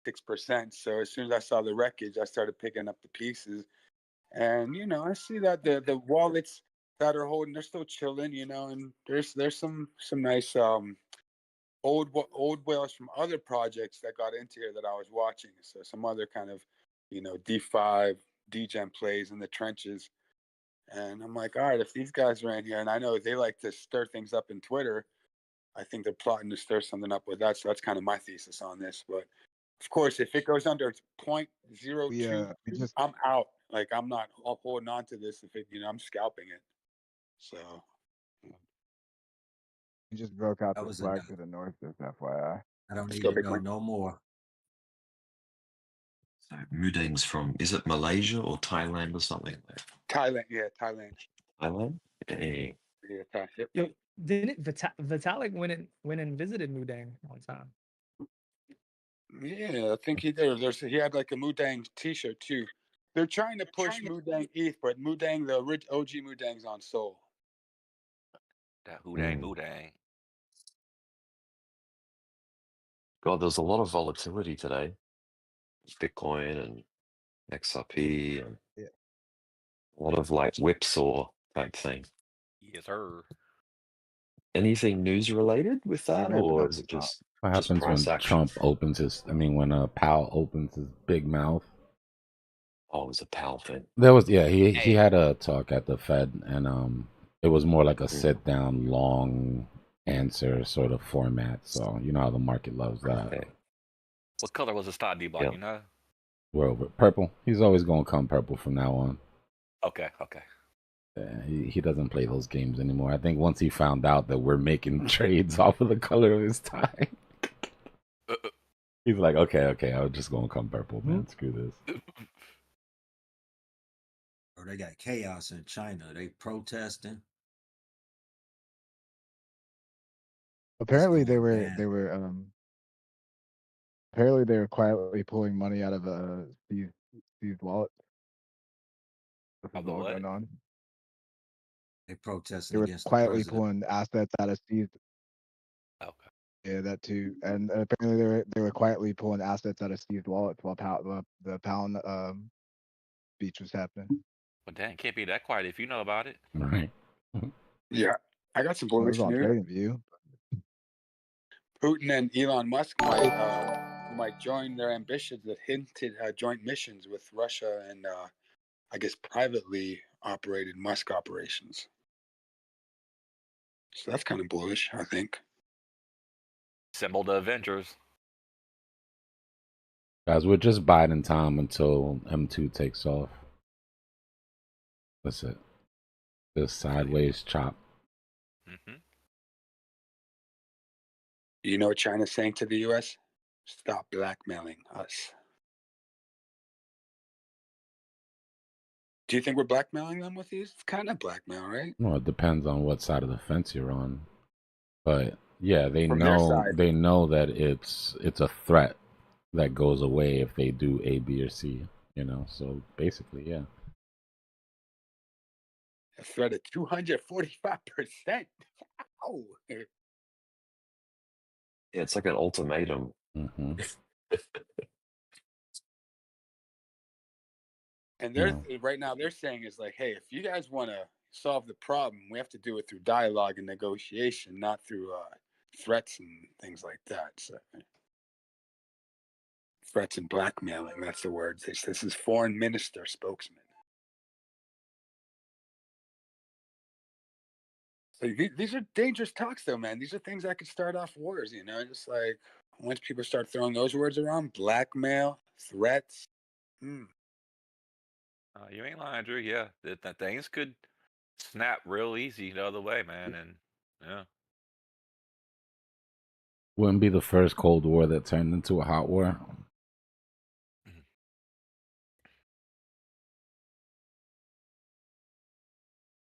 6%. So as soon as I saw the wreckage, I started picking up the pieces. And I see that the wallets that are holding, they're still chilling, and there's some nice old whales from other projects that got into here that I was watching. So some other kind of D5 degen plays in the trenches. And I'm like, all right, if these guys are in here, and I know they like to stir things up in Twitter, I think they're plotting to stir something up with that. So that's kind of my thesis on this. But of course, if it goes under 0.02, I'm out. Like, I'm not holding on to this. If it, I'm scalping it. So he just broke out the flag to the north. Just FYI. I don't need to know no more. So Mudang's from, is it Malaysia or Thailand or something? Thailand, yeah, Thailand. Thailand? Yeah. Yep. Yo, didn't Vitalik went and visited Mudang one time? Yeah, I think he did. He had like a Mudang T-shirt too. They're trying to push Mudang ETH, but Mudang, the OG Mudang's on Sol. That Mudang. God, there's a lot of volatility today. Bitcoin and XRP and a lot of like whipsaw type thing. Yes, sir. Anything news related with that, or is it just what happens when action? Trump opens his? I mean, when Powell opens his big mouth. Oh, it was a Powell thing. There was, yeah. He had a talk at the Fed, and it was more like a sit down, long answer sort of format. So you know how the market loves that. Okay. What color was the stock, Dbloc? Yeah. You know? We're over purple. He's always going to come purple from now on. Okay. Yeah, he doesn't play those games anymore. I think once he found out that we're making trades off of the color of his tie, he's like, okay, I'm just going to come purple, man. Screw this. Or they got chaos in China. They protesting. Apparently they were quietly pulling money out of Steve's wallet. This is all going on. They protesting. They were against quietly the pulling assets out of Steve. Okay. Yeah, that too. And apparently they were quietly pulling assets out of Steve's wallet while the pound speech was happening. But dang, can't be that quiet if you know about it. Right. Yeah, I got some bullish on news. View. Putin and Elon Musk might join their ambitions that hinted joint missions with Russia and I guess privately operated Musk operations. So that's kind of bullish, I think. Assemble the Avengers. Guys, we're just biding time until M2 takes off. That's it. This sideways chop. Mm-hmm. You know what China's saying to the U.S.? Stop blackmailing us. Do you think we're blackmailing them with these? It's kind of blackmail, right? Well, it depends on what side of the fence you're on. But yeah, they know that it's a threat that goes away if they do A, B, or C. So basically, yeah. A threat of 245%. Oh. Yeah, it's like an ultimatum. Mm-hmm. And right now they're saying is like, hey, if you guys want to solve the problem, we have to do it through dialogue and negotiation, not through threats and things like that. So, threats and blackmailing, that's the word. This is foreign minister spokesman. So these are dangerous talks, though, man. These are things that could start off wars, just like once people start throwing those words around, blackmail, threats. You ain't lying, Drew. Yeah, that things could snap real easy the other way, man. And yeah. Wouldn't be the first Cold War that turned into a hot war.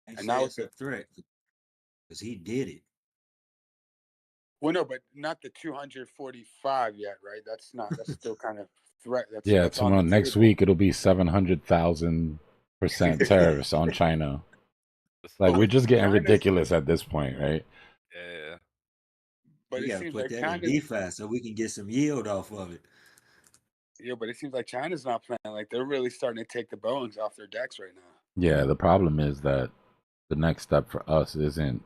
And now it's a threat because he did it. Well, no, but not the 245 yet, right? That's still kind of threat. That's tomorrow. Next week it'll be 700,000% tariffs on China. Like we're just getting ridiculous at this point, right? Yeah. But you gotta put that in DeFi so we can get some yield off of it. Yeah, but it seems like China's not playing. Like they're really starting to take the bones off their decks right now. Yeah, the problem is that the next step for us isn't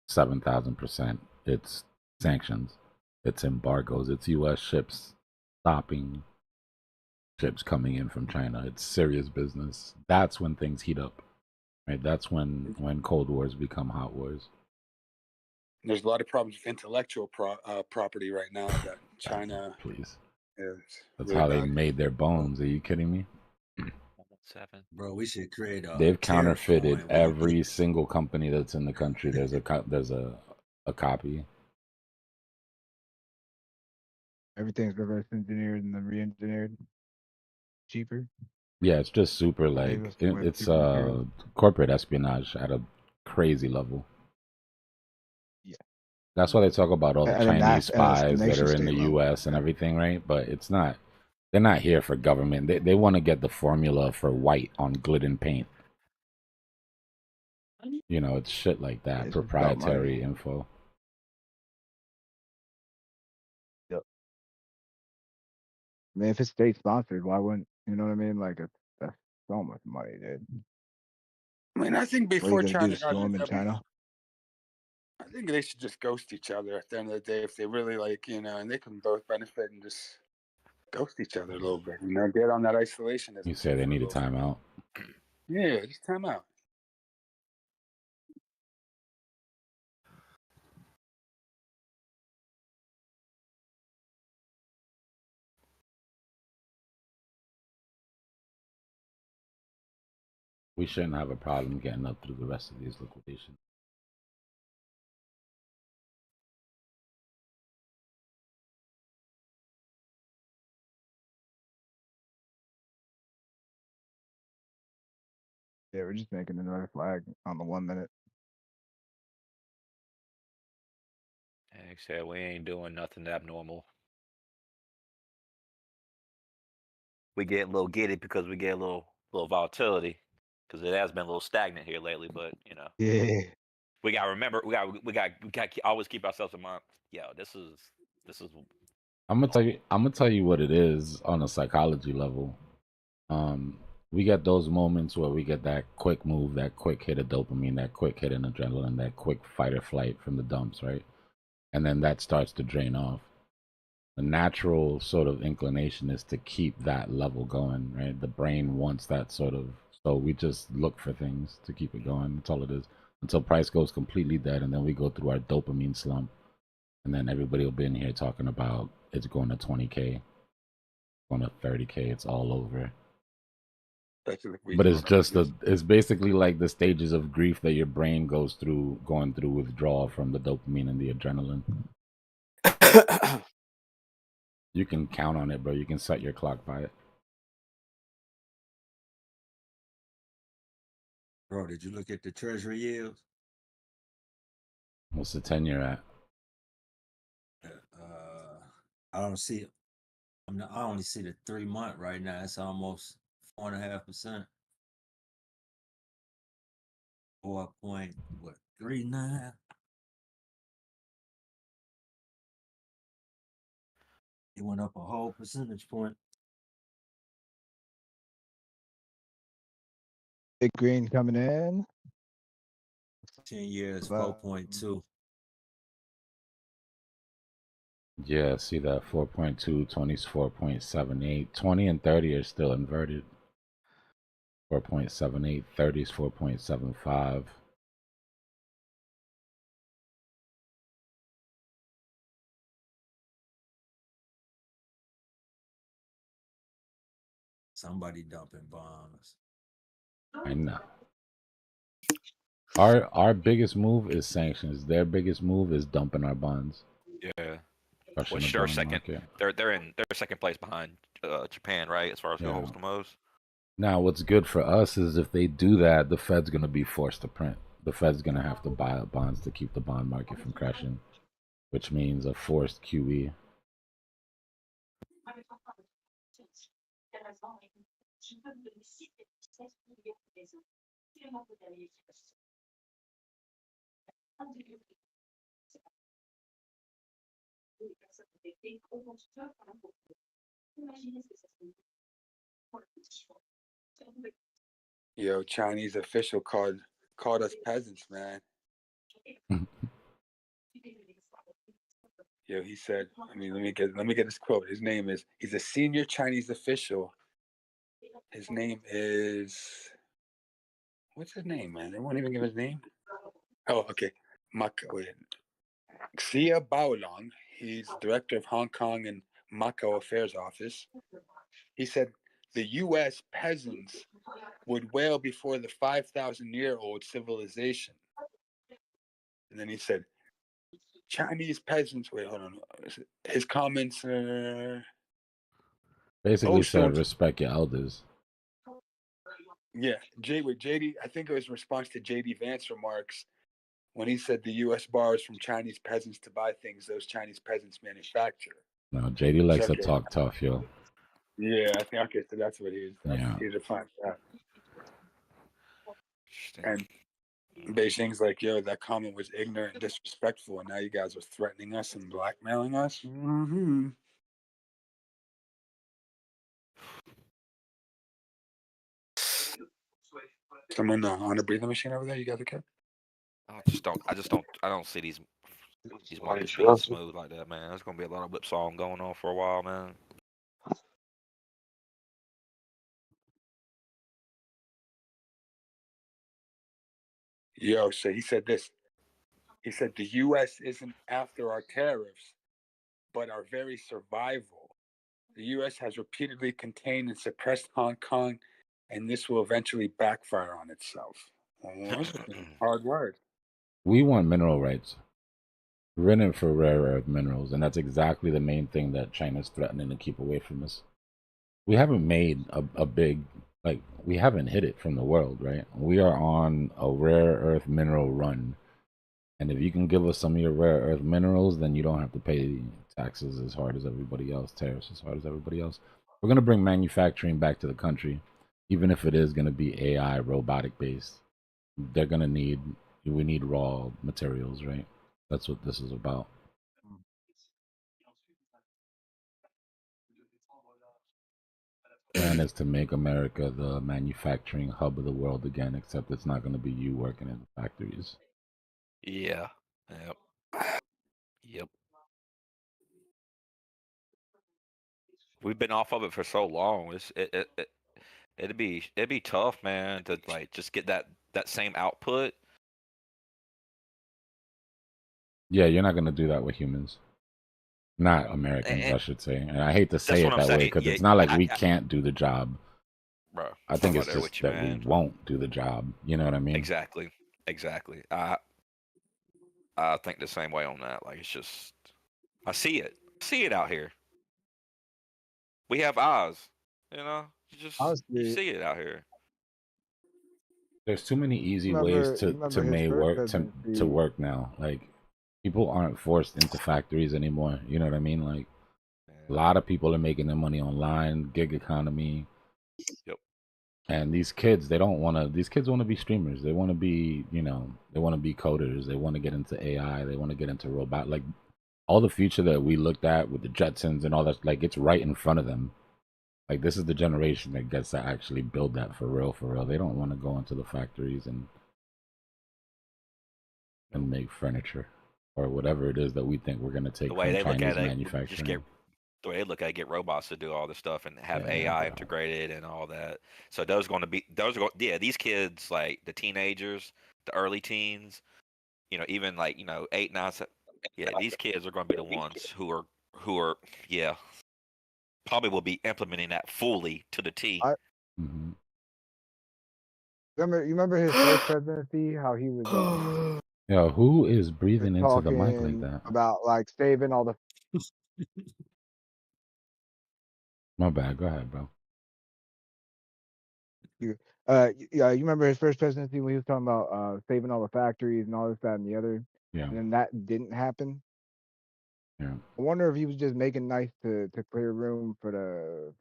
7,000%. It's sanctions. It's embargoes. It's U.S. ships stopping ships coming in from China. It's serious business. That's when things heat up, right? That's when Cold Wars become hot wars. There's a lot of problems with intellectual property right now that China Please. is. That's really how they bad. made their bones. Are you kidding me? 7. Bro, we should create a They've tariff counterfeited coin where you every single company that's in the country. There's a copy. Everything's reverse engineered and then re-engineered cheaper. Yeah, it's just super like it's cheaper materials. corporate espionage at a crazy level. Yeah. That's why they talk about all the And Chinese spies that nation are in the state level. U.S. and everything, right? But it's not. They're not here for government. They want to get the formula for white on Glidden paint. You know, it's shit like that. Yeah, it's just about Proprietary money. info. Yep. I mean, if it's state sponsored, why wouldn't you know what I mean? Like, that's so much money, dude. I mean, I think What are you before gonna do? China got Sue them into in China? I think they should just ghost each other at the end of the day if they really like, and they can both benefit and just ghost each other a little bit, get on that isolationism. You say they need a timeout. Yeah, just time out. We shouldn't have a problem getting up through the rest of these liquidations. Yeah, we're just making another flag on the 1 minute. Like I said, we ain't doing nothing abnormal. We get a little giddy because we get a little volatility because it has been a little stagnant here lately. But Yeah. we gotta remember, we gotta always keep ourselves in mind. Yo, this is. I'm gonna tell you what it is on a psychology level. We get those moments where we get that quick move, that quick hit of dopamine, that quick hit of adrenaline, that quick fight or flight from the dumps, right? And then that starts to drain off. The natural sort of inclination is to keep that level going, right? The brain wants that sort of, so we just look for things to keep it going. That's all it is. Until price goes completely dead, and then we go through our dopamine slump, and then everybody will be in here talking about it's going to 20K, going to 30K, it's all over. But it's just it's basically like the stages of grief that your brain goes through, going through withdrawal from the dopamine and the adrenaline. You can count on it, bro. You can set your clock by it. Bro, did you look at the treasury yields? What's the 10-year at? I don't see it. I only see the 3-month right now. It's almost 4.5%. 4.39. It went up a whole percentage point. Big green coming in. 10 years, 4.2. Yeah, see that 4.2, 20's 4.78. 20 and 30 are still inverted. 4.78, 30's 4.75. Somebody dumping bombs. I know. Our biggest move is sanctions. Their biggest move is dumping our bonds. Yeah. Crushing Which the they're bond second. market. They're second place behind Japan, right? As far as who holds the most. Now, what's good for us is if they do that, the Fed's going to be forced to print. The Fed's going to have to buy up bonds to keep the bond market from crashing, which means a forced QE. Yo, Chinese official called us peasants, man. Yo, he said. I mean, let me get this quote. His name is. He's a senior Chinese official. His name is. What's his name, man? They won't even give his name. Oh, okay. Xia Baolong. He's director of Hong Kong and Macau Affairs Office. He said the U.S. peasants would wail before the 5,000-year-old civilization. And then he said, Chinese peasants. Wait, hold on. His comments. Basically said, respect your elders. Yeah, JD. I think it was in response to JD Vance's remarks when he said the U.S. borrows from Chinese peasants to buy things those Chinese peasants manufacture. No, JD likes to talk tough, yo. Yeah, I think okay, so that's what he's. Yeah. He defines that. And Beijing's like, yo, that comment was ignorant and disrespectful, and now you guys are threatening us and blackmailing us. Mm-hmm. Someone on a breathing machine over there? You got the kid? I don't see these markets being smooth like that, man. There's gonna be a lot of whipsaw going on for a while, man. Yo, so he said this. He said the U.S. isn't after our tariffs, but our very survival. The U.S. has repeatedly contained and suppressed Hong Kong, and this will eventually backfire on itself. Hard word. We want mineral rights. We're in it for rare earth minerals, and that's exactly the main thing that China's threatening to keep away from us. We haven't made a big, like, we haven't hid it from the world, right? We are on a rare earth mineral run. And if you can give us some of your rare earth minerals, then you don't have to pay taxes as hard as everybody else, tariffs as hard as everybody else. We're going to bring manufacturing back to the country, even if it is going to be AI, robotic based. They're going to we need raw materials, right? That's what this is about. Plan is to make America the manufacturing hub of the world again, except it's not going to be you working in the factories. Yeah. Yep. We've been off of it for so long. It'd be tough, man, to like just get that same output. Yeah, you're not going to do that with humans. Not Americans, I should say. And I hate to say it that way because it's not like we can't do the job. Bro, I think it's just that we won't do the job. You know what I mean? Exactly. I think the same way on that. Like, it's just, I see it out here. We have eyes, you know. You see it out here. There's too many easy ways to make work to work now. Like, people aren't forced into factories anymore. You know what I mean? Like, a lot of people are making their money online, gig economy. Yep. And these kids, these kids want to be streamers. They want to be, they want to be coders. They want to get into AI. They want to get into robot. Like, all the future that we looked at with the Jetsons and all that, like, it's right in front of them. Like, this is the generation that gets to actually build that for real, for real. They don't want to go into the factories and make furniture or whatever it is that we think we're going to take from Chinese manufacturing. The way they look at it, get robots to do all this stuff and have AI integrated and all that. So these kids, like the teenagers, the early teens, even like 8, 9, 7, these kids are going to be the ones who are probably will be implementing that fully to the T. You remember his first presidency? How he was. Yo, who is breathing into the mic like that? About like saving all the. My bad. Go ahead, bro. You remember his first presidency when he was talking about saving all the factories and all this, that, and the other. Yeah. And then that didn't happen. Yeah. I wonder if he was just making nice to clear room for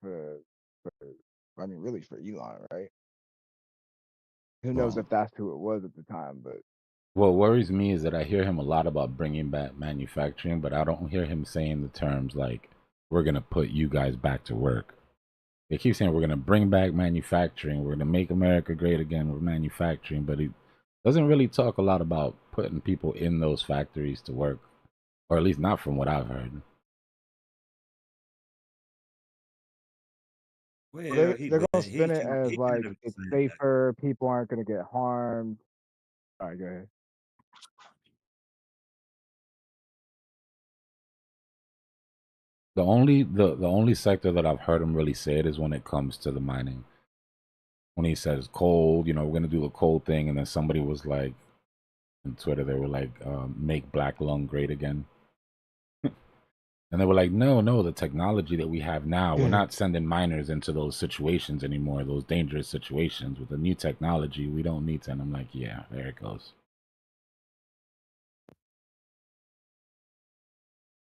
really for Elon, right? Who knows if that's who it was at the time, but. What worries me is that I hear him a lot about bringing back manufacturing, but I don't hear him saying the terms like we're gonna put you guys back to work. They keep saying we're gonna bring back manufacturing, we're gonna make America great again with manufacturing, but it doesn't really talk a lot about putting people in those factories to work, or at least not from what I've heard. Well, They're he gonna been spin it as he like kind of it's saying that. safer, people aren't gonna get harmed. All right, go ahead. The only sector that I've heard him really say it is when it comes to the mining. When he says coal, we're gonna do the coal thing, and then somebody was like, on Twitter, they were like, "Make black lung great again," and they were like, "No, the technology that we have now, we're not sending miners into those situations anymore, those dangerous situations. With the new technology, we don't need to." And I'm like, "Yeah, there it goes."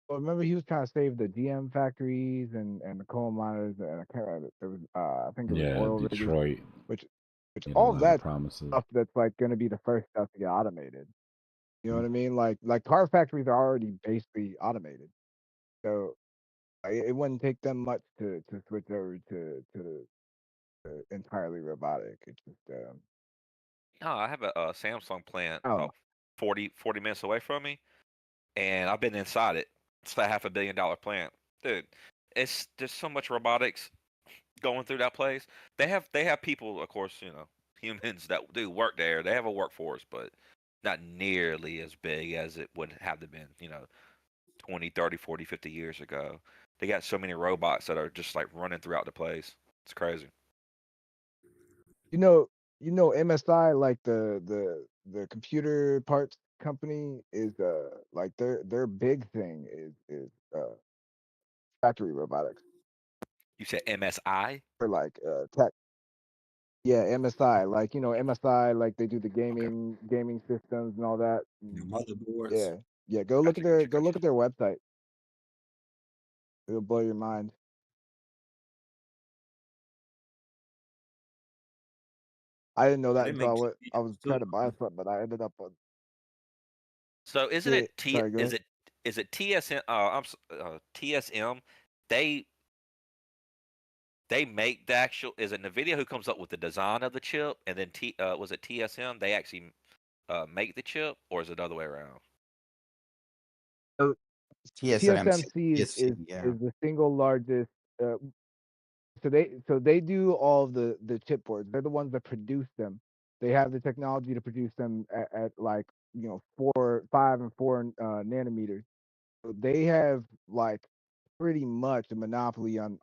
Well, remember he was trying to save the GM factories and the coal miners, and I can't remember. There was I think it was Yeah, oil riggers, Detroit which made a all of lot of that promises. stuff that's like going to be the first stuff to get automated. You know what I mean? Like car factories are already basically automated, so it wouldn't take them much to switch over to entirely robotic. It's just No, I have a Samsung plant I don't know. about 40 minutes away from me, and I've been inside it. It's a $500 million plant, dude. There's so much robotics going through that place. They have people, of course, humans that do work there. They have a workforce, but not nearly as big as it would have been, 20, 30, 40, 50 years ago. They got so many robots that are just like running throughout the place. It's crazy. You know, MSI, like the computer parts company, is like their big thing is factory robotics You said MSI? for like tech. Yeah, MSI, like MSI, like they do the Okay. gaming systems and all that. You know, motherboards. Yeah, yeah. Go look Gotcha, at their gotcha, go look gotcha. at their website. It'll blow your mind. I didn't know that They until make I was GPUs trying too. to buy something, but I ended up on. So isn't Yeah, it T? sorry, go ahead. Is it TSM? TSM. They they make the actual. Is it Nvidia who comes up with the design of the chip, and then was it TSM? They actually make the chip, or is it the other way around? So TSMC, TSMC TSC, yeah. is the single largest. Uh, so they do all the chipboards. They're the ones that produce them. They have the technology to produce them at like 4, 5, and 4 nanometers. So they have like pretty much a monopoly on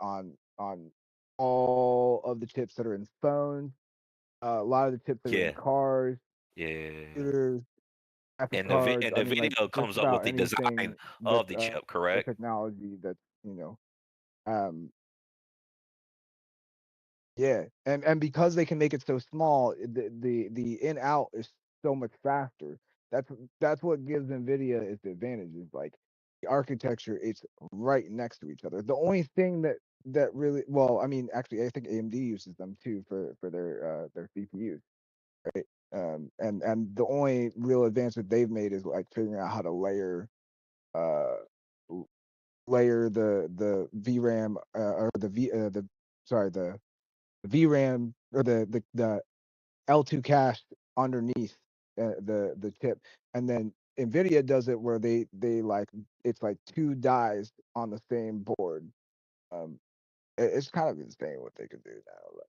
all of the chips that are in phones. A lot of the chips that are in Yeah, cars, yeah. computers, graphic And the cards. and I the mean, like video just comes up with about the design anything of that's the chip, a correct? technology that's um yeah, and because they can make it so small, the in out is so much faster. That's what gives Nvidia its advantages. Like the architecture, it's right next to each other. The only thing that really, well, I mean, actually, I think AMD uses them too for their CPUs, right? And the only real advancement they've made is like figuring out how to uh layer the VRAM or the sorry the VRAM or the L2 cache underneath the chip, and then NVIDIA does it where they like it's like 2 dies on the same board. Um, it's kind of insane what they can do now.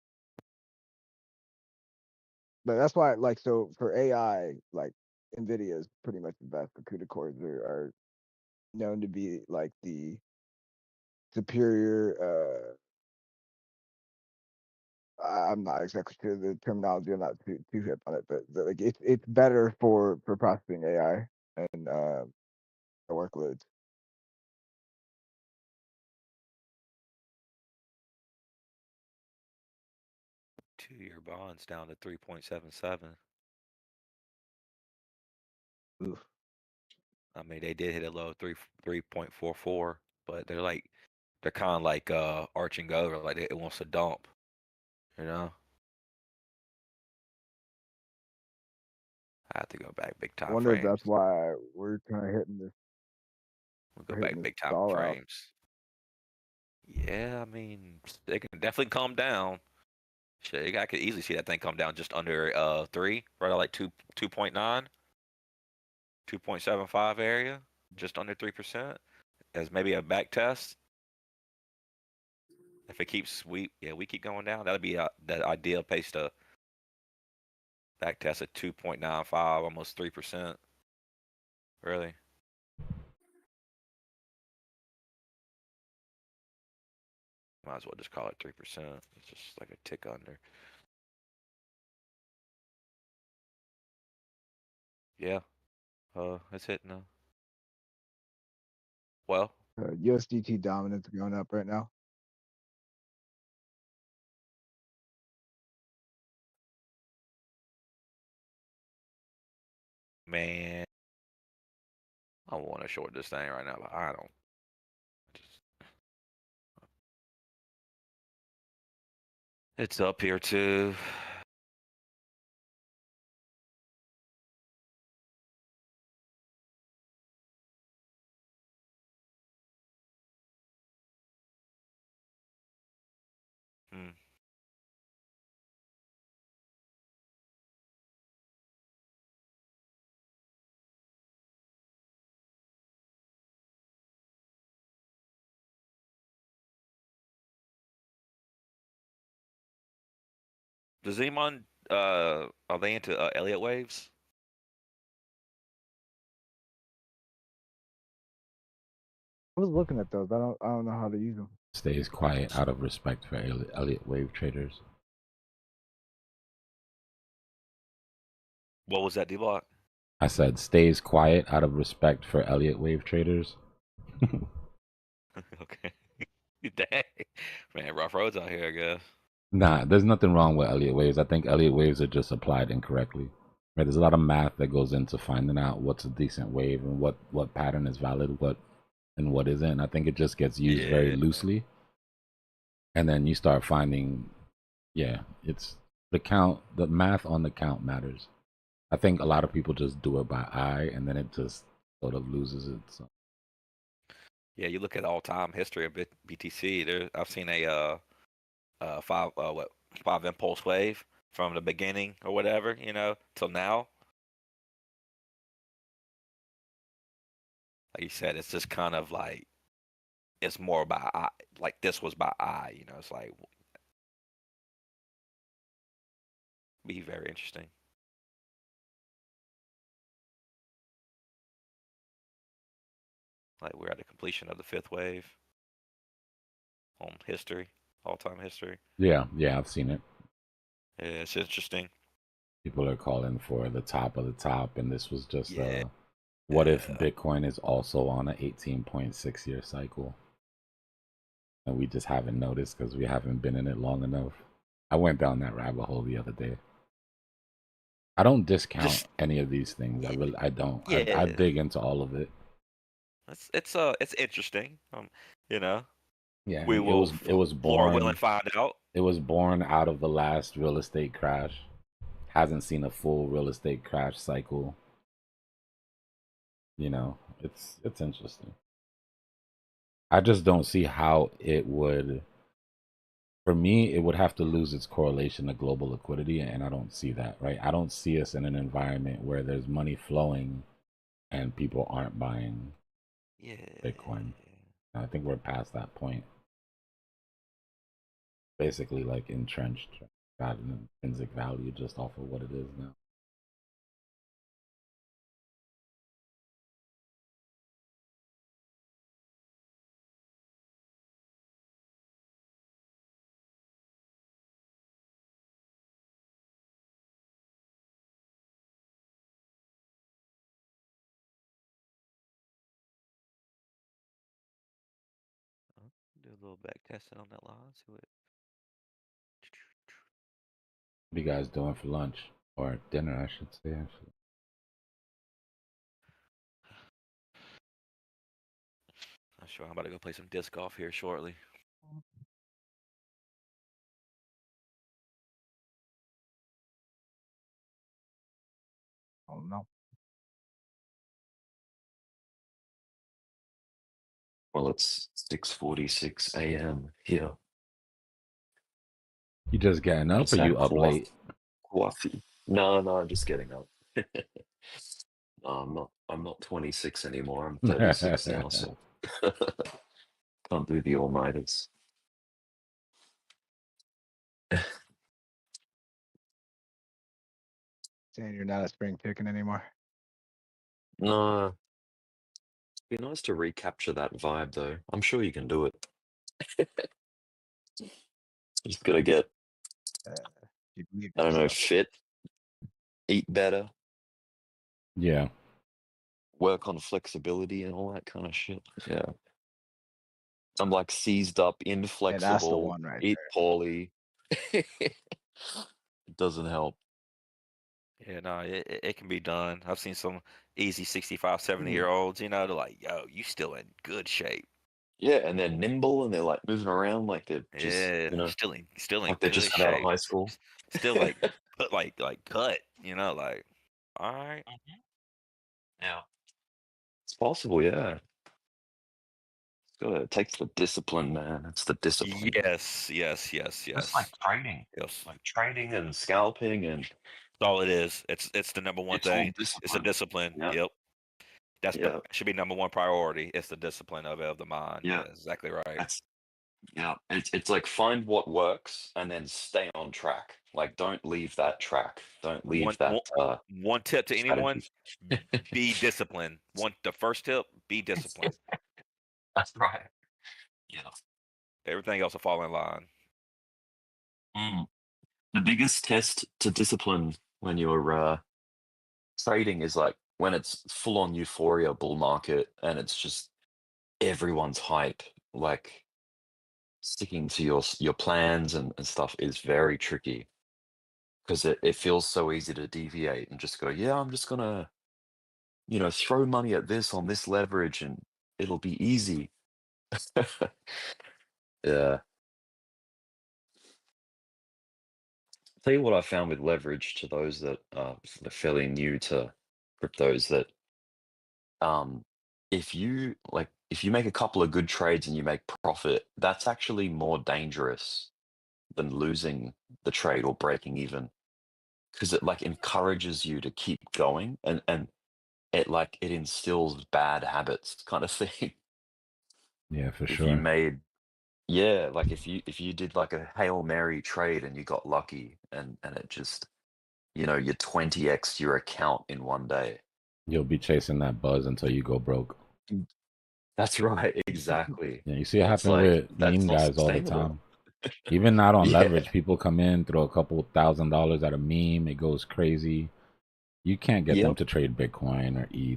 But that's why, like, so for AI, like NVIDIA is pretty much the best. The CUDA cores are known to be like the superior. I'm not exactly sure the terminology. I'm not too hip on it, but like it's better for processing AI and workloads. 2-year bonds down to 3.77. Oof. I mean, they did hit a low of 3.44, but they're kind of like arching over, like it wants to dump, you know. I have to go back big I time wonder if that's frames. why we're kind of hitting this. We'll go We're hitting back this big time stall out. frames. Yeah, I mean, it can definitely come down. Shit, I could easily see that thing come down just under 3, right at like 2.9, 2.75 area, just under 3%, as maybe a back test. If it keeps we keep going down, that'd be the ideal pace to back test at 2.95, almost 3%. Really. Might as well just call it 3%. It's just like a tick under. Yeah. It's hitting now. Well, USDT dominance going up right now. man, I want to short this thing right now, but I don't. Just, it's up here too. Hmm. Does anyone are they into Elliott waves? I was looking at those. I don't know how to use them. Stays quiet out of respect for Elliott wave traders. What was that, Dbloc? I said stays quiet out of respect for Elliott wave traders. Okay. Dang. Man, rough roads out here, I guess. Nah, there's nothing wrong with Elliott waves. I think Elliott waves are just applied incorrectly. Right, there's a lot of math that goes into finding out what's a decent wave and what pattern is valid, what isn't. And I think it just gets used very loosely. And then you start finding, yeah, it's the math on the count matters. I think a lot of people just do it by eye, and then it just sort of loses it. So. Yeah, you look at all-time history of BTC. I've seen a five impulse wave from the beginning or whatever, till now. Like you said, it's just kind of like it's more by eye. Like this was by eye, It's like be very interesting. Like we're at the completion of the 5th wave on history, all-time history. Yeah, I've seen it. Yeah, it's interesting. People are calling for the top of the top, and this was just what if Bitcoin is also on an 18.6 year cycle? And we just haven't noticed because we haven't been in it long enough. I went down that rabbit hole the other day. I don't discount any of these things. I don't. Yeah. I dig into all of it. It's interesting. Yeah, we will. It was born. Floor will and find out. It was born out of the last real estate crash. Hasn't seen a full real estate crash cycle. It's interesting. I just don't see how it would. For me, it would have to lose its correlation to global liquidity, and I don't see that, right? I don't see us in an environment where there's money flowing and people aren't buying Bitcoin. I think we're past that point. Basically, like entrenched, got an intrinsic value just off of what it is now. Do a little back testing on that line. See what. What are you guys doing for lunch or dinner, I should say? Actually, Not sure. I'm about to go play some disc golf here shortly. Oh no. Well, it's 6:46 a.m. here. You just getting up Just or you had up late? coffee. No, I'm just getting up. No, I'm not 26 anymore. I'm 36 now, so can't do the all-nighters. Saying you're not a spring chicken anymore. No, it'd be nice to recapture that vibe, though. I'm sure you can do it. Just gotta get, You believe I in don't know, yourself. fit, eat better, Yeah. work on flexibility and all that kind of shit. Yeah. I'm like seized up, And that's the inflexible, one right eat there. poorly. It doesn't help. Yeah, no, it can be done. I've seen some easy 65, Mm. 70-year-olds, they're like, yo, you still in good shape. Yeah, and they're nimble and they're like moving around like they're just, Yeah, still in like they good just got out of shape. high school. Still like put like cut, like all right. Yeah. It's possible, yeah. It takes the discipline, man. It's the discipline. Yes. Just like trading. Yes. Like trading and scalping and That's all it is. It's the number one it's all thing. It's a discipline. discipline. Yeah. Yep. Yeah. Should be number one priority. It's the discipline of the mind. Yeah. Yeah, exactly right. It's like find what works and then stay on track. Like don't leave that track. Don't leave that One tip to anyone: strategy. be disciplined. The first tip: be disciplined. That's right. Yeah. Everything else will fall in line. The biggest test to discipline when you're trading is like when it's full on euphoria bull market and it's just everyone's hype. Like sticking to your plans and stuff is very tricky because it feels so easy to deviate and just go, yeah, I'm just gonna, throw money at this on this leverage and it'll be easy. Yeah. Tell you what I found with leverage to those that are fairly new to cryptos that if you make a couple of good trades and you make profit, that's actually more dangerous than losing the trade or breaking even because it like encourages you to keep going and it instills bad habits kind of thing. Yeah, for If you sure. made like if you did like a Hail Mary trade and you got lucky and it just you 20x your account in one day. You'll be chasing that buzz until you go broke. That's right, exactly. Yeah, you see it It's happen like with that's meme not guys all the sustainable. time. Even not on Yeah. leverage, people come in, throw a couple $1,000 at a meme, it goes crazy. You can't get them Yep. to trade Bitcoin or E.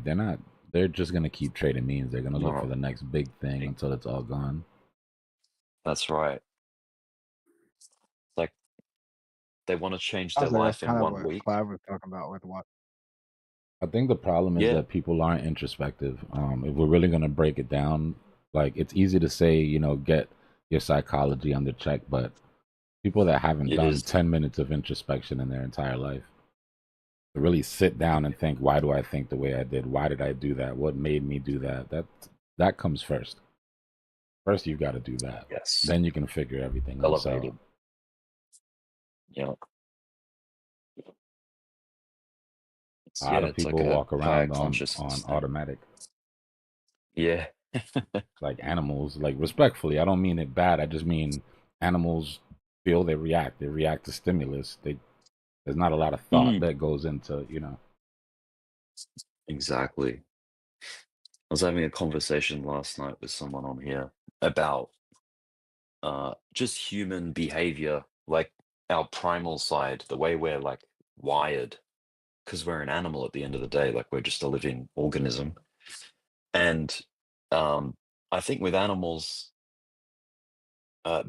They're just gonna keep trading memes. They're gonna look for No. the next big thing until it's all gone. That's right. Like they want to change their Honestly, that's life in kind of 1 what week. Clive was talking about with what. I think the problem is Yeah. that people aren't introspective. If we're really gonna break it down, like it's easy to say, get your psychology under check, but people that haven't It done is. 10 minutes of introspection in their entire life to really sit down and think, why do I think the way I did? Why did I do that? What made me do that? That comes first. First, you've got to do that. Yes. Then you can figure everything else out. Elevated. Yeah. A lot of It's people like a walk higher around on consciousness thing. automatic, Yeah. like animals. Like respectfully, I don't mean it bad. I just mean animals feel they react. They react to stimulus. There's not a lot of thought that goes into, Exactly. I was having a conversation last night with someone on here about just human behavior, like our primal side, the way we're like wired, because we're an animal at the end of the day, like we're just a living organism. And I think with animals,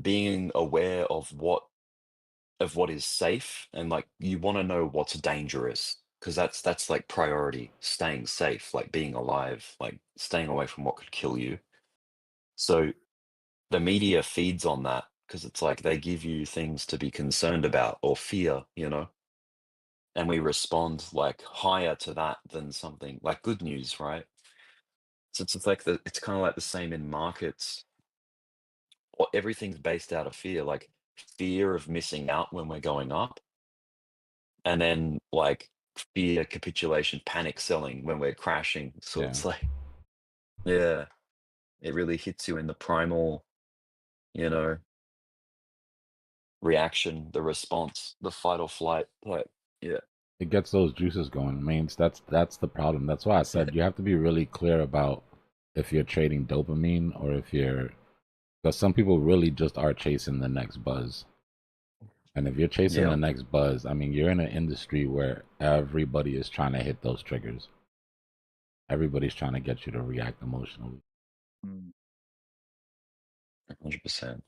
being aware of what is safe and like you want to know what's dangerous because that's like priority, staying safe, like being alive, like staying away from what could kill you. So the media feeds on that because it's like they give you things to be concerned about or fear, and we respond like higher to that than something like good news, right? So it's like it's kind of like the same in markets. Or everything's based out of fear, like fear of missing out when we're going up, and then like fear, capitulation, panic selling when we're crashing. So it's like, yeah, it really hits you in the primal, you know, reaction, the response, the fight or flight. Like, yeah. It gets those juices going. I mean, that's the problem. That's why I said you have to be really clear about if you're trading dopamine or if you're, because some people really just are chasing the next buzz. And if you're chasing the next buzz, I mean, you're in an industry where everybody is trying to hit those triggers. Everybody's trying to get you to react emotionally. 100%.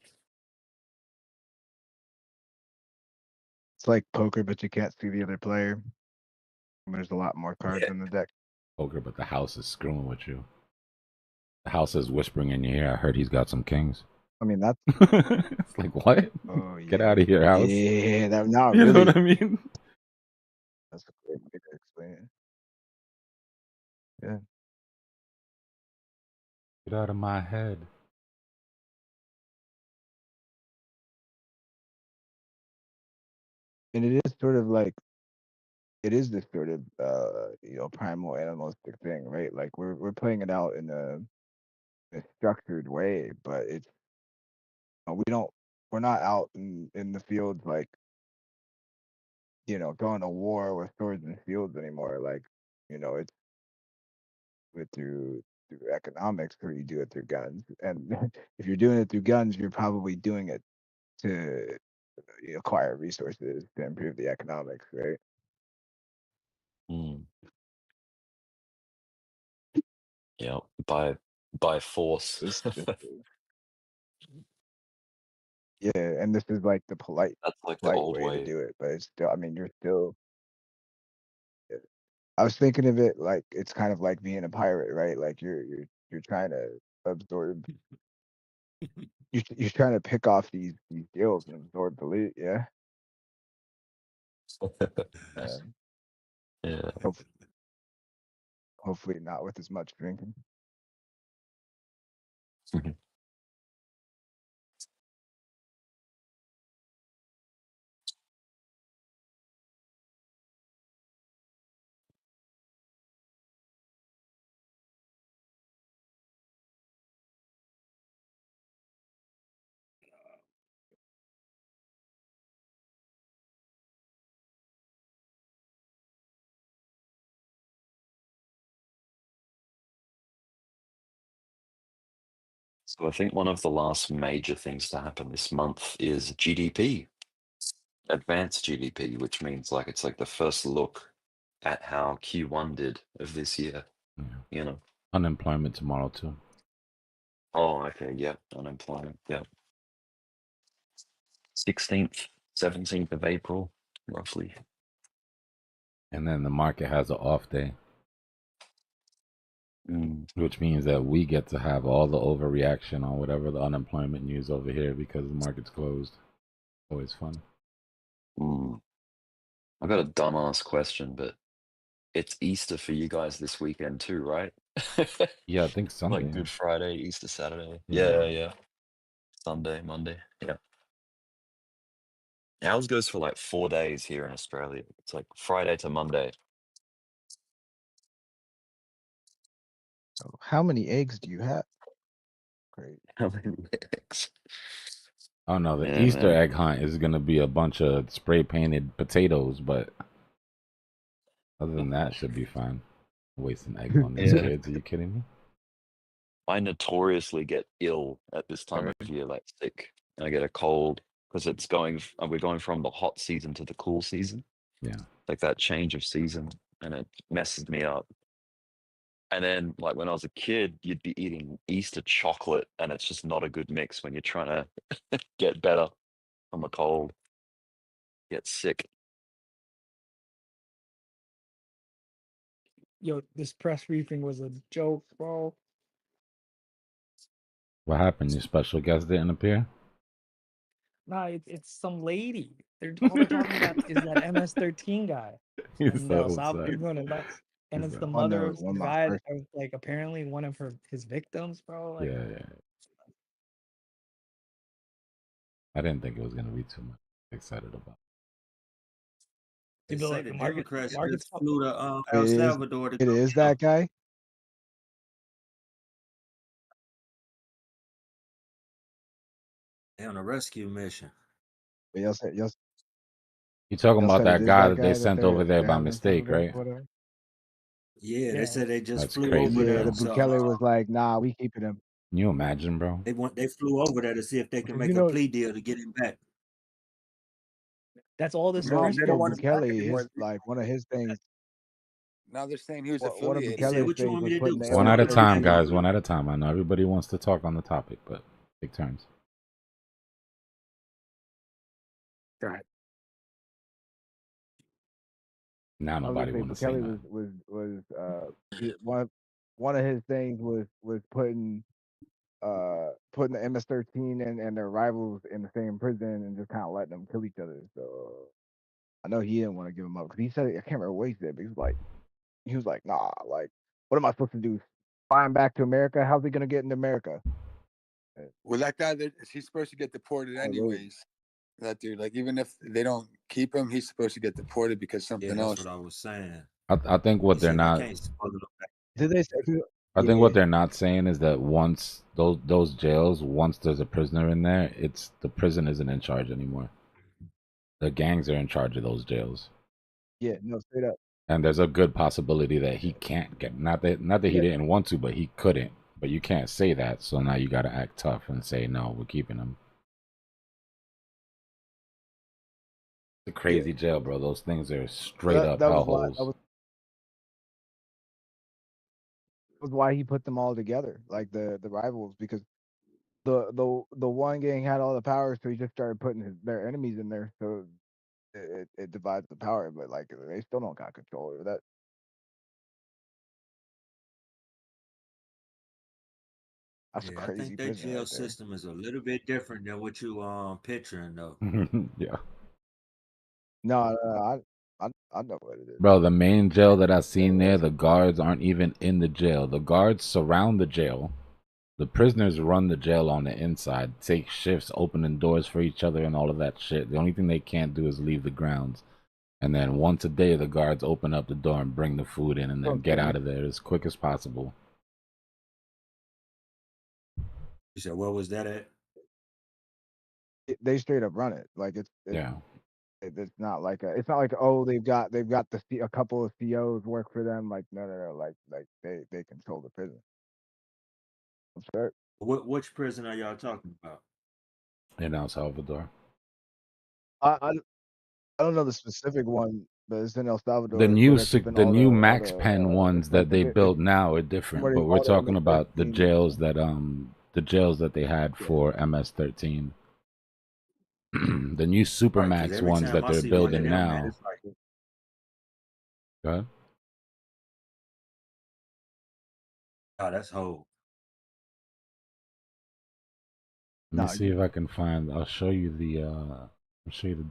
It's like poker, but you can't see the other player. There's a lot more cards in the deck. Poker, but the house is screwing with you. The house is whispering in your ear. I heard he's got some kings. I mean, that's it's like, what? Oh, Get out of here, house. Yeah, that not You really. know what I mean? That's a great way to explain it. Yeah. Get out of my head. And it is sort of like, it is this sort of primal animalistic thing, right? Like we're playing it out in a structured way, but it's we're not out in the fields like going to war with swords and fields anymore. Like it's through economics, or you do it through guns. And if you're doing it through guns, you're probably doing it to acquire resources to improve the economics, right? Yeah, by force. Yeah, and this is like the polite That's like the old way to way. do it, but it's still, I mean, you're still. I was thinking of it like it's kind of like being a pirate, right? Like you're trying to absorb. You're trying to pick off these deals and absorb the loot, yeah. Yeah. Hopefully not with as much drinking. So I think one of the last major things to happen this month is GDP, advanced GDP, which means like it's like the first look at how Q1 did of this year. You know, unemployment tomorrow too. Oh, okay, yeah, unemployment, yeah. 16th, 17th of April, roughly. And then the market has an off day. Which means that we get to have all the overreaction on whatever the unemployment news over here because the market's closed. Always fun. I got a dumbass question, but it's Easter for you guys this weekend too, right? Yeah, I think Sunday. Like Good Friday, Easter Saturday. Yeah. Sunday, Monday. Yeah. Ours goes for like 4 days here in Australia. It's like Friday to Monday. How many eggs do you have? Great. How many eggs? Oh no, the Easter egg hunt is gonna be a bunch of spray painted potatoes, but other than that, should be fine. Wasting eggs on these kids? Are you kidding me? I notoriously get ill at this time of year, like sick. I get a cold because we're going from the hot season to the cool season. Yeah. Like that change of season, and it messes me up. And then, like when I was a kid, you'd be eating Easter chocolate, and it's just not a good mix when you're trying to get better from a cold. Get sick. Yo, this press briefing was a joke, bro. What happened? Your special guest didn't appear? Nah, it's some lady. All they're talking about is that MS-13 guy. He's And so South upset. going nuts. and it's the One mother of of one the of my guy, first. like apparently one of his victims, bro. Like, Yeah. I didn't think it was gonna be too much excited about. They you'd be say like, the market, Democrats market's just flew to It El is. Salvador to It go is get 'em. that guy. They on a rescue mission. But y'all said You talking about it that is guy that that they guy that sent over there they by have in mistake, Salvador, right? whatever. Yeah, they Yeah. said they just That's flew crazy, over Yeah, there. the bro. So Bukele was like, "Nah, we keeping him." Can you imagine, bro? they flew over there to see if they can Because make a plea deal to get him back. That's all this No, is they for. don't so want him back Bukele, anymore. his like one of his things, Now they're saying he was one of He affiliated. said, Bukele's "What you things want me was to putting do? the One at a Send time, him guys. over One at a time. I know everybody wants to talk on the topic, but take turns. God. Now I was gonna nobody say want to say Bukele nothing. one of his things was putting the MS-13 and their rivals in the same prison and just kind of letting them kill each other. So I know he didn't want to give him up because he said, I can't remember what he said, but he was like, nah, like what am I supposed to do? Fly him back to America? How's he gonna get into America? Well, that guy, he's supposed to get deported I really, anyways. That dude, like, even if they don't keep him, he's supposed to get deported because Yeah, something that's else. what I was saying. I think what He they're said they not. can't smuggle him back. did they say? I think Yeah, what they're not saying is that once those jails, once there's a prisoner in there, it's the prison isn't in charge anymore. The gangs are in charge of those jails, yeah, no, straight up. and there's a good possibility that he can't get. Not that he Yeah, didn't want to, but he couldn't. But you can't say that, so now you got to act tough and say no, we're keeping him. It's a yeah. crazy jail, bro. Those things are So straight up that was why hellholes. he put them all together, like the rivals, because the one gang had all the power, so he just started putting their enemies in there, so it divides the power. But like they still don't got control over that. That's a Yeah, I think crazy that prison jail right there. system is a little bit different than what you picturing though. Yeah, No, I know what it is. bro. The main jail that I Yeah, seen there, the guards aren't even in the jail. The guards surround the jail. The prisoners run the jail on the inside, take shifts, opening doors for each other, and all of that shit. The only thing they can't do is leave the grounds. And then once a day, the guards open up the door and bring the food in, and then get out of there as quick as possible. You said, where was that at? they straight up run it. Like Yeah. it's not like it's not like, oh, they've got a couple of COs work for them. Like no, like they control the prison. I'm sorry. Which prison are y'all talking about? In El Salvador. I don't know the specific one, but it's in El Salvador. The It's new where they're keeping the all new the Max Pen ones it's like that they built now are different, but we're all the talking about the MS-13. jails that they had Yeah. for MS-13. The new Right, because Supermax every ones time that I they're see one of building them, man, now. it's like, Go ahead. oh, that's whole. Let me see if I can find. I'll show you the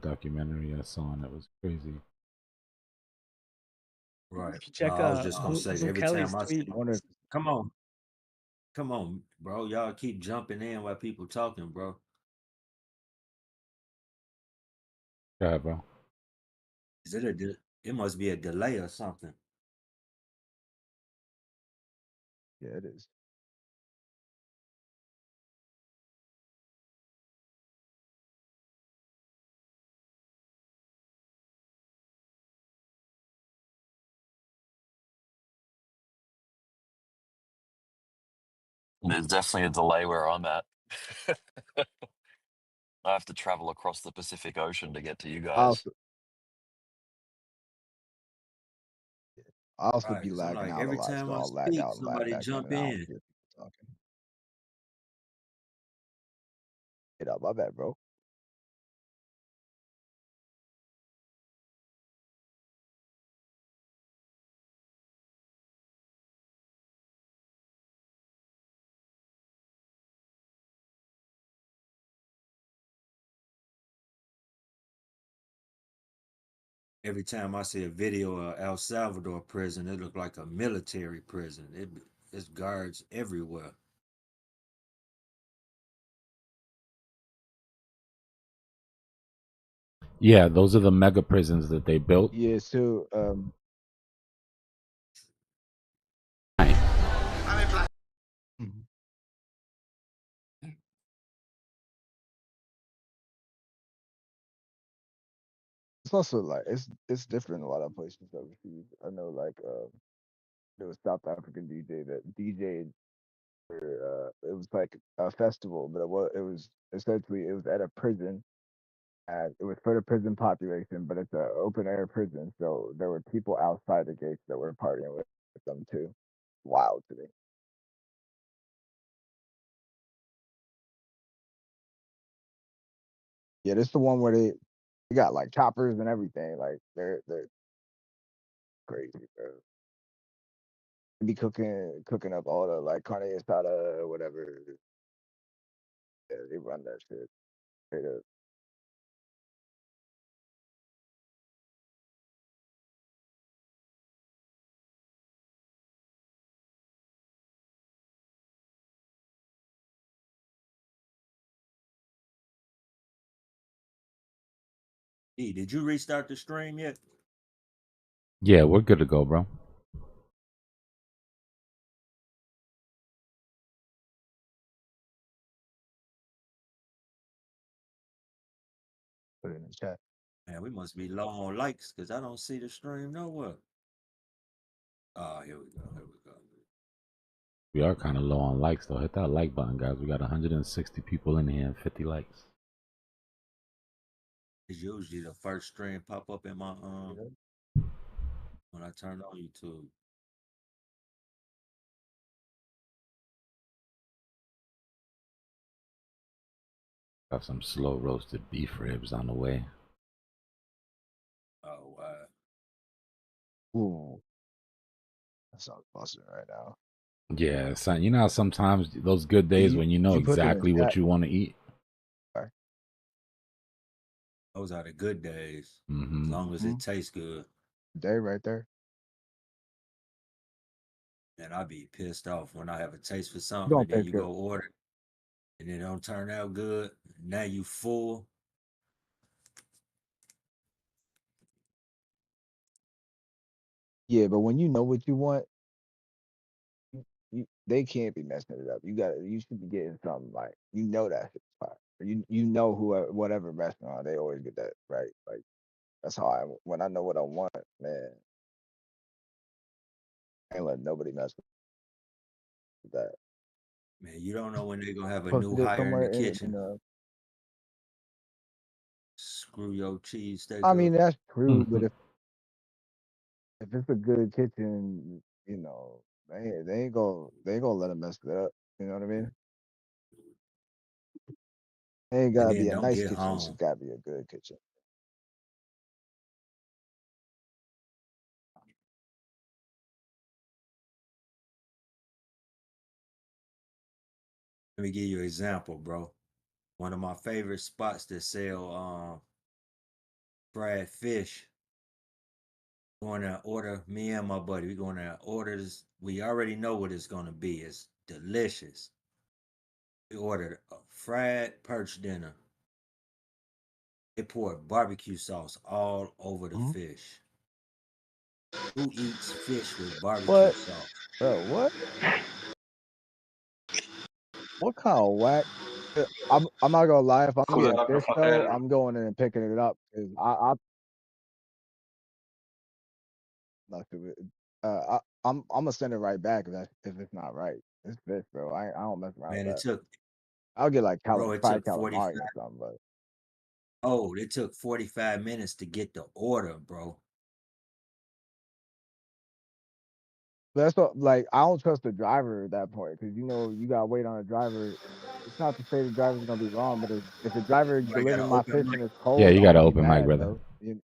documentary I saw, and it was crazy. Right. If you No, check I was just gonna say every Bukele's time I see tweet, one, come on, bro. Y'all keep jumping in while people talking, bro. Go ahead, bro. Is it it must be a delay or something. Yeah, it is. There's definitely a delay where I'm at. I have to travel across the Pacific Ocean to get to you guys. I also Right, be 'cause I'm lagging like out a every lot, time so I I'll lag speak, out and lag somebody back in, jump and I don't in. hear people talking. Get up, my bad, bro. Every time I see a video of El Salvador prison, it look like a military prison. It's guards everywhere. Yeah, those are the mega prisons that they built. Yeah, so Mhm. It's also like it's different in a lot of places overseas. I know like there was South African DJ that DJ'd for it was like a festival, but it was essentially it was at a prison and it was for the prison population, but it's an open air prison, so there were people outside the gates that were partying with them too. Wild to me. Yeah, this is the one where they got like choppers and everything. Like they're crazy, bro. They be cooking up all the like carne asada or whatever. Yeah, they run that shit straight up. E, did you restart the stream yet? Yeah, we're good to go, bro. Put it in the chat. Man, we must be low on likes because I don't see the stream nowhere. Oh, here we go. Here we go. We are kind of low on likes, though. Hit that like button, guys. We got 160 people in here and 50 likes. It's usually the first stream pop up in my Yeah. when I turn on YouTube. Got some slow roasted beef ribs on the way. Oh wow. Ooh, that sounds busting right now. Yeah, son. You know how sometimes those good days when you know You put it in exactly what chat. you want to eat. Sorry. Those are the good days. Mm-hmm. As long as it tastes good. Day right there. And I be pissed off when I have a taste for something Don't and then taste you good. go order and it don't turn out good. Now you full. Yeah, but when you know what you want, they can't be messing it up. You should be getting something like you know that shit's fire. You know whatever restaurant they always get that right. Like that's how when I know what I want, man, I ain't letting nobody mess with that. Man, you don't know when they're gonna have a new Posted it hire in the somewhere kitchen. Screw your cheesesteak I mean up. that's true, but if it's a good kitchen, you know, they ain't gonna let them mess it up. You know what I mean? It ain't And gotta then be a don't nice get kitchen. It's home. just gotta be a good kitchen. Let me give you an example, bro. One of my favorite spots that sell fried fish. Going to order, me and my buddy, we going to order this. We already know what it's gonna be. It's delicious. We ordered a fried perch dinner. They poured barbecue sauce all over the fish. Who eats fish with barbecue What, sauce? bro? What kind of whack? I'm not gonna lie. If I'm getting fish though, I'm going in and picking it up because I'm not stupid. I'm gonna send it right back if it's not right. It's fish, bro. I don't mess around Man, with it that. took, I'll get like bro, it fried took calamari 45. or something, but Oh, it took 45 minutes to get the order, bro. that's what like I don't trust the driver at that point because you know you gotta wait on a driver. It's not to say the driver's gonna be wrong, but if the driver I got delivered an my open fish mic. and it's Yeah, cold, you I'm got an gonna be open mic, mad, brother. bro.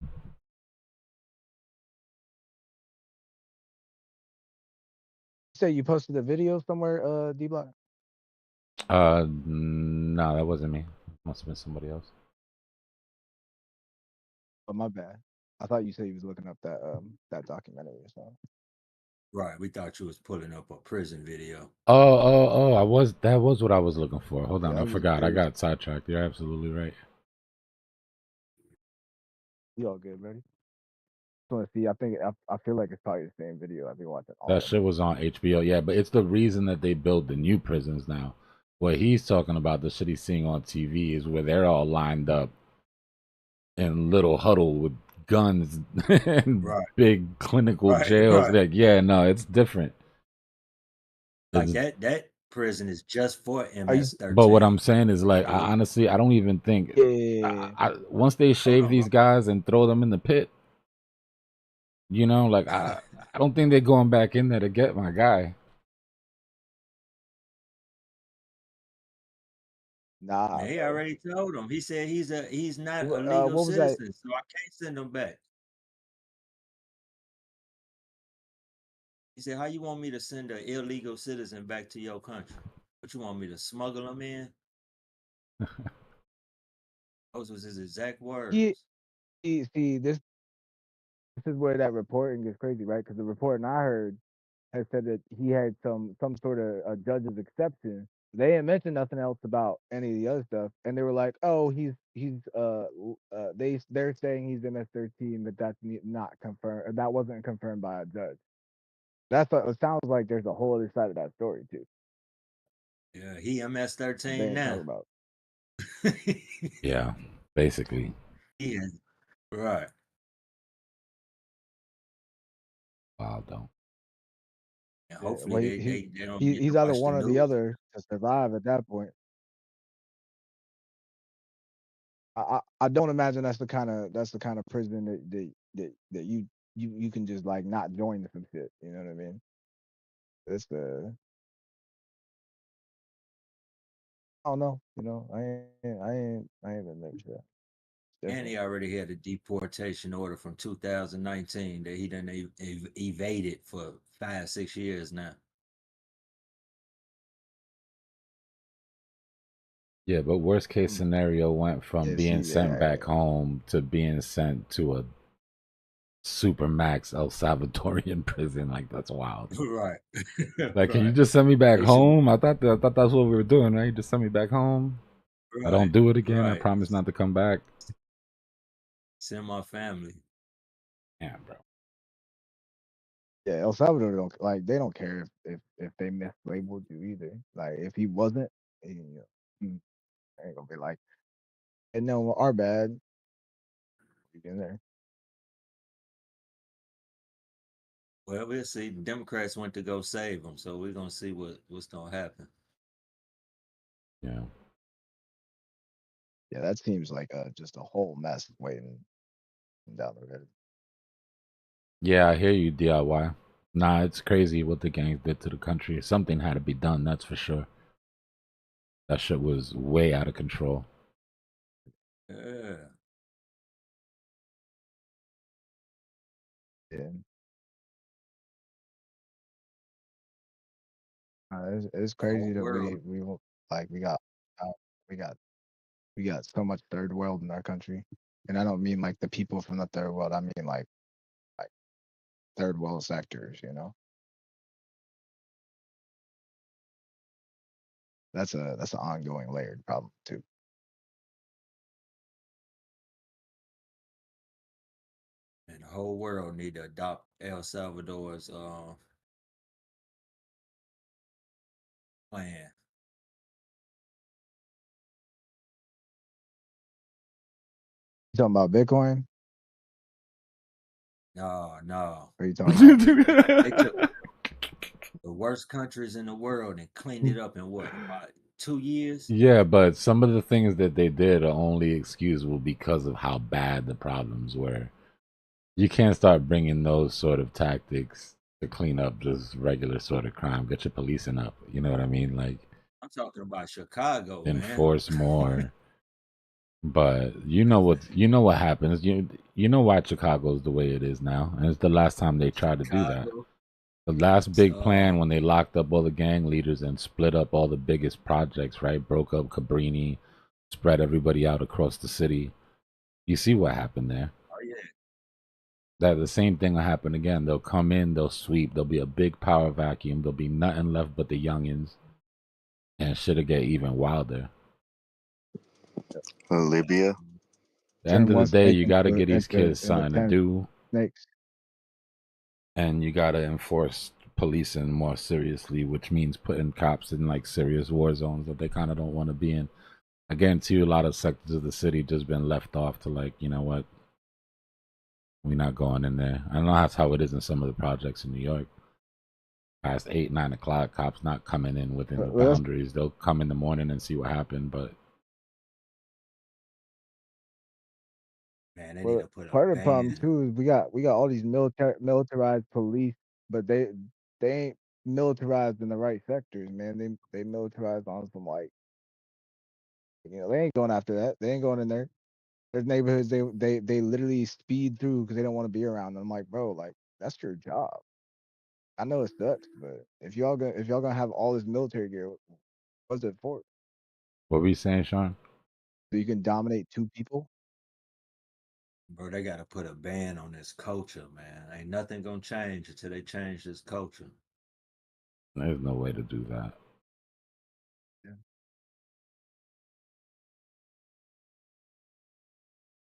Say you posted a video somewhere, Dbloc? No, that wasn't me. Must have been somebody else. Oh, my bad. I thought you said you was looking up that documentary or something. Right. We thought you was pulling up a prison video. Oh, that was what I was looking for. Hold on, Yeah, I I'm just forgot. I curious. got sidetracked. You're absolutely right. You all good, buddy? Just want to see. I feel like it's probably the same video I've been watching all That of shit them. was on HBO. Yeah, but it's the reason that they build the new prisons now. What he's talking about, the shit he's seeing on TV, is where they're all lined up in little huddle with guns and Right. big clinical Right. jails. Right. Like, yeah, no, it's different. Like It's, that prison is just for Are you? but what I'm MS-13. saying is, like, I So honestly, I don't even think. Yeah. Once they hold shave on, these guys and throw them in the pit, you know, like bro. I don't think they're going back in there to get my guy. Nah, Man, he bro. already told him. He said he's not a What legal was that? citizen, so I can't send him back. He said, "How you want me to send an illegal citizen back to your country? What you want me to smuggle him in?" Those was his exact Yeah. words. See, this is where that reporting gets crazy, right? Because the reporting I heard had said that he had some sort of a judge's exception. They didn't mention nothing else about any of the other stuff, and they were like, "Oh, they're saying he's MS-13, but that's not confirmed. That wasn't confirmed by a judge." That's what it sounds like. There's a whole other side of that story too. Yeah, he They MS-13 didn't talk now. about. Yeah, basically. He is right. Wow, don't. And Yeah, hopefully well, they don't get to he's either watch the one or the news. other to survive at that point. I don't imagine that's the kind of prison that you can just like not join some shit. You know what I mean? It's the I don't know. You know, I ain't been there for that. It's And he different. already had a deportation order from 2019 that he done evaded for 5-6 years now. Yeah, but worst case scenario went from Yeah, being see, sent yeah, back home to being sent to a super max El Salvadorian prison. Like, that's wild. Right. Like, can you Right. just send me back They should. home? I thought that's what we were doing, right? Just send me back home. I Right. don't do it again. I Right. promise not to come back. Send my family. Yeah, bro. yeah. El Salvador don't like they don't care if they mislabeled you either. Like if he wasn't, you know, they ain't gonna be like, and no, our bad. You in there? Well, we'll see. The Democrats went to go save them, so we're gonna see what's gonna happen. Yeah. Yeah, that seems like just a whole mess waiting down the road. Yeah, I hear you, DIY. Nah, it's crazy what the gangs did to the country. Something had to be done, that's for sure. That shit was way out of control. Yeah. Yeah. It's The whole crazy that world. like uh, we got we got so much third world in our country, and I don't mean like the people from the third world. I mean like third world sectors. You know, that's an ongoing layered problem too. And the whole world need to adopt El Salvador's plan. You talking about Bitcoin? No. Or you talking about? They took the worst countries in the world and cleaned it up in what, about 2 years? Yeah, but some of the things that they did are only excusable because of how bad the problems were. You can't start bringing those sort of tactics to clean up just regular sort of crime. Get your policing up. You know what I mean? Like, I'm talking about Chicago, man. enforce more. But you know what happens. You know why Chicago's the way it is now, and it's the last time they tried to do that. Chicago. The last big plan when they locked up all the gang leaders and split up all the biggest projects, right? Broke up Cabrini, spread everybody out across the city. You see what happened there. Oh yeah. that the same thing will happen again. They'll come in, they'll sweep, there'll be a big power vacuum, there'll be nothing left but the youngins, and shit'll get even wilder. Libya. At the Turn end of the one day, snake you got to into get these kids into something to 10 do, snakes. and you got to enforce policing more seriously, which means putting cops in like serious war zones that they kind of don't want to be in. I guarantee you a lot of sectors of the city just been left off to like, you know what, we're not going in there. I don't know that's how it is in some of the projects in New York. Past 8, 9 o'clock, cops not coming in within the Well, boundaries. They'll come in the morning and see what happened, but Man, they need to put a part of the problem ban. too is we got all these militarized police, but they ain't militarized in the right sectors, man. They militarized on some like, you know, they ain't going after that. They ain't going in there. There's neighborhoods they literally speed through because they don't want to be around them. I'm like, bro, like that's your job. I know it sucks, but if y'all gonna have all this military gear, what's it for? what were you saying, Sean? So you can dominate 2 people? Bro, they got to put a ban on this culture, man. Ain't nothing gonna change until they change this culture. There's no way to do that. Yeah.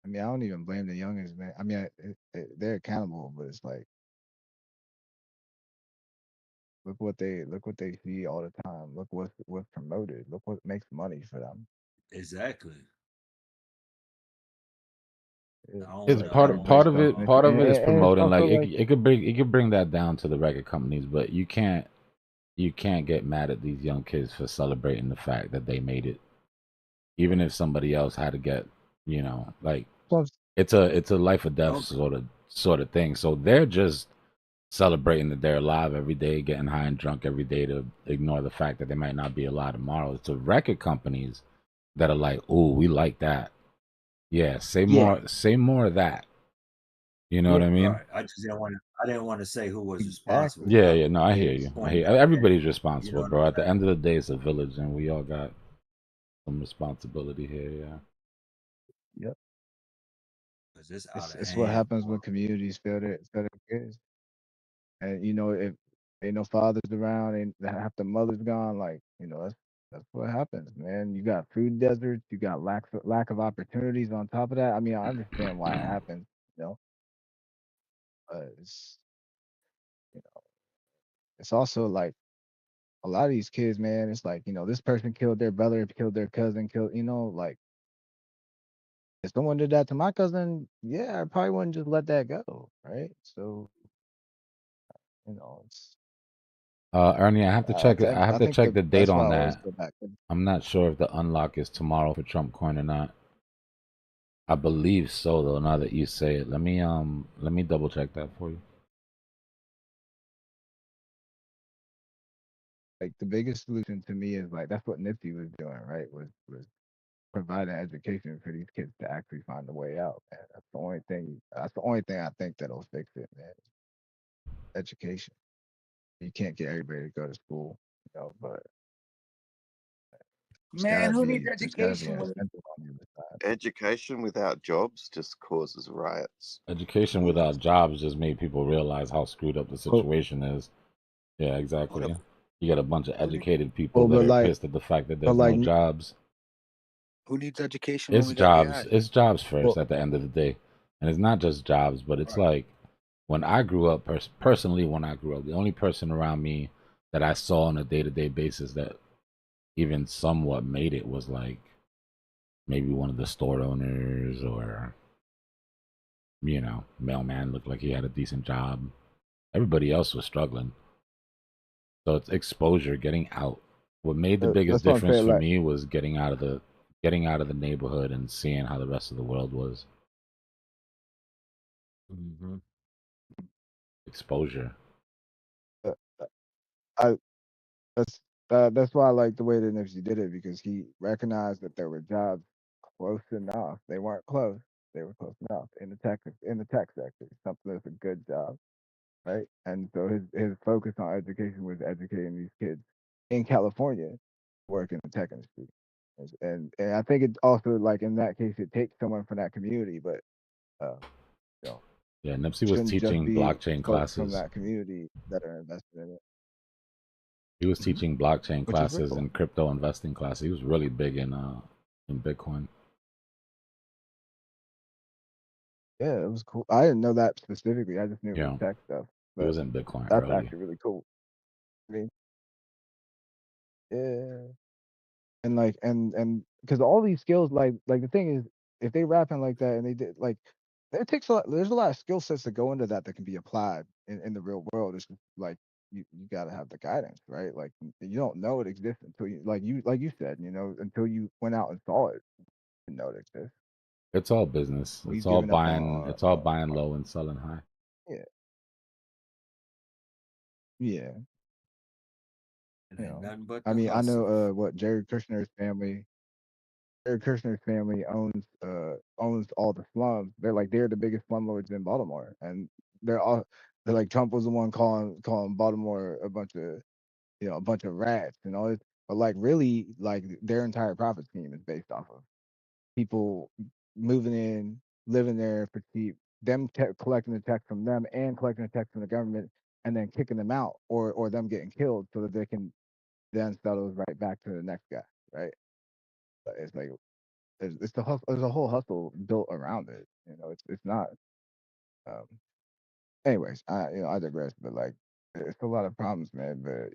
I mean, I don't even blame the youngins, man. I mean, they're accountable, but it's like, look what they see all the time. Look what's promoted. Look what makes money for them. Exactly. It's part of it is promoting. Like it could bring that down to the record companies, but you can't get mad at these young kids for celebrating the fact that they made it, even if somebody else had to get, you know, like it's a life or death sort of thing. So they're just celebrating that they're alive every day, getting high and drunk every day to ignore the fact that they might not be alive tomorrow. It's the record companies that are like, "Oh, we like that. Yeah, say more of that." You know what I mean? Right. I didn't want to say who was responsible. Yeah, but yeah. No, I it hear was you. I pointed hear out everybody's there. responsible, You know what bro. I'm At the saying? end of the day, it's a village, and we all got some responsibility here. Yeah. Yep. 'Cause it's out of It's what hand. happens when communities fail their kids. And you know, if ain't no fathers around, and half the mothers gone, like, you know, that's what happens, man. You got food deserts, you got lack of opportunities on top of that. I mean, I understand why it happens, you know, but it's, you know, it's also like a lot of these kids, man. It's like, you know, this person killed their brother, killed their cousin, killed, you know, like if someone did that to my cousin, yeah, I probably wouldn't just let that go, right? So, you know, it's Ernie, I have to check it. I have I to think check the date that's why on I always that. go back. I'm not sure if the unlock is tomorrow for Trump Coin or not. I believe so, though. Now that you say it, let me double check that for you. Like the biggest solution to me is like that's what Nipsey was doing, right? Was providing education for these kids to actually find a way out, man. That's the only thing. That's the only thing I think that'll fix it, man. Education. You can't get everybody to go to school, you know, but Man, who needs there's gotta be education an when incentive on the other side. Education without jobs just causes riots. Education without jobs just made people realize how screwed up the Well, situation is. Yeah, exactly. You got a bunch of educated people well, that but are like, pissed at the fact that but there's no like, jobs. who needs education when It's we got jobs. AI? It's jobs first well, at the end of the day, and it's not just jobs, but it's Right. like when I grew up. Personally, when I grew up, the only person around me that I saw on a day-to-day basis that even somewhat made it was like maybe one of the store owners, or you know, mailman looked like he had a decent job. Everybody else was struggling. So it's exposure, getting out. What made the biggest that's what I'm difference saying. for Like, me was getting out of the neighborhood and seeing how the rest of the world was. Mm-hmm. Exposure. uh, I that's why I like the way that Nipsey did it because he recognized that there were jobs close enough. They weren't close. They were close enough in the tech sector. Something that's a good job, right? And so his focus on education was educating these kids in California to work in the tech industry. And I think it also like in that case it takes someone from that community, but you know, Yeah, Nipsey was shouldn't just teaching be blockchain folks from classes. that community that are invested in it. He was teaching blockchain Which is really classes cool. and crypto investing classes. He was really big in Bitcoin. Yeah, it was cool. I didn't know that specifically. I just knew it was tech stuff. He But was in Bitcoin that's early. actually really cool. I mean, yeah. And like and because all these skills, like the thing is, if they rapping like that and they did like it takes a lot, there's a lot of skill sets that go into that can be applied in the real world. It's just like you gotta have the guidance, right? Like you don't know it exists until you like you said, until you went out and saw it, you know it exists. It's all business. We've It's all given up buying. on It's all buying low and selling high. yeah. Yeah. It ain't nothing but I the mean, I hustle. know what Jared Kushner's family owns all the slums. They're the biggest slumlords in Baltimore, and they're like Trump was the one calling Baltimore a bunch of rats and all this, but like really like their entire profit scheme is based off of people moving in, living there for cheap, them collecting the tax from them and collecting the tax from the government, and then kicking them out or them getting killed so that they can then sell those right back to the next guy, right? But it's like it's the hustle. There's a whole hustle built around it. It's not. Um, anyways, I digress. But like, it's a lot of problems, man. But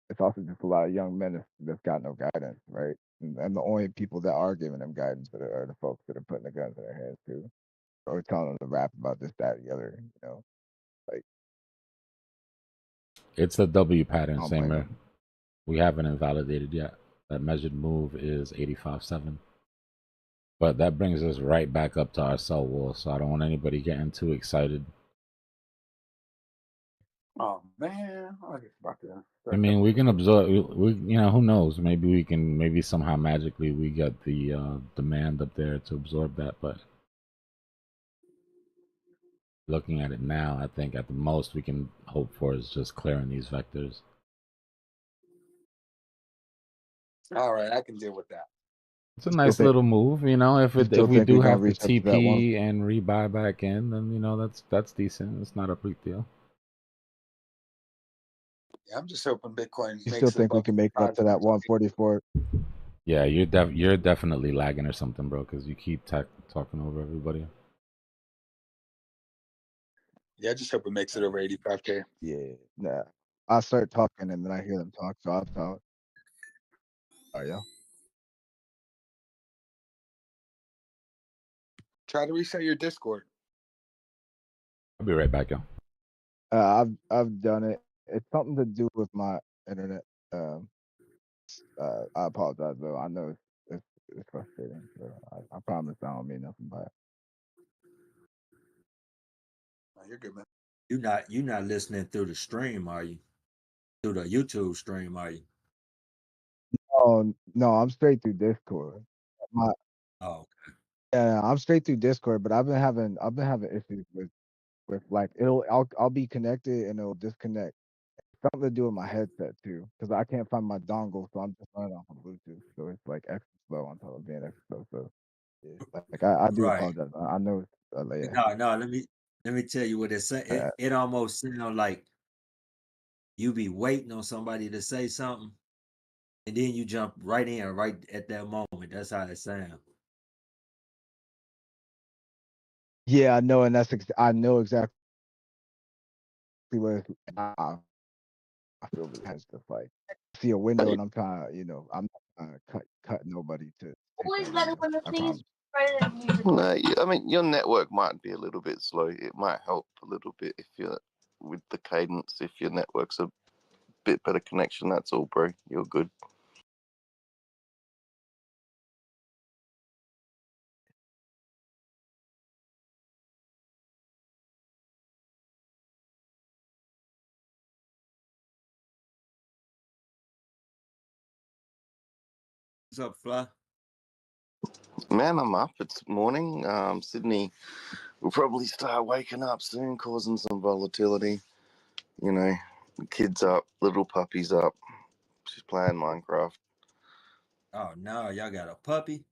it's also just a lot of young men that's got no guidance, right? And the only people that are giving them guidance are the folks that are putting the guns in their hands too, or telling them to rap about this, that, the other. Like It's the W pattern, I don't blame Samer. them. We haven't invalidated yet. That measured move is 85.7. But that brings us right back up to our sell wall. So I don't want anybody getting too excited. Oh man, I was just about to. I mean, we can absorb. We who knows? Maybe somehow magically we get the demand up there to absorb that. But looking at it now, I think at the most we can hope for is just clearing these vectors. All right, I can deal with that. It's a nice little move, If we do have to TP and rebuy back in, then that's decent. It's not a big deal. Yeah, I'm just hoping Bitcoin. You still think we can make it up to that 144? Yeah, you're definitely lagging or something, bro, because you keep talking over everybody. Yeah, I just hope it makes it over 85K. Yeah, nah. I start talking and then I hear them talk, so I'll talk. Oh yeah. Try to reset your Discord. I'll be right back, yo. I've done it. It's something to do with my internet. I apologize though. I know it's frustrating. So I promise I don't mean nothing by it. Oh, you're good, man. You're not listening through the stream, are you? Through the YouTube stream, are you? Oh no, I'm straight through Discord. Oh, okay. Yeah, I'm straight through Discord, but I've been having issues with like I'll be connected and it'll disconnect. Something to do with my headset too, because I can't find my dongle, so I'm just running off of Bluetooth. So it's like extra slow on top of being extra slow. So yeah, like I do Right. apologize. I know it's yeah. No. Let me tell you what it say. It almost sounds like you be waiting on somebody to say something, and then you jump right in right at that moment. That's how it sounds. Yeah, I know, and I know exactly what it's. I feel really hesitant. Like I see a window and I'm trying to, I'm not trying to cut nobody to take that window. I promise. No, I mean your network might be a little bit slow. It might help a little bit if you're with the cadence. If your network's a bit better connection, that's all, bro. You're good. What's up, Fluff? Man, I'm up. It's morning. Sydney will probably start waking up soon, causing some volatility. The kids up, little puppy's up. She's playing Minecraft. Oh no, y'all got a puppy?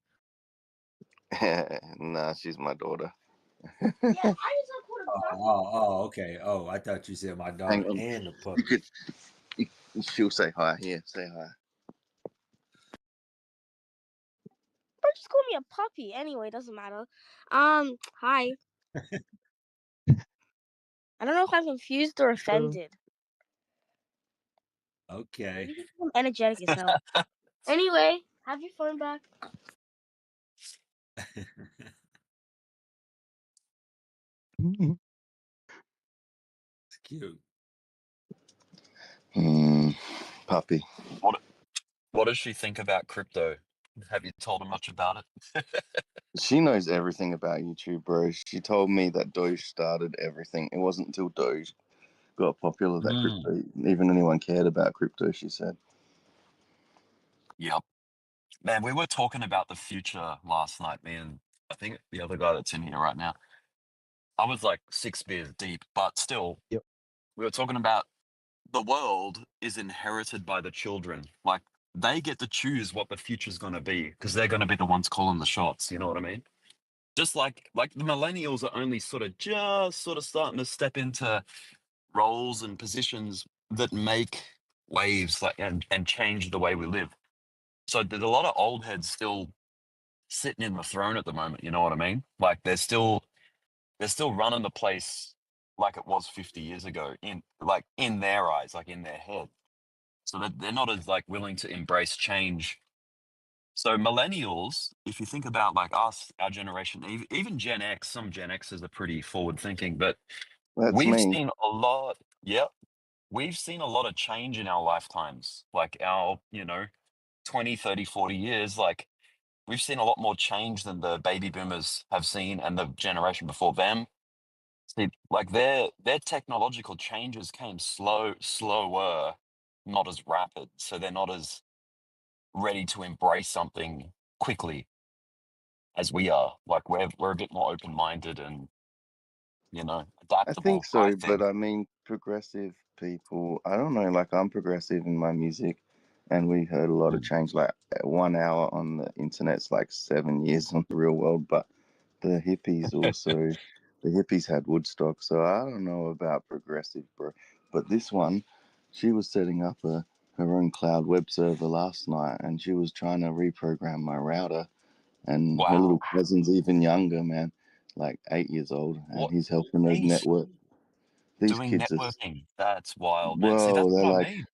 Nah, she's my daughter. Okay. Oh, I thought you said my Hang daughter on. and the puppy. She'll say hi. Here, say hi. Or just call me a puppy. Anyway, doesn't matter. Hi. I don't know if I'm confused or offended. Okay. I'm energetic as hell. Anyway, have your phone back. It's cute. Puppy. What does she think about crypto? Have you told her much about it? She knows everything about YouTube, bro. She told me that Doge started everything. It wasn't until Doge got popular that crypto, even anyone cared about crypto, she said. Yep. Man, we were talking about the future last night, me and I think the other guy that's in here right now. I was like 6 beers deep, but still, Yep. we were talking about the world is inherited by the children. Like, they get to choose what the future's going to be because they're going to be the ones calling the shots. You know what I mean? Just like the millennials are only sort of starting to step into roles and positions that make waves and change the way we live. So there's a lot of old heads still sitting in the throne at the moment. You know what I mean? Like they're still running the place like it was 50 years ago in their eyes, like in their head. So they're not as like willing to embrace change. So millennials, if you think about like us, our generation, even Gen X, some Gen Xers are pretty forward thinking, but That's we've me. seen a lot. Yep. We've seen a lot of change in our lifetimes, like our, 20, 30, 40 years. Like we've seen a lot more change than the baby boomers have seen and the generation before them. See, like their technological changes came slower, not as rapid. So they're not as ready to embrace something quickly as we are. Like we're a bit more open minded and I adaptable, think so, I but think. I mean, progressive people, I don't know, like I'm progressive in my music, and we heard a lot of change. Like 1 hour on the internet's like 7 years on the real world, but the hippies also, the hippies had Woodstock, so I don't know about progressive, bro. But this one, she was setting up her own cloud web server last night, and she was trying to reprogram my router, and her little Wow. cousin's even younger, man, like 8 years old, and What he's helping her he's network. These doing kids are, networking. That's wild, man. See, whoa, that's they're what I like, mean.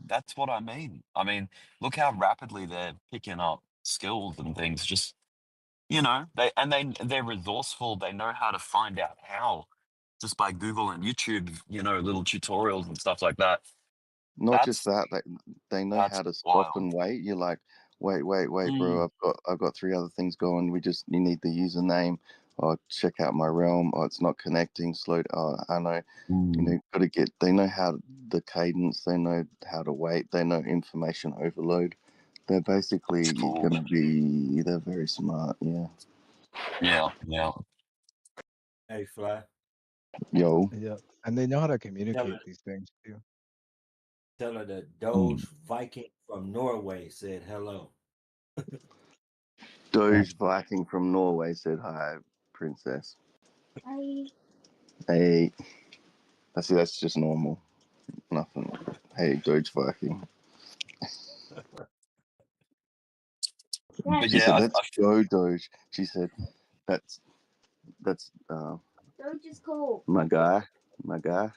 That's what I mean. I mean, look how rapidly they're picking up skills and things. Just they're resourceful. They know how to find out how, just by Google and YouTube. Little tutorials and stuff like that. not just That's that, they know that's how to stop wild. and wait. You're like, wait, Mm, bro, I've got 3 other things going. You need the username, or check out my realm, or it's not connecting. I know, mm. gotta get. They know how the cadence. They know how to wait. They know information overload. They're That's basically cool. gonna be. They're very smart. Yeah. Yeah, yeah. Hey, Fly. Yo. Yep. And they know how to Tell communicate her, these things too. tell her the Mm. Doge Viking from Norway said hello. Doge Viking from Norway said hi, princess. Hi. Hey. That's just normal. Nothing. Hey, Doge Viking. But She yeah, said, "Let's go, Doge." She said, "That's Doge is cool. my guy, my guy."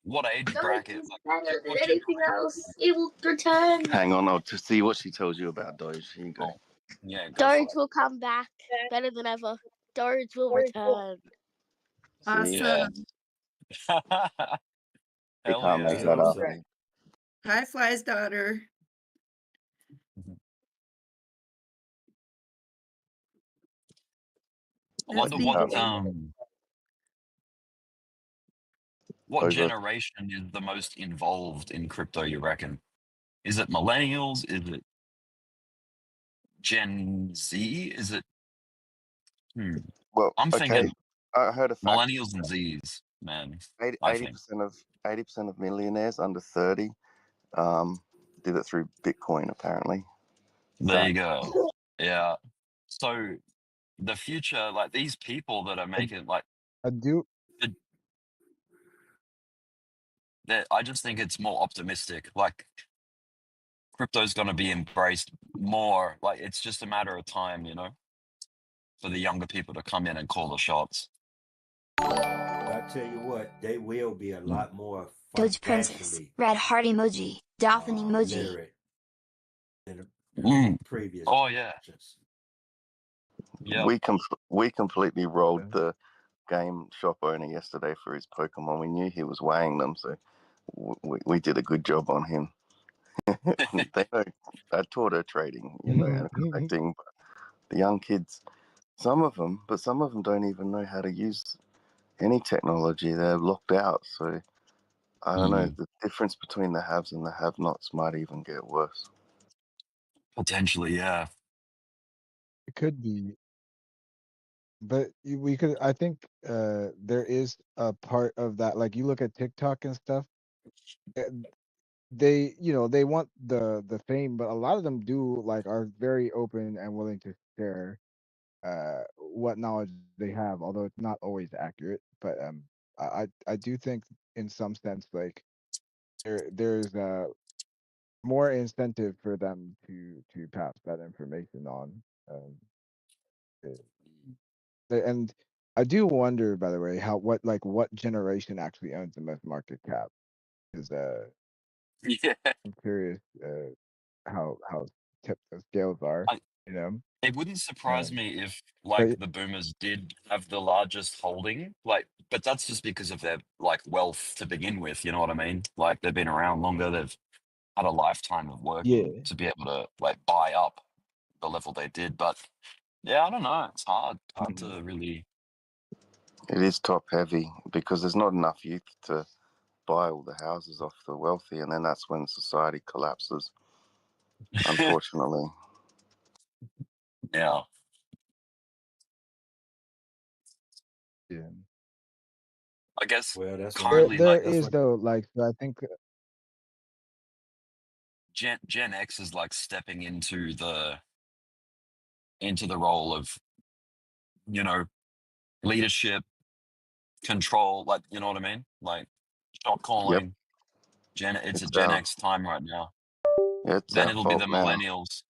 what age Doge bracket? is Like, better than what anything generation? else. It will return. Hang on, I'll to see what she tells you about Doge. Here you go. Oh, yeah, go for Doge it. will come back better than ever. Doge will return. See, Yeah. you Hell can't yeah. make I that hope up. so. Hi, Fly's daughter. I That's wonder Like you the can't make what over. generation is the most involved in crypto, you reckon? Is it millennials? Is it Gen Z? Is it Well, I'm okay. thinking I heard a fact. millennials and Zs, man. 80 I think. percent of 80% of millionaires under 30 did it through Bitcoin. Apparently, There you go. Yeah. So the future, like these people that are making like I do. that, I just think it's more optimistic. Like crypto's going to be embraced more. Like it's just a matter of time, you know, for the younger people to come in and call the shots. I tell you what, they will be a lot more Doge Princess, financially red heart emoji, dolphin emoji. literate than the Mm. previous Oh yeah. generations. Yeah. We completely rolled the game shop owner yesterday for his Pokemon. We knew he was weighing them, so we did a good job on him. I taught her trading, you know, and collecting. But the young kids, some of them don't even know how to use any technology. They're locked out. So I don't know. The difference between the haves and the have-nots might even get worse. Potentially, yeah. It could be, but we could. I think there is a part of that. Like you look at TikTok and stuff. They, you know, they want the fame, but a lot of them do like are very open and willing to share what knowledge they have, although it's not always accurate. But I do think in some sense like there's more incentive for them to pass that information on. And I do wonder, by the way, what generation actually owns the most market cap? Because Yeah. I'm curious how tipped the scales are. You know, It wouldn't surprise um, me if but like the boomers did have the largest holding, like, but that's just because of their like wealth to begin with, you know what I mean? Like they've been around longer, they've had a lifetime of working yeah. to be able to like buy up the level they did. But yeah, I don't know. It's hard to really. It is top heavy because there's not enough youth to buy all the houses off the wealthy, and then that's when society collapses. Unfortunately. Yeah. Yeah. I guess Well, that's why There currently there like is though, like so I think Gen X is like stepping into the role of, you know, leadership, control, like, you know what I mean? Like shot Yep. calling. It's a Gen X time right now. It's Then our it'll be fault the now. millennials.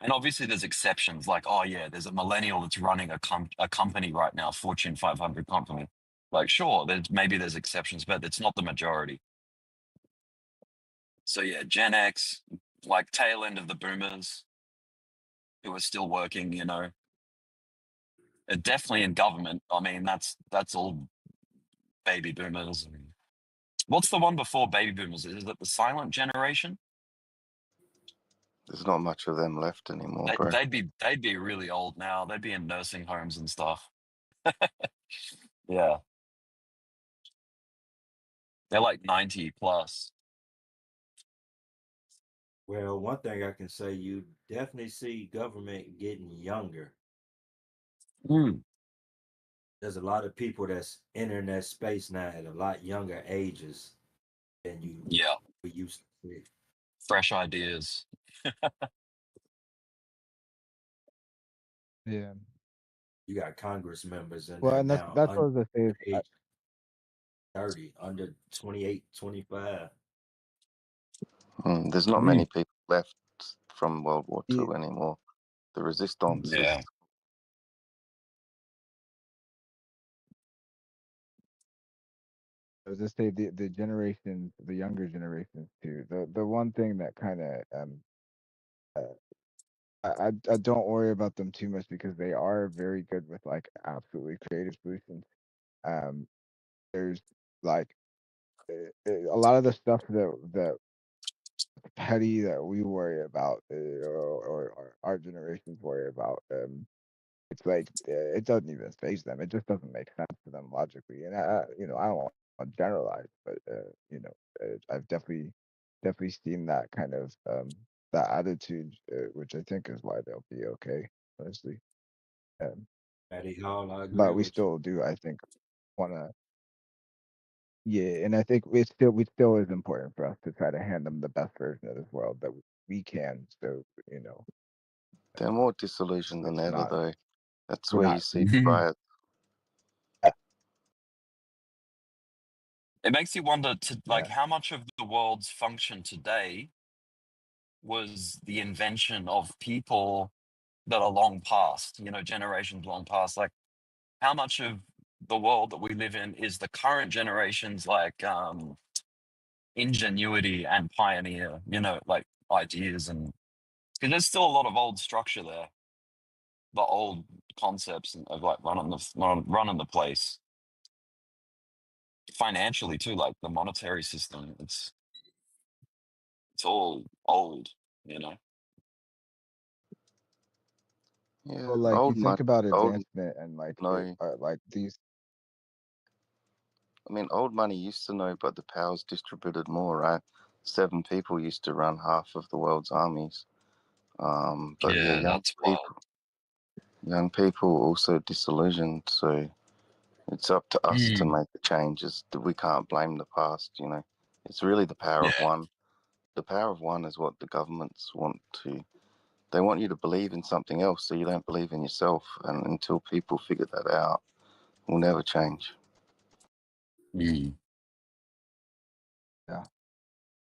And obviously there's exceptions, like, oh yeah, there's a millennial that's running a company right now, Fortune 500 company. Like, sure, maybe there's exceptions, but it's not the majority. So yeah, Gen X, like tail end of the boomers who are still working, you know, definitely in government. I mean, that's all baby boomers. What's the one before baby boomers? Is it the silent generation? There's not much of them left anymore, bro. They'd be really old now. They'd be in nursing homes and stuff. Yeah. They're like 90 plus. Well, one thing I can say, you definitely see government getting younger. There's a lot of people that's entering that space now at a lot younger ages than we used to see. Fresh ideas. yeah. You got Congress members in Well, there and that's now what I under was gonna say. age 30, under 28, 25. There's not many people left from World War II anymore. The resistance is. I was just say the generations, the younger generations too. The one thing that kind of I don't worry about them too much because they are very good with like absolutely creative solutions. There's like a lot of the stuff that petty that we worry about or our generations worry about. It's like it doesn't even phase them. It just doesn't make sense to them logically. And you know, I don't want to generalize, but you know, I've definitely seen that kind of that attitude, which I think is why they'll be okay, honestly. Patty Hall, I agree But we with you. still do, I think, want to. Yeah, and I think we still is important for us to try to hand them the best version of this world that we can. So you know, They're more disillusioned than It's ever, not. though. That's We're where you not. see the riot. It makes you wonder to like Yeah. how much of the world's function today was the invention of people that are long past, you know, generations long past. Like how much of the world that we live in is the current generation's like ingenuity and pioneer, you know, like ideas, and because there's still a lot of old structure there, the old concepts of like running the place financially too, like the monetary system. It's all old, you know. Yeah, Well, like you old money, think about old advancement and no. like these. I mean, old money used to know, but the power's distributed more, right? 7 people used to run half of the world's armies. But yeah, Yeah, that's wild. young people also disillusioned. So it's up to us to make the changes. We can't blame the past, you know. It's really the power of Yeah. one. The power of one is what the governments want to. They want you to believe in something else, so you don't believe in yourself. And until people figure that out, we'll never change. Yeah.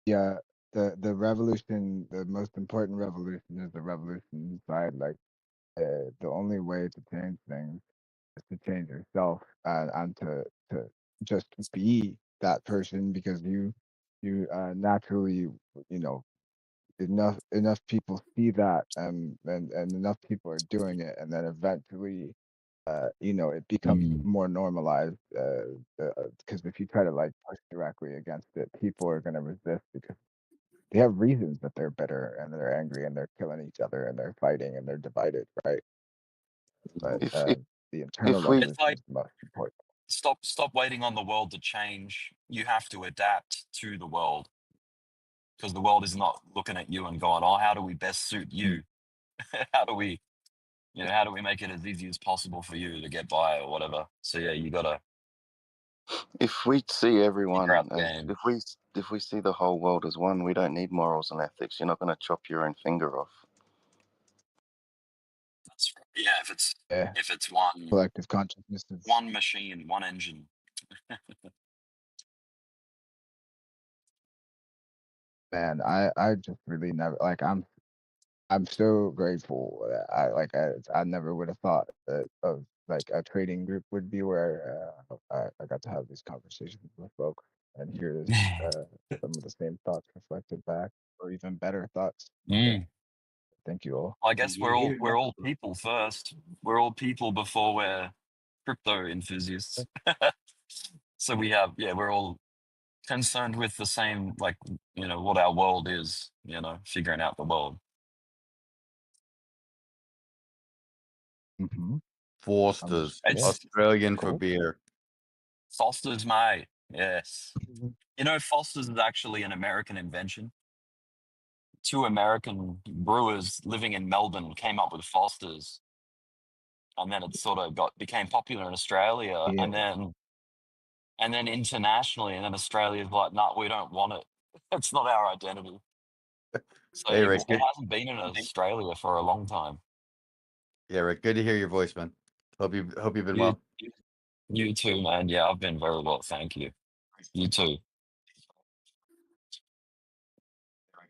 Yeah. The revolution, the most important revolution is the revolution inside. Like the only way to change things is to change yourself and to just be that person because you naturally, you know, enough people see that and enough people are doing it, and then eventually you know, it becomes more normalized because if you try to like push directly against it, people are going to resist because they have reasons that they're bitter and they're angry and they're killing each other and they're fighting and they're divided, right? But If the internal if we It's revolution like is the most important. stop waiting on the world to change. You have to adapt to the world because the world is not looking at you and going, "Oh, how do we best suit you? How do we, you know, how do we make it as easy as possible for you to get by or whatever?" So yeah, you gotta if we see figure everyone out the as game. if we see the whole world as one, we don't need morals and ethics. You're not going to chop your own finger off. That's right. Yeah, Yeah, if it's one collective consciousness is one machine, one engine. man. I just really never like I'm so grateful that I never would have thought that of like a trading group would be where I got to have these conversations with folks and hear this some of the same thoughts reflected back or even better thoughts. Yeah, thank you all. I guess we're all people first. We're all people before we're crypto enthusiasts. So we're all concerned with the same, like, you know, what our world is, you know, figuring out the world. Mm-hmm. Foster's It's Australian for Cool. beer. Foster's, mate. Yes. You know, Foster's is actually an American invention. 2 American brewers living in Melbourne came up with Foster's, and then it sort of became popular in Australia, Yeah. and then internationally, and then Australia's like, "No, we don't want it. It's not our identity." So Hey, Rick. it hasn't been in Australia for a long time. Yeah, Rick. Good to hear your voice, man. Hope you've been You, well. you too, man. Yeah, I've been very well, thank you. You too.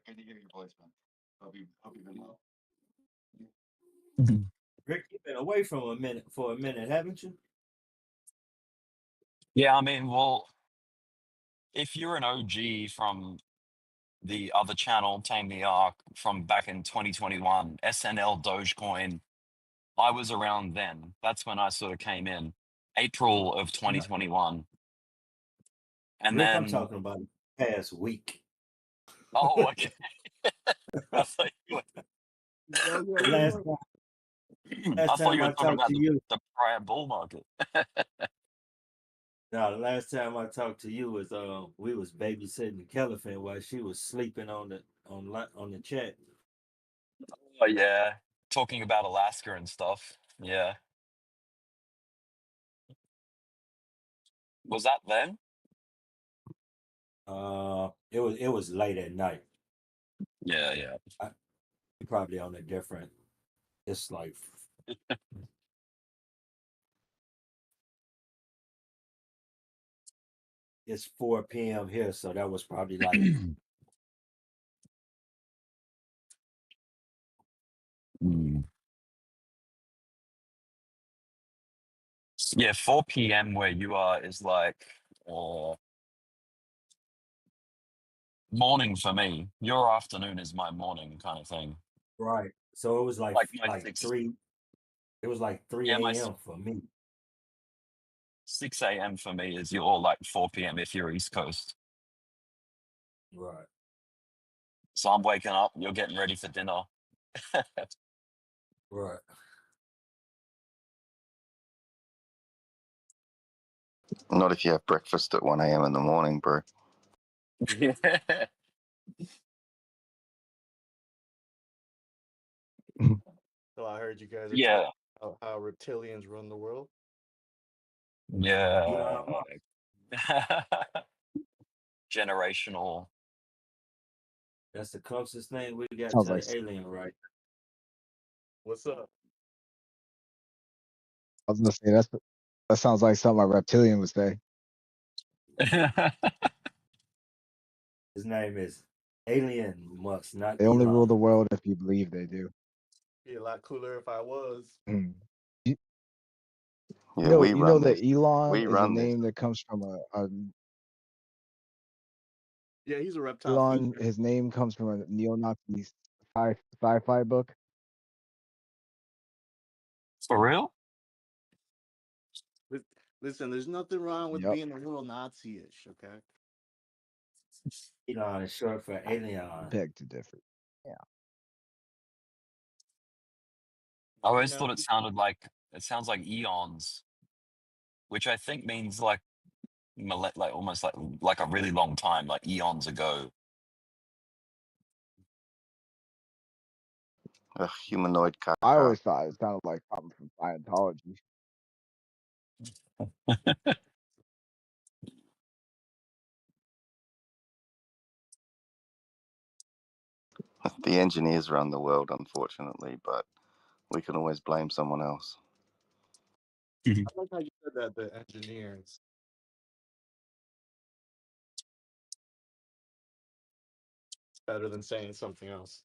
Good to hear your voice, man. Hope you've been well. Rick, you've been away for a minute, haven't you? Yeah, I mean, well, if you're an OG from the other channel, Tame the Arc, from back in 2021, SNL Dogecoin, I was around then. That's when I sort of came in, April of 2021. And Rick, I'm then, talking about the past week. oh, okay. I thought you Last I thought time you were I talking talked about to you. the prior bull market. No, the last time I talked to you was we was babysitting the Caliphant while she was sleeping on the chat. Oh yeah, talking about Alaska and stuff. Yeah, was that then? It was late at night. Yeah, yeah. Probably on a different It's like it's 4 p.m. here, so that was probably like Yeah, 4 p.m. where you are is like morning for me. Your afternoon is my morning kind of thing. right. So it was like my like 6, 3. It was like 3 yeah, my a.m. for me. 6 a.m. for me is your like 4 p.m. if you're East Coast. Right. So I'm waking up, you're getting ready for dinner. Right. Not if you have breakfast at 1 a.m. in the morning, bro. Yeah. So I heard you guys are Yeah. talking about how reptilians run the world. Yeah. Generational. That's the closest thing we got Sounds to like the alien, right? What's up? I was gonna say that sounds like something a reptilian would say. His name is Alien Mux, not They only rule Elon. the world if you believe they do. Be a lot cooler if I was. You, Yeah, we you know run that this. Elon We is a run this. name that comes from a Yeah, he's a reptile Elon. fiend. His name comes from a neo-Nazi sci-fi book. For real? Listen, there's nothing wrong with Yep. being a little Nazi-ish, okay? Elon is short for alien. Beg to differ. Yeah. I always thought it sounds like eons, which I think means like almost like a really long time, like eons ago. A humanoid I caca. always thought it sounded like something from Scientology. The engineers run the world, unfortunately, but we can always blame someone else. I like how you said that, the engineers. It's better than saying something else.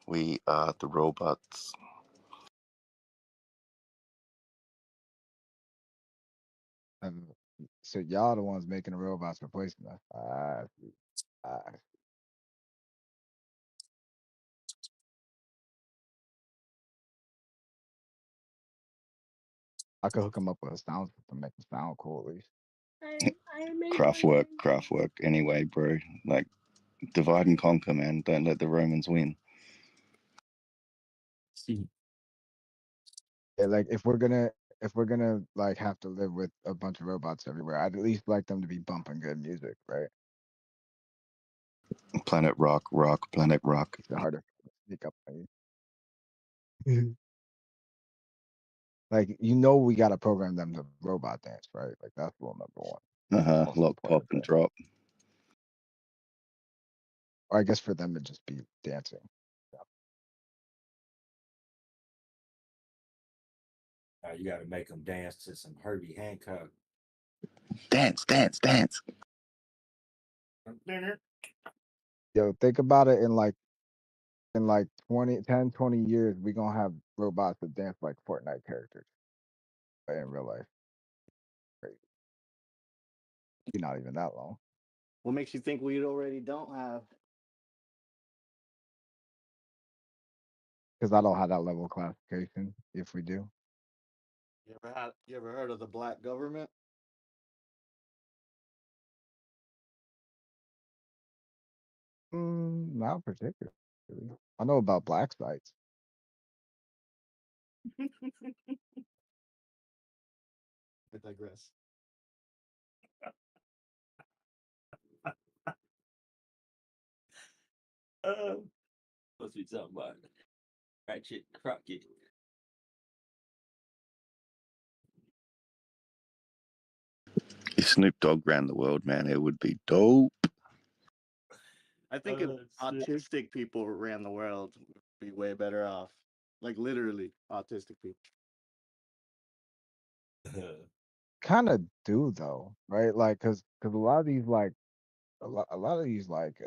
We are the robots. And so y'all the ones making the robots replacing us. I see. I could hook them up with a sound to make them sound cool at least. Craftwork. Anyway, bro, like divide and conquer, man. Don't let the Romans win. Yeah, like if we're gonna like have to live with a bunch of robots everywhere, I'd at least like them to be bumping good music, right? Planet Rock, Planet Rock. It's harder to sneak up on you. Like we gotta program them to robot dance, right? Like that's rule number one. Most Lock, pop, important and thing. drop. Or I guess for them to just be dancing. You got to make them dance to some Herbie Hancock. Dance. Yo, think about it in like 10, 20 years, we gonna have robots that dance like Fortnite characters. But in real life. Crazy. Not even that long. What makes you think we already don't have? Because I don't have that level of classification. If we do, You ever heard of the black government? not particularly. I know about black sites. I digress. What's we talking about? Ratchet Crockett. If Snoop Dogg ran the world, man, it would be dope. I think if Shit. autistic people ran the world, we'd be way better off. Like literally, autistic people. Kind of do though, right? Like, cause a lot of these like a lot of these like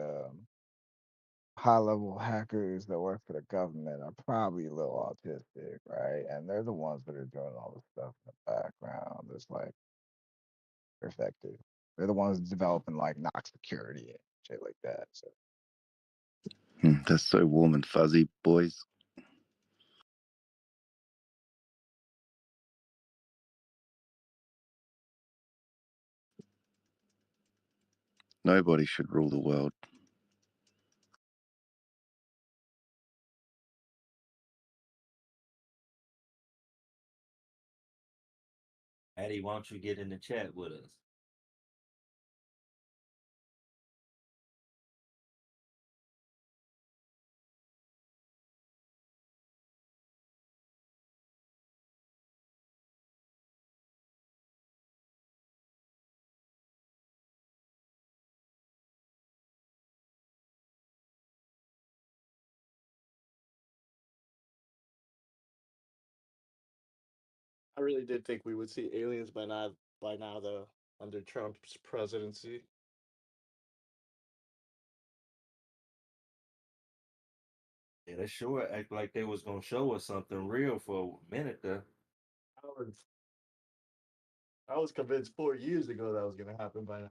high level hackers that work for the government are probably a little autistic, right? And they're the ones that are doing all the stuff in the background. That's like effective. They're the ones developing like knock security and shit like that. So That's so warm and fuzzy, boys. Nobody should rule the world. Eddie, why don't you get in the chat with us? I really did think we would see aliens by now though, under Trump's presidency. Yeah, they sure act like they was gonna show us something real for a minute there. I was convinced 4 years ago that was gonna happen by now.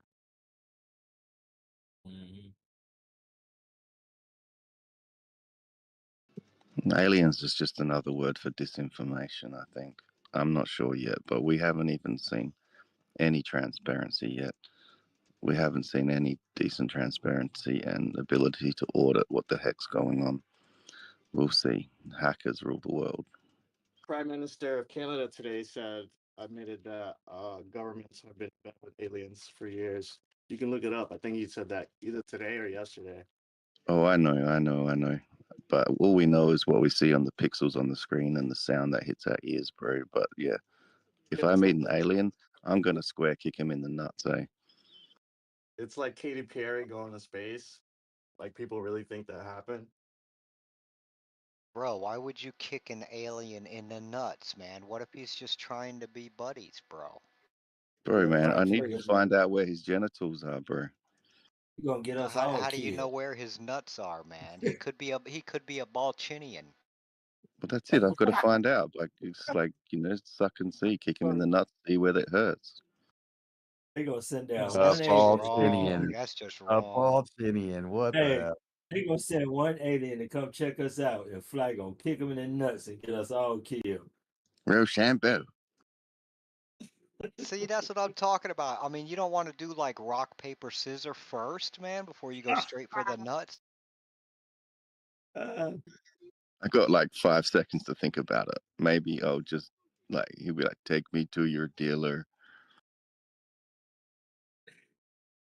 Aliens is just another word for disinformation, I think. I'm not sure yet, but we haven't even seen any transparency yet. We haven't seen any decent transparency and ability to audit what the heck's going on. We'll see. Hackers rule the world. Prime Minister of Canada today admitted that governments have been met with aliens for years. You can look it up. I think he said that either today or yesterday. Oh, I know. But all we know is what we see on the pixels on the screen and the sound that hits our ears, bro. But yeah, if I meet an alien, I'm gonna square kick him in the nuts, eh? It's like Katy Perry going to space. Like people really think that happened. Bro, why would you kick an alien in the nuts, man? What if he's just trying to be buddies, bro? Bro, man, I need to find out where his genitals are, bro. You gonna get us How, all how do you know killed. where his nuts are, man? He could be a Balchinian. But that's it. I've got to find out. Like it's like suck and see, kick him in the nuts, see where that hurts. They gonna send down That's one just alien. wrong. That's just A wrong. Balchinian. What Hey, the hell? they gonna send one alien to come check us out, and Fly gonna kick him in the nuts and get us all killed. Rochambeau. See, that's what I'm talking about. I mean, you don't want to do like rock, paper, scissors first, man, before you go straight for the nuts. I got like 5 seconds to think about it. Maybe I'll just he'll be like, take me to your dealer.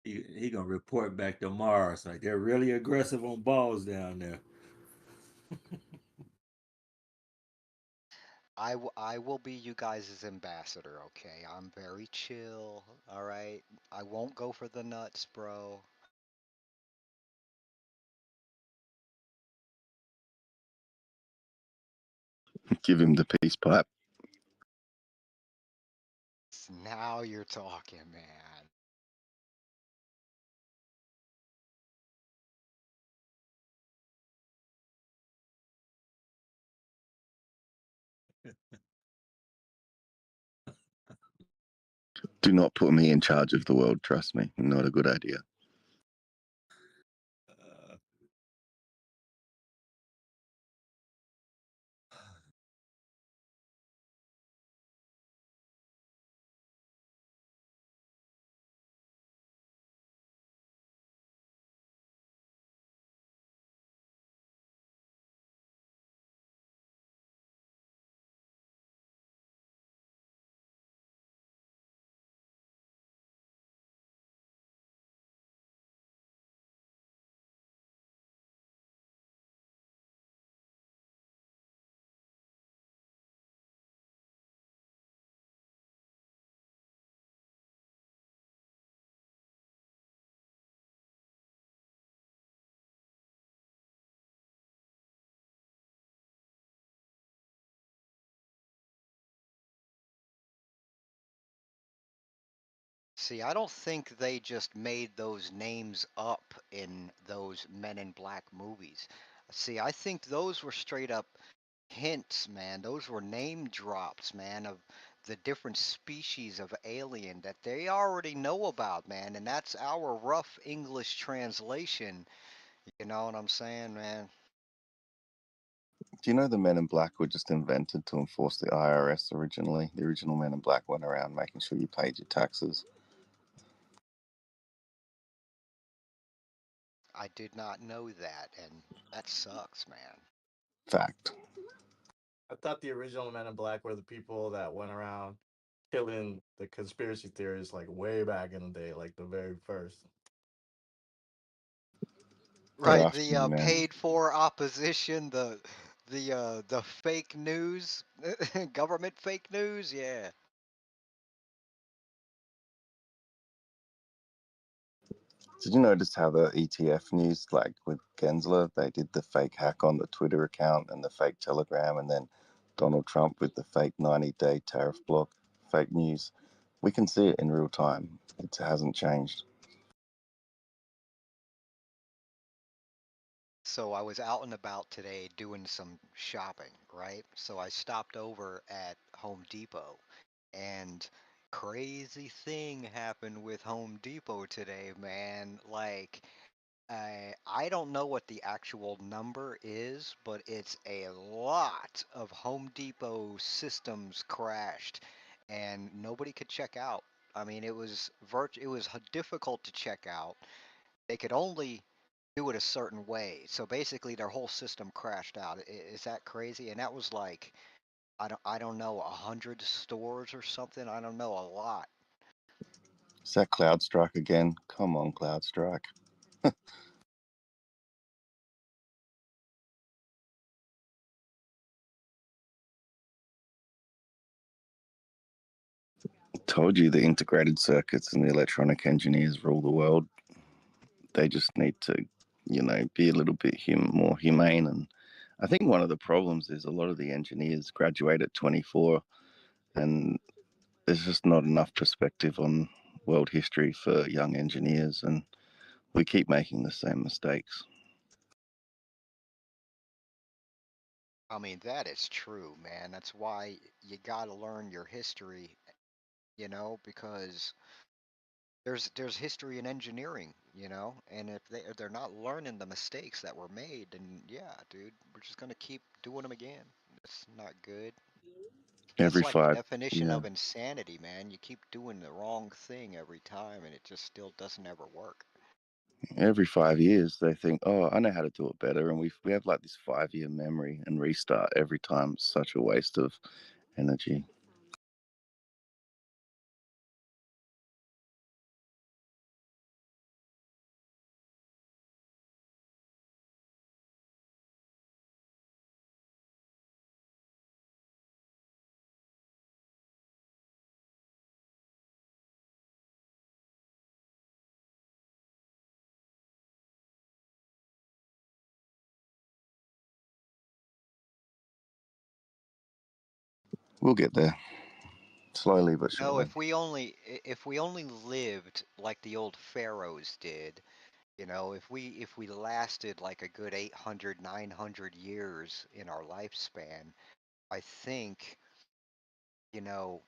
He gonna report back to Mars like they're really aggressive on balls down there. I will be you guys' ambassador, okay? I'm very chill, all right? I won't go for the nuts, bro. Give him the peace pipe. Now you're talking, man. Do not put me in charge of the world, trust me. Not a good idea. See, I don't think they just made those names up in those Men in Black movies. See, I think those were straight up hints, man. Those were name drops, man, of the different species of alien that they already know about, man. And that's our rough English translation. You know what I'm saying, man? Do you know the Men in Black were just invented to enforce the IRS originally? The original Men in Black went around making sure you paid your taxes. I did not know that, and that sucks, man. Fact. I thought the original Men in Black were the people that went around killing the conspiracy theorists like way back in the day, like the very first. They're Right, after you, the man. paid for opposition, the fake news, government fake news, yeah. Did you notice how the ETF news, like with Gensler, they did the fake hack on the Twitter account and the fake Telegram, and then Donald Trump with the fake 90-day tariff block, fake news. We can see it in real time. It hasn't changed. So I was out and about today doing some shopping, right? So I stopped over at Home Depot, and crazy thing happened with Home Depot today, man. Like, I don't know what the actual number is, but it's a lot of Home Depot systems crashed, and nobody could check out. I mean, it was difficult to check out. They could only do it a certain way. So basically, their whole system crashed out. Is that crazy? And that was like, I don't know, 100 stores or something. I don't know, a lot. Is that CloudStrike again? Come on, CloudStrike. Told you the integrated circuits and the electronic engineers rule the world. They just need to, be a little bit more humane. And I think one of the problems is a lot of the engineers graduate at 24, and there's just not enough perspective on world history for young engineers, and we keep making the same mistakes. I mean, that is true, man. That's why you gotta learn your history, because there's history in engineering, and if they're not learning the mistakes that were made, then yeah, dude, we're just gonna keep doing them again. It's not good. That's Every like the five, definition yeah, of insanity, man. You keep doing the wrong thing every time, and it just still doesn't ever work. every 5 years they think, oh, I know how to do it better, and we have like this 5-year memory and restart every time. It's such a waste of energy. We'll get there slowly but No, surely. if we only lived like the old pharaohs did, if we lasted like a good 800, 900 years in our lifespan, I think, you know,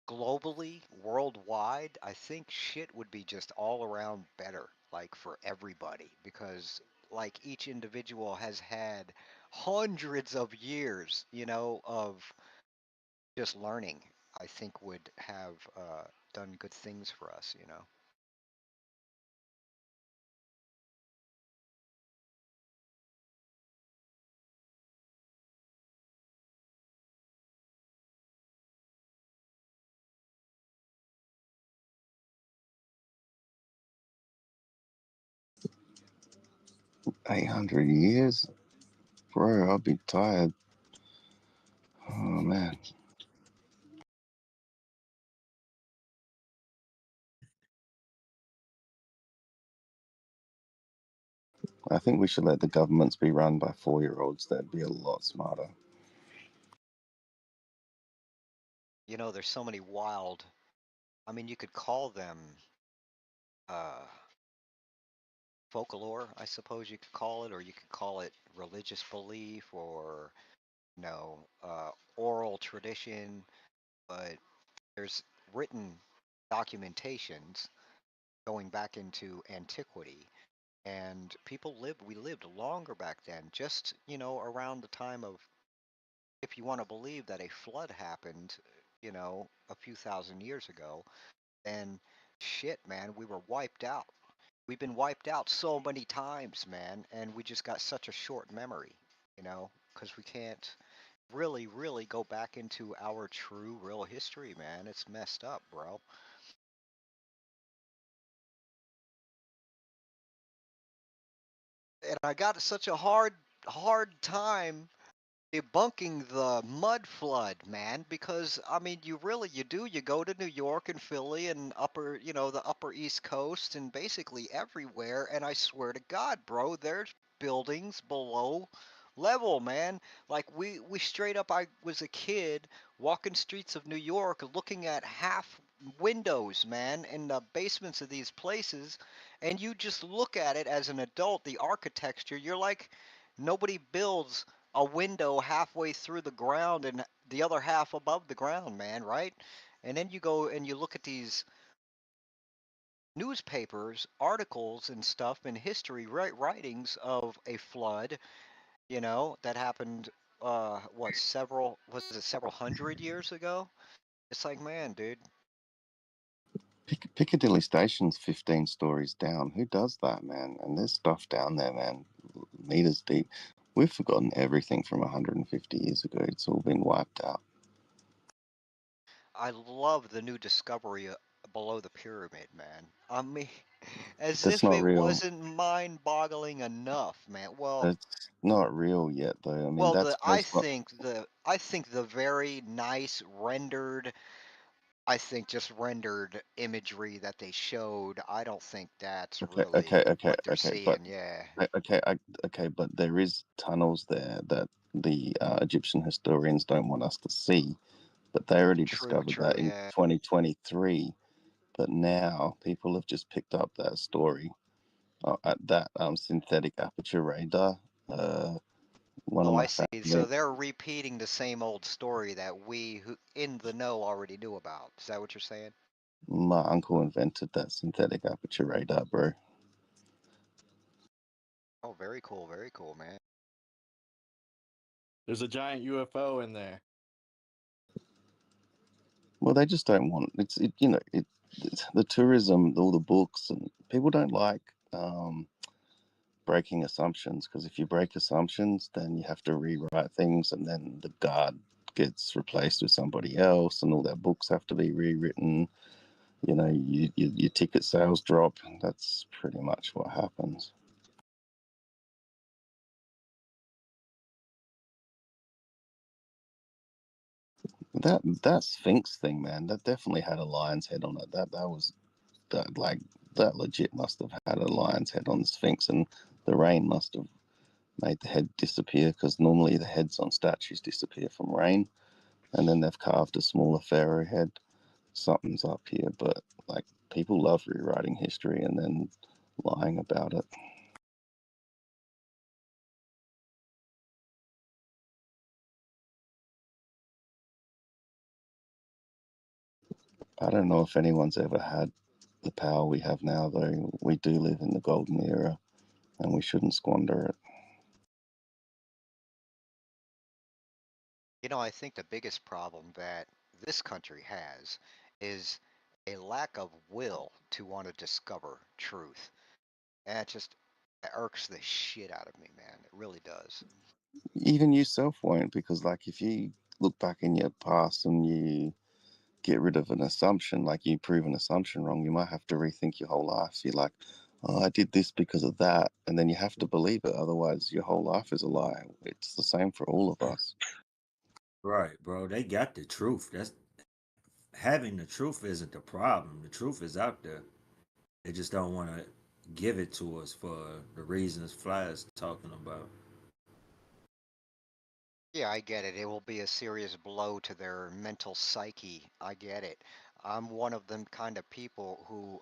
globally, worldwide, I think shit would be just all around better, like for everybody, because like each individual has had hundreds of years, of just learning. I think would have done good things for us. 800 years? Bro, I'll be tired. Oh, man. I think we should let the governments be run by 4-year-olds. That'd be a lot smarter. There's so many wild I mean, you could call them folklore, I suppose you could call it, or you could call it religious belief, or oral tradition. But there's written documentations going back into antiquity, and we lived longer back then, just around the time of, if you want to believe that a flood happened a few thousand years ago, then shit, man, we were wiped out. We've been wiped out so many times, man, and we just got such a short memory, because we can't really, really go back into our true, real history, man. It's messed up, bro. And I got such a hard time debunking the mud flood, man, because I mean, you go to New York and Philly and the upper East Coast and basically everywhere, and I swear to God, bro, there's buildings below level, man. Like we straight up, I was a kid walking streets of New York looking at half windows, man, in the basements of these places, and you just look at it as an adult, the architecture, you're like, nobody builds a window halfway through the ground and the other half above the ground, man, right? And then you go and you look at these newspapers, articles and stuff in history, writings of a flood, that happened several hundred years ago? It's like, man, dude. Piccadilly Station's 15 stories down. Who does that, man? And there's stuff down there, man, meters deep. We've forgotten everything from 150 years ago. It's all been wiped out. I love the new discovery below the pyramid, man. I mean, as That's if not it real. wasn't mind-boggling enough, man. Well, It's not real yet, though. I mean, well, that's what. I think the very nice rendered, I think just rendered imagery that they showed, I don't think that's really what they're But seeing. Yeah. but there is tunnels there that the Egyptian historians don't want us to see. But they already discovered that in Yeah. 2023. But now people have just picked up that story at that synthetic aperture radar. One of Oh, my I see. So family, they're repeating the same old story that we who in the know already knew about. Is that what you're saying? my uncle invented that synthetic aperture radar, bro. Oh, very cool, man. There's a giant UFO in there. Well, they just don't want it's the tourism, all the books, and people don't like breaking assumptions, because if you break assumptions, then you have to rewrite things, and then the guard gets replaced with somebody else, and all their books have to be rewritten. Your ticket sales drop. That's pretty much what happens. That Sphinx thing, man, that definitely had a lion's head on it. That legit must have had a lion's head on the Sphinx, and the rain must have made the head disappear, because normally the heads on statues disappear from rain, and then they've carved a smaller pharaoh head. Something's up here, but like, people love rewriting history and then lying about it. I don't know if anyone's ever had the power we have now, though. We do live in the golden era, and we shouldn't squander it. I think the biggest problem that this country has is a lack of will to want to discover truth. And it irks the shit out of me, man. It really does. Even yourself won't, because like, if you look back in your past and you get rid of an assumption, like you prove an assumption wrong, you might have to rethink your whole life. You're like, oh, I did this because of that, and then you have to believe it, otherwise your whole life is a lie. It's the same for all of us. Right, bro. They got the truth. That's having the truth isn't the problem. The truth is out there. They just don't want to give it to us for the reasons Fly's talking about. Yeah, I get it. It will be a serious blow to their mental psyche. I get it. I'm one of them kind of people who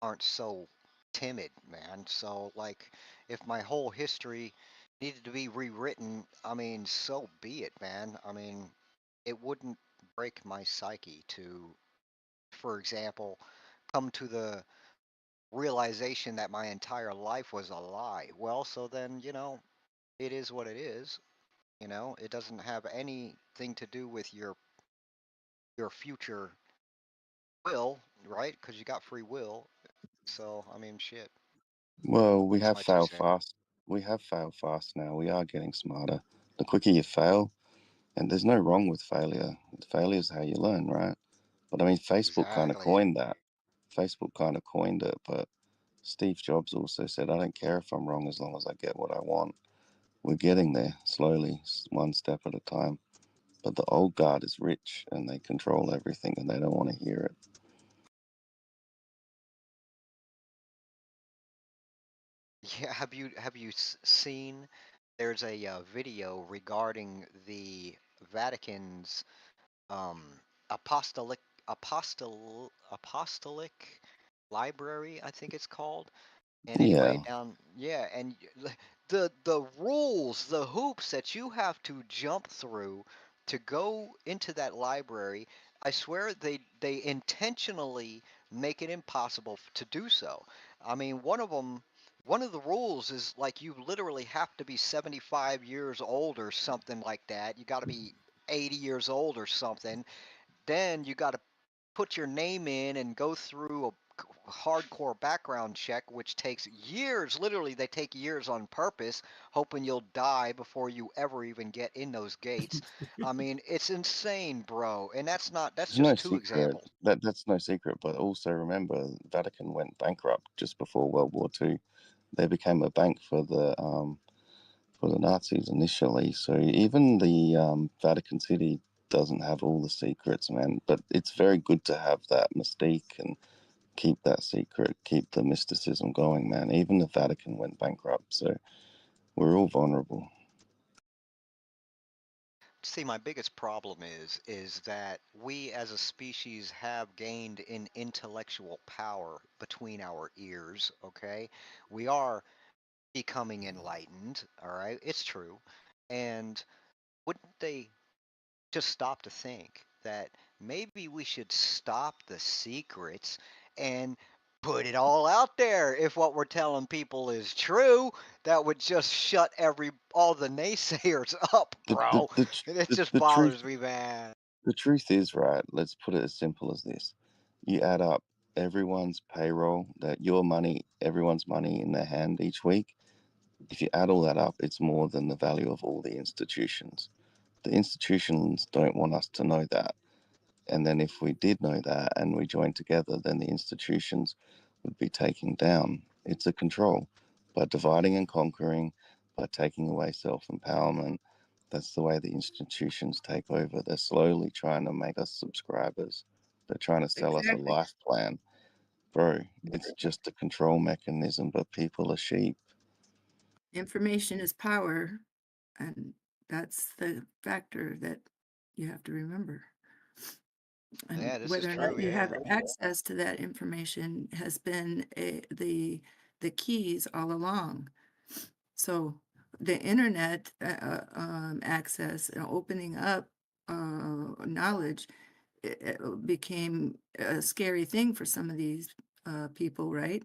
aren't so timid, man. So, like, if my whole history needed to be rewritten, I mean, so be it, man. I mean, it wouldn't break my psyche to, for example, come to the realization that my entire life was a lie. Well, so then, it is what it is. It doesn't have anything to do with your future will, right? Because you got free will. So, I mean, shit. Well, we That's have my 2 failed cents. fast. We have failed fast now. We are getting smarter. The quicker you fail, and there's no wrong with failure. Failure is how you learn, right? But I mean, Facebook kind of Exactly. coined that. Facebook kind of coined it, but Steve Jobs also said, I don't care if I'm wrong as long as I get what I want. We're getting there slowly, one step at a time. But the old guard is rich and they control everything and they don't want to hear it. Yeah, have you seen? There's a video regarding the Vatican's um, apostolic apostolic library, I think it's called. And anyway, Yeah. yeah, and the rules, the hoops that you have to jump through to go into that library, I swear they intentionally make it impossible to do so. I mean, one of the rules is like you literally have to be 75 years old or something like that. You got to be 80 years old or something. Then you got to put your name in and go through a hardcore background check, which takes years. Literally, they take years on purpose, hoping you'll die before you ever even get in those gates. I mean, it's insane, bro. And that's There's no just 2 secret. examples. That's no secret. But also remember, Vatican went bankrupt just before World War II. They became a bank for the Nazis initially. So even the Vatican City doesn't have all the secrets, man. But it's very good to have that mystique and keep that secret, keep the mysticism going, man. Even the Vatican went bankrupt, so we're all vulnerable. See, my biggest problem is that we as a species have gained in intellectual power between our ears, okay? We are becoming enlightened, all right? It's true. And wouldn't they just stop to think that maybe we should stop the secrets and put it all out there if what we're telling people is true? That would just shut all the naysayers up, bro. It just The truth bothers me, man. the truth is, right, let's put it as simple as this. You add up everyone's payroll, that your money, everyone's money in their hand each week. If you add all that up, it's more than the value of all the institutions. The institutions don't want us to know that. And then if we did know that and we joined together, then the institutions would be taken down. It's a control. By dividing and conquering, by taking away self-empowerment, that's the way the institutions take over. They're slowly trying to make us subscribers. They're trying to sell us a Exactly. life plan. Bro, it's just a control mechanism, but people are sheep. Information is power, and that's the factor that you have to remember. And Yeah, this is whether or true, not you have yeah. access to that information has been the keys all along. So the internet access and opening up knowledge it became a scary thing for some of these people, right?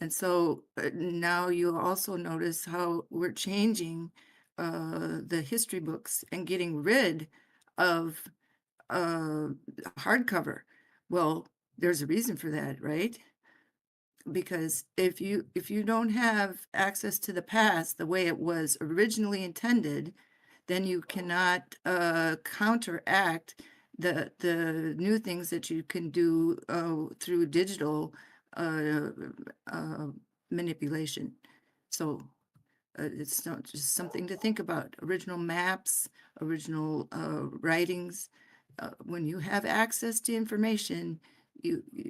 And so now you also notice how we're changing the history books and getting rid of hardcover. Well, there's a reason for that, right? Because if you don't have access to the past the way it was originally intended, then you cannot counteract the new things that you can do through digital manipulation. So it's not just something to think about. Original maps, original writings. When you have access to information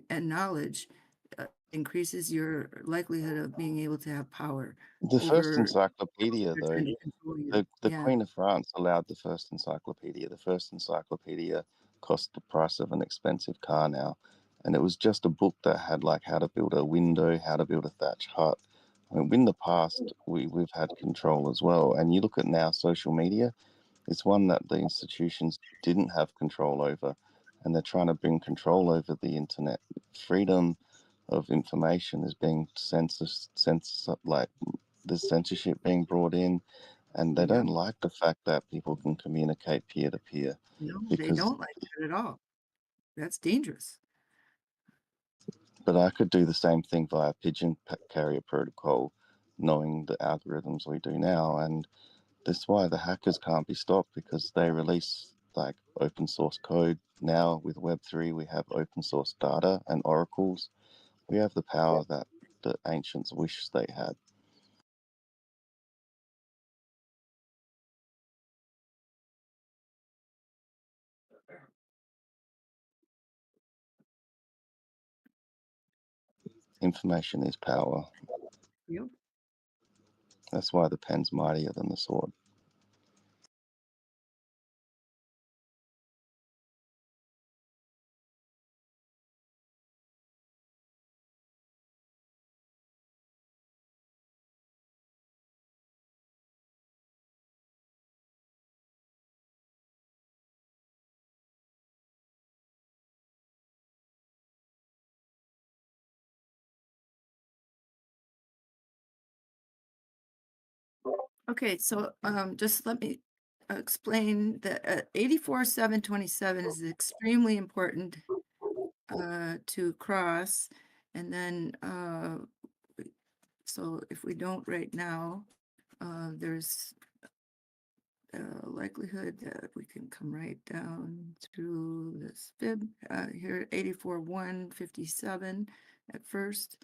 and knowledge, increases your likelihood of being able to have power The first over encyclopedia, they're though, trying to control you. the Yeah. Queen of France allowed the first encyclopedia. The first encyclopedia cost the price of an expensive car now. And it was just a book that had like how to build a window, how to build a thatch hut. I mean, in the past, we've had control as well. And you look at now social media, it's one that the institutions didn't have control over, and they're trying to bring control over the internet. Freedom of information is being like there's censorship being brought in, and they don't like the fact that people can communicate peer to peer. No, they Because, don't like that at all. That's dangerous. but I could do the same thing via pigeon carrier protocol, knowing the algorithms we do now, and that's why the hackers can't be stopped, because they release like open source code. Now with Web3, we have open source data and oracles. We have the power that the ancients wish they had. Information is power. Yep. That's why the pen's mightier than the sword. Okay, so just let me explain that 84,727 is extremely important to cross, and then so if we don't right now, there's a likelihood that we can come right down through this fib here, 84,157 at first.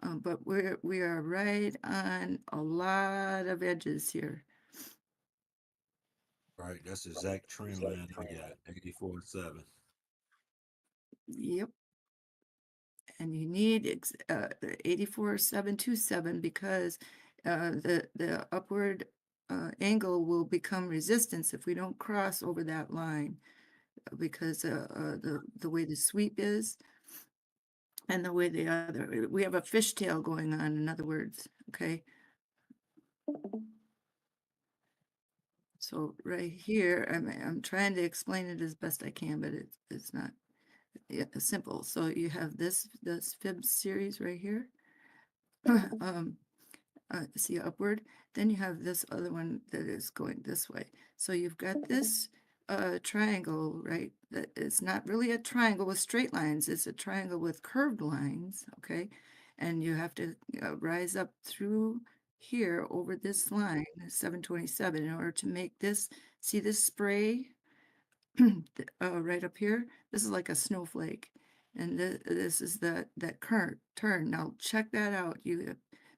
But we are right on a lot of edges here. Right, that's the exact trend line I got, 84.7. Yep. And you need 84,727 because the upward angle will become resistance if we don't cross over that line, because the way the sweep is and the way we have a fishtail going on, in other words, okay? So right here, I'm trying to explain it as best I can, but it's not simple. So you have this fib series right here. See upward, then you have this other one that is going this way. So you've got this triangle, right? That is not really a triangle with straight lines. It's a triangle with curved lines, okay? And you have to rise up through here over this line, 727, in order to make this, see this spray right up here? This is like a snowflake. And this is that current turn. Now check that out. You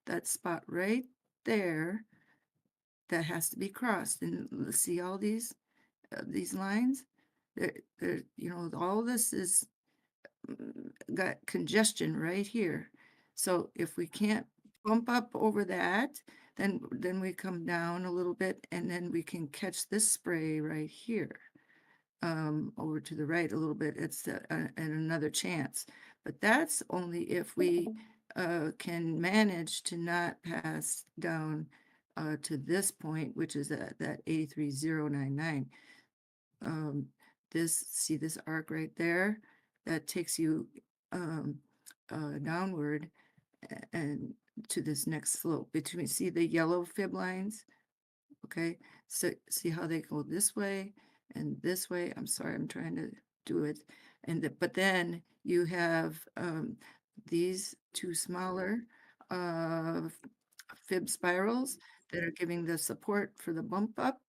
that spot right there that has to be crossed, and see all these lines. They're, all this is got congestion right here. So if we can't bump up over that, then we come down a little bit, and then we can catch this spray right here. Over to the right a little bit, it's and another chance. But that's only if we can manage to not pass down to this point, which is that 83,099. See this arc right there? That takes you downward and to this next slope. See the yellow fib lines? Okay, so see how they go this way and this way. I'm sorry, I'm trying to do it. But then you have these two smaller fib spirals that are giving the support for the bump up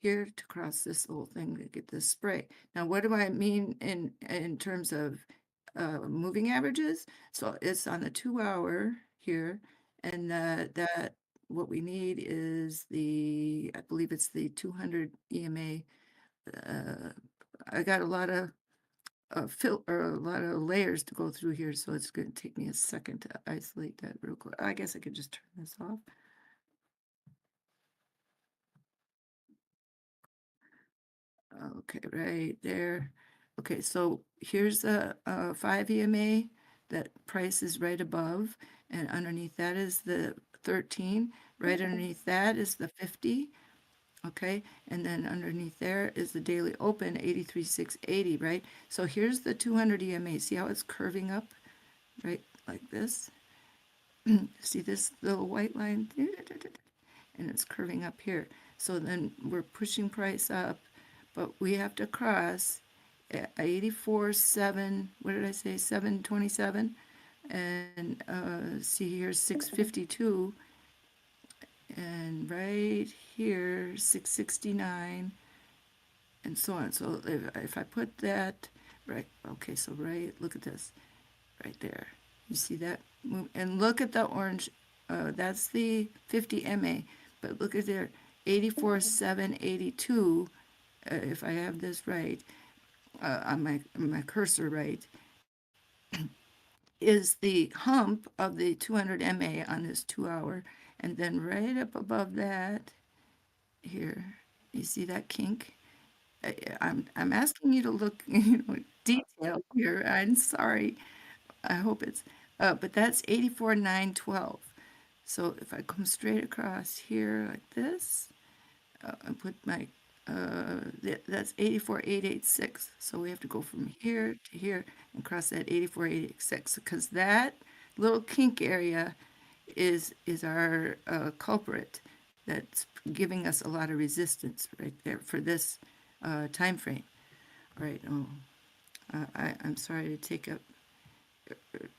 here to cross this little thing to get this spray. Now, what do I mean in terms of moving averages? So it's on the 2 hour here, and that what we need is I believe it's the 200 EMA. I got a lot of a lot of layers to go through here, so it's going to take me a second to isolate that real quick. I guess I could just turn this off. Okay, right there. Okay, so here's the 5 EMA. That price is right above, and underneath that is the 13. Right underneath that is the 50. Okay, and then underneath there is the daily open 83,680, right? So here's the 200 EMA. See how it's curving up, right? Like this. See this little white line? And it's curving up here. So then we're pushing price up, but we have to cross 84.7, what did I say, 727? And see here, 652. And right here, 669, and so on. So if I put that, right, okay, so right, look at this, right there. You see that? And look at the orange, that's the 50 MA, but look at there, 84,782, if I have this right, on my cursor right, is the hump of the 200 MA on this 2 hour. And then right up above that, here, you see that kink? I'm asking you to look, detail here. I'm sorry. I hope it's, but that's 84,912. So if I come straight across here like this, and put my, that's 84,886. So we have to go from here to here and cross that 84,886 because that little kink area is our culprit that's giving us a lot of resistance right there for this time frame. Right. Oh, I'm sorry to take up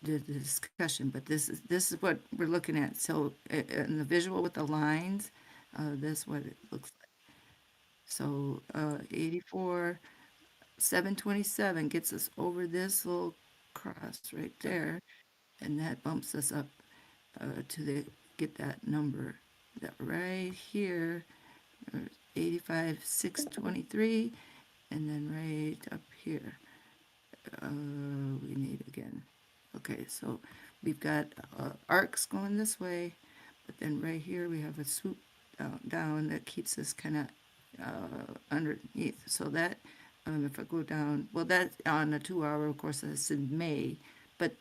the discussion, but this is what we're looking at. So in the visual with the lines, this is what it looks like. So 84,727 gets us over this little cross right there, and that bumps us up to get that number that right here, 85,623, and then right up here, we need again. Okay, so we've got arcs going this way, but then right here we have a swoop down that keeps us kind of underneath. So that, if I go down, well, that's on a 2 hour, of course, that's in May, but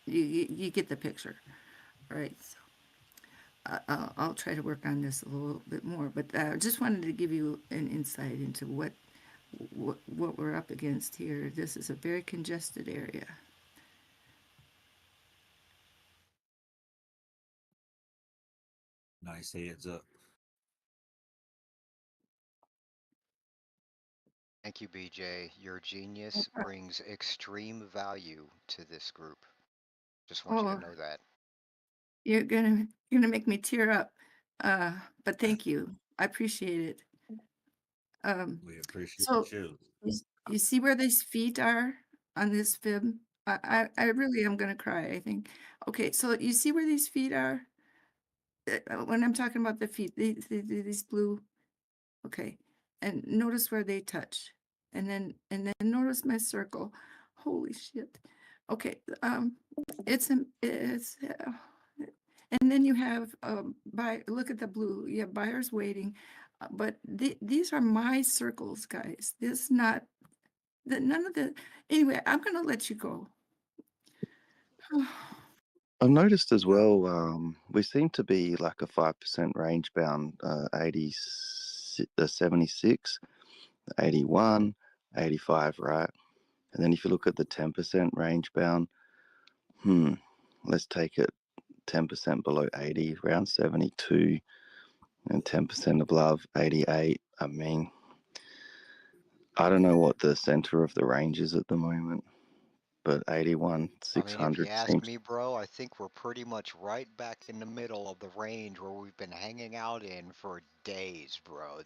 you get the picture, right? So I'll try to work on this a little bit more, but I just wanted to give you an insight into what we're up against here. This is a very congested area. Nice heads up. Thank you, BJ. Your genius brings extreme value to this group. Just want you Oh, to know that. you're gonna make me tear up. But thank you. I appreciate it. We appreciate So you. you see where these feet are on this fib? I really am gonna cry, I think. Okay, so you see where these feet are? When I'm talking about the feet, these blue, okay, and notice where they touch, and then notice my circle. Holy shit. Okay, it's and then you have look at the blue. You have buyers waiting, but these are my circles, guys. This is not none of the. Anyway, I'm gonna let you go. I've noticed as well, we seem to be like a 5% range bound, 80, the 76, 81, 85, right? And then if you look at the 10% range bound, let's take it 10% below 80, around 72, and 10% above 88. I mean, I don't know what the center of the range is at the moment, but 81, 600 I mean, if you ask seems... me, bro, I think we're pretty much right back in the middle of the range where we've been hanging out in for days, bro.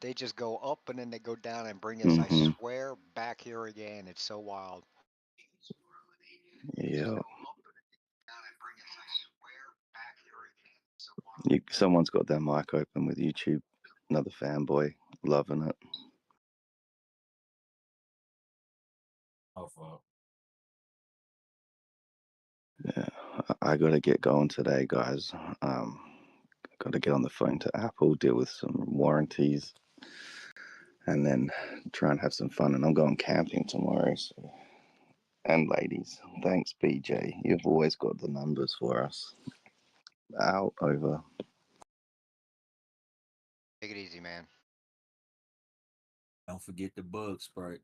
They just go up and then they go down and bring us, I swear, back here again. It's so wild. Yeah. Someone's got their mic open with YouTube. Another fanboy, loving it. Oh, fuck. Yeah, I got to get going today, guys. Got to get on the phone to Apple, deal with some warranties, and then try and have some fun. And I'm going camping tomorrow. So. And ladies, thanks, BJ. You've always got the numbers for us. Out, over. Take it easy, man. Don't forget the bug spray.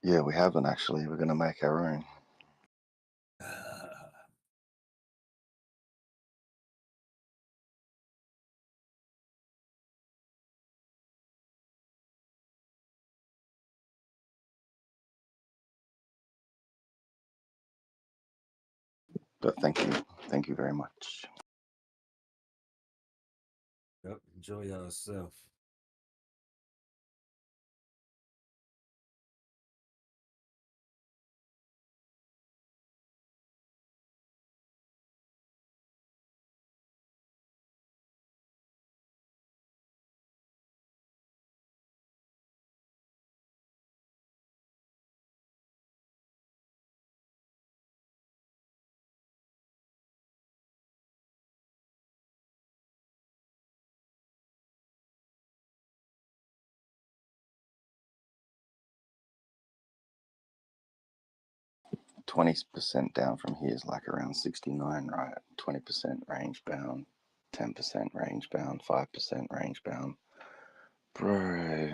Yeah, we haven't actually. We're going to make our own. But thank you. Thank you very much. Yep, enjoy yourself. %20 down from here is like around 69, right? 20% range bound, 10% range bound, 5% range bound. Bro.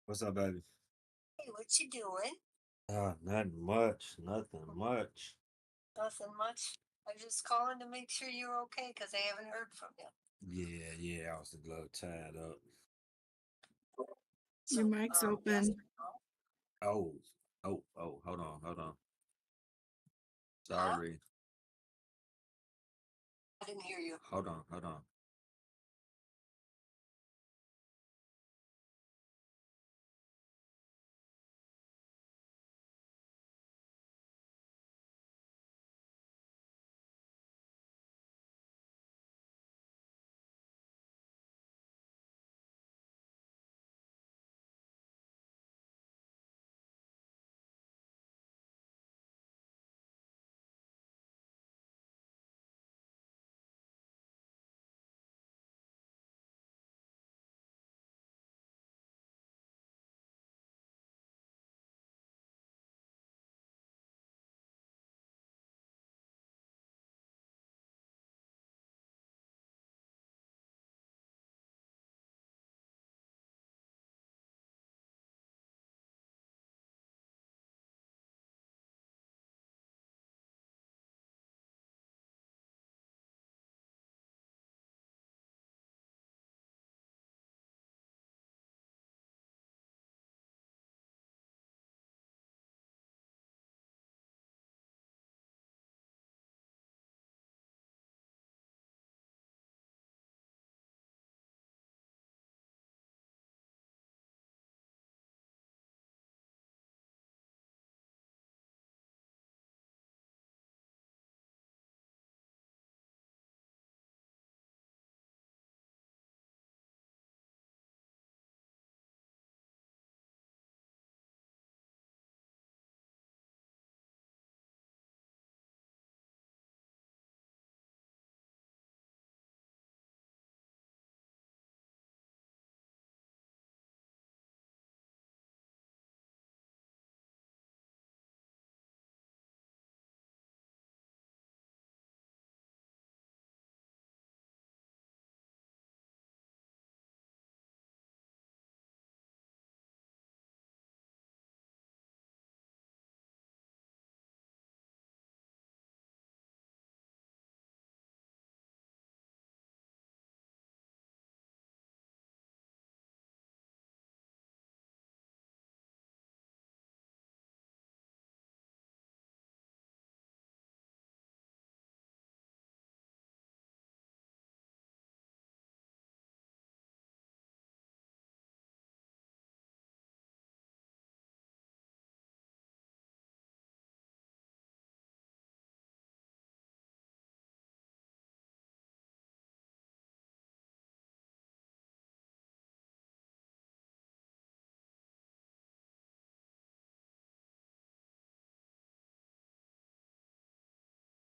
What's up, baby? Hey, what you doing? Nothing much. Nothing much. Nothing much. I'm just calling to make sure you're okay because I haven't heard from you. Yeah, I was a little tied up. Your mic's open. Oh, hold on. Sorry. I didn't hear you. Hold on.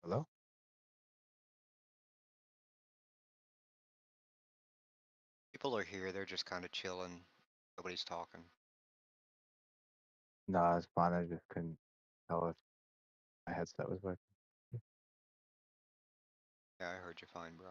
Hello? People are here. They're just kind of chilling. Nobody's talking. Nah, it's fine. I just couldn't tell if my headset was working. Yeah, I heard you fine, bro.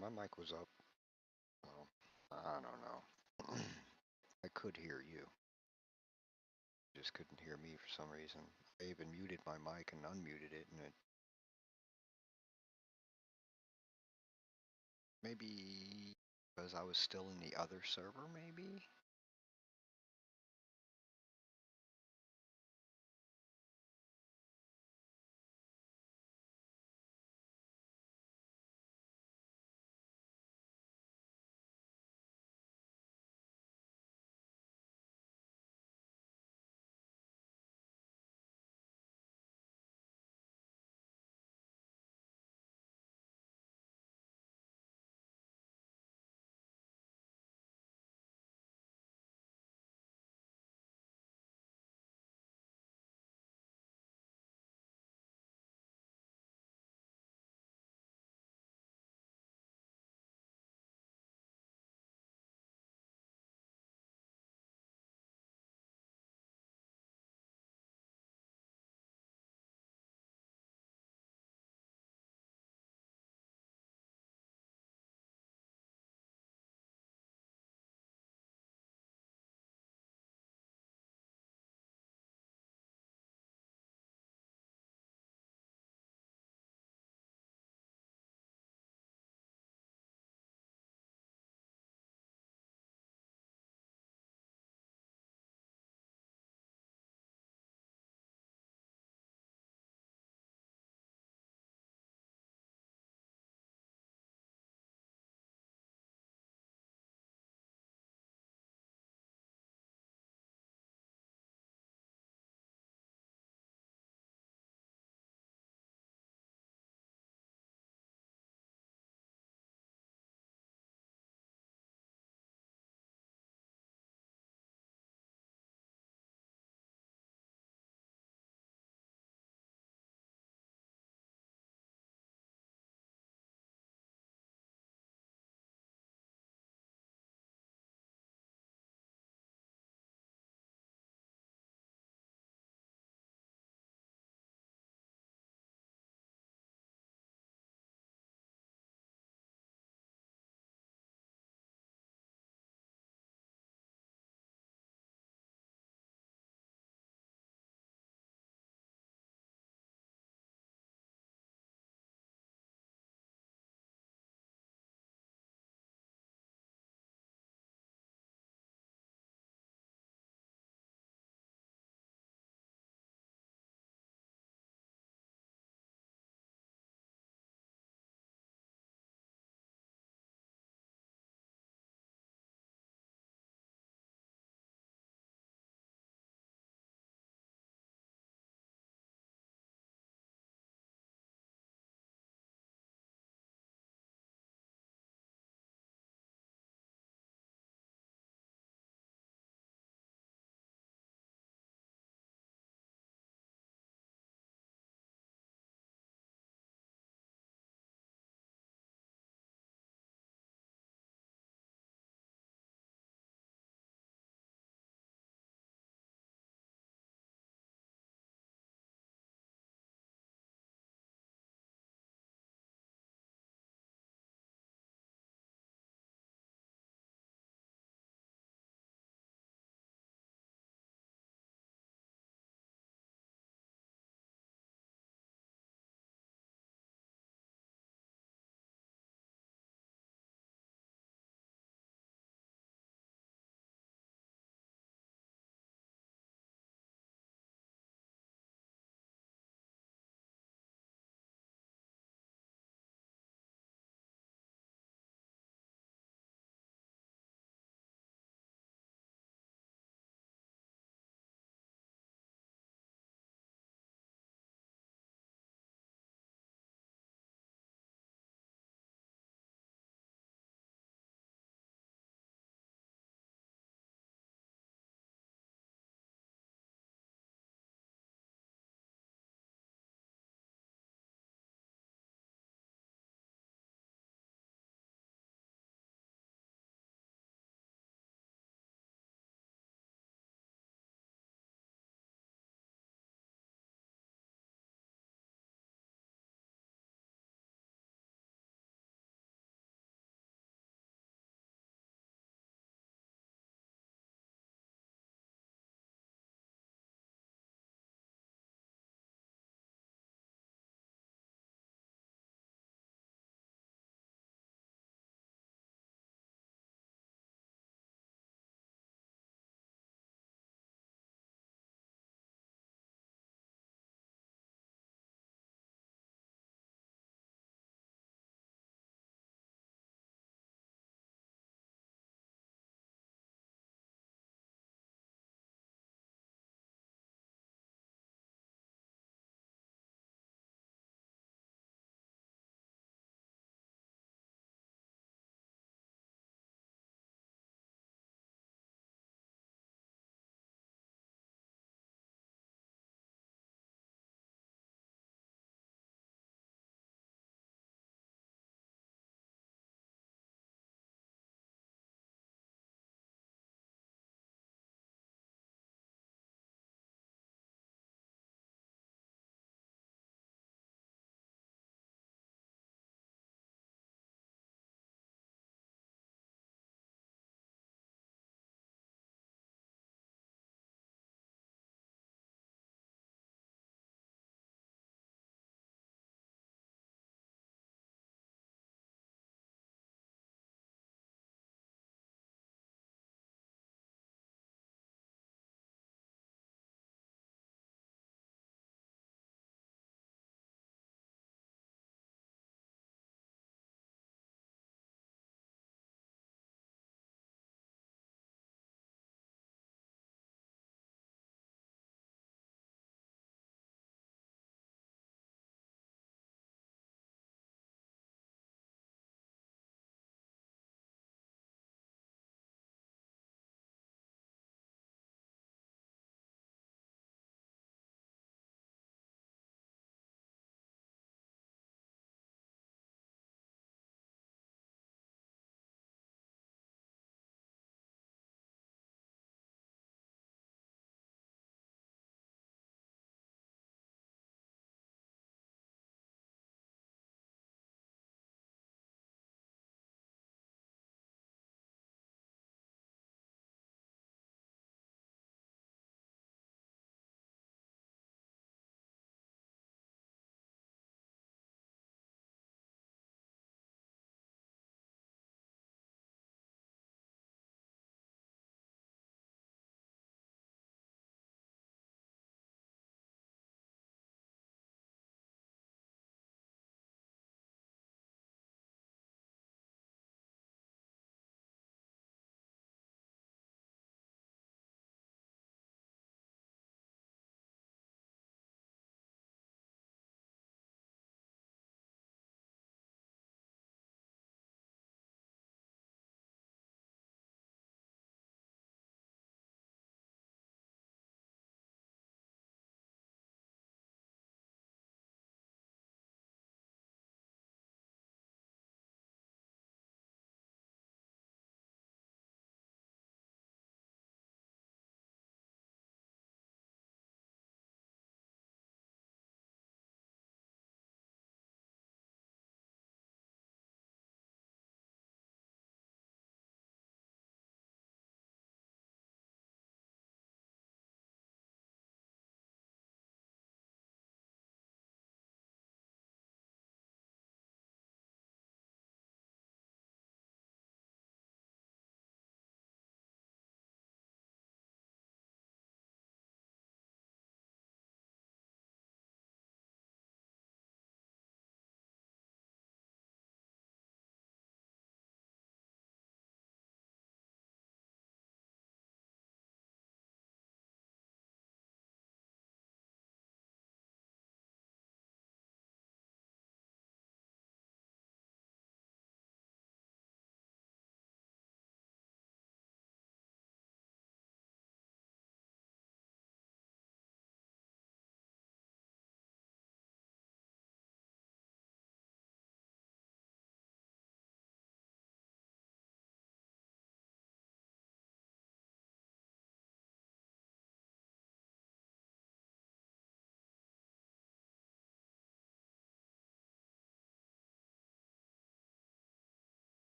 my mic was up. Oh, I don't know. I could hear you. Just couldn't hear me for some reason. I even muted my mic and unmuted it, and it maybe because I was still in the other server, maybe.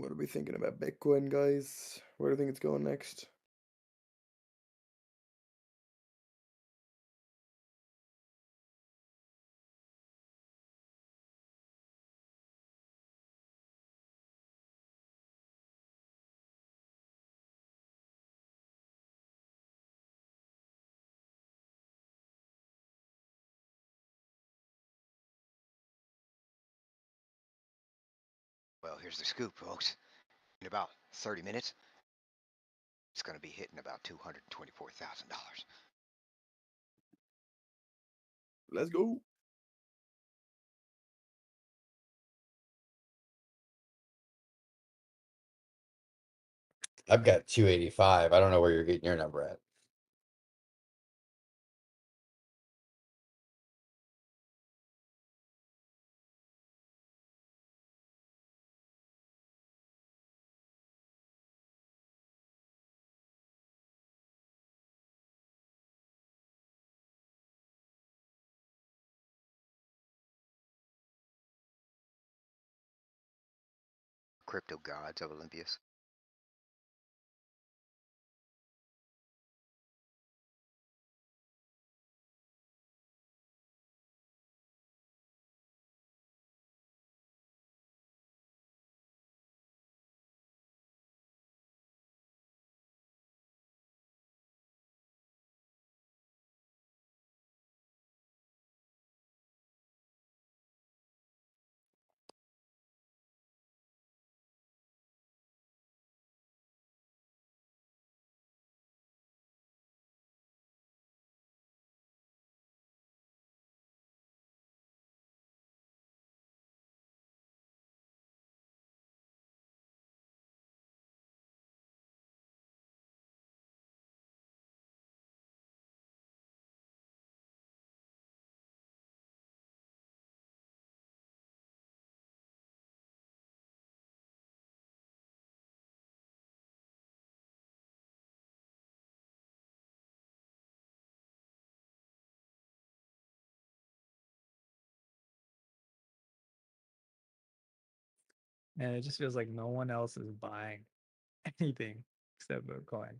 What are we thinking about Bitcoin, guys? Where do you think it's going next? Well, here's the scoop, folks. In about 30 minutes, it's going to be hitting about $224,000. Let's go. I've got 285. I don't know where you're getting your number at. Crypto gods of Olympius. And it just feels like no one else is buying anything except Bitcoin.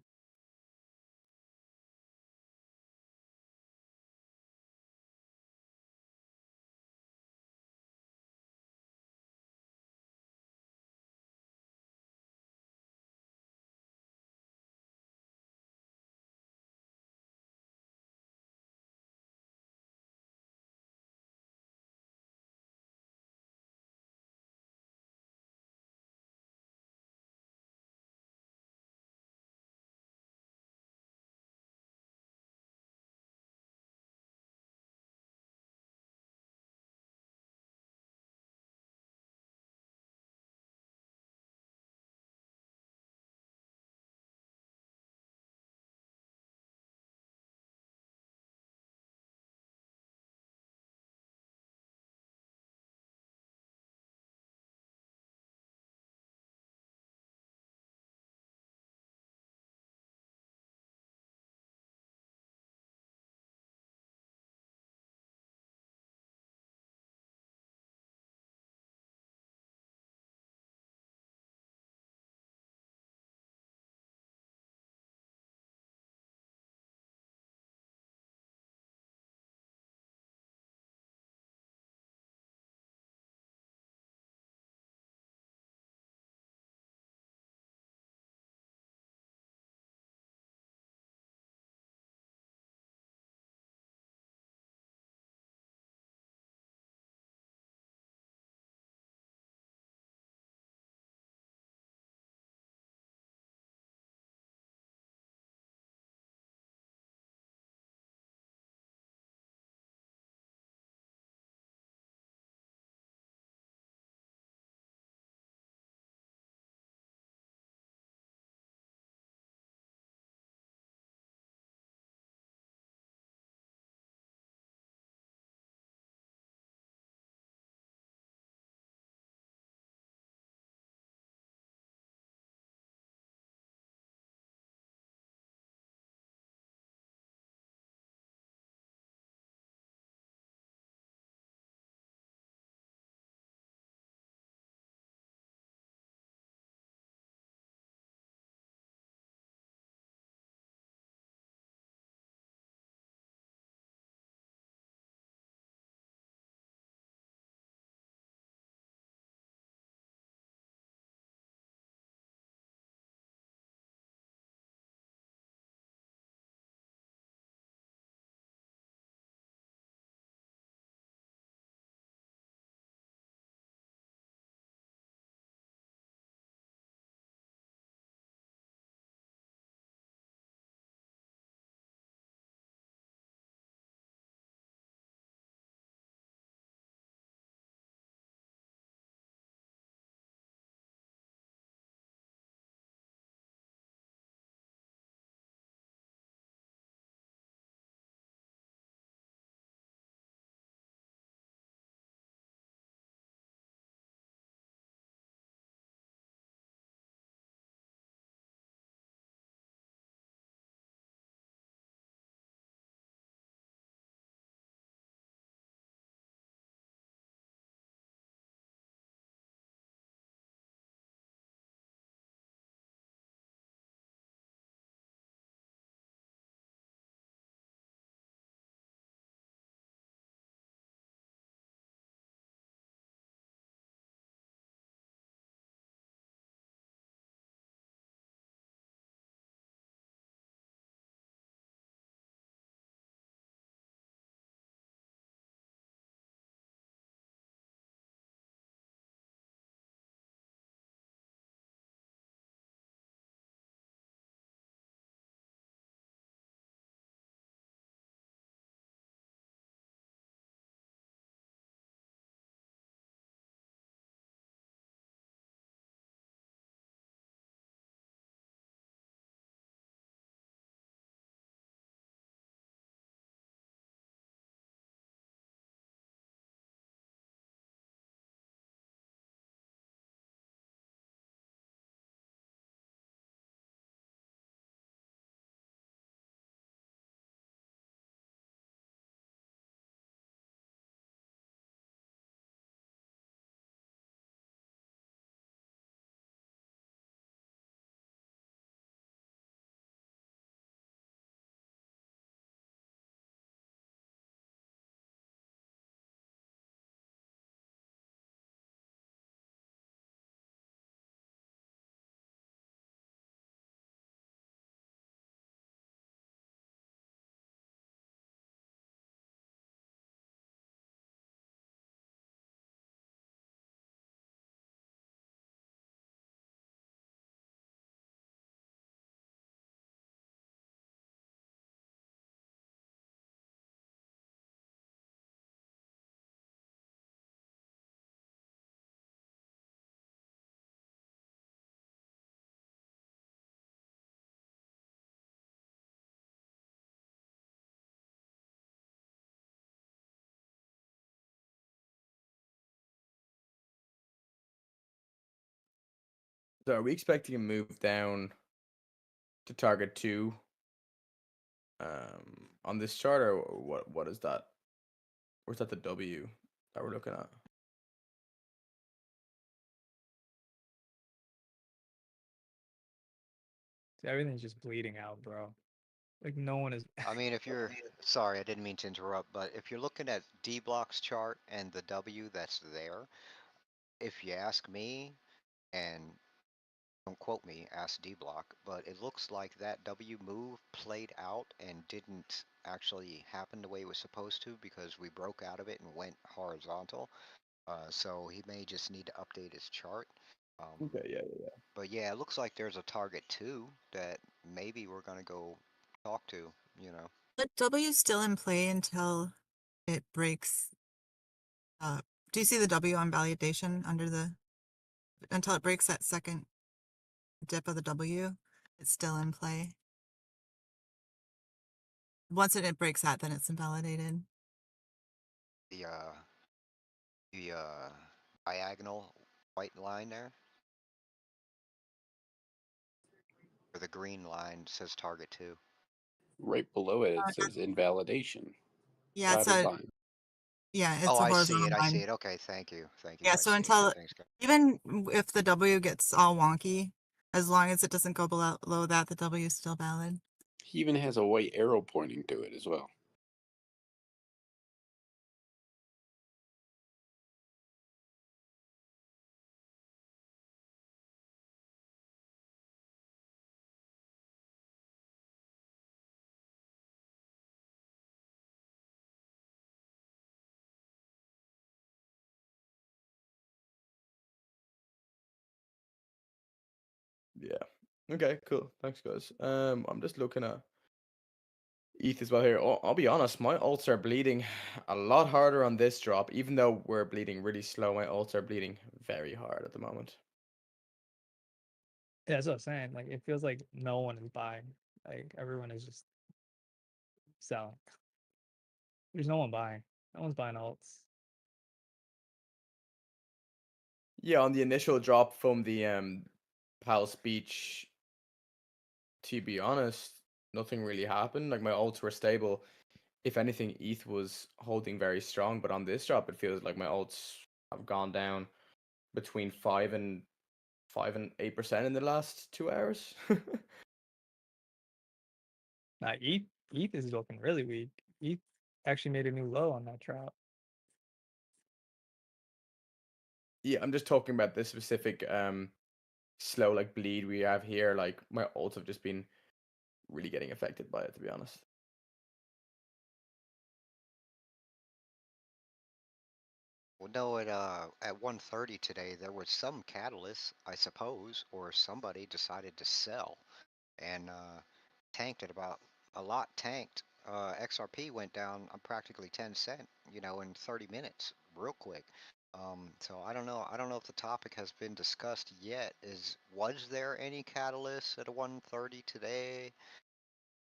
So are we expecting a move down to target 2 on this chart, or what is that? Or is that the W that we're looking at? Everything's just bleeding out, bro. Like no one is. I mean, if you're sorry, I didn't mean to interrupt, but if you're looking at Dbloc's chart and the W that's there, if you ask me, and don't quote me, ask Dbloc, but it looks like that W move played out and didn't actually happen the way it was supposed to because we broke out of it and went horizontal. So he may just need to update his chart. Okay, yeah. But yeah, it looks like there's a target 2 that maybe we're gonna go talk to, you know. But W still in play until it breaks. Do you see the W on validation under the, until it breaks that second dip of the W, it's still in play. Once it breaks that, then it's invalidated. The diagonal white line there, or the green line says target 2. Right below it, it says invalidation. Yeah, it's Dotted a, line. yeah, it's Oh, a I see horizontal it. I line. see it. Okay, thank you. Thank you. Yeah, I so see it. until, Thanks, guys. even if the W gets all wonky, as long as it doesn't go below that, the W is still valid. He even has a white arrow pointing to it as well. Yeah. Okay, cool. Thanks, guys. I'm just looking at ETH as well here. I'll be honest, my alts are bleeding a lot harder on this drop, even though we're bleeding really slow. My alts are bleeding very hard at the moment. Yeah, that's what I'm saying. Like it feels like no one is buying. Like everyone is just selling. There's no one buying. No one's buying alts. Yeah, on the initial drop from the Pal speech, to be honest, nothing really happened. Like my alts were stable. If anything, ETH was holding very strong, but on this drop, it feels like my alts have gone down between 5 and 8% in the last 2 hours. Now ETH is looking really weak. ETH actually made a new low on that drop. Yeah, I'm just talking about this specific slow like bleed we have here. Like my alts have just been really getting affected by it, to be honest. Well, no, at 1:30 today, there was some catalyst, I suppose, or somebody decided to sell and tanked at about a lot tanked. XRP went down practically 10 cent, you know, in 30 minutes, real quick. So I don't know. I don't know if the topic has been discussed yet. Was there any catalyst at 1:30 today?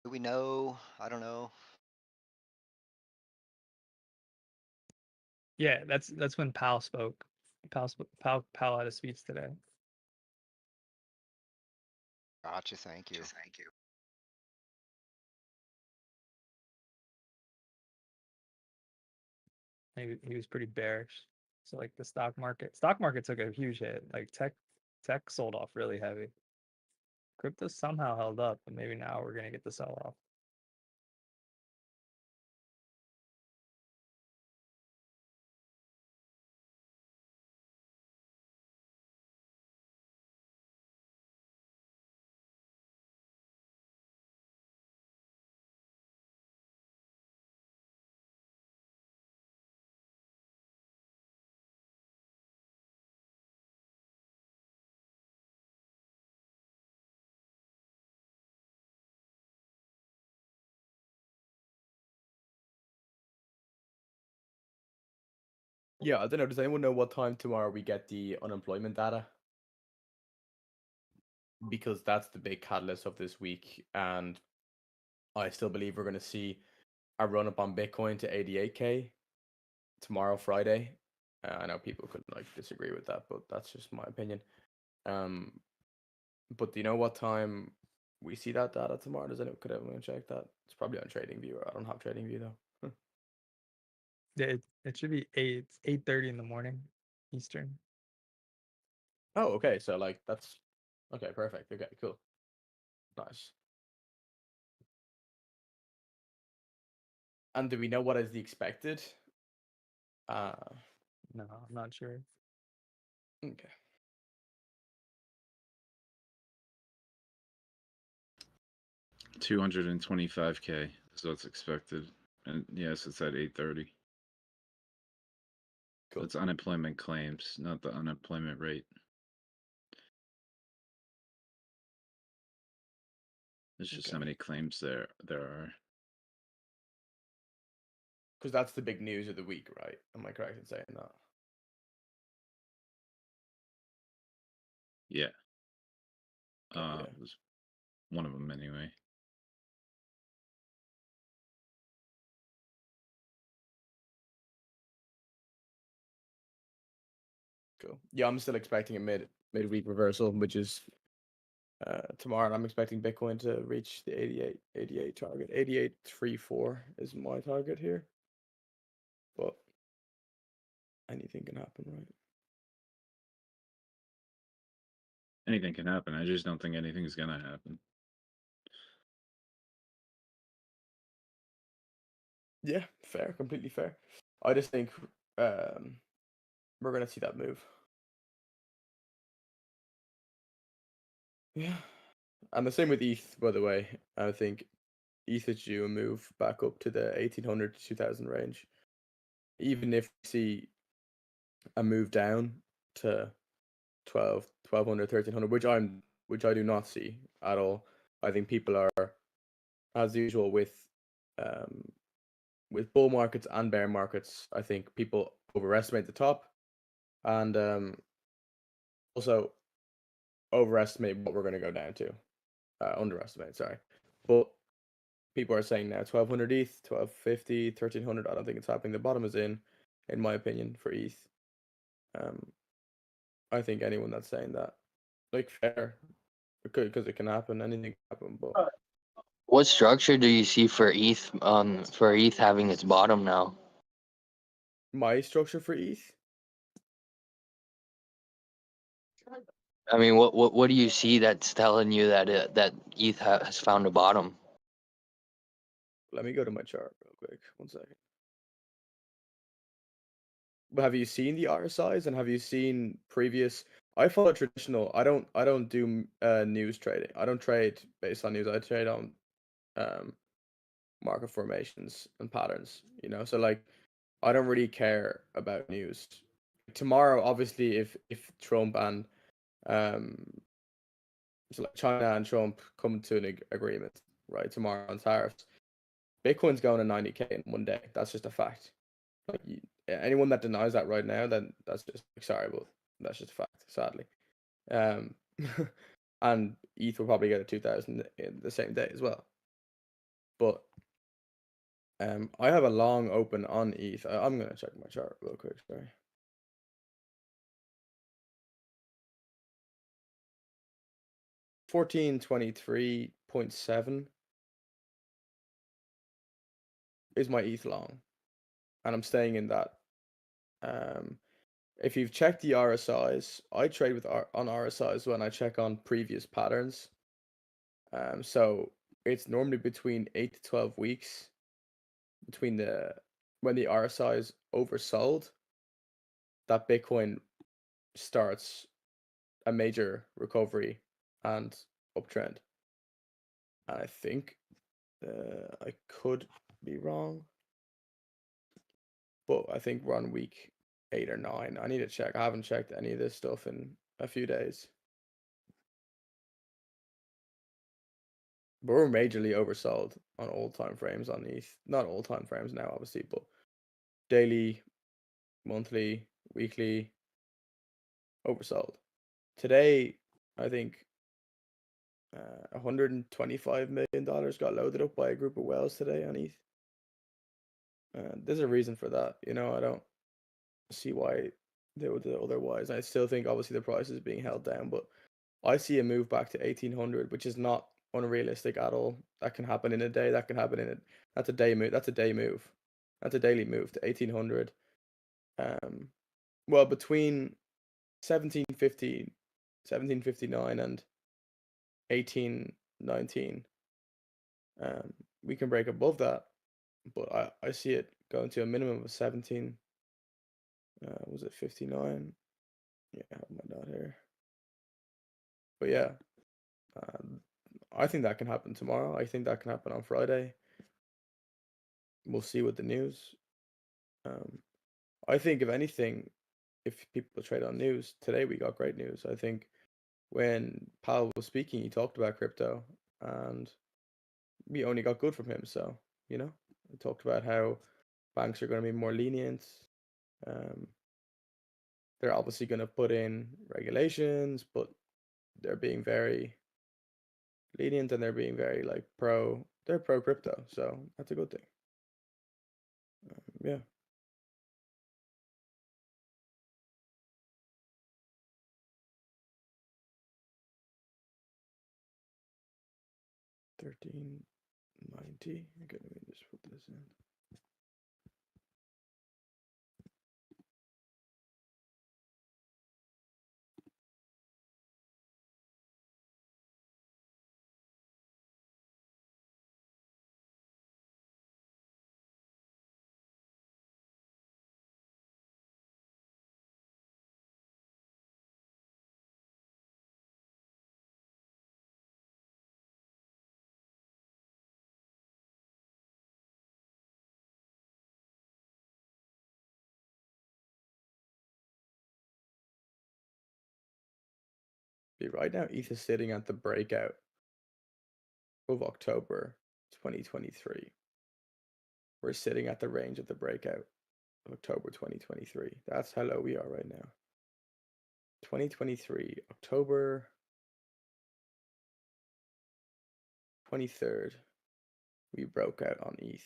Do we know? I don't know. Yeah, that's when Powell spoke. Powell had a speech today. Gotcha. Thank you. He was pretty bearish. So like the stock market took a huge hit. Like tech sold off really heavy. Crypto somehow held up, but maybe now we're gonna get the sell off. Yeah, I don't know. Does anyone know what time tomorrow we get the unemployment data? Because that's the big catalyst of this week, and I still believe we're going to see a run up on Bitcoin to 88K tomorrow, Friday. I know people could like disagree with that, but that's just my opinion. But do you know what time we see that data tomorrow? Could anyone check that? It's probably on TradingView. I don't have TradingView though. Yeah, it should be 8:30 in the morning Eastern. Oh, okay. So like that's okay. Perfect. Okay, cool. Nice. And do we know what is the expected? No, I'm not sure. Okay. $225K is what's expected, and yes, it's at 8:30. Cool. It's unemployment claims, not the unemployment rate. There's just how many claims there are. Because that's the big news of the week, right? Am I correct in saying that? Yeah. Yeah. It was one of them anyway. Cool. Yeah, I'm still expecting a midweek reversal, which is tomorrow. I'm expecting Bitcoin to reach the 88 target. 88.34 is my target here. But anything can happen, right? Anything can happen. I just don't think anything's gonna happen. Yeah, fair, completely fair. I just think we're gonna see that move. Yeah. And the same with ETH, by the way. I think ETH is due a move back up to the 1800 to 2000 range. Even if we see a move down to 1200, 1300, which I do not see at all. I think people are, as usual, with bull markets and bear markets. I think people overestimate the top, and also overestimate what we're going to go down to. Underestimate, sorry. But people are saying now 1200 ETH, 1250, 1300. I don't think it's happening. The bottom is in my opinion, for ETH. I think anyone that's saying that, like, fair, because it can happen. Anything can happen. But What structure do you see for ETH? For ETH having its bottom now. my structure for ETH. I mean, what do you see that's telling you that that ETH has found a bottom? Let me go to my chart real quick. 1 second. But have you seen the RSIs and have you seen previous? I follow traditional. I don't do news trading. I don't trade based on news. I trade on market formations and patterns. You know, so like I don't really care about news. Tomorrow, obviously, if Trump and so like China and Trump come to an agreement, right, tomorrow on tariffs, Bitcoin's going to 90K in 1 day. That's just a fact. Like anyone that denies that right now, then that's just sorry, but that's just a fact, sadly. And ETH will probably go to 2000 in the same day as well. But I have a long open on ETH. I'm gonna check my chart real quick. Sorry. $1423.7 is my ETH long, and I'm staying in that. If you've checked the RSIs, I trade with on RSIs when I check on previous patterns. So it's normally between 8 to 12 weeks between when the RSI is oversold, that Bitcoin starts a major recovery and uptrend. And I think I could be wrong, but I think we're on week 8 or 9. I need to check. I haven't checked any of this stuff in a few days. But we're majorly oversold on all time frames on ETH. Not all time frames now, obviously, but daily, monthly, weekly, oversold. Today, I think $125 million got loaded up by a group of whales today on ETH. There's a reason for that. You know, I don't see why they would do otherwise. I still think obviously the price is being held down, but I see a move back to 1800, which is not unrealistic at all. That can happen in a day. That can happen in a that's a day move. That's a day move. That's a daily move to 1800. Well, between 1750, 1759 and 1819, we can break above that, but I see it going to a minimum of 17. Was it 59? Yeah, I have my dot here. But yeah, I think that can happen tomorrow. I think that can happen on Friday. We'll see with the news. I think if anything, if people trade on news today, we got great news. I think when Powell was speaking, he talked about crypto, and we only got good from him. So he talked about how banks are going to be more lenient. They're obviously going to put in regulations, but they're being very lenient and they're being very they're pro crypto, so that's a good thing. Yeah. $13.90. Okay, let me just put this in. Right now, ETH is sitting at the breakout of October 2023. We're sitting at the range of the breakout of October 2023. That's how low we are right now. 2023, October 23rd, we broke out on ETH.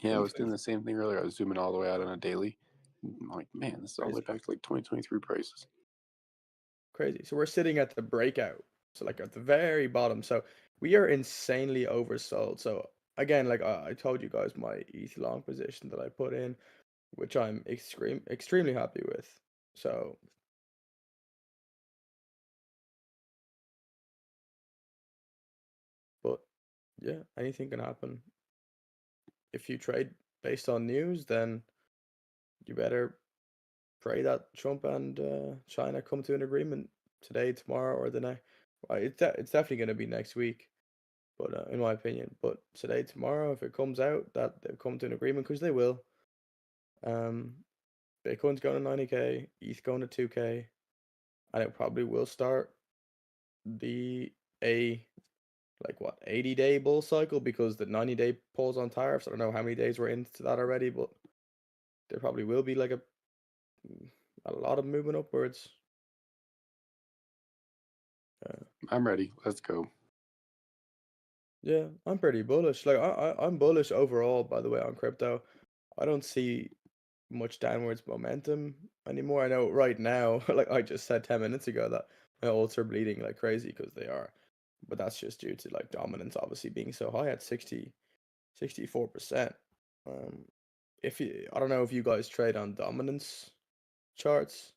Yeah, I was doing the same thing earlier. I was zooming all the way out on a daily. I'm like, man, this is all the way back to like 2023 prices. Crazy. So we're sitting at the breakout. So like at the very bottom. So we are insanely oversold. So again, like I told you guys my ETH long position that I put in, which I'm extremely happy with. So but yeah, anything can happen. If you trade based on news, then you better pray that Trump and China come to an agreement today, tomorrow, or the next. Well, it's definitely going to be next week, but in my opinion. But today, tomorrow, if it comes out that they've come to an agreement, because they will. Bitcoin's going to 90K, ETH going to 2K, and it probably will start a 80-day bull cycle, because the 90-day pause on tariffs. I don't know how many days we're into that already, but there probably will be like a lot of movement upwards. I'm ready. Let's go. Yeah, I'm pretty bullish. Like I'm bullish overall, by the way, on crypto. I don't see much downwards momentum anymore. I know right now, like I just said 10 minutes ago, that my alts are bleeding like crazy, because they are. But that's just due to like dominance obviously being so high at 64%. I don't know if you guys trade on dominance charts,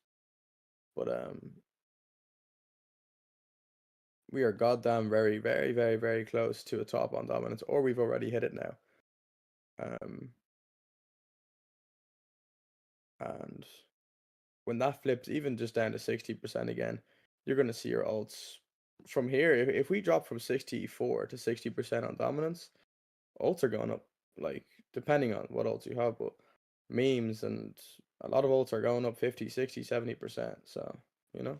but we are goddamn very, very, very, very close to a top on dominance, or we've already hit it now. And when that flips even just down to 60% again, you're going to see your alts from here. If we drop from 64 to 60% on dominance, alts are going up, like depending on what alts you have, but memes and a lot of alts are going up 50, 60, 70%. So, yeah.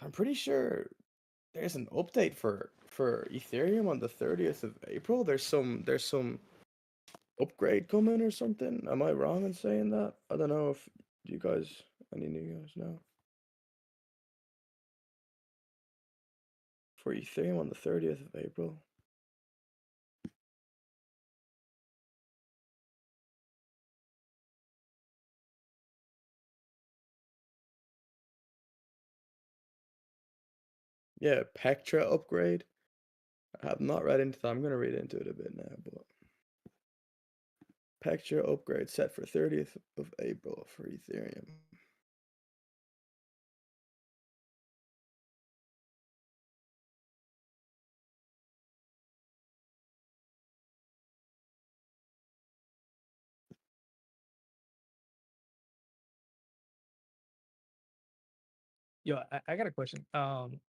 I'm pretty sure there's an update for Ethereum on the 30th of April. There's some upgrade coming or something. Am I wrong in saying that? I don't know if any of you guys know. For Ethereum on the 30th of April. Yeah, Pectra upgrade. I have not read into that. I'm gonna read into it a bit now, but Pectra upgrade set for 30th of April for Ethereum. Yo, I got a question.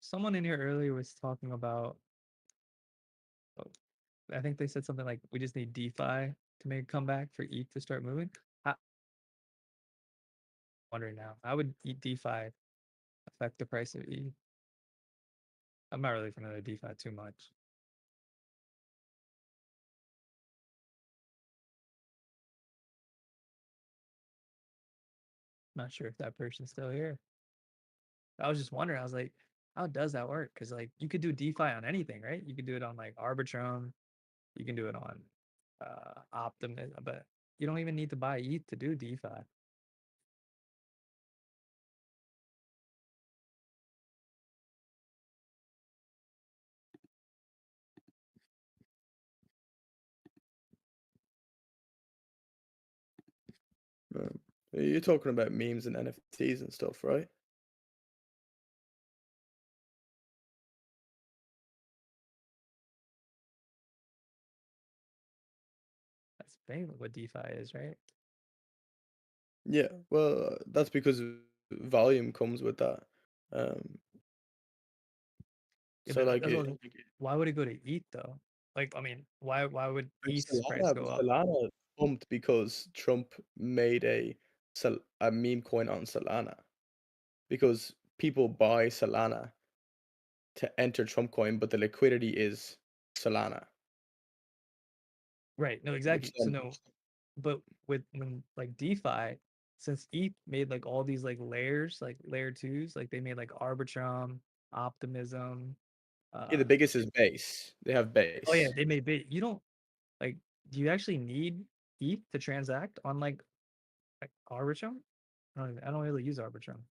Someone in here earlier was talking about, I think they said something like we just need DeFi to make a comeback for ETH to start moving. I'm wondering now, how would DeFi affect the price of ETH? I'm not really familiar with DeFi too much. Not sure if that person's still here. I was just wondering. I was like, how does that work? Because like you could do DeFi on anything, right? You could do it on like Arbitrum. You can do it on Optimism, but you don't even need to buy ETH to do DeFi. You're talking about memes and NFTs and stuff, right? That's mainly what DeFi is, right? Yeah, well, that's because volume comes with that. Yeah, So but like that's why would it go to ETH though? Like, I mean, why would ETH's price go up? Solana pumped because Trump made a meme coin on Solana because people buy Solana to enter Trump coin, but the liquidity is Solana. Right. No, exactly. So no, but when like DeFi, since ETH made like all these like layers, like layer twos, like they made like Arbitrum, Optimism. Yeah, the biggest is base. They have base. Oh yeah, they made base. You don't like. Do you actually need ETH to transact on like Arbitrum? I don't really use Arbitrum.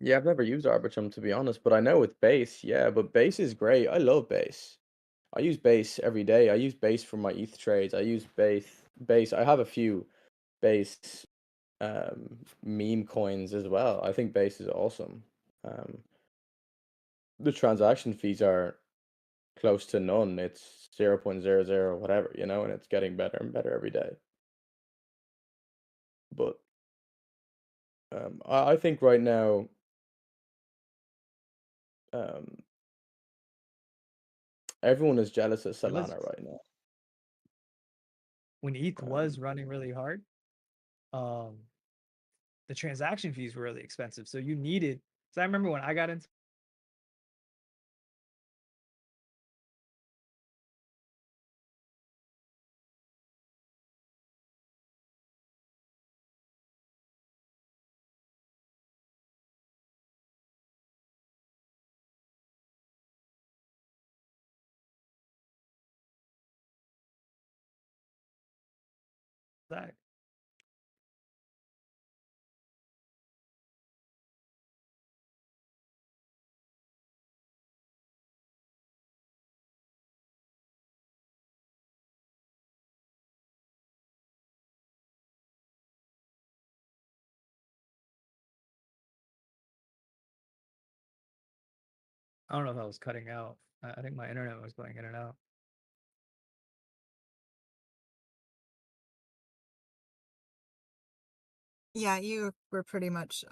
Yeah, I've never used Arbitrum to be honest, but I know with base, yeah, but base is great. I love base. I use base every day. I use base for my ETH trades. I use base. I have a few base meme coins as well. I think base is awesome. The transaction fees are close to none. It's 0.00 whatever, you know, and it's getting better and better every day. But I think right now everyone is jealous of Solana right now. When ETH was running really hard, the transaction fees were really expensive. So you needed. So I remember when I got into that. I don't know if I was cutting out. I think my internet was going in and out. Yeah, you were pretty much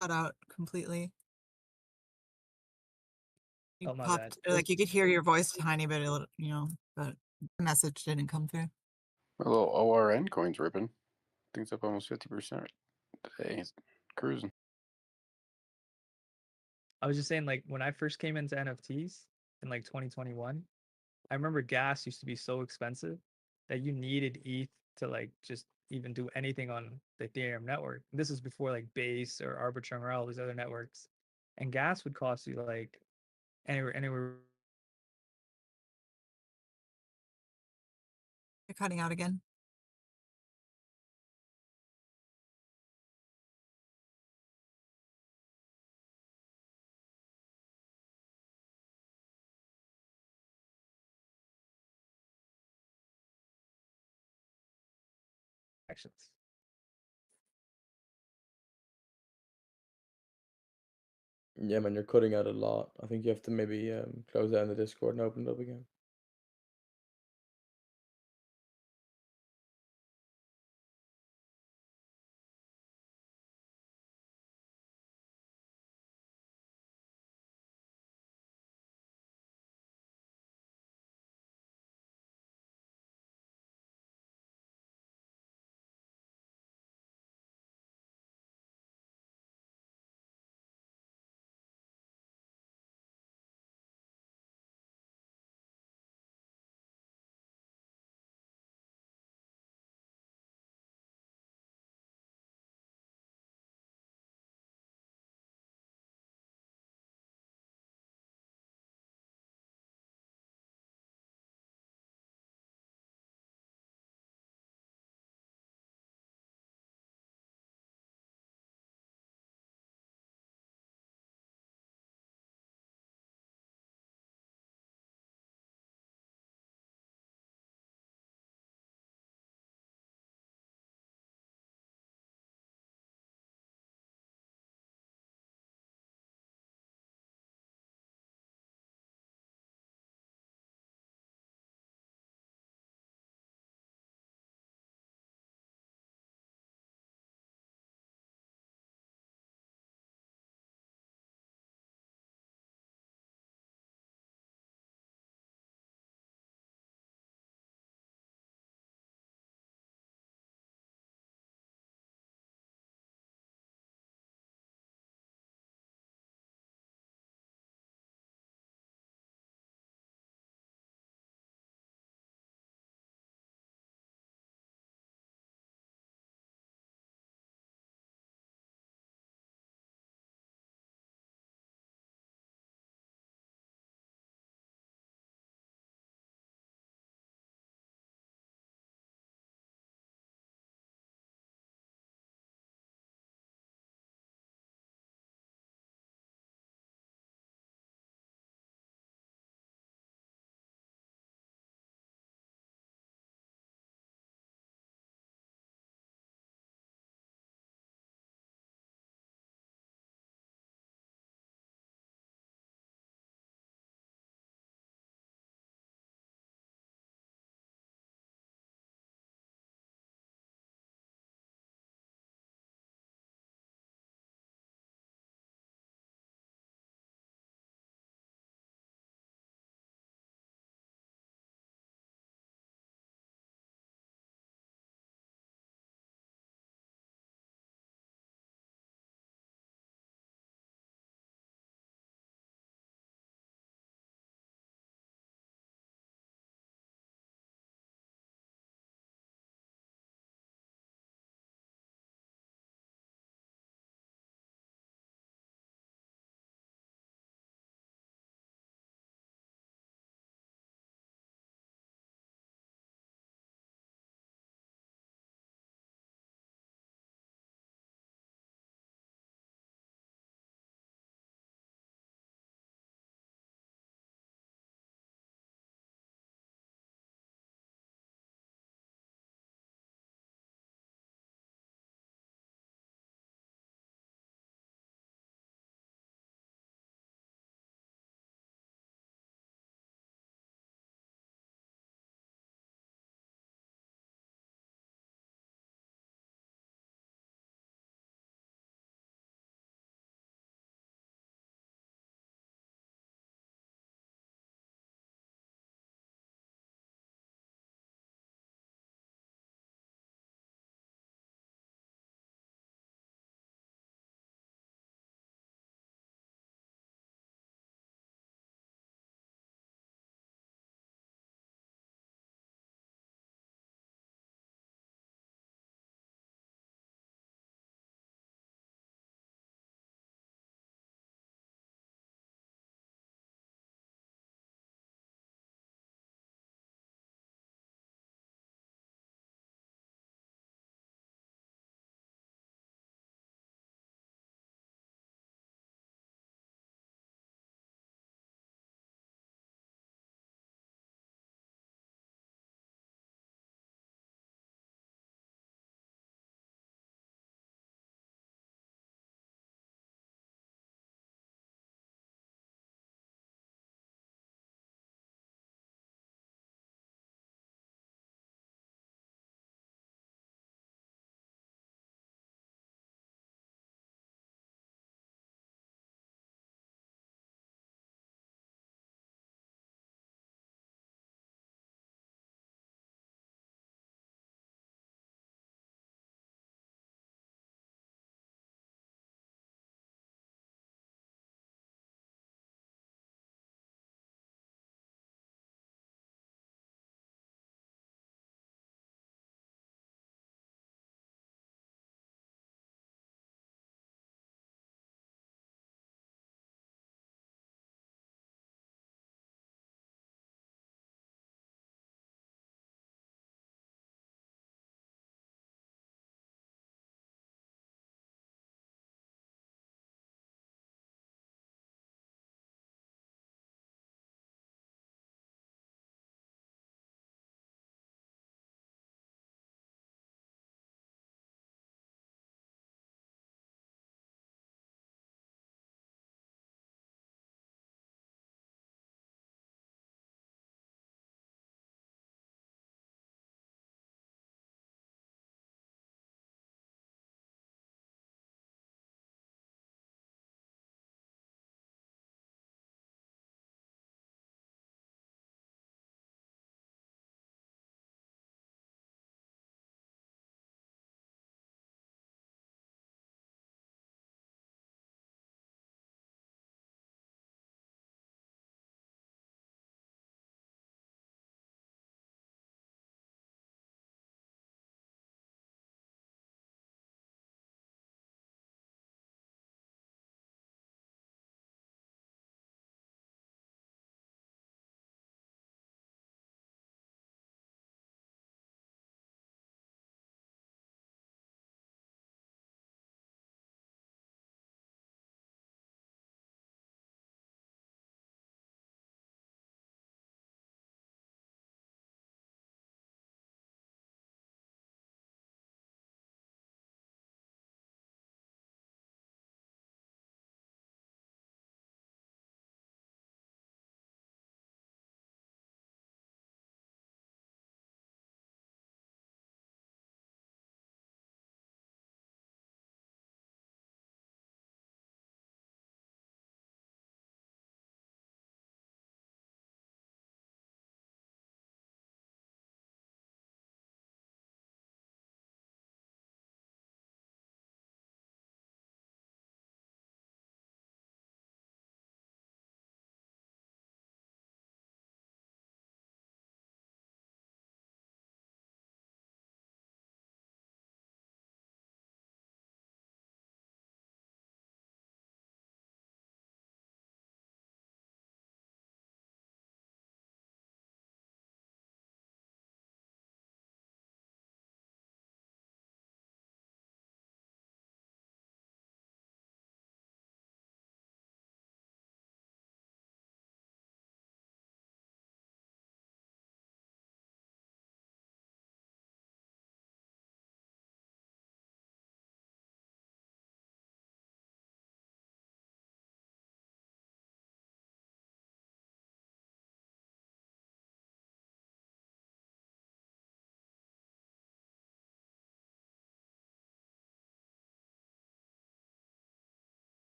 cut out completely. You Oh, my popped, bad. or like you could hear your voice tiny bit, you know, but the message didn't come through. A little ORN coins ripping. Things up almost 50% today. It's cruising. I was just saying, like, when I first came into NFTs in like 2021, I remember gas used to be so expensive that you needed ETH to like just even do anything on the Ethereum network. This is before like Base or Arbitrum or all these other networks. And gas would cost you like anywhere. You're cutting out again. transactions. Yeah, man, you're cutting out a lot. I think you have to maybe close down the Discord and open it up again.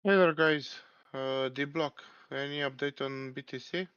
Hey there, guys. Dbloc, any update on BTC?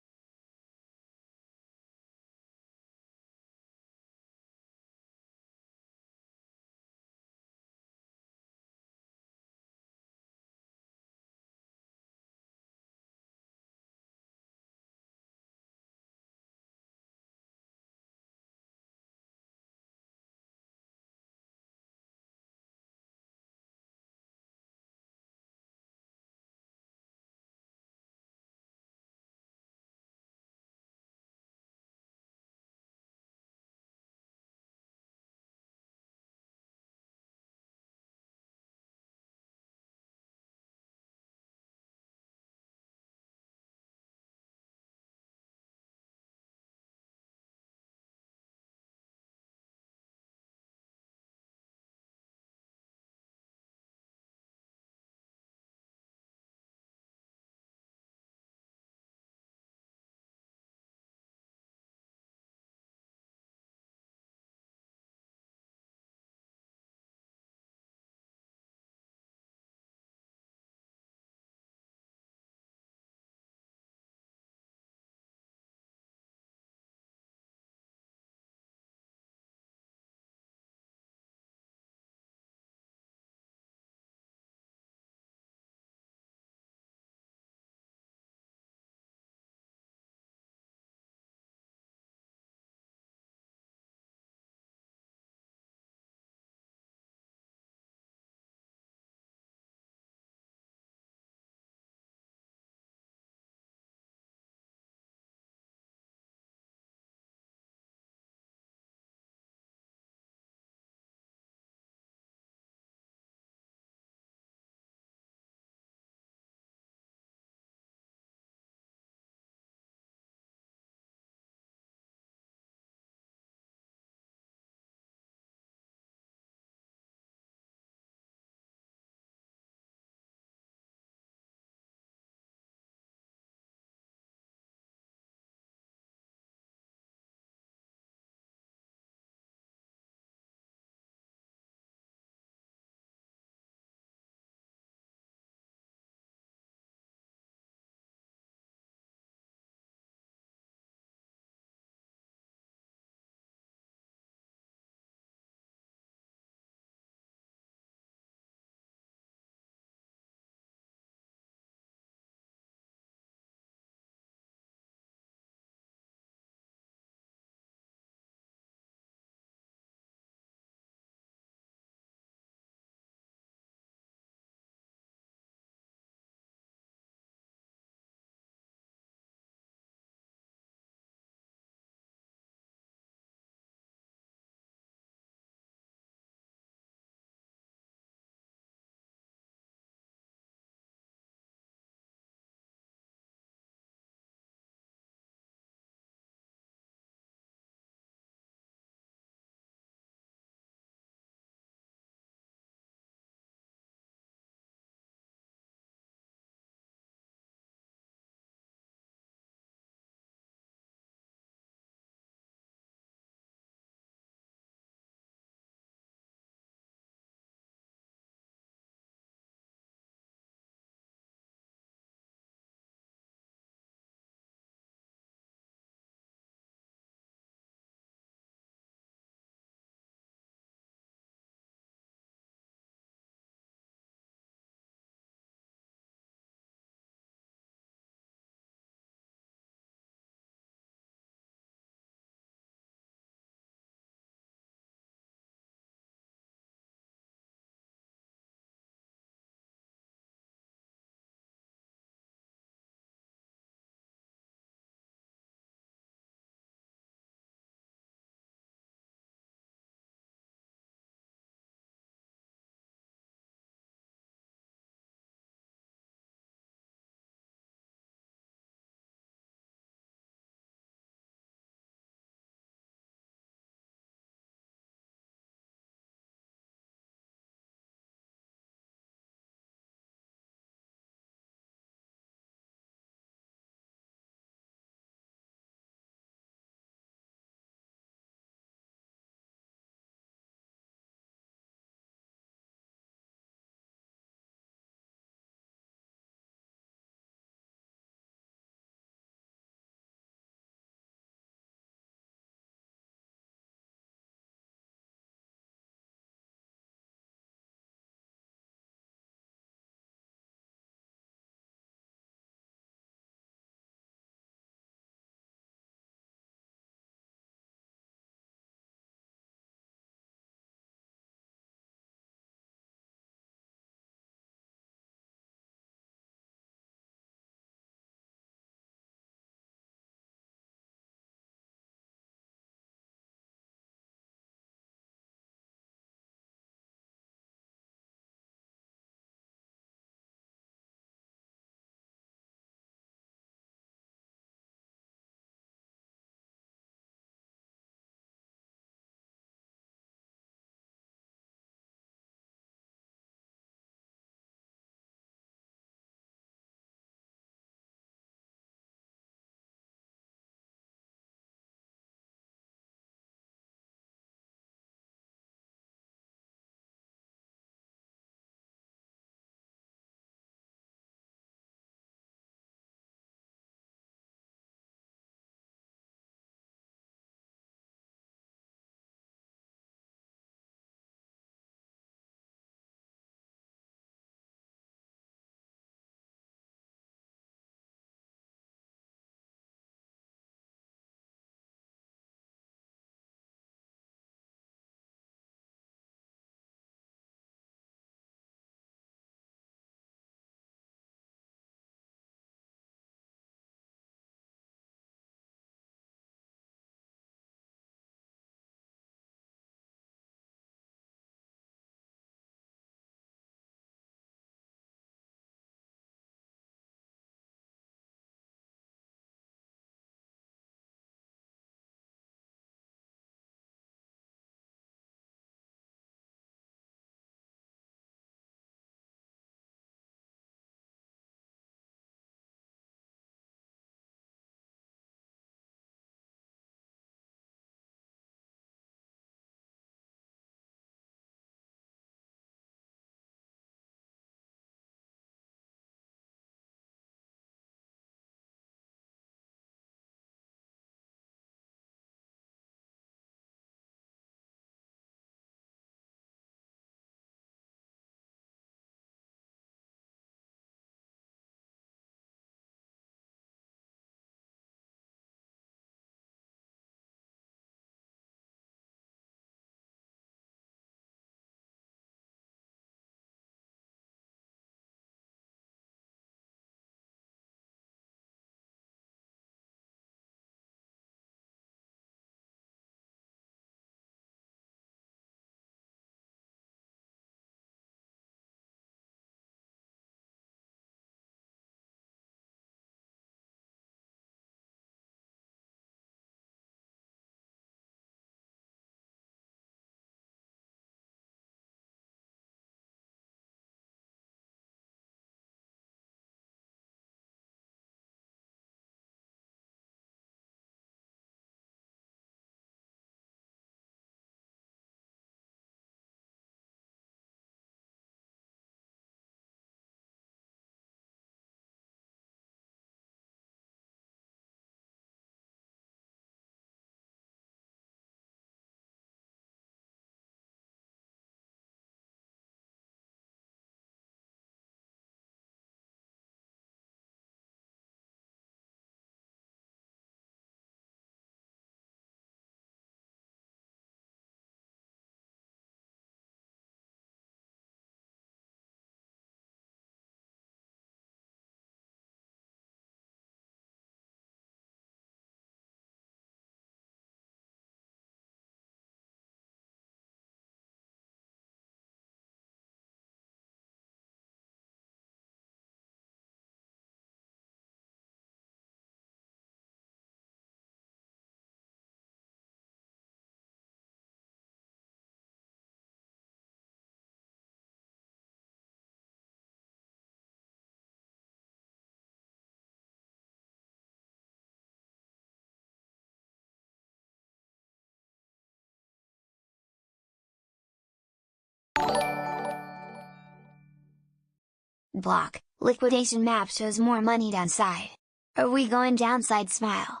Block, liquidation map shows more money downside. Are we going downside smile?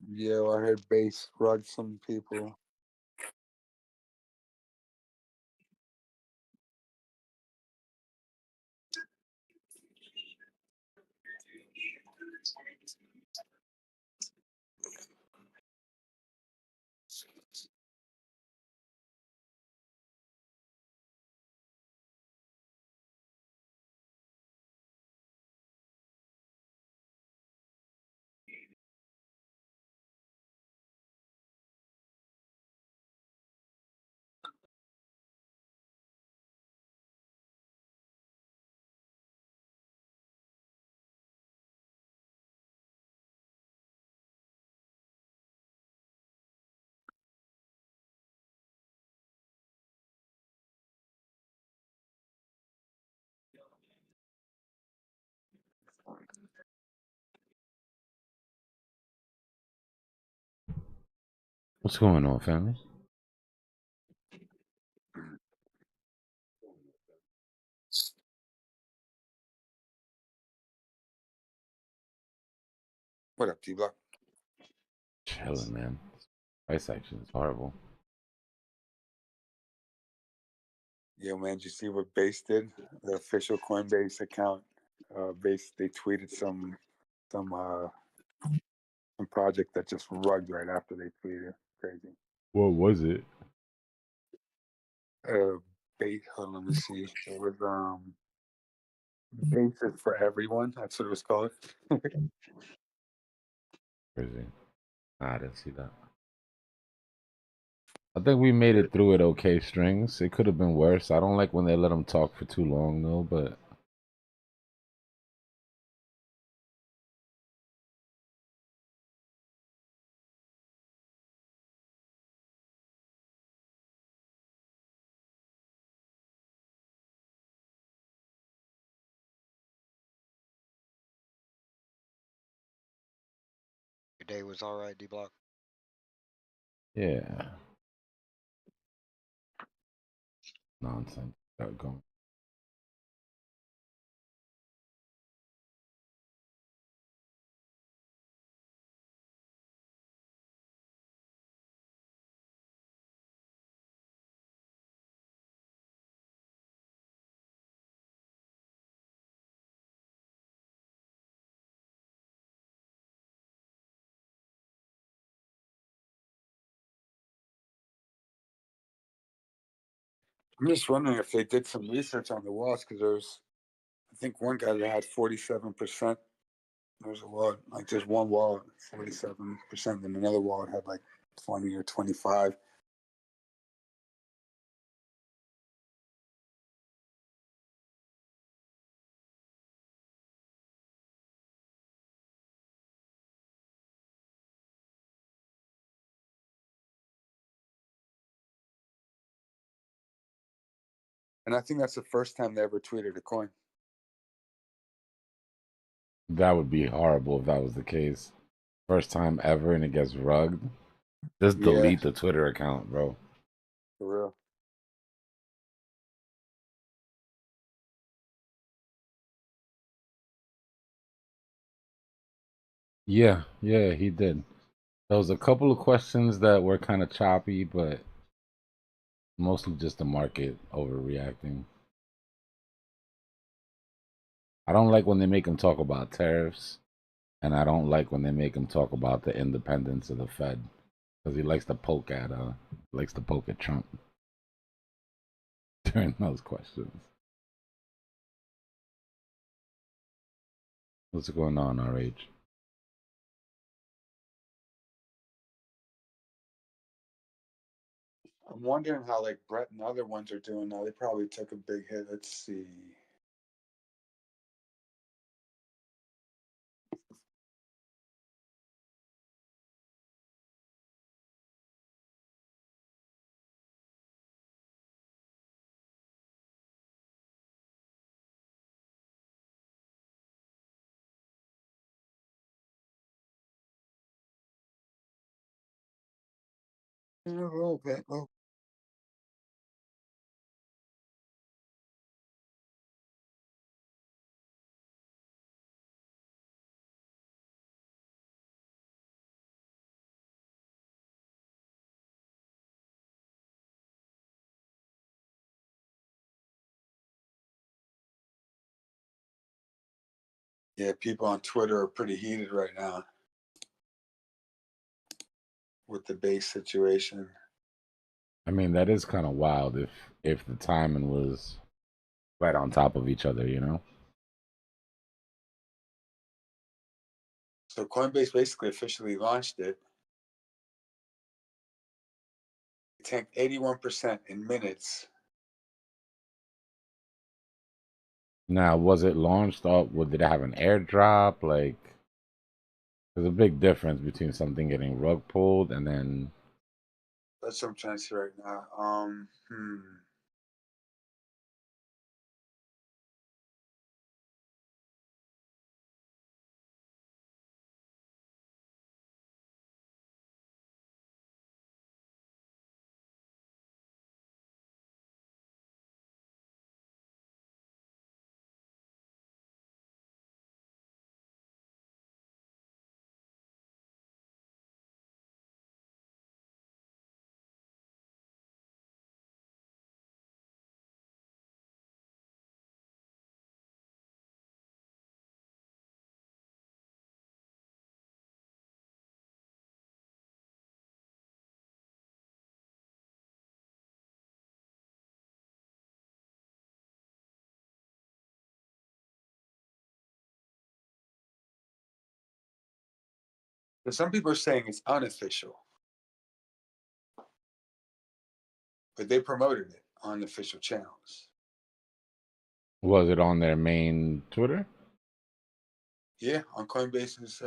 Yeah, well, I heard base rug some people. What's going on, family? What up, Dbloc? Chilling, man. Price action is horrible. Yeah, man, did you see what Base did? The official Coinbase account. Base, they tweeted some project that just rugged right after they tweeted. Crazy. What was it? Base. Hold on, let me see. It was Base is for everyone. That's what it was called. Crazy. I didn't see that. I think we made it through it okay, Strings. It could have been worse. I don't like when they let them talk for too long, though, but... Your day was all right, Dbloc. Yeah. Nonsense. Got going. I'm just wondering if they did some research on the wallets because I think one guy that had 47%. There's a wallet, like just one wallet, 47%, and another wallet had like 20 or 25. And I think that's the first time they ever tweeted a coin. That would be horrible if that was the case. First time ever and it gets rugged. Just Yeah, delete the Twitter account, bro. for real. Yeah, he did. There was a couple of questions that were kind of choppy, but mostly just the market overreacting. I don't like when they make him talk about tariffs, and I don't like when they make him talk about the independence of the Fed, because he likes to poke at Trump during those questions. What's going on, RH? I'm wondering how like Brett and other ones are doing now. They probably took a big hit. Let's see. A little bit. Yeah, people on Twitter are pretty heated right now with the base situation. I mean, that is kind of wild if the timing was right on top of each other, you know? So Coinbase basically officially launched it. It tanked 81% in minutes. Now, was it launched up? Did it have an airdrop? Like, there's a big difference between something getting rug pulled and then. That's what I'm trying to see right now. But some people are saying it's unofficial, but they promoted it on official channels. Was it on their main Twitter? Yeah, on Coinbase's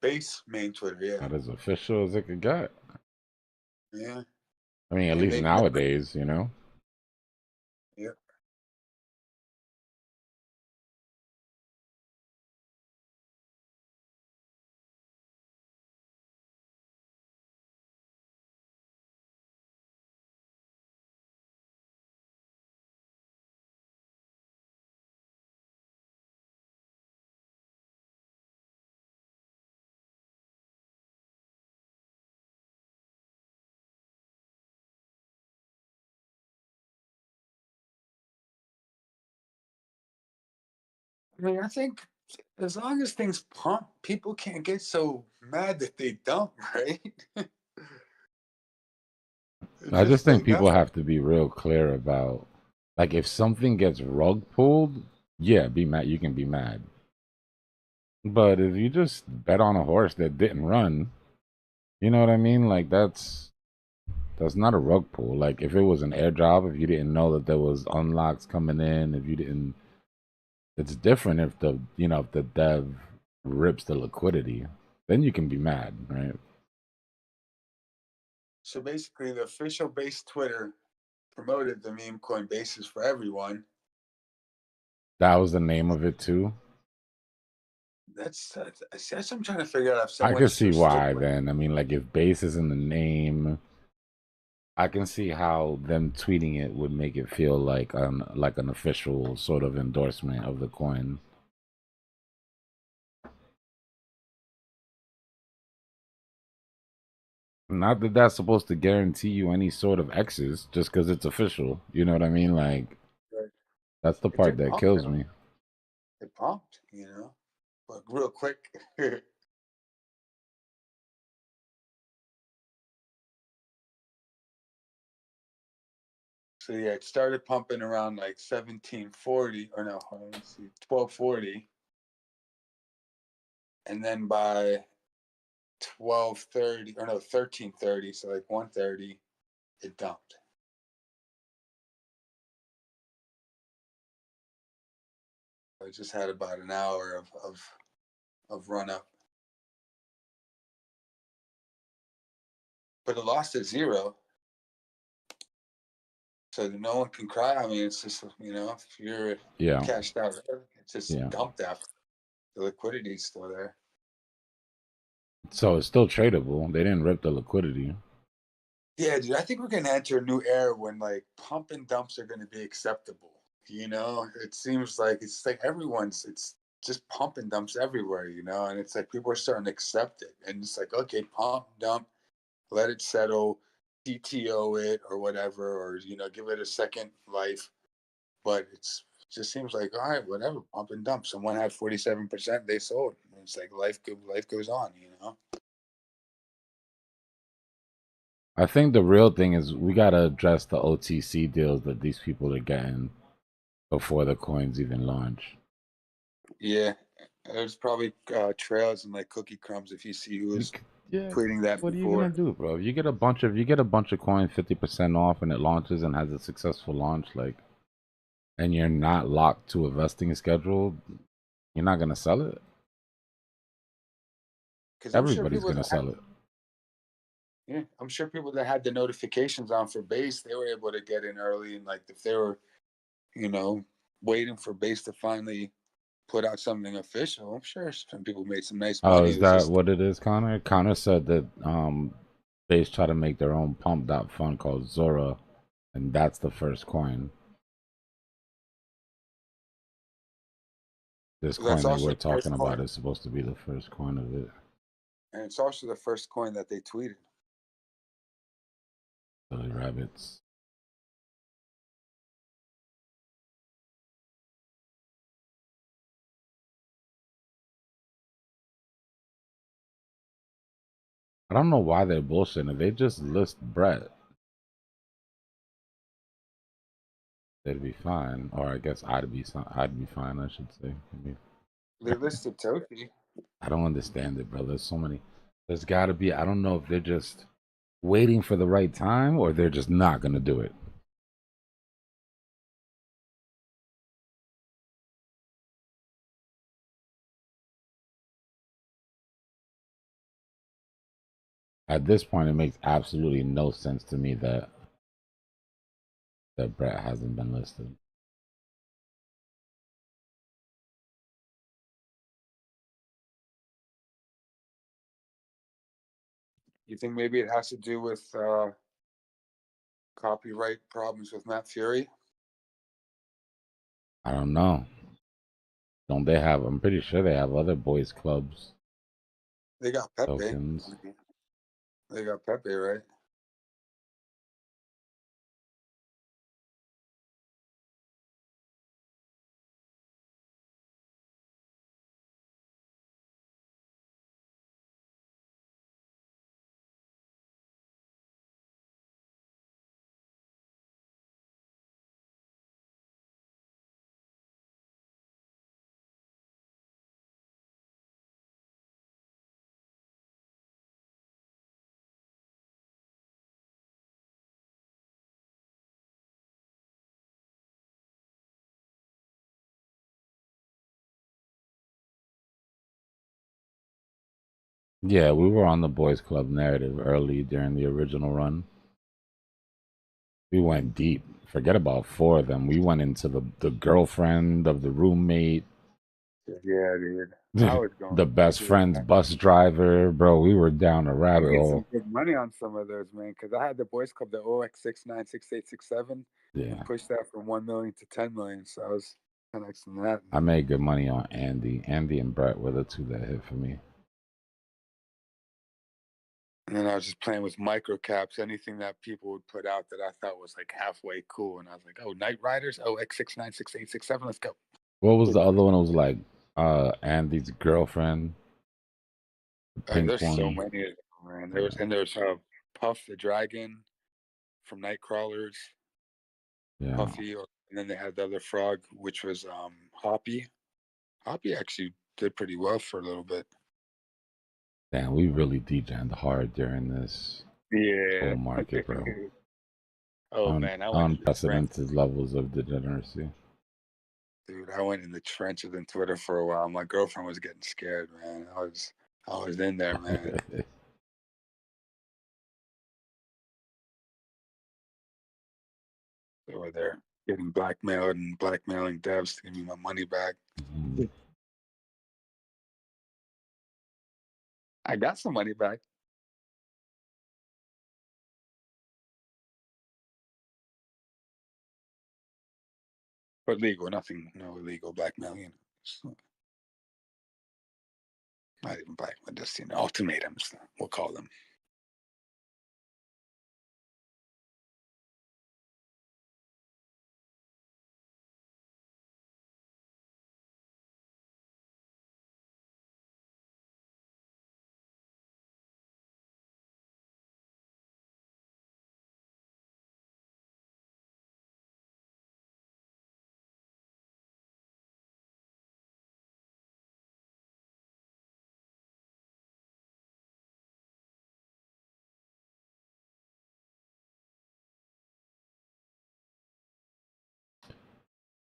base main Twitter. Yeah. Not as official as it could get. Yeah. I mean, at And least they nowadays, you know? Yep. I mean, I think as long as things pump, people can't get so mad that they dump, right? It's I just just think like people that's have to be real clear about, like, if something gets rug pulled, yeah, be mad. You can be mad. But if you just bet on a horse that didn't run, you know what I mean? Like, that's not a rug pull. Like, if it was an airdrop, if you didn't know that there was unlocks coming in, if you didn't, it's different if if the dev rips the liquidity, then you can be mad, right? so basically the official base Twitter promoted the meme coin bases for everyone. That was the name of it too. That's what I'm trying to figure out if I someone can should see stick why with. then. I mean, like, if base is in the name, I can see how them tweeting it would make it feel like an official sort of endorsement of the coin. Not that that's supposed to guarantee you any sort of X's just because it's official. You know what I mean? Like, Right. that's the It part did that pump, kills though. me. It pumped, but real quick. So yeah, it started pumping around like 1740, or no, let's see, 1240, and then by 12:30, or no, 13:30, so like 1:30, it dumped. I just had about an hour of run up, but it lost at zero, so no one can cry. I mean, it's just if you're Yeah. cashed out, it's just Yeah. dumped after. The liquidity is still there. So it's still tradable. They didn't rip the liquidity. Yeah, dude, I think we're gonna enter a new era when like pump and dumps are gonna be acceptable. You know, it seems like it's like it's just pump and dumps everywhere, you know, and it's like people are starting to accept it. And it's like, okay, pump, dump, let it settle, CTO it or whatever, or give it a second life. But it just seems like, all right, whatever, pump and dump. Someone had 47%, they sold. It's like life goes on, you know. I think the real thing is we gotta address the OTC deals that these people are getting before the coins even launch. Yeah, there's probably trails and like cookie crumbs if you see who's tweeting that What are you before. gonna do, bro? If you get a bunch of coins 50% off and it launches and has a successful launch, like, and you're not locked to a vesting schedule, you're not gonna sell it. Because Everybody's gonna sell it. Yeah, I'm sure people that had the notifications on for base, they were able to get in early, and like if they were, waiting for base to finally put out something official, I'm sure some people made some nice Oh, money. is that what it is, Connor? Connor said that they try to make their own pump fund called Zora, and that's the first coin. This coin that we're talking about is supposed to be the first coin of it. And it's also the first coin that they tweeted. Silly rabbits. I don't know why they're bullshitting. They just list Brett. They'd be fine, or I guess I'd be fine. I should say. Maybe. They listed Toki. I don't understand it, bro. There's so many. There's got to be. I don't know if they're just waiting for the right time or they're just not gonna do it. At this point, it makes absolutely no sense to me that Brett hasn't been listed. You think maybe it has to do with copyright problems with Matt Fury? I don't know. Don't they have? I'm pretty sure they have other boys clubs. They got Pepe. Tokens. They got Pepe, right? Yeah, we were on the boys club narrative early during the original run. We went deep. Forget about 4 of them. We went into the girlfriend of the roommate. Yeah, dude. I was going The best friend's bus driver, bro. We were down a I rabbit made hole. some good money on some of those, man, because I had the boys club, the OX696867, Yeah, and pushed that from 1 million to 10 million. So I was 10x in that. I made good money on Andy. Andy and Brett were the 2 that hit for me. And then I was just playing with micro caps, anything that people would put out that I thought was like halfway cool. And I was like, oh, Night Riders, X696867, let's go. What was the other one? It was like Andy's girlfriend. The pink There's one. so many of them, man. There's Puff the Dragon from Nightcrawlers. Yeah. Puffy, and then they had the other frog, which was Hoppy. Hoppy actually did pretty well for a little bit. Damn, we really degenerated hard during this bull market, bro. Oh man, I went unprecedented levels of degeneracy. Dude, I went in the trenches in Twitter for a while. My girlfriend was getting scared, man. I was in there, man. They were there getting blackmailed and blackmailing devs to give me my money back. Mm-hmm. I got some money back. but legal, nothing, no illegal blackmail, you know. So, not even blackmail, just, you know, ultimatums, we'll call them.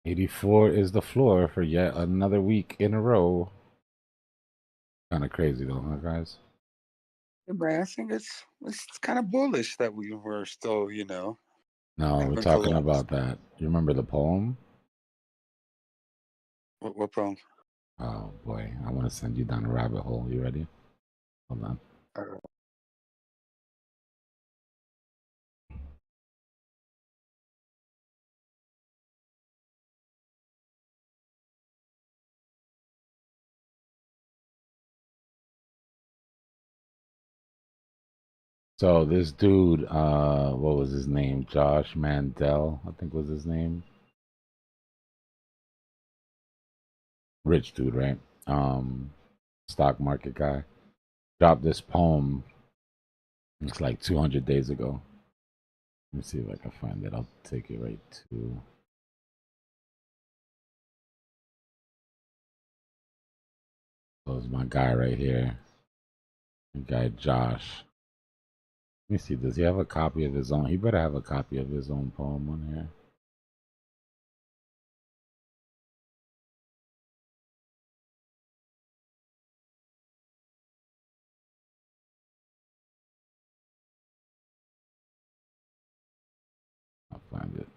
$84 is the floor for yet another week in a row. Kind of crazy though, huh, guys? Yeah, man, I think it's kind of bullish that we were still, you know. No, we're talking about that. You remember the poem? What poem? Oh boy, I want to send you down a rabbit hole. You ready? Hold on. So this dude, what was his name? Josh Mandel, I think was his name. Rich dude, right? Stock market guy. Dropped this poem. It's like 200 days ago. Let me see if I can find it. I'll take it right to. So it's my guy right here. My guy Josh. Let me see. Does he have a copy of his own? He better have a copy of his own poem on here. I'll find it.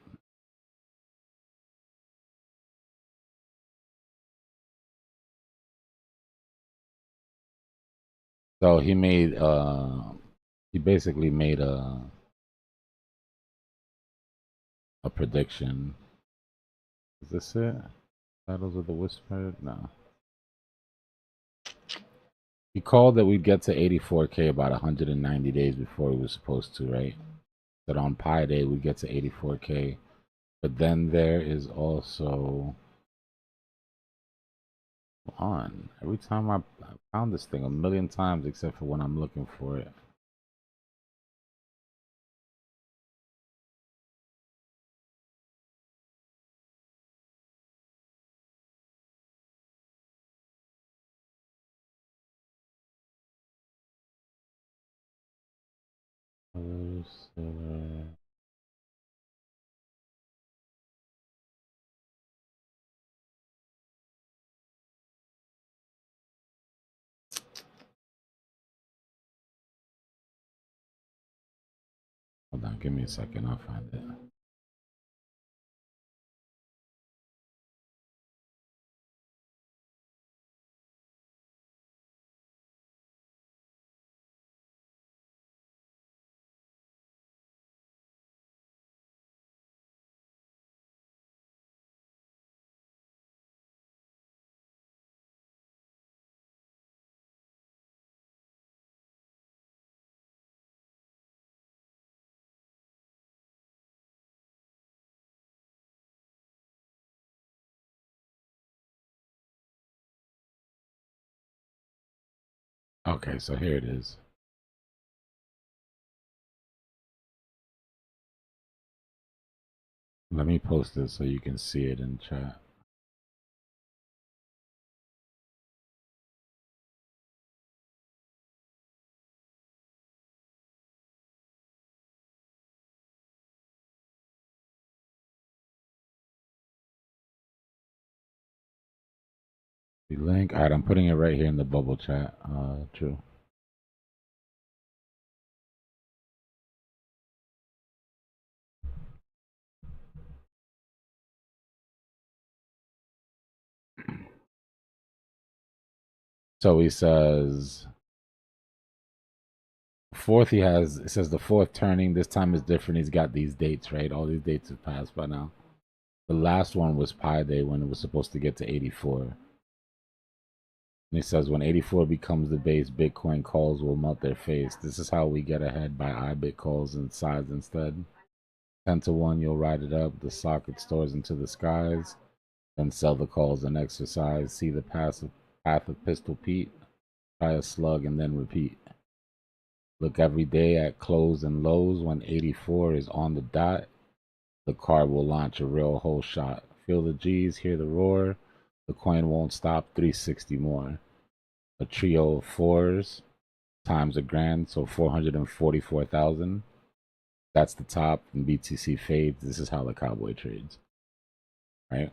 So he made he basically made a prediction. Is this it? Battles of the Whisper? No. He called that we'd get to 84K about 190 days before we were supposed to, right? That on Pi Day we'd get to 84K. But then there is also on. Every time I found this thing a million times except for when I'm looking for it. Hold on, give me a second, I'll find it. Okay, so here it is. Let me post it so you can see it in chat. The link. All right, I'm putting it right here in the bubble chat. True. So he says, fourth, he has, it says the fourth turning. This time is different. He's got these dates, right? All these dates have passed by now. The last one was Pi Day when it was supposed to get to 84. And he says when 84 becomes the base, Bitcoin calls will melt their face. This is how we get ahead by IBIT calls and sides instead. 10 to 1, you'll ride it up. The socket stores into the skies. Then sell the calls and exercise. See the path of Pistol Pete. Try a slug and then repeat. Look every day at close and lows. When 84 is on the dot, the card will launch a real whole shot. Feel the G's, hear the roar. The coin won't stop, 360 more. A trio of fours times a grand, so 444,000. That's the top, and BTC fades. This is how the cowboy trades, right?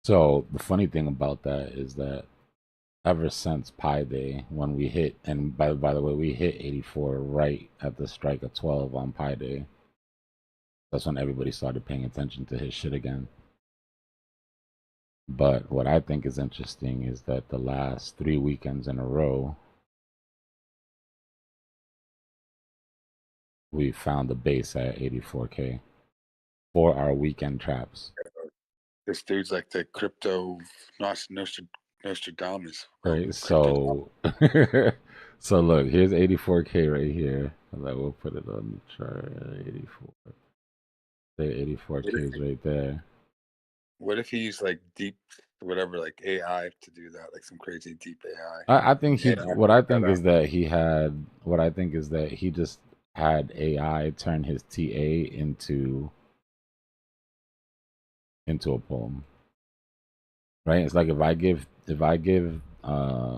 So the funny thing about that is that ever since Pi Day, when we hit, and by the way, we hit 84 right at the strike of 12 on Pi Day. That's when everybody started paying attention to his shit again. But what I think is interesting is that the last 3 weekends in a row, we found the base at 84K for our weekend traps. This dude's like the crypto Nostradamus. Right, so so look, here's 84K right here. We'll put it on the chart. 84. Say 84K is right there. What if he used like deep, whatever, like AI to do that, like some crazy deep AI? I think he. What I think is that he had. What I think is that he just had AI turn his TA into a poem. Right? It's like if I give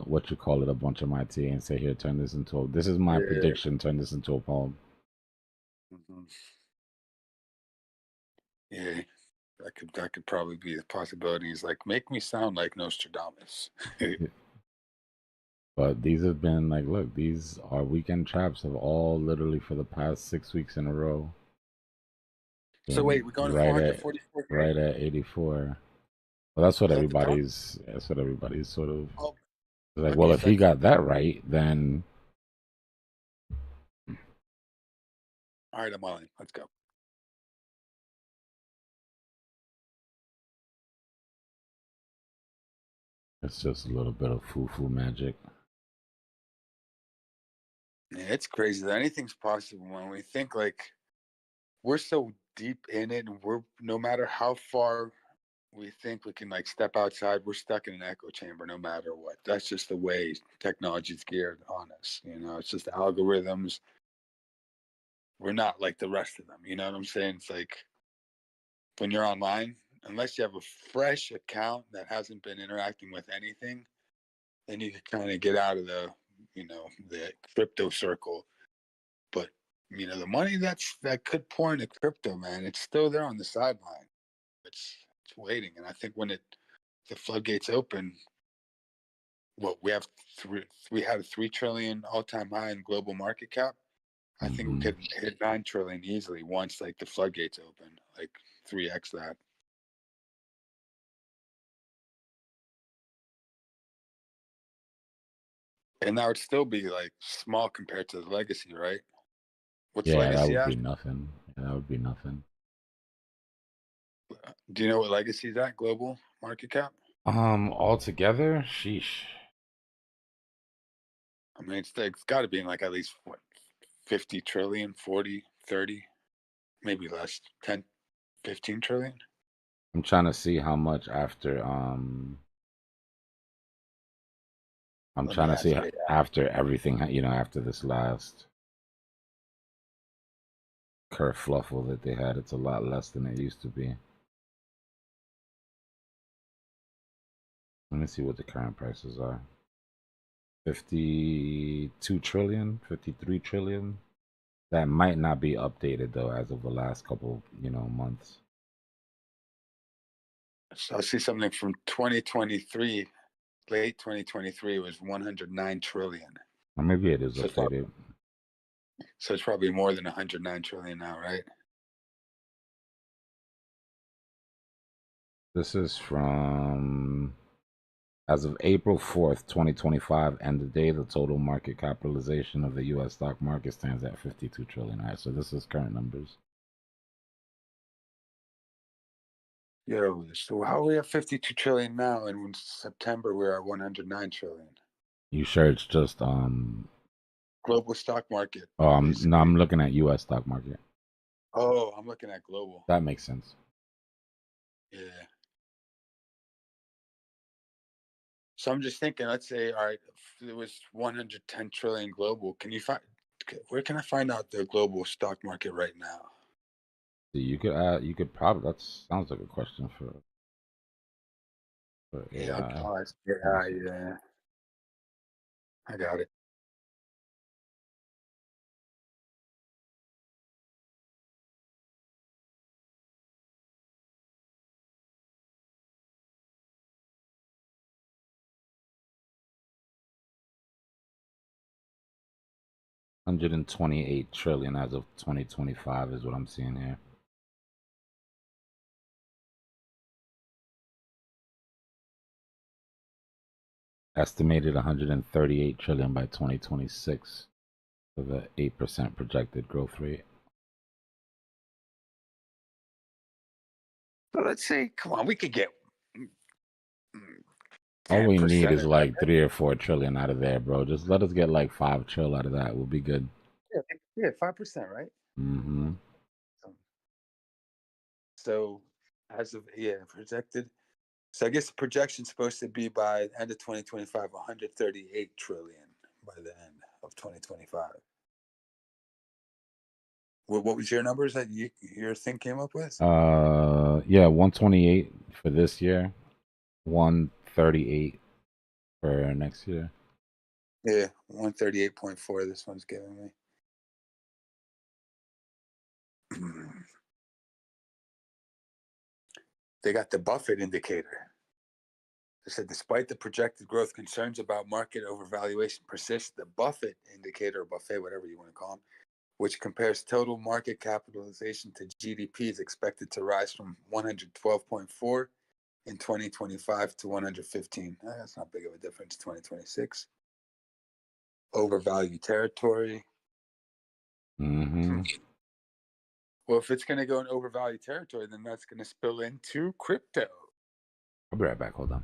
what you call it a bunch of my TA and say, here, turn this into a, this is my prediction, turn this into a poem. Mm-hmm. Yeah, that could probably be the possibility. Is like, make me sound like Nostradamus. But these have been like, look, these are weekend traps have all literally for the past 6 weeks in a row. So wait, we're going to 444K? Right at 84. Well, that's what everybody's sort of like. Well, if he got that right, then all right, I'm on it. Let's go. It's just a little bit of foo-foo magic. Yeah, it's crazy that anything's possible when we think like we're so deep in it, and we're no matter how far we think we can like step outside, we're stuck in an echo chamber no matter what. That's just the way technology's geared on us. You know, it's just algorithms. We're not like the rest of them. You know what I'm saying? It's like when you're online, unless you have a fresh account that hasn't been interacting with anything, then you can kind of get out of the, you know, the crypto circle. But you know, the money that could pour into crypto, man, it's still there on the sideline. It's waiting, and I think when the floodgates open, we had a 3 trillion all-time high in global market cap. I think we could hit 9 trillion easily once like the floodgates open, like 3x that. And that would still be like small compared to the legacy, right? What's legacy that at? would be nothing. Yeah, that would be nothing. Do you know what legacy is at? Global market cap? Altogether, sheesh. I mean, it's got to be in like at least what, 50 trillion, 40, 30, maybe less, 10, 15 trillion. I'm trying to see how much after I'm trying to see after everything, you know, after this last kerfluffle that they had. It's a lot less than it used to be. Let me see what the current prices are. 52 trillion, 53 trillion. That might not be updated though as of the last couple, you know, months. So I see something from 2023, late 2023 was 109 trillion. Or maybe it is updated. So it's probably more than 109 trillion now, right? This is from as of April 4th, 2025, and today the total market capitalization of the U.S. stock market stands at 52 trillion. All right, so this is current numbers. Yo, so how are we at 52 trillion now? And in September we're at 109 trillion. You sure it's just Global stock market. Oh, I'm basically. looking at U.S. stock market. Oh, I'm looking at global. That makes sense. Yeah. So I'm just thinking, let's say, all right, if it was 110 trillion global. Where can I find out the global stock market right now? So you could probably, that sounds like a question for Yeah, AI. pause. Yeah, I got it. $128 trillion as of 2025 is what I'm seeing here. Estimated 138 trillion by 2026 with an 8% projected growth rate. So let's say, come on, we could get All we 10% need is of that. like 3 or 4 trillion out of there, bro. Just let us get like 5 trill out of that. We'll be good. Yeah, 5%, right? Mm-hmm. So as of projected. So I guess the projection's supposed to be by the end of 2025, 138 trillion by the end of 2025. What was your numbers that your thing came up with? Yeah, 128 for this year, 138 for next year. Yeah, 138.4 this one's giving me. They got the Buffett indicator. They said despite the projected growth, concerns about market overvaluation persist. The Buffett indicator, or Buffet, whatever you want to call them, which compares total market capitalization to GDP, is expected to rise from 112.4 in 2025 to 115. That's not big of a difference. 2026. Overvalued territory. Mm-hmm. Well, if it's going to go in overvalued territory, then that's going to spill into crypto. I'll be right back. Hold on.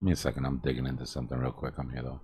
Give me a second. I'm digging into something real quick. I'm here though.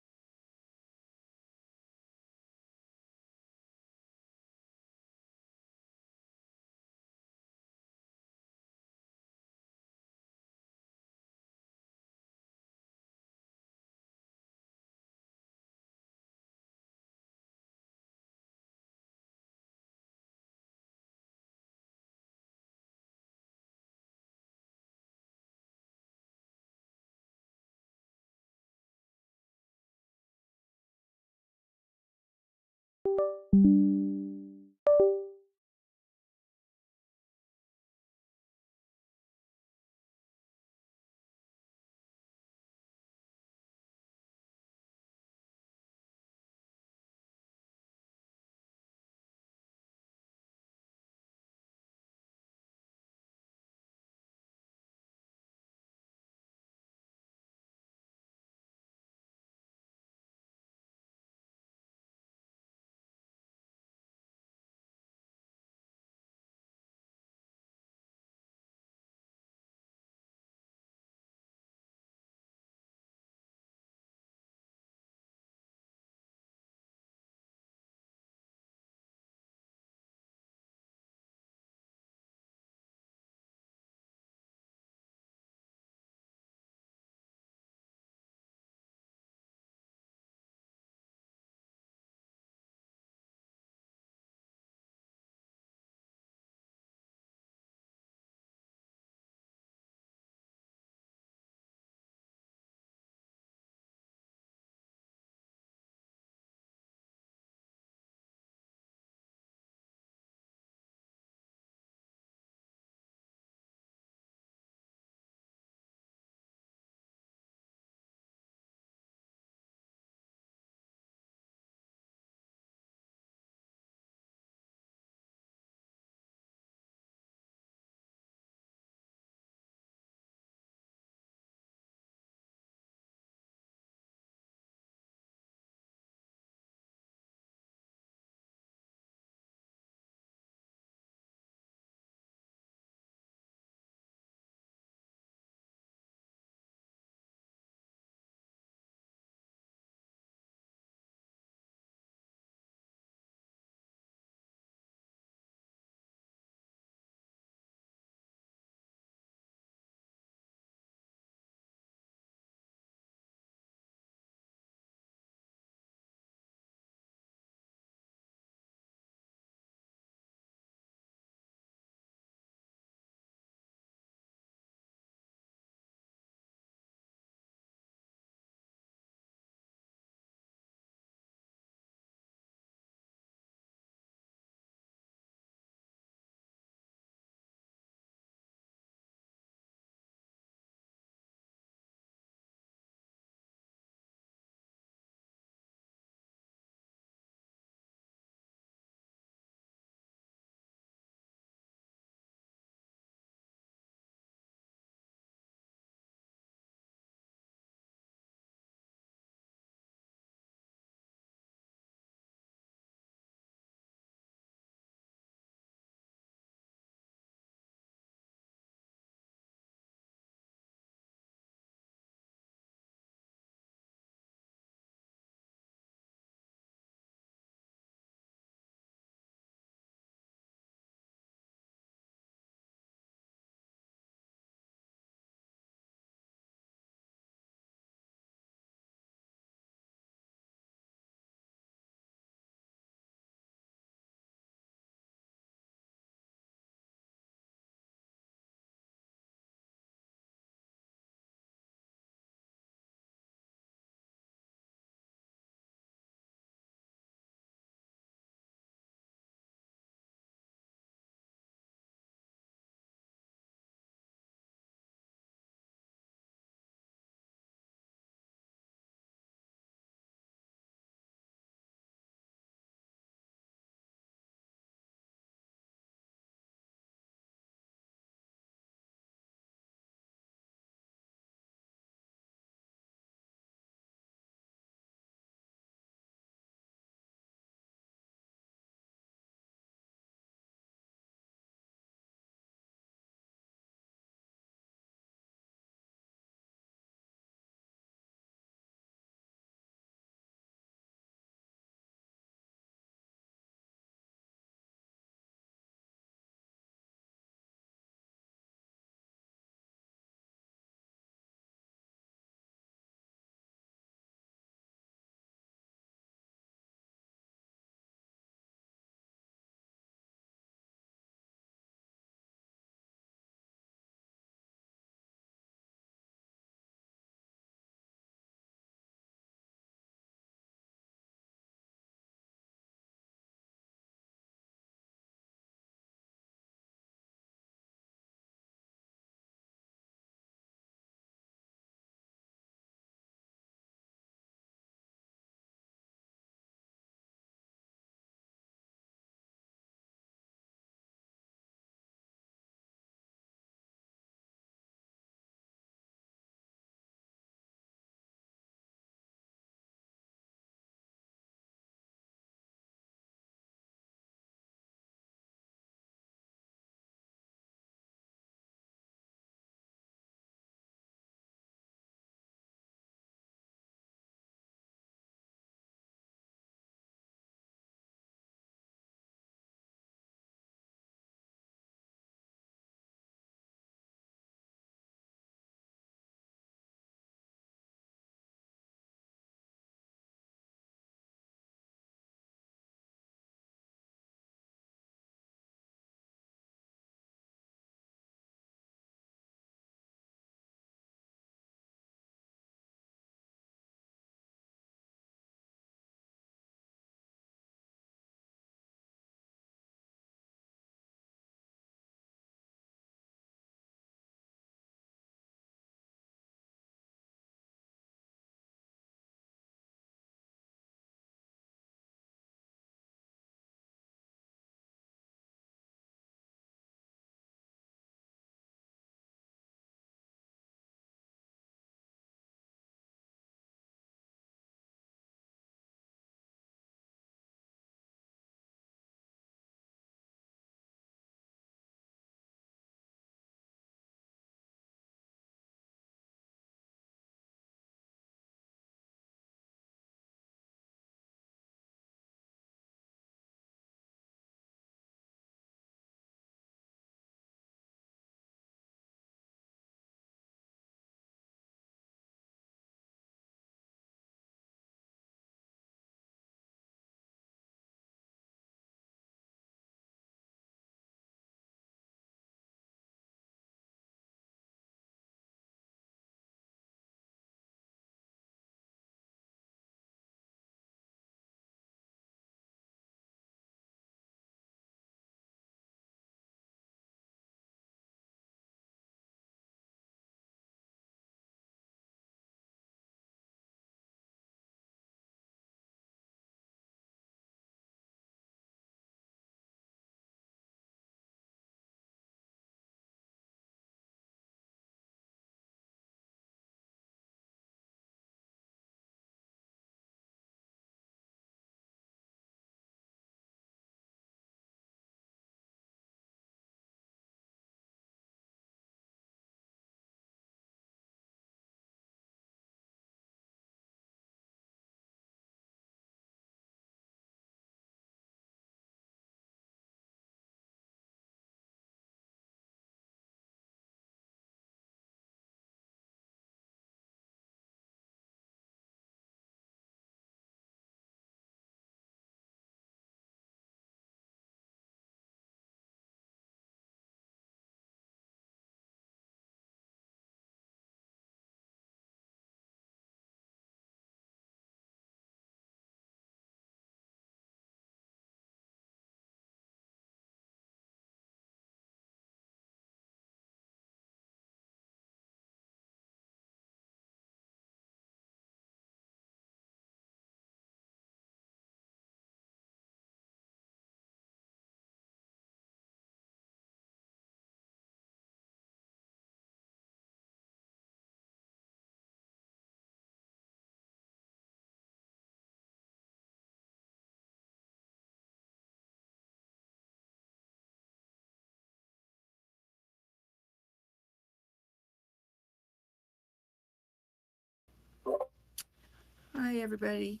Hi, everybody.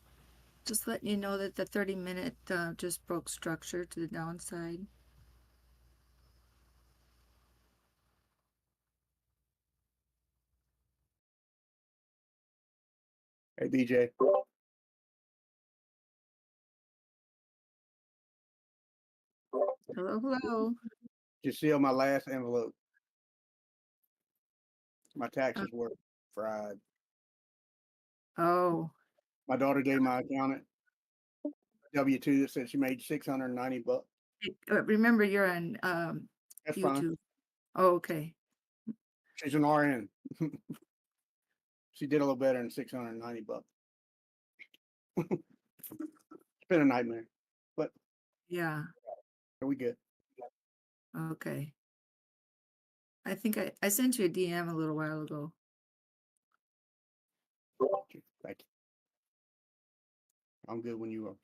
Just letting you know that the 30-minute just broke structure to the downside. Hey, DJ. Hello, hello. Just seal my last envelope. My taxes were fried. Oh. My daughter gave my accountant W-2 that said she made $690. Remember, you're on That's YouTube. fine. Oh, okay. She's an RN. She did a little better than $690. It's been a nightmare, but Yeah. we good. Okay. I think I sent you a DM a little while ago. Thank you. I'm good when you are.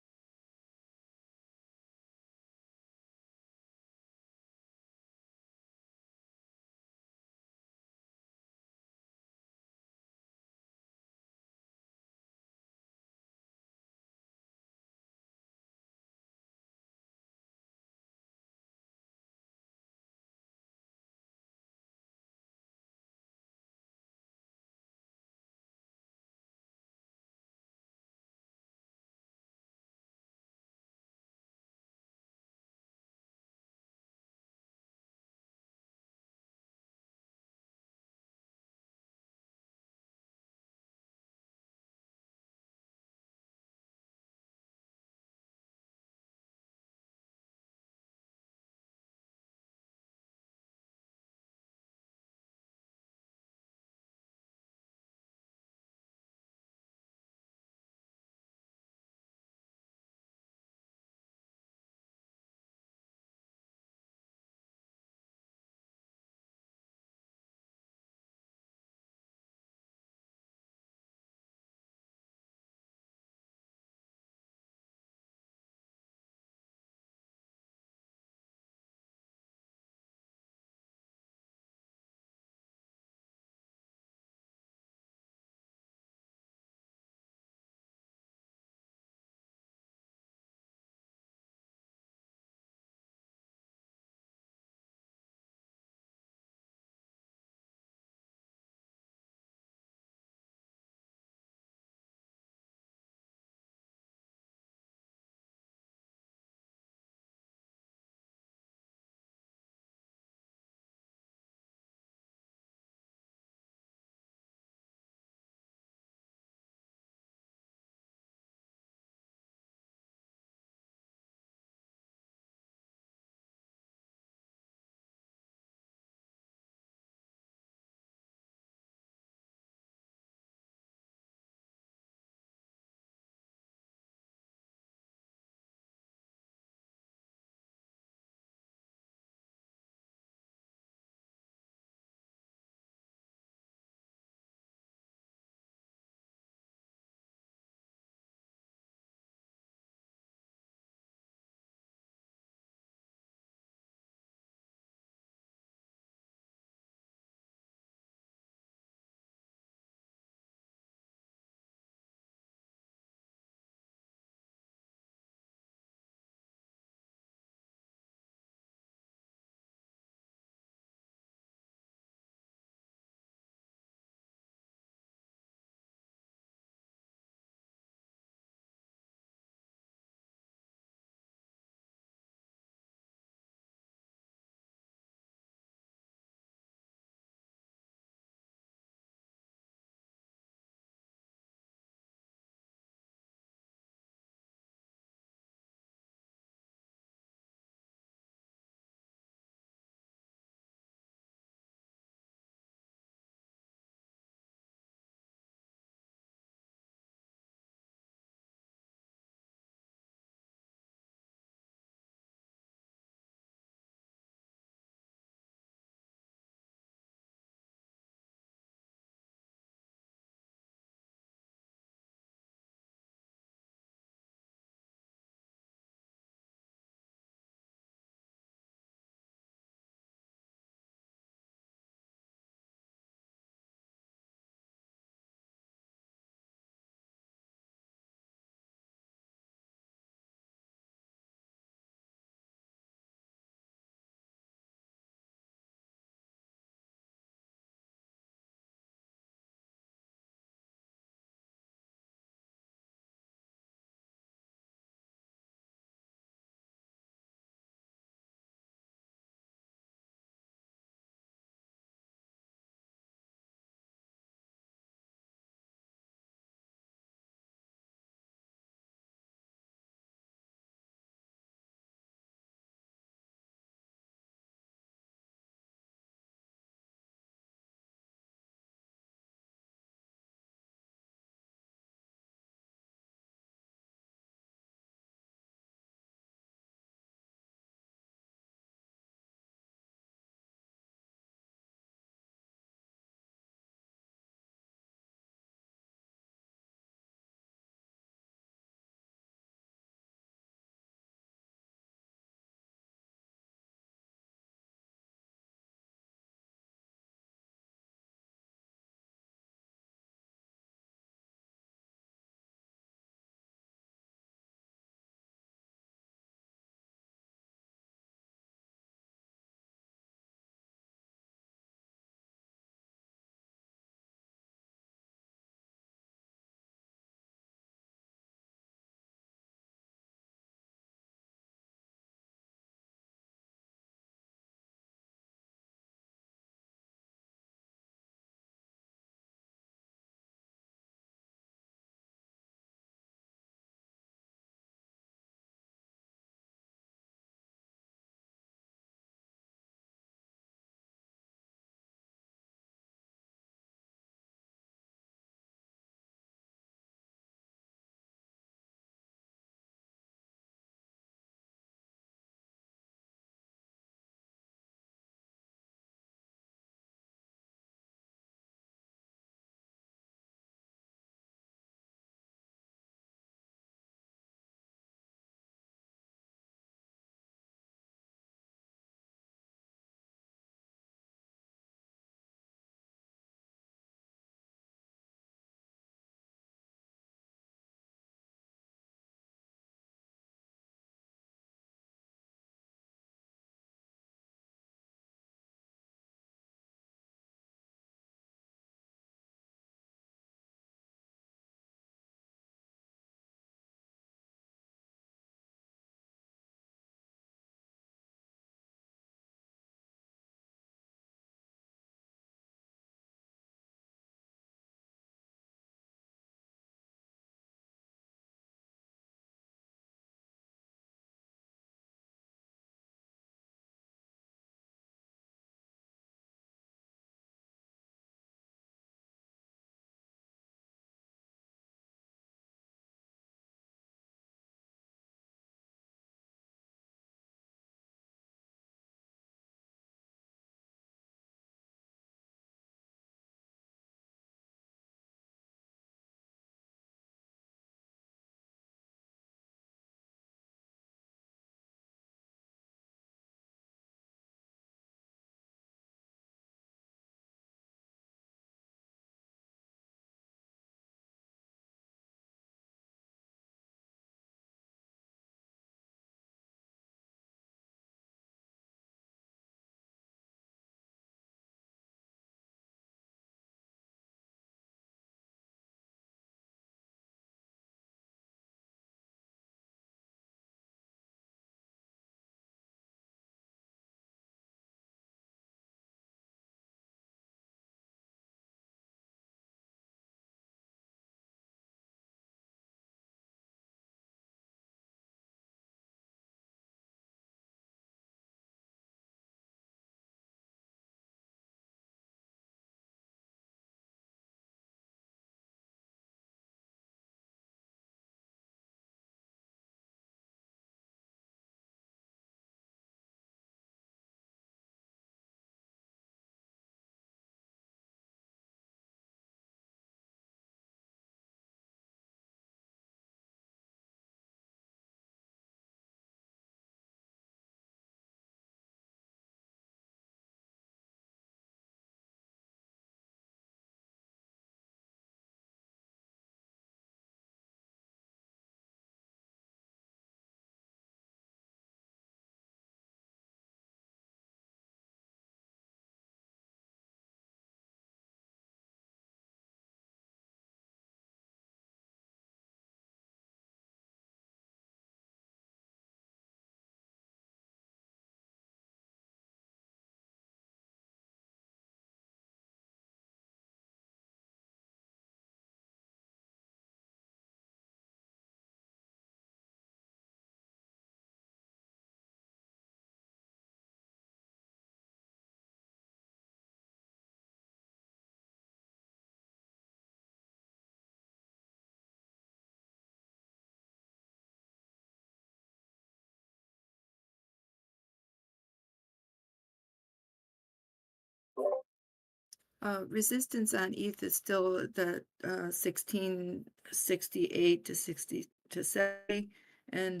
Resistance on ETH is still the 1668 to 60 to 70, and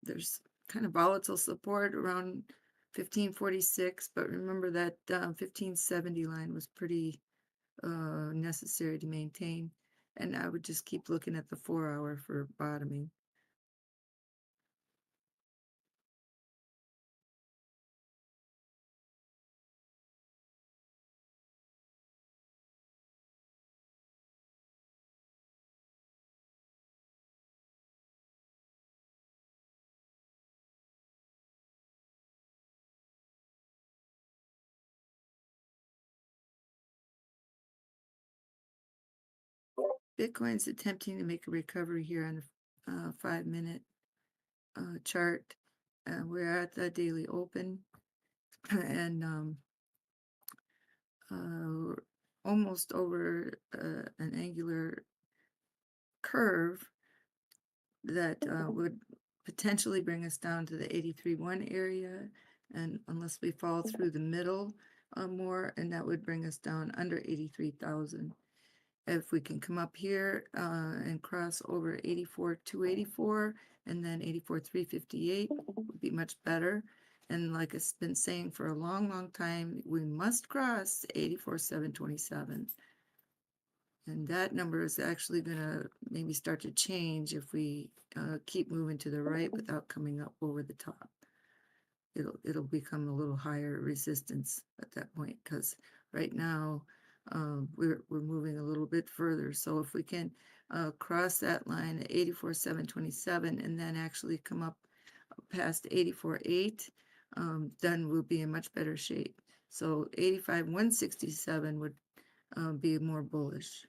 there's kind of volatile support around 1546. But remember that 1570 line was pretty necessary to maintain, and I would just keep looking at the 4-hour for bottoming. Bitcoin's attempting to make a recovery here on the 5-minute chart. We're at the daily open and almost over an angular curve that would potentially bring us down to the 83.1 area, and unless we fall through the middle more, and that would bring us down under 83,000. If we can come up here and cross over 84,284 and then 84,358 would be much better. And like it's been saying for a long time, we must cross 84,727. And that number is actually going to maybe start to change if we keep moving to the right without coming up over the top. It'll become a little higher resistance at that point, because right now we're moving a little bit further. So if we can cross that line at 84,727 and then actually come up past 84.8, then we'll be in much better shape. So 85,167 would be more bullish.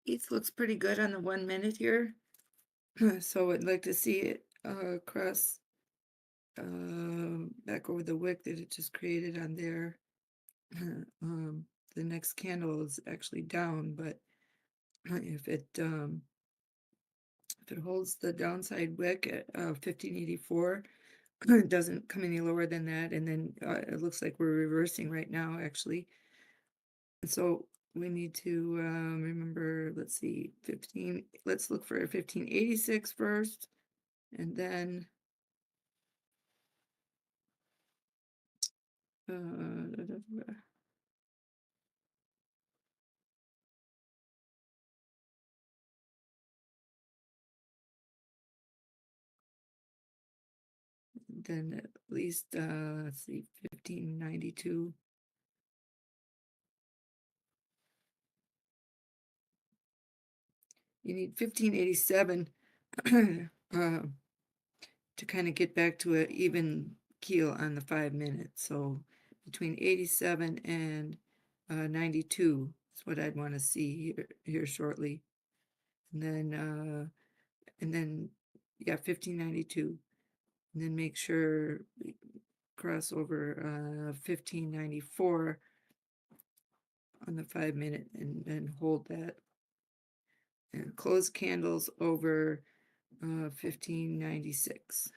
ETH looks pretty good on the 1 minute here. So I'd like to see it cross back over the wick that it just created on there. The next candle is actually down, but if it holds the downside wick at 1584, it doesn't come any lower than that, and then it looks like we're reversing right now, actually. And so we need to remember, let's see, let's look for 1586 first, and then then at least let's see, 1592. You need 1587 to kind of get back to an even keel on the 5 minutes. So between 87 and 92 is what I'd want to see here shortly. And then yeah, 1592. And then make sure we cross over 1594 on the 5 minute, and then hold that. And close candles over 1596.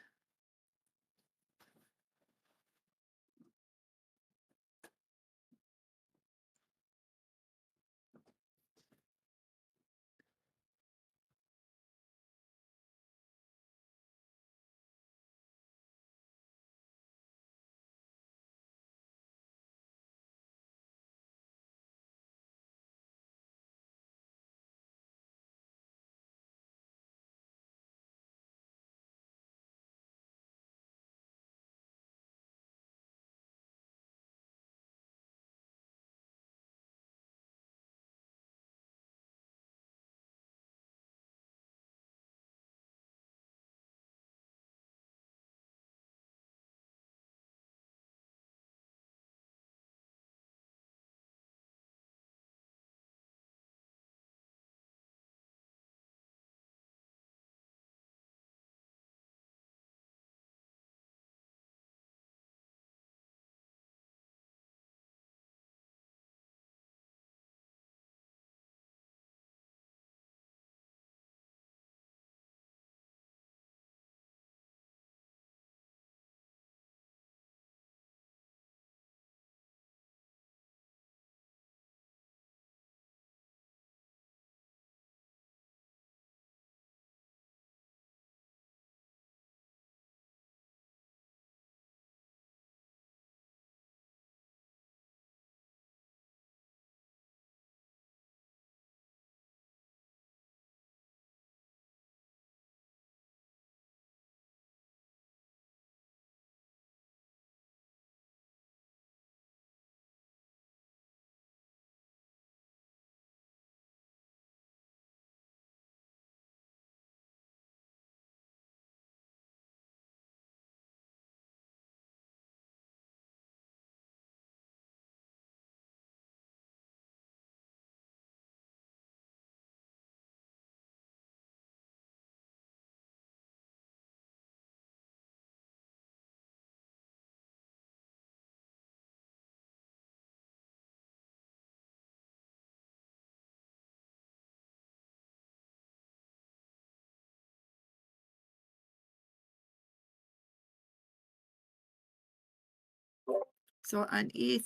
So on ETH,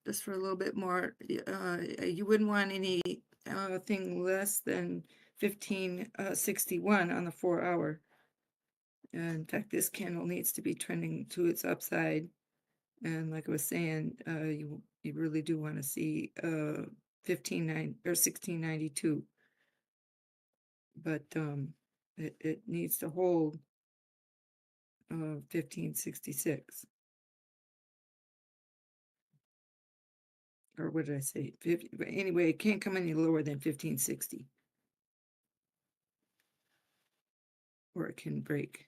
just for a little bit more, you wouldn't want any thing less than 1561 on the 4 hour. In fact, this candle needs to be trending to its upside. And like I was saying, you really do want to see 1692. But it needs to hold 1566. Or what did I say? 50, but anyway, it can't come any lower than 1560. Or it can break.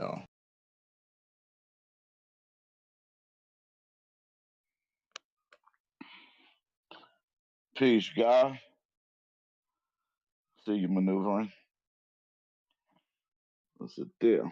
Yeah. Peace, guy. See you maneuvering. What's the deal?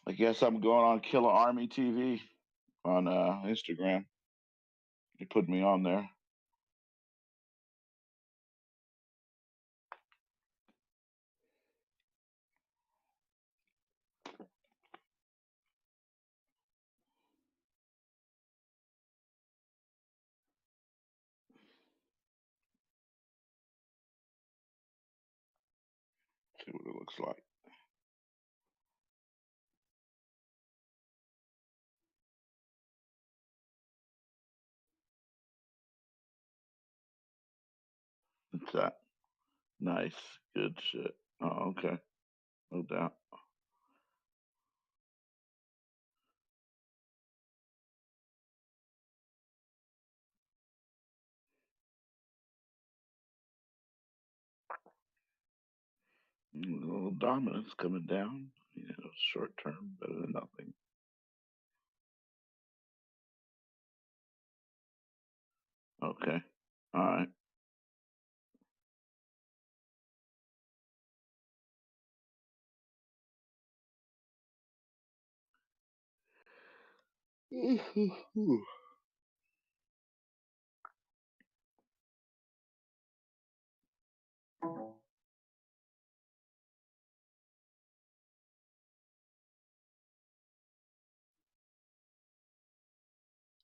I guess I'm going on Killer Army TV on Instagram. You put me on there. See what it looks like. What's that? Nice. Good shit. Oh, okay. No doubt. A little dominance coming down. You know, short term, better than nothing. Okay. All right.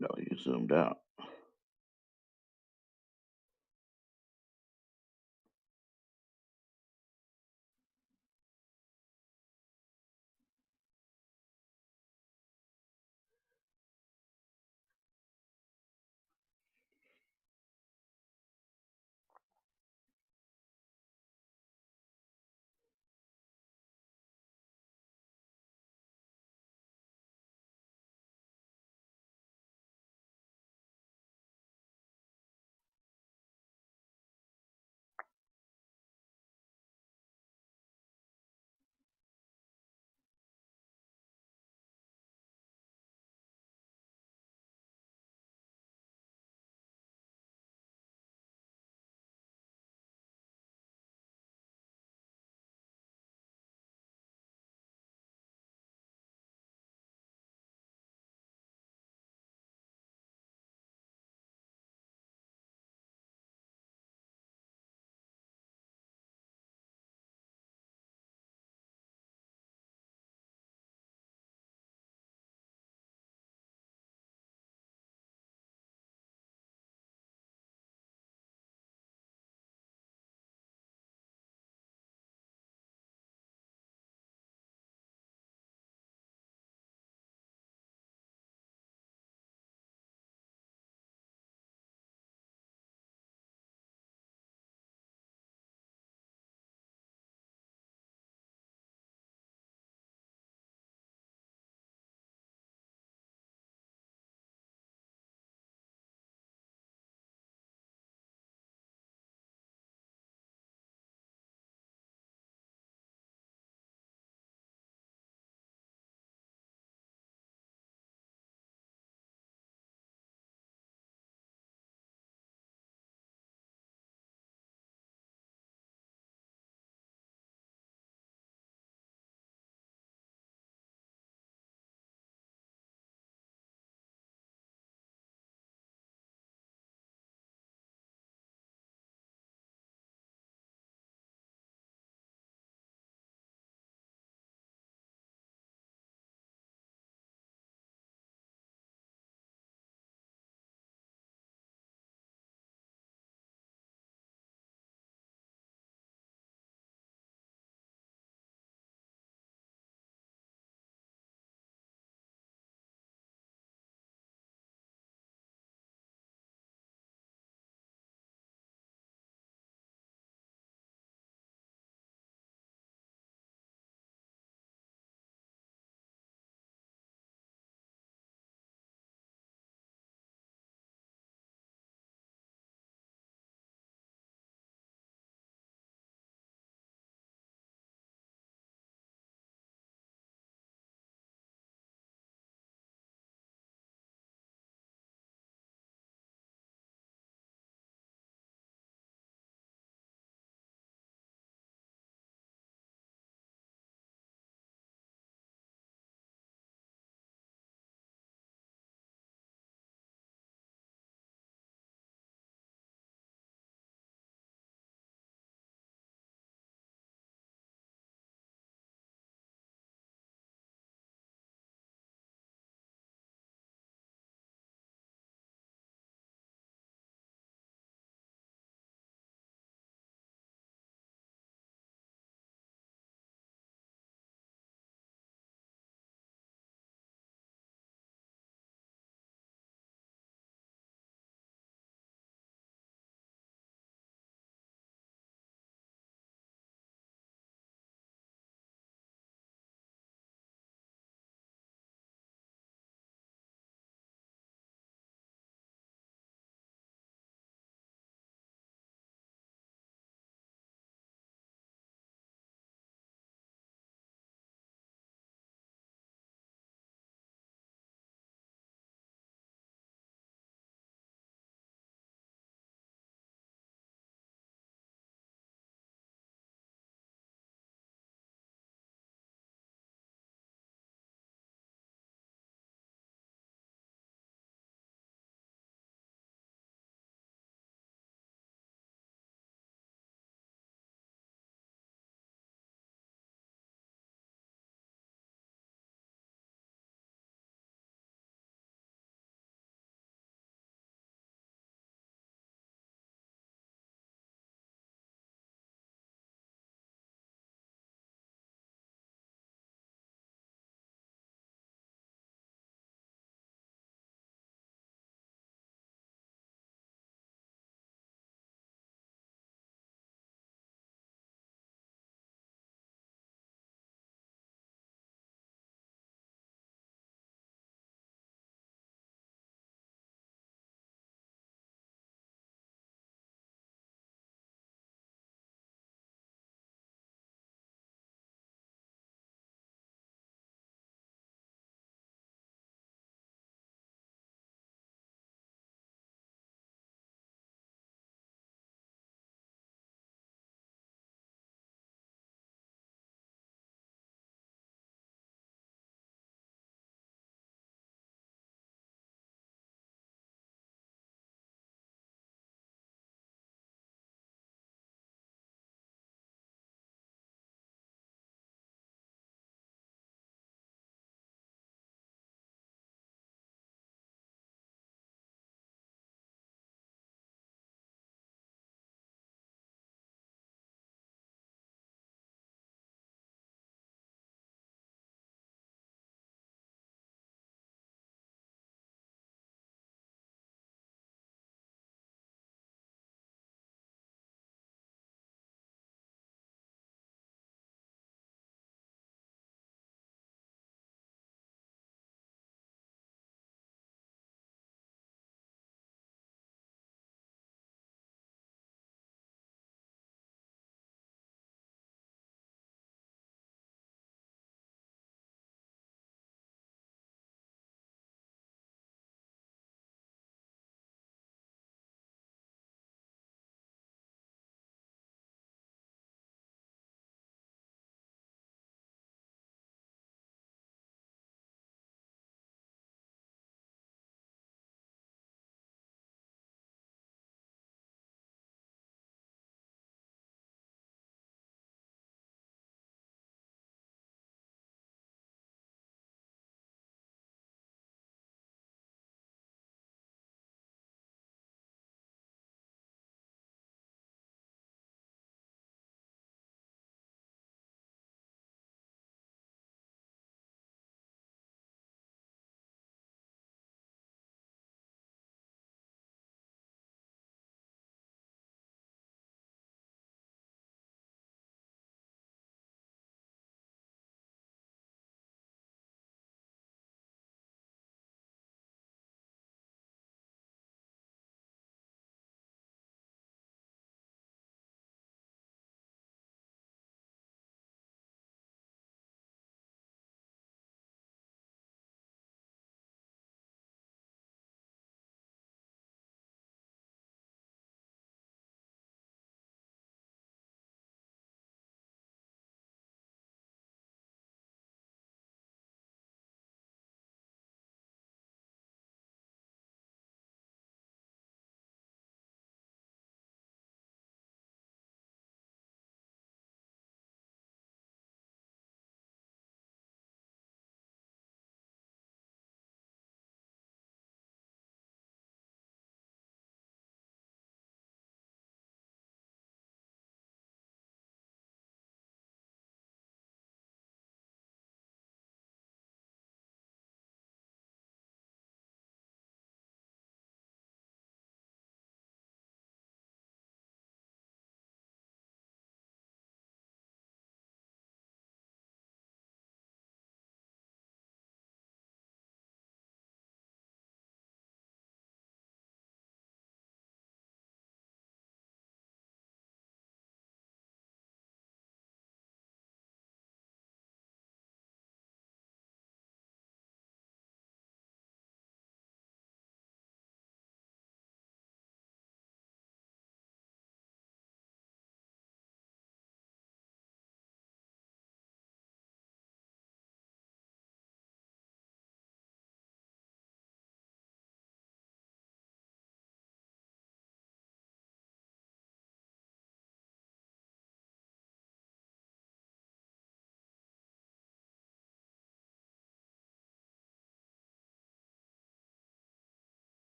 No, you zoomed out.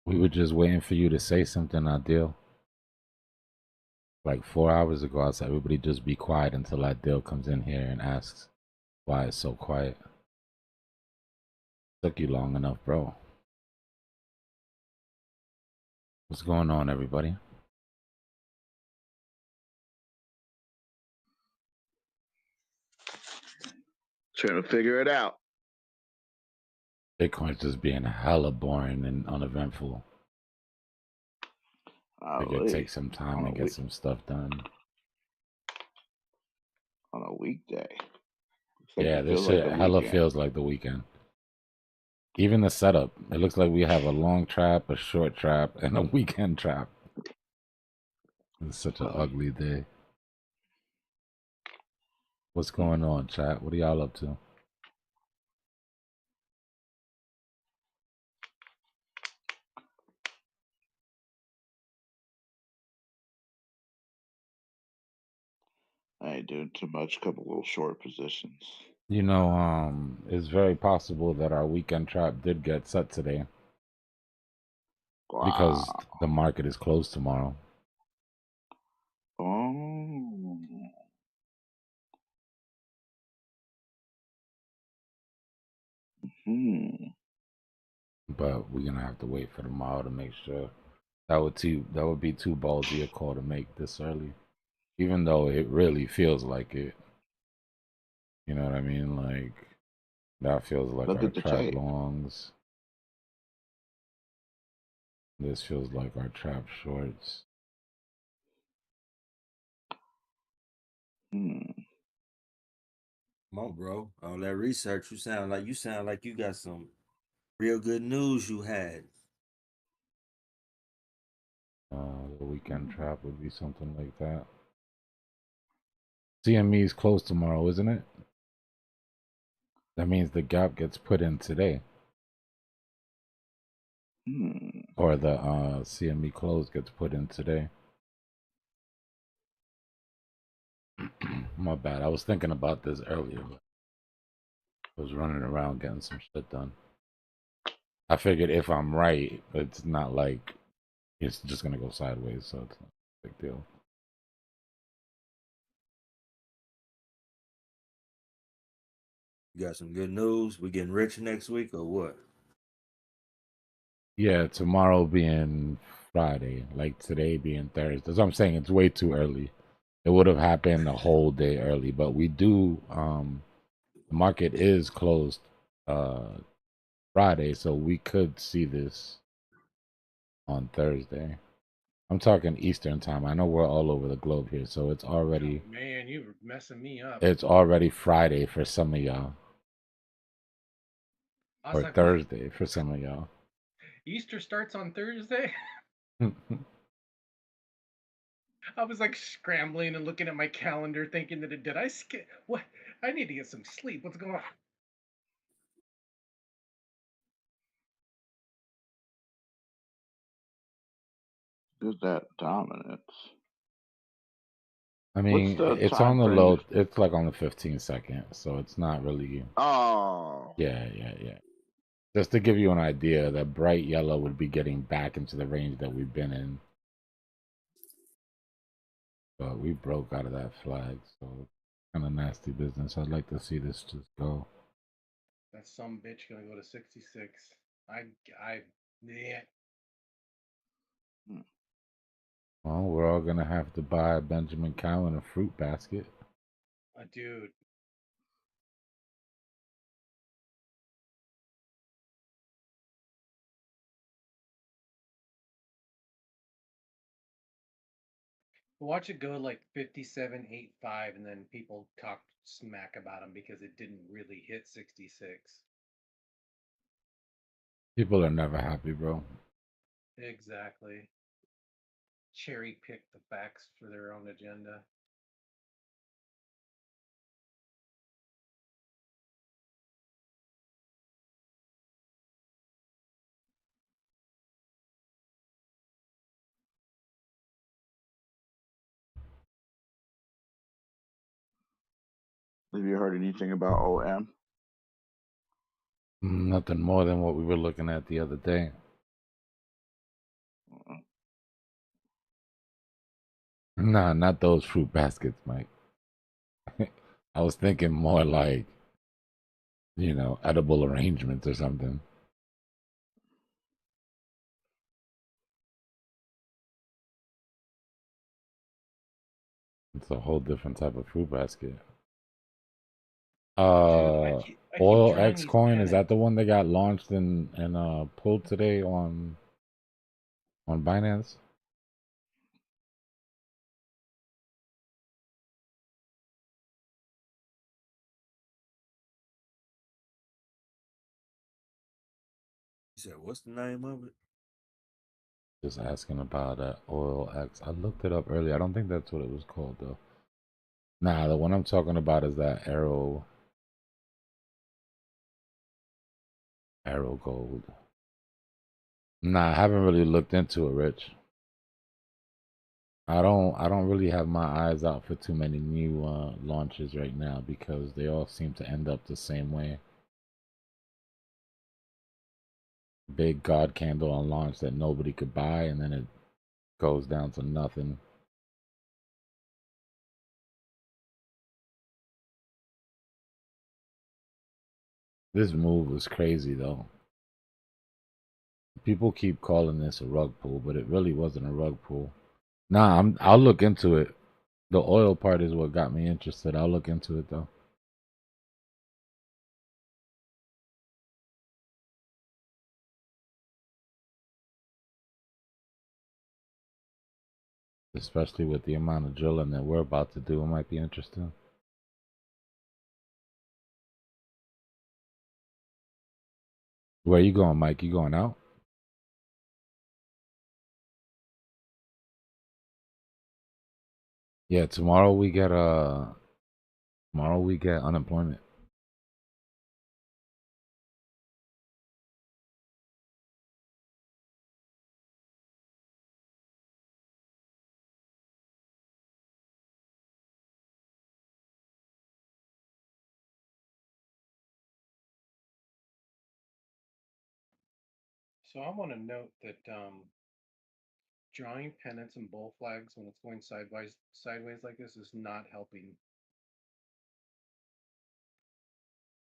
We were just waiting for you to say something, Adil. Like 4 hours ago, I said, everybody just be quiet until Adil comes in here and asks why it's so quiet. Took you long enough, bro. What's going on, everybody? Trying to figure it out. Bitcoin's just being hella boring and uneventful. Figure take some time to get some stuff done. On a weekday. Yeah, this shit hella feels like the weekend. Even the setup. It looks like we have a long trap, a short trap, and a weekend trap. It's such an ugly day. What's going on, chat? What are y'all up to? I ain't doing too much. Couple little short positions. You know, it's very possible that our weekend trap did get set today. Wow. Because the market is closed tomorrow. Oh. But we're gonna have to wait for tomorrow to make sure. That would be too ballsy a call to make this early. Even though it really feels like it. You know what I mean? Like that feels like Look our at the trap tape. longs. This feels like our trap shorts. Come on, bro. All that research, you sound like you got some real good news you had. The weekend trap would be something like that. CME is closed tomorrow, isn't it? That means the gap gets put in today. Or the CME close gets put in today. My bad. I was thinking about this earlier, but I was running around getting some shit done. I figured if I'm right, it's not like it's just gonna go sideways, so it's not a big deal. You got some good news? We getting rich next week or what? Yeah, tomorrow being Friday, like today being Thursday. That's what I'm saying. It's way too early. It would have happened a whole day early, but we do the market is closed Friday, so we could see this on Thursday. I'm talking Eastern time. I know we're all over the globe here, so it's already Man, you're messing me up. it's already Friday for some of y'all. I was Or like, what? Thursday for some of y'all. Easter starts on Thursday? I was like scrambling and looking at my calendar thinking that did I skip what? I need to get some sleep. What's going on? Is that dominance? I What's mean, the it's time on the frame? low. It's like on the 15-second, so it's not really. Oh. Yeah. Just to give you an idea, that bright yellow would be getting back into the range that we've been in. But we broke out of that flag, so kind of nasty business. I'd like to see this just go. That some bitch gonna go to 66. Yeah. Well, we're all gonna have to buy Benjamin Cowan a fruit basket. Dude. Watch it go like 57.85 and then people talk smack about him because it didn't really hit 66. People are never happy, bro. Exactly. Cherry pick the facts for their own agenda. Have you heard anything about OM? Nothing more than what we were looking at the other day. Nah, not those fruit baskets, Mike. I was thinking more like, edible arrangements or something. It's a whole different type of fruit basket. I keep Oil drawing X these coin, is that pennants. the one that got launched and pulled today on Binance? You said, what's the name of it? Just asking about Oil X. I looked it up earlier. I don't think that's what it was called though. Nah, the one I'm talking about is that Arrow Gold. Nah, I haven't really looked into it, Rich. I don't really have my eyes out for too many new launches right now because they all seem to end up the same way. Big God candle on launch that nobody could buy, and then it goes down to nothing. This move was crazy though. People keep calling this a rug pull, but it really wasn't a rug pull. Nah, I'll look into it. The oil part is what got me interested. I'll look into it though. Especially with the amount of drilling that we're about to do, it might be interesting. Where you going, Mike? You going out? Yeah, tomorrow we get unemployment. So I want to note that drawing pennants and bull flags when it's going sideways like this is not helping.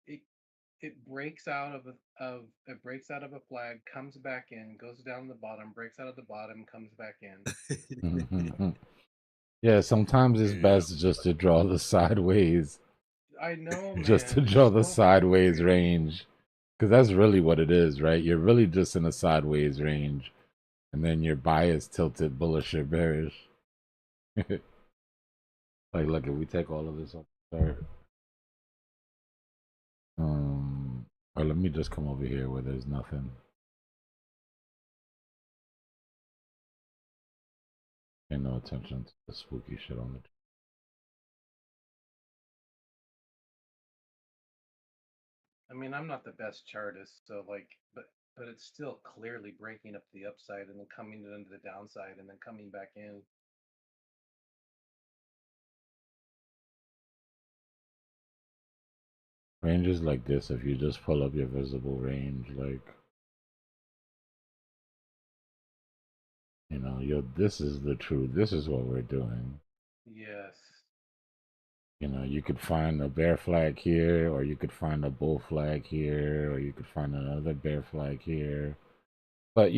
It it breaks out it breaks out of a flag, comes back in, goes down the bottom, breaks out of the bottom, comes back in. Yeah, sometimes it's Yeah. best just to draw the sideways. I know, Just to man. draw It's the so sideways frustrating. range. Because that's really what it is, right? You're really just in a sideways range. And then your bias tilted bullish or bearish. Like, look, if we take all of this off the chart. Or let me just come over here where there's nothing. Pay no attention to the spooky shit on the. I mean, I'm not the best chartist, so like, but it's still clearly breaking up the upside and then coming into the downside and then coming back in. Ranges like this, if you just pull up your visible range, like, this is the truth. This is what we're doing. Yes. You could find a bear flag here, or you could find a bull flag here, or you could find another bear flag here. But,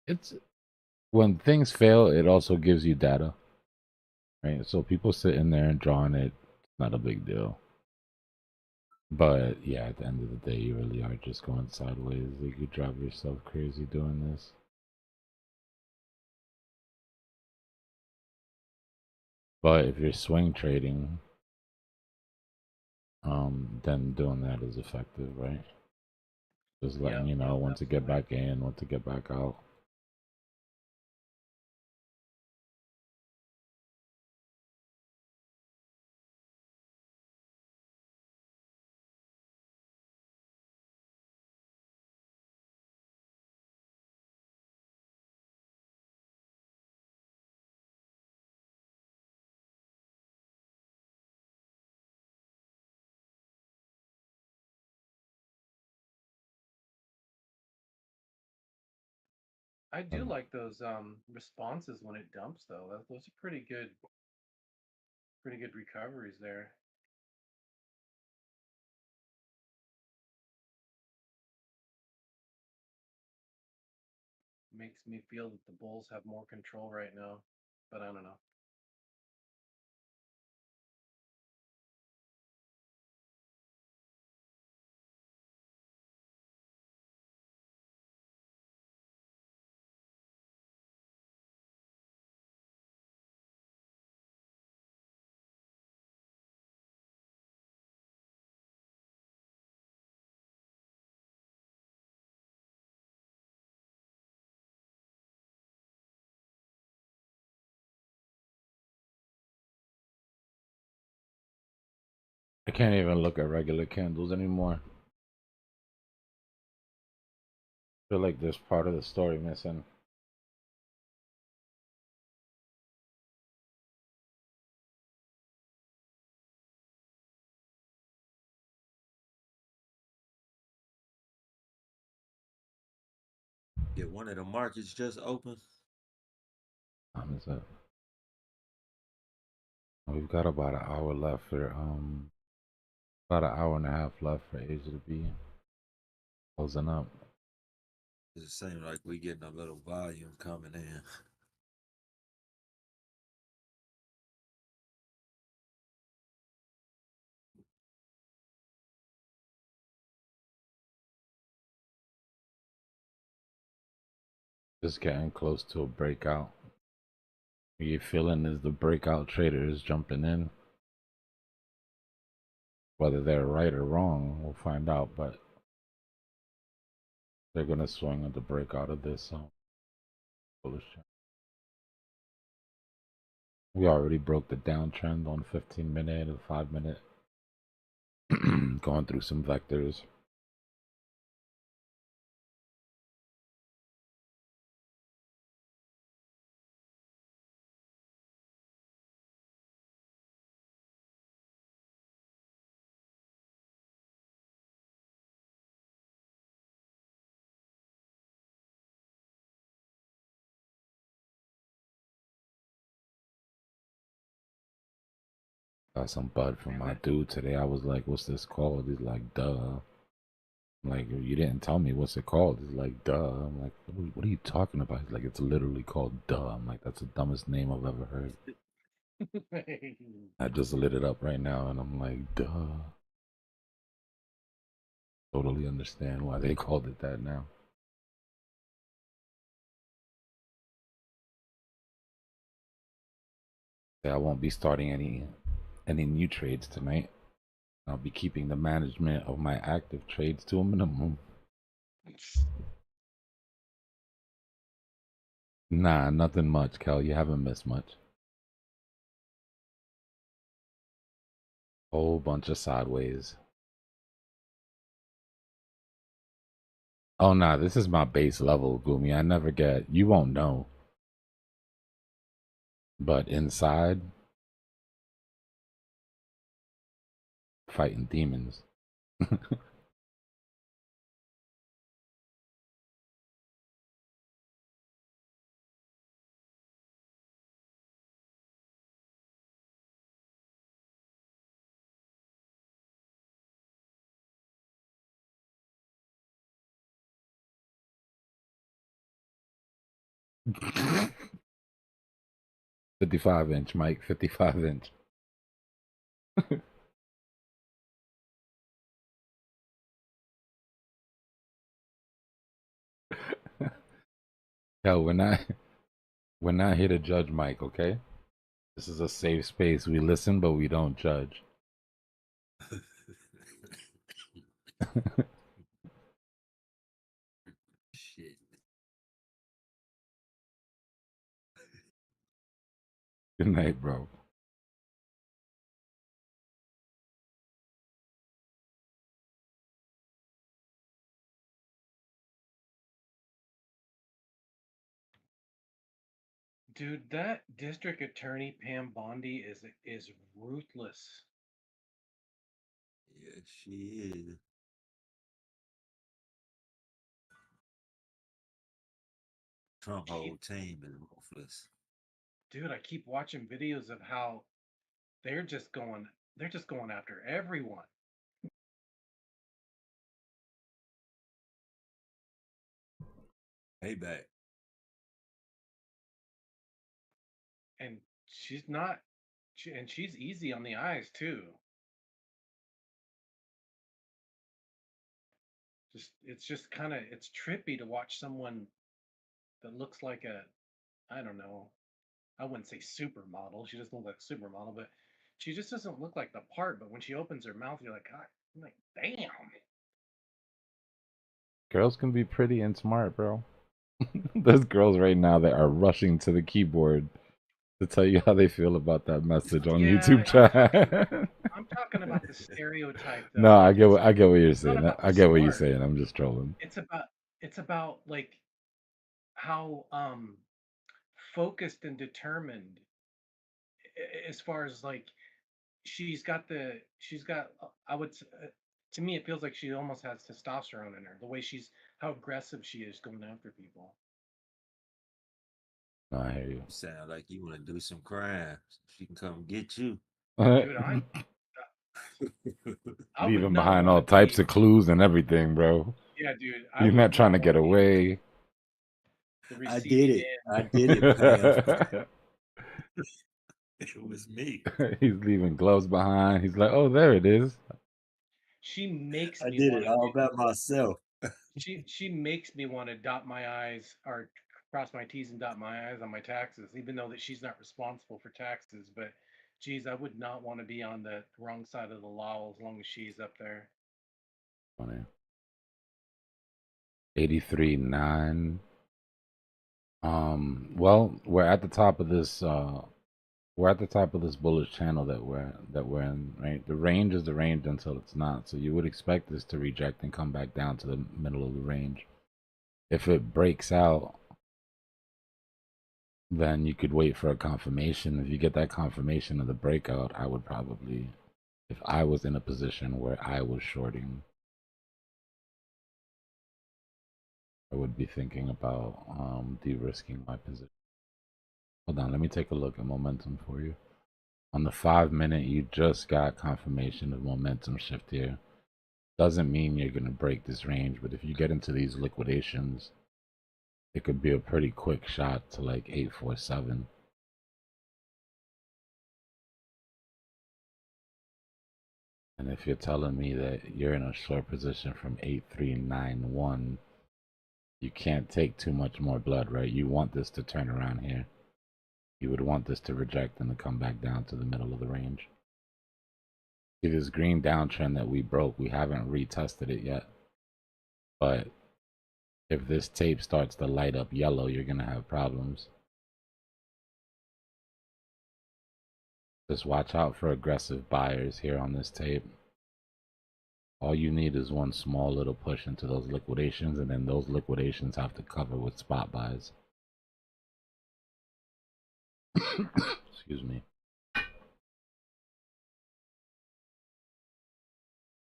it's when things fail, it also gives you data, right? So people sitting there and drawing it, it's not a big deal. But yeah, at the end of the day, you really are just going sideways. Like, you drive yourself crazy doing this. But if you're swing trading, then doing that is effective, right? Just letting you know when to get back in, when to get back out. I do like those responses when it dumps though. Those are pretty good recoveries there. Makes me feel that the Bulls have more control right now, but I don't know. I can't even look at regular candles anymore. I feel like there's part of the story missing. Yeah, one of the markets just opened. Time is up. We've got about an hour left for about an hour and a half left for Asia to be closing up. It seems like we getting a little volume coming in. Just getting close to a breakout. What you're feeling is the breakout traders jumping in. Whether they're right or wrong, we'll find out, but they're gonna swing at the breakout of this bullish trend. We already broke the downtrend on 15-minute and 5-minute. Going through some vectors. Got some bud from my dude today. I was like, what's this called? He's like, duh. I'm like, you didn't tell me what's it called. He's like, duh. I'm like, what are you talking about? He's like, it's literally called duh. I'm like, that's the dumbest name I've ever heard. I just lit it up right now and I'm like, duh. Totally understand why they called it that now. I won't be starting any new trades tonight. I'll be keeping the management of my active trades to a minimum. Nah, nothing much, Kel. You haven't missed much. Whole bunch of sideways. Oh, nah, this is my base level, Gumi. I never get... You won't know. But inside... Fighting demons. $55-inch, Mike. 55-inch. Yo, we're not here to judge Mike, okay? This is a safe space. We listen, but we don't judge. Shit. Good night, bro. Dude, that district attorney Pam Bondi is ruthless. Yeah, she is. Trump whole team is ruthless. Dude, I keep watching videos of how they're just going after everyone. Payback. And she's not and she's easy on the eyes too. It's just kind of it's trippy to watch someone that looks like a, I don't know, I wouldn't say supermodel. She doesn't look like a supermodel, but she just doesn't look like the part. But when she opens her mouth, you're like, God, I'm like, damn. Girls can be pretty and smart, bro. There's girls right now that are rushing to the keyboard to tell you how they feel about that message on YouTube chat. I'm talking about the stereotype though. No, Like I get what you're it's not saying. about I the get what you're smart. saying. I'm just trolling. It's about like how focused and determined as far as like she's got I would to me it feels like she almost has testosterone in her, the way she's how aggressive she is going after people. No, I hear you. Sound like you want to do some crime. She can come get you. Dude, I would Leaving not behind want all to types be. of clues and everything, bro. Yeah, dude. You're not trying to get away. I did it. I did it, Pam. It was me. He's leaving gloves behind. He's like, oh, there it is. She makes I me did want it to all about myself. she makes me want to dot my I's or cross my T's and dot my I's on my taxes, even though that she's not responsible for taxes. But geez, I would not want to be on the wrong side of the law as long as she's up there. Funny. 83.9. Well, we're at the top of this bullish channel that we're in, right? The range is the range until it's not. So you would expect this to reject and come back down to the middle of the range. If it breaks out, then you could wait for a confirmation. If you get that confirmation of the breakout, I would probably, if I was in a position where I was shorting, I would be thinking about de-risking my position. Hold on, let me take a look at momentum for you. On the 5-minute, you just got confirmation of momentum shift here. Doesn't mean you're going to break this range, but if you get into these liquidations, it could be a pretty quick shot to like 847. And if you're telling me that you're in a short position from 8391, you can't take too much more blood, right? You want this to turn around here. You would want this to reject and to come back down to the middle of the range. See this green downtrend that we broke, we haven't retested it yet. But if this tape starts to light up yellow, you're going to have problems. Just watch out for aggressive buyers here on this tape. All you need is one small little push into those liquidations, and then those liquidations have to cover with spot buys. Excuse me.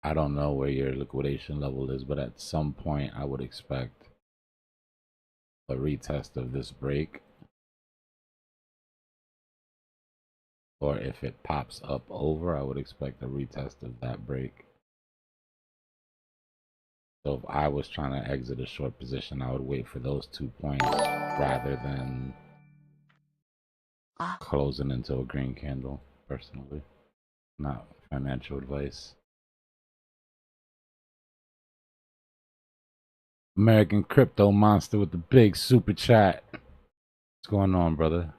I don't know where your liquidation level is, but at some point I would expect a retest of this break. Or if it pops up over, I would expect a retest of that break. So if I was trying to exit a short position, I would wait for those 2 points rather than closing into a green candle, personally. Not financial advice. American Crypto Monster with the big super chat. What's going on, brother?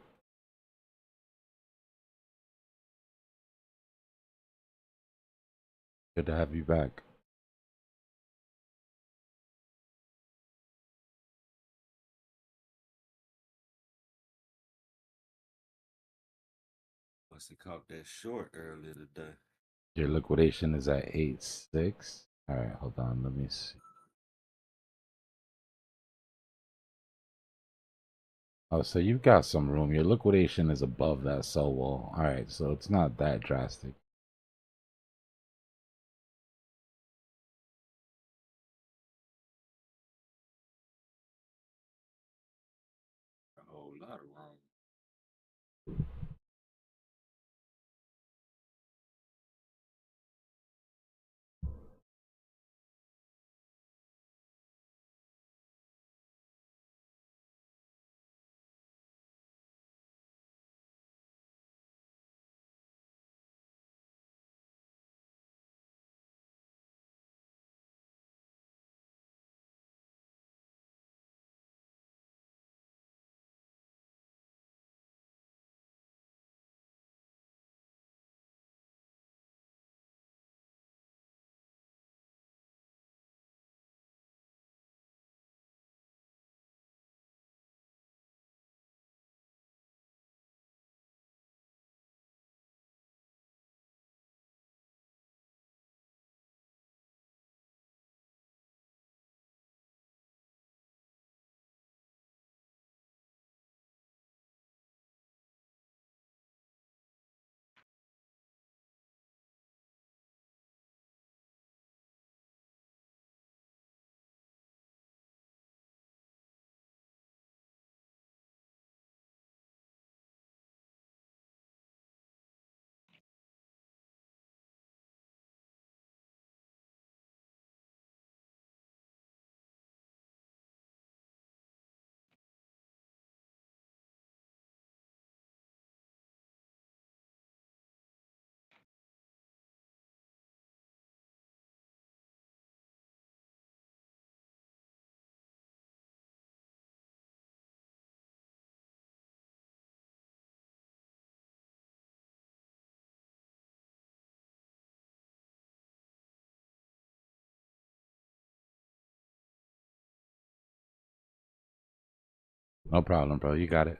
Good to have you back. Must have caught that short earlier today. Your liquidation is at 8.6. All right, hold on. Let me see. Oh, so you've got some room. Your liquidation is above that sell wall. All right, so it's not that drastic. No problem, bro. You got it.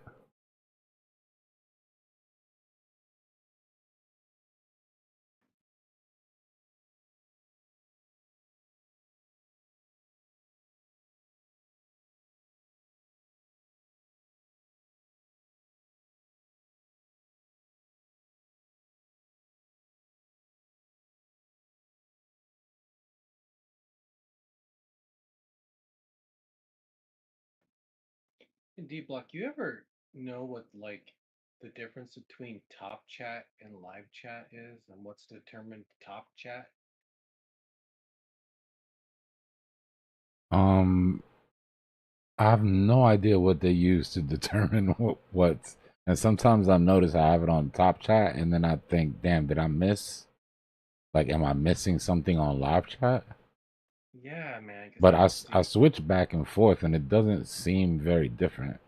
Dbloc, you ever know what like the difference between top chat and live chat is, and what's determined top chat? I have no idea what they use to determine what. And sometimes I notice I have it on top chat, and then I think, damn, did I miss? Like, am I missing something on live chat? Yeah, man. 'Cause But I I switch back and forth, and it doesn't seem very different.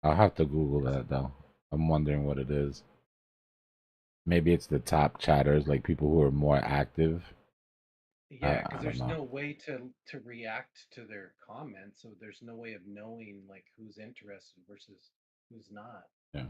I'll have to Google that though. I'm wondering what it is. Maybe it's the top chatters, like people who are more active. Yeah, I because don't there's know. no way to react to their comments, so there's no way of knowing like who's interested versus who's not. Yeah.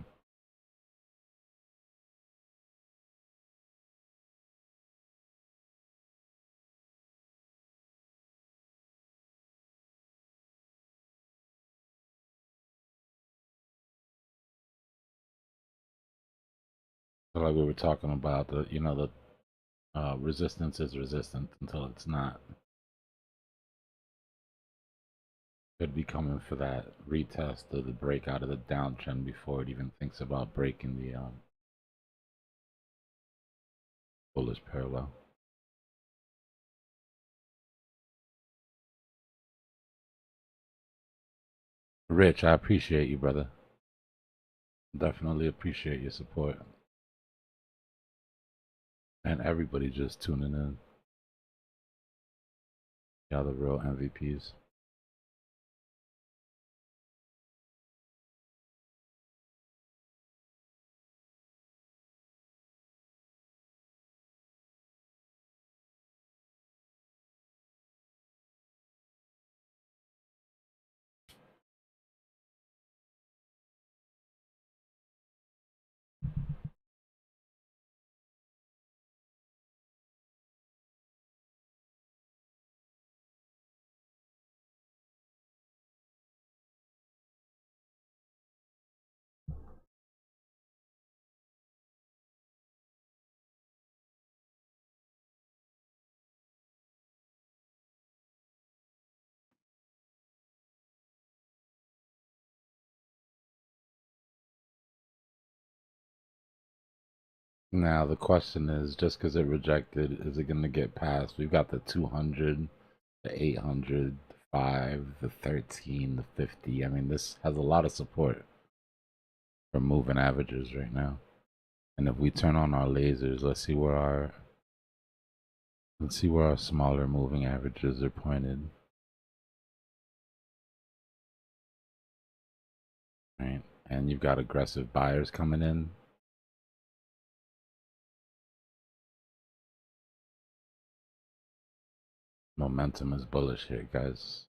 So like we were talking about the, the resistance is resistant until it's not. Could be coming for that retest of the break out of the downtrend before it even thinks about breaking the bullish parallel. Rich, I appreciate you, brother. Definitely appreciate your support. And everybody just tuning in. Y'all the real MVPs. Now the question is, just because it rejected, is it going to get past? We've got the 200, the 800, the 5, the 13, the 50. I mean, this has a lot of support for moving averages right now. And if we turn on our lasers, let's see where our smaller moving averages are pointed. Right? And you've got aggressive buyers coming in. Momentum is bullish here, guys.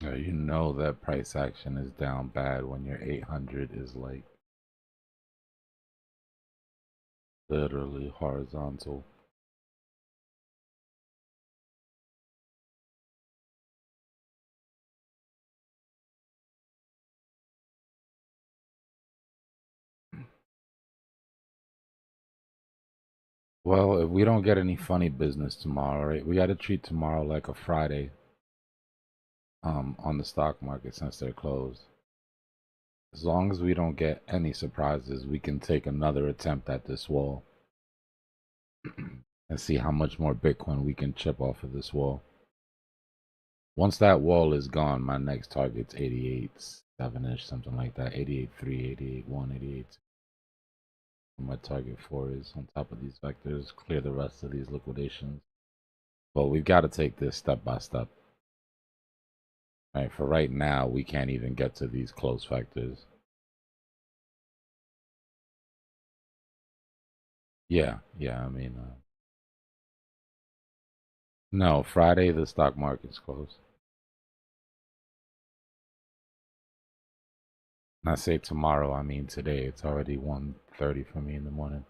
You know that price action is down bad when your 800 is like literally horizontal. Well, if we don't get any funny business tomorrow, right? We got to treat tomorrow like a Friday on the stock market since they're closed. As long as we don't get any surprises, we can take another attempt at this wall and see how much more Bitcoin we can chip off of this wall. Once that wall is gone, my next target's 88.7-ish, something like that. 88.3, 88.1, 88. My target 4 is on top of these vectors. Clear the rest of these liquidations. But we've got to take this step by step. All right, for right now, we can't even get to these close vectors. Yeah, I mean, no, Friday the stock market's closed. When I say tomorrow, I mean today. It's already 1:30 for me in the morning.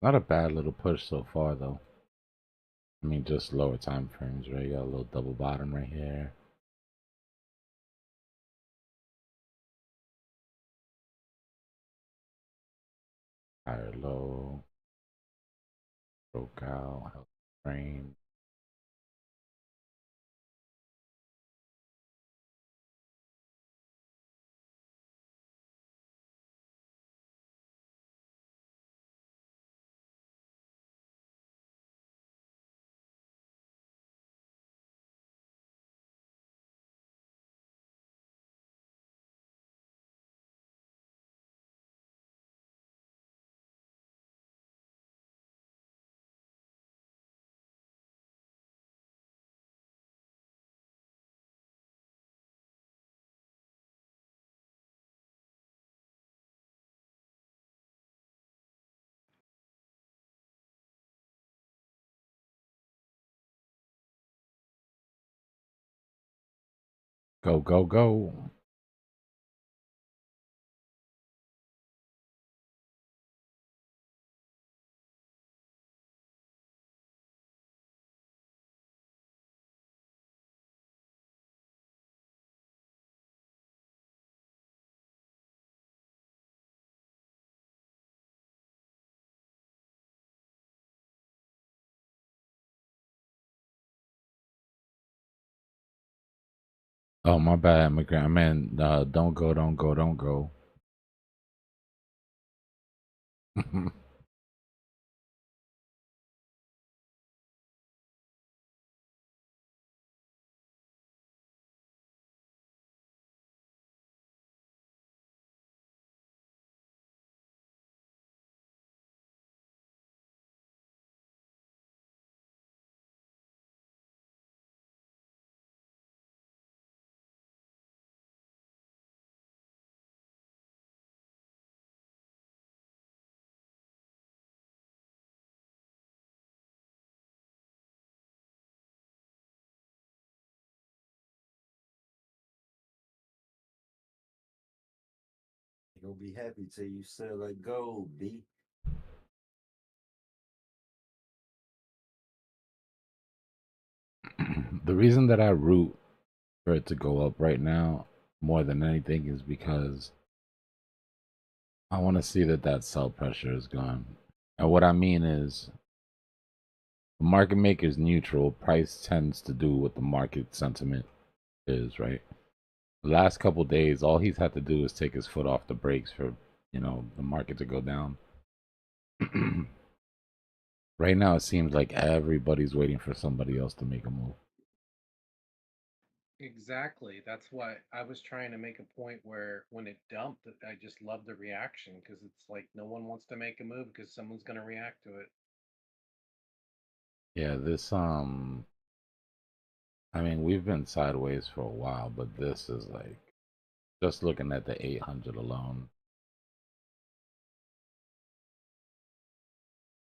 Not a bad little push so far, though. I mean, just lower time frames, right? You got a little double bottom right here. Higher low. Broke out. Held frame. Go, go, go. Oh, my bad, McGrath. I meant, don't go, don't go, don't go. You're gonna be happy till you sell that gold, B. The reason that I root for it to go up right now more than anything is because I want to see that sell pressure is gone. And what I mean is, the market maker is neutral. Price tends to do what the market sentiment is, right? The last couple days, all he's had to do is take his foot off the brakes for, the market to go down. Right now, it seems like everybody's waiting for somebody else to make a move. Exactly. That's why I was trying to make a point where when it dumped, I just love the reaction because it's like no one wants to make a move because someone's going to react to it. Yeah, this I mean, we've been sideways for a while, but this is like just looking at the 800 alone.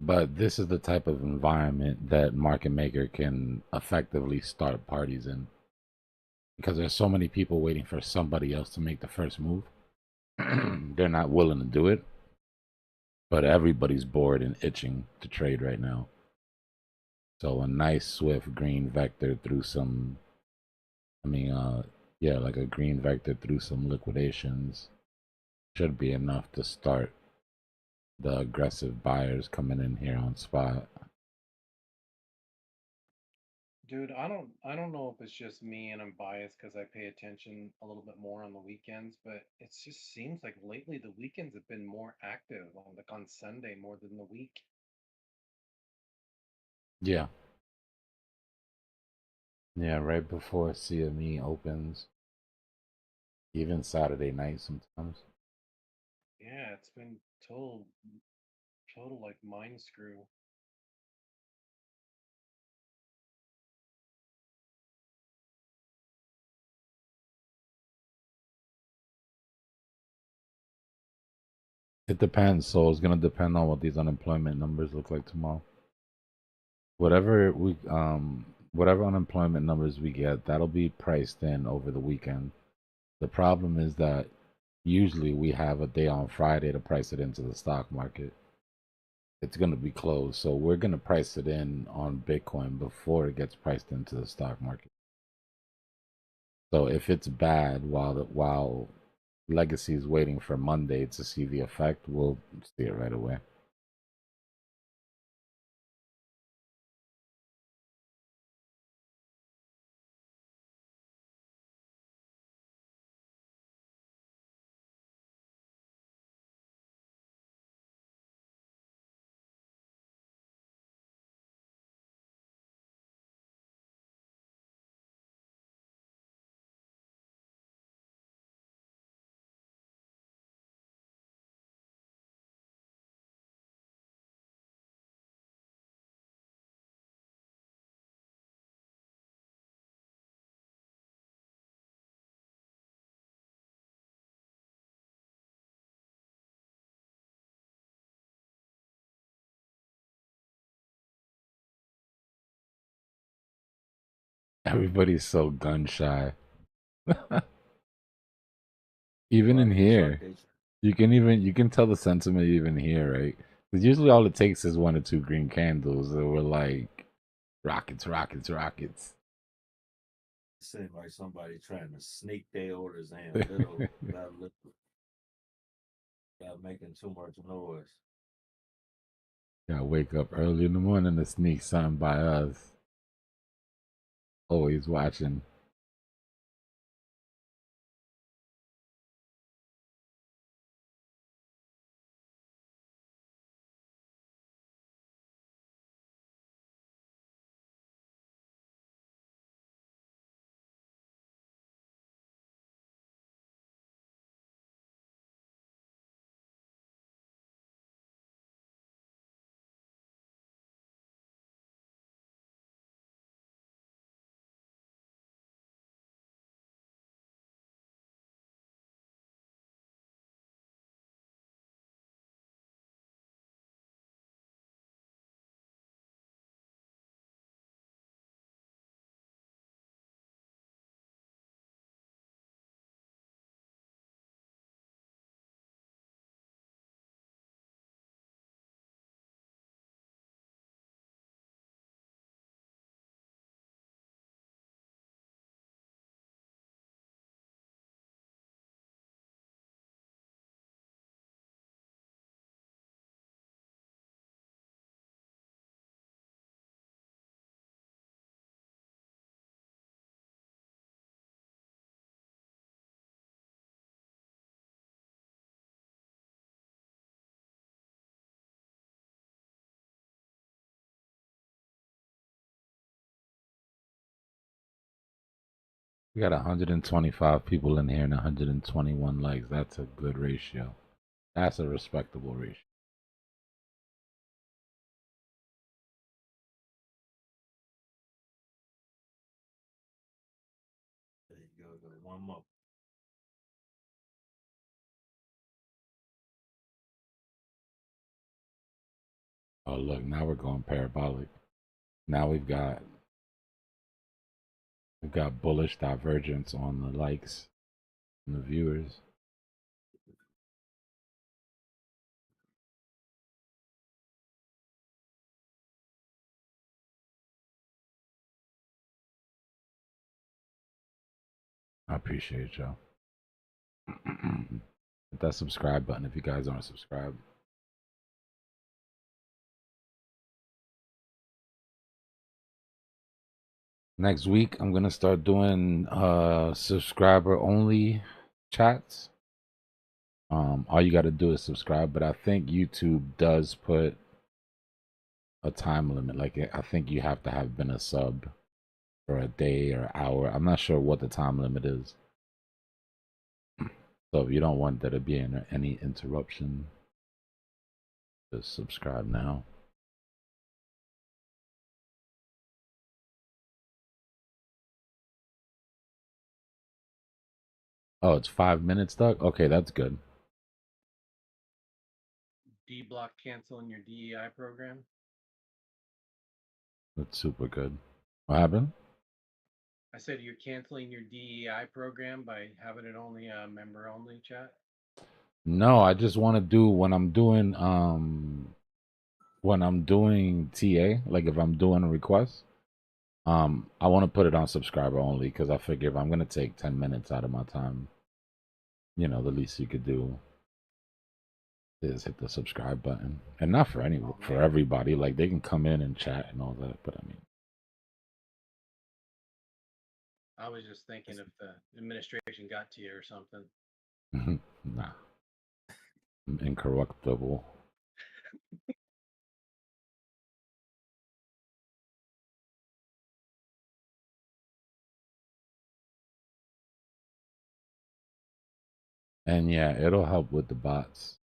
But this is the type of environment that market maker can effectively start parties in, because there's so many people waiting for somebody else to make the first move. They're not willing to do it, but everybody's bored and itching to trade right now. So a nice swift green vector through some, yeah, like a green vector through some liquidations should be enough to start the aggressive buyers coming in here on spot. Dude, I don't know if it's just me and I'm biased because I pay attention a little bit more on the weekends, but it just seems like lately the weekends have been more active on Sunday more than the week. Yeah. Yeah, right before CME opens, even Saturday night sometimes. Yeah, it's been total like mind screw. It depends. So it's gonna depend on what these unemployment numbers look like tomorrow. Whatever unemployment numbers we get, that'll be priced in over the weekend. The problem is that usually we have a day on Friday to price it into the stock market. It's gonna be closed, so we're gonna price it in on Bitcoin before it gets priced into the stock market. So if it's bad while Legacy is waiting for Monday to see the effect, we'll see it right away. Everybody's so gun shy. Even in here, you can tell the sentiment even here, right? Because usually all it takes is 1 or 2 green candles, and we're like, rockets, rockets, rockets. Seems like somebody trying to sneak their orders in without making too much noise. Gotta wake up early in the morning to sneak something by us. Always watching. We got 125 people in here and 121 likes. That's a good ratio. That's a respectable ratio. There you go. One more. Oh, look, now we're going parabolic. Now we've got bullish divergence on the likes and the viewers. I appreciate y'all. Hit that subscribe button if you guys aren't subscribed. Next week, I'm gonna start doing subscriber only chats. All you got to do is subscribe, but I think YouTube does put a time limit. Like I think you have to have been a sub for a day or hour. I'm not sure what the time limit is. So if you don't want there to be any interruption, just subscribe now. Oh, it's 5 minutes, Doug? Okay, that's good. Dbloc canceling your DEI program. That's super good. What happened? I said you're canceling your DEI program by having it only a member only chat. No, I just want to do when I'm doing TA, like if I'm doing a request, I want to put it on subscriber only because I figure if I'm gonna take 10 minutes out of my time, you know, the least you could do is hit the subscribe button. And not for for everybody. Like they can come in and chat and all that, but I mean, I was just thinking if the administration got to you or something. nah. I'm incorruptible. And yeah, it'll help with the bots.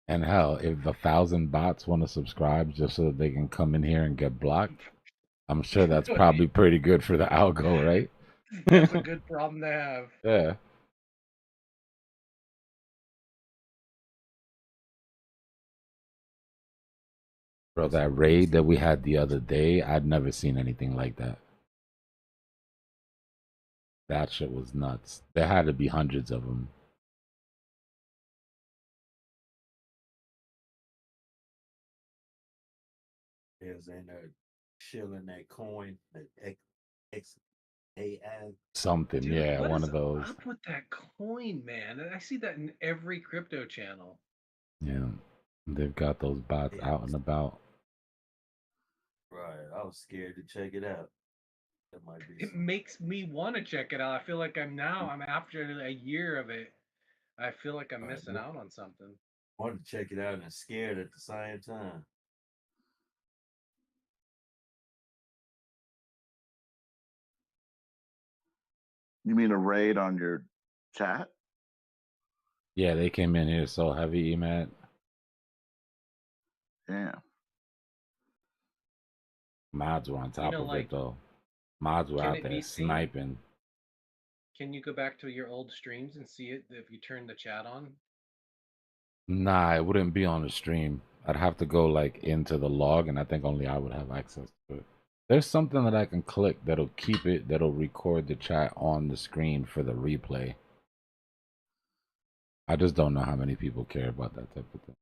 And hell, if 1,000 bots want to subscribe just so that they can come in here and get blocked, I'm sure that's probably pretty good for the algo, right? That's a good problem to have. Yeah. Bro, that raid that we had the other day, I'd never seen anything like that. That shit was nuts. There had to be hundreds of them. Is in there shilling that coin, that XAI. Something, Dude, yeah, what one is of those. up with that coin, man? I see that in every crypto channel. Yeah, they've got those bots out and about. Right, I was scared to check it out. That might be. It makes me want to check it out. I feel like I'm after a year of it. I feel like I'm missing out on something. I wanted to check it out and scared at the same time. You mean a raid on your chat? Yeah, they came in here so heavy, Emad. Yeah. Mods were on top of like, it though. Mods were can out it there be seen? sniping. Can you go back to your old streams and see it if you turn the chat on? Nah, it wouldn't be on the stream. I'd have to go like into the log, and I think only I would have access to it. There's something that I can click that'll keep it, that'll record the chat on the screen for the replay. I just don't know how many people care about that type of thing.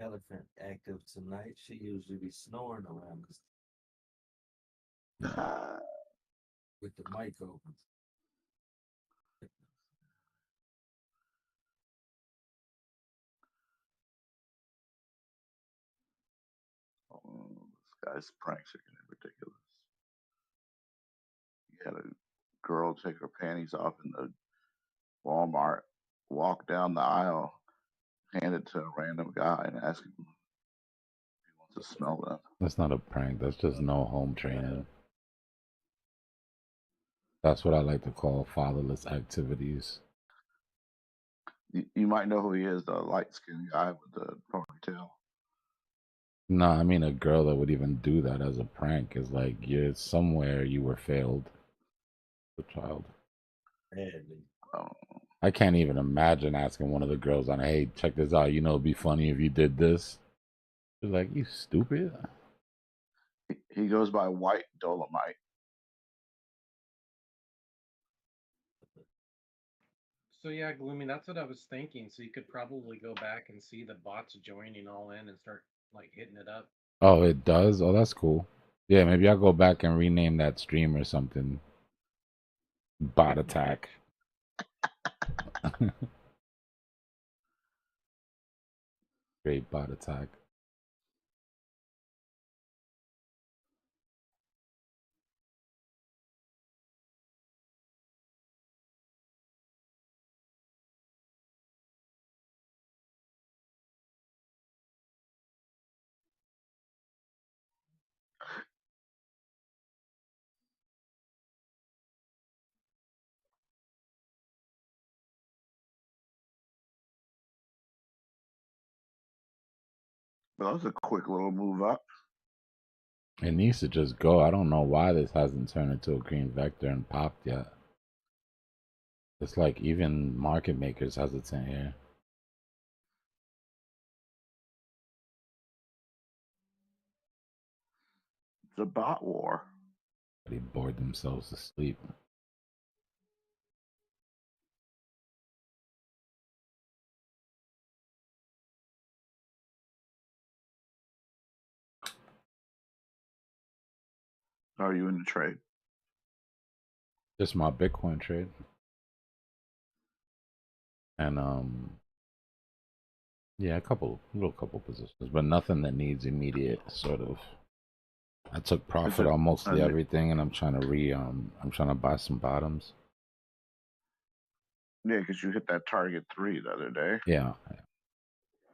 Elephant active tonight. She usually be snoring around us. With the mic open. Oh, this guy's pranks are getting ridiculous. He had a girl take her panties off in the Walmart, walk down the aisle, hand it to a random guy, and ask him if he wants to smell them. That's not a prank. That's just no home training. That's what I like to call fatherless activities. You might know who he is, the light-skinned guy with the ponytail. No, I mean a girl that would even do that as a prank is like you're somewhere you were failed. The child. Oh. I can't even imagine asking one of the girls on, hey, check this out. You know, it'd be funny if you did this. She's like, you stupid. He goes by White Dolomite. So yeah, Gloomy, that's what I was thinking. So you could probably go back and see the bots joining all in and start like hitting it up. Oh, it does? Oh, that's cool. Yeah, maybe I'll go back and rename that stream or something. Bot attack. Great bot attack. Well, that was a quick little move up. It needs to just go. I don't know why this hasn't turned into a green vector and popped yet. It's like even market makers hesitant here. It's a bot war. They bored themselves to sleep. Are you in the trade? Just my Bitcoin trade. And yeah, a little couple positions, but nothing that needs immediate sort of. I took profit on mostly everything, and I'm trying to buy some bottoms. Yeah, because you hit that target 3 the other day. Yeah.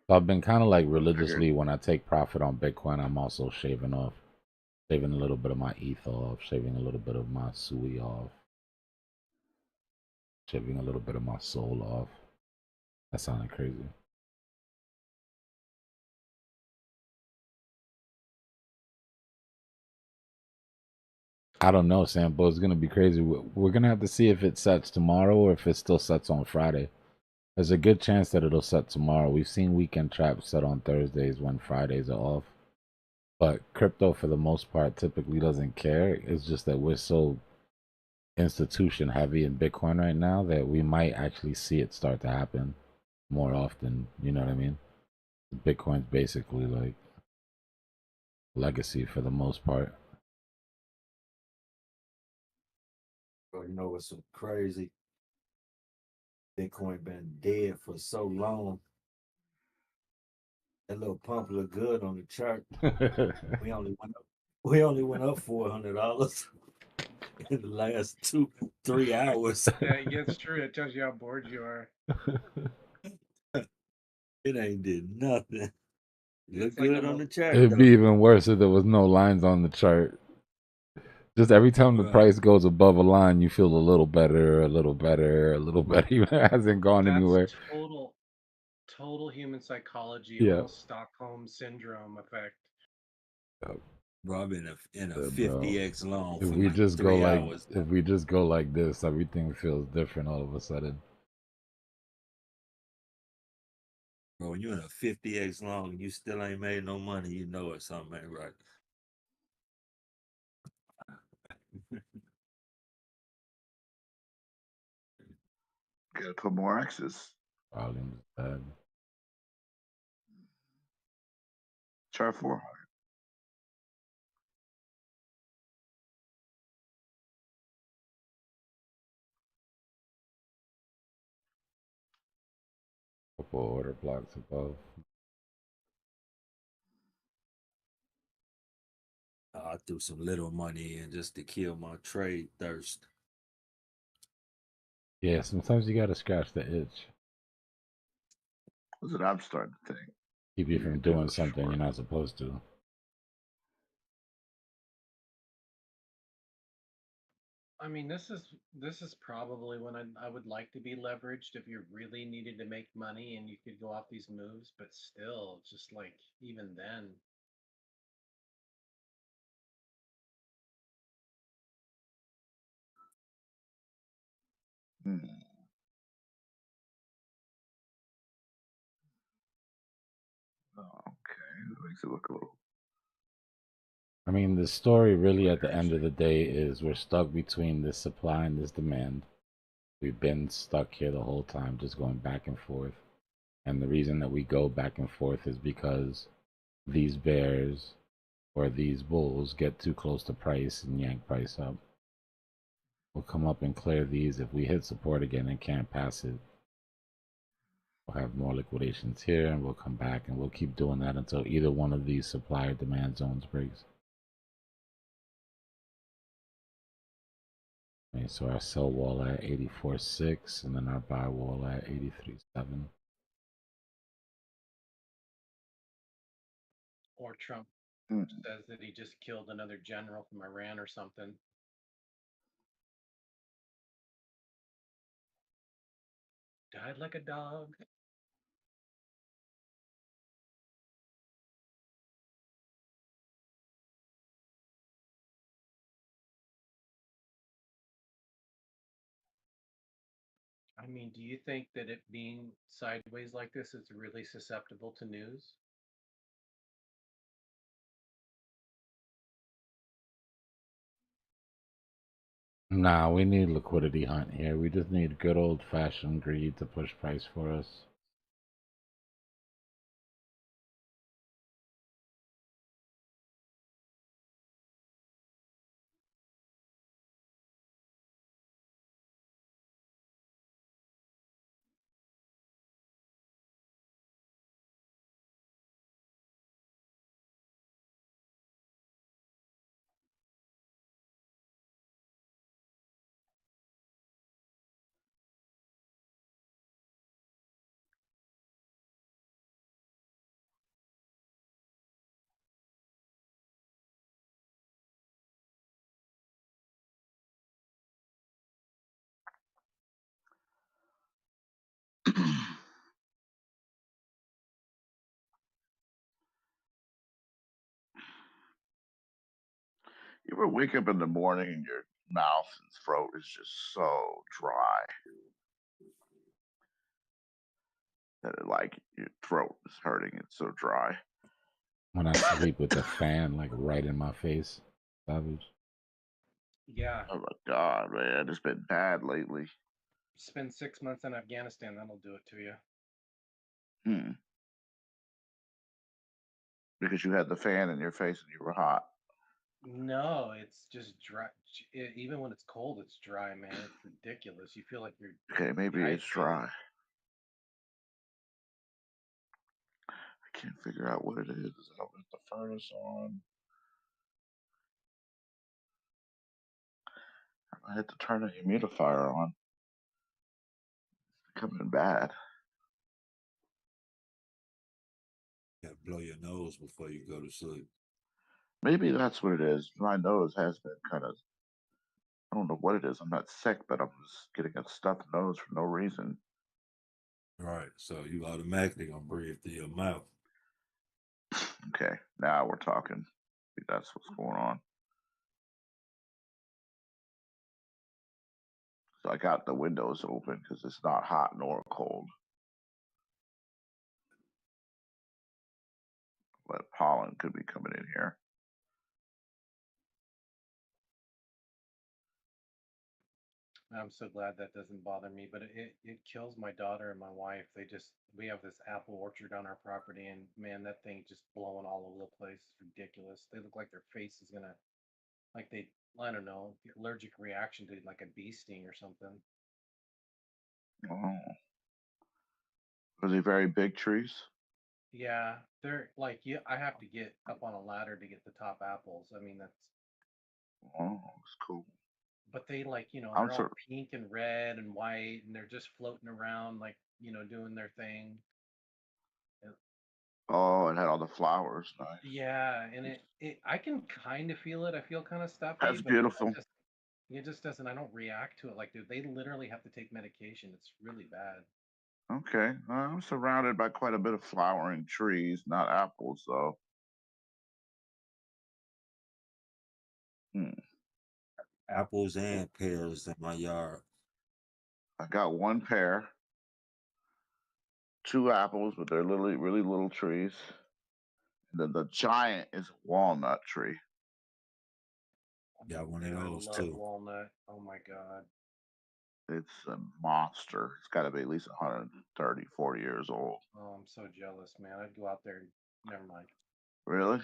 So I've been kind of like religiously when I take profit on Bitcoin, I'm also shaving a little bit of my ETH off, shaving a little bit of my SUI off, shaving a little bit of my soul off. That sounded crazy. I don't know, Sambo. It's gonna be crazy. We're gonna have to see if it sets tomorrow or if it still sets on Friday. There's a good chance that it'll set tomorrow. We've seen weekend traps set on Thursdays when Fridays are off. But crypto, for the most part, typically doesn't care. It's just that we're so institution heavy in Bitcoin right now that we might actually see it start to happen more often. You know what I mean? Bitcoin's basically like legacy for the most part. Bro, you know what's so crazy? Bitcoin been dead for so long. That little pump look good on the chart. we only went up $400 in the last 2-3 hours. Yeah, it's true. It tells you how bored you are. It ain't did nothing. Look It's like good on the chart. It'd be even worse if there was no lines on the chart. Just every time the price goes above a line, you feel a little better, a little better, a little better. Even it hasn't gone anywhere. Total human psychology, Yeah. almost Stockholm syndrome effect. Bro, I've been in a 50x long If for we like just 3 go hours. if we just go like this, everything feels different all of a sudden. Bro, when you're in a 50x long and you still ain't made no money, you know it something ain't right. Gotta put more X's. Volume's bad. Chart 4. Couple order blocks above. I threw some little money in just to kill my trade thirst. Yeah, sometimes you gotta scratch the itch. That's what I'm starting to think. Keep you from doing something you're not supposed to. I mean, this is probably when I would like to be leveraged if you really needed to make money and you could go off these moves, but still, just like even then. Hmm. Oh, okay, that makes it look a little. I mean, the story really at the end of the day is we're stuck between this supply and this demand. We've been stuck here the whole time, just going back and forth. And the reason that we go back and forth is because these bears or these bulls get too close to price and yank price up. We'll come up and clear these. If we hit support again and can't pass it, we'll have more liquidations here and we'll come back and we'll keep doing that until either one of these supply or demand zones breaks. Okay, so our sell wall at 84.6 and then our buy wall at 83.7. Or Trump says that he just killed another general from Iran or something. Died like a dog. I mean, do you think that it being sideways like this is really susceptible to news? Nah, we need liquidity hunt here. We just need good old-fashioned greed to push price for us. You ever wake up in the morning and your mouth and throat is just so dry that it, like your throat is hurting? It's so dry. When I sleep with the fan like right in my face, savage. Yeah. Oh my god, man, it's been bad lately. Spend 6 months in Afghanistan, that'll do it to you. Hmm. Because you had the fan in your face and you were hot. No, it's just dry. Even when it's cold, it's dry, man. It's ridiculous. You feel like you're Okay, maybe it's dry. I can't figure out what it is. I don't have the furnace on. I had to turn the humidifier on. It's becoming bad. You gotta blow your nose before you go to sleep. Maybe that's what it is. My nose has been kind of, I don't know what it is. I'm not sick, but I'm just getting a stuffed nose for no reason. Right. So you automatically gonna breathe through your mouth. Okay, now we're talking. Maybe that's what's going on. So I got the windows open because it's not hot nor cold. But pollen could be coming in here. I'm so glad that doesn't bother me, but it kills my daughter and my wife. We have this apple orchard on our property, and man, that thing just blowing all over the place. It's ridiculous. They look like their face is gonna, like I don't know, allergic reaction to like a bee sting or something. Oh. Are they very big trees? Yeah, they're like, yeah, I have to get up on a ladder to get the top apples. I mean, that's Oh, it's cool. but they like, you know, I'm they're all sure. pink and red and white, and they're just floating around, like, you know, doing their thing. Oh, it had all the flowers. Nice. Yeah, and I can kind of feel it. I feel kind of stuffy, That's but beautiful. it just doesn't. I don't react to it like, dude. They literally have to take medication. It's really bad. Okay. I'm surrounded by quite a bit of flowering trees, not apples, though. Apples and pears in my yard. I got one pear, 2 apples, but they're literally really little trees. The giant is a walnut tree. Got one of Dude, I those love too. walnut. Oh my god. It's a monster. It's got to be at least 130, 40 years old. Oh, I'm so jealous, man. I'd go out there and never mind. Really?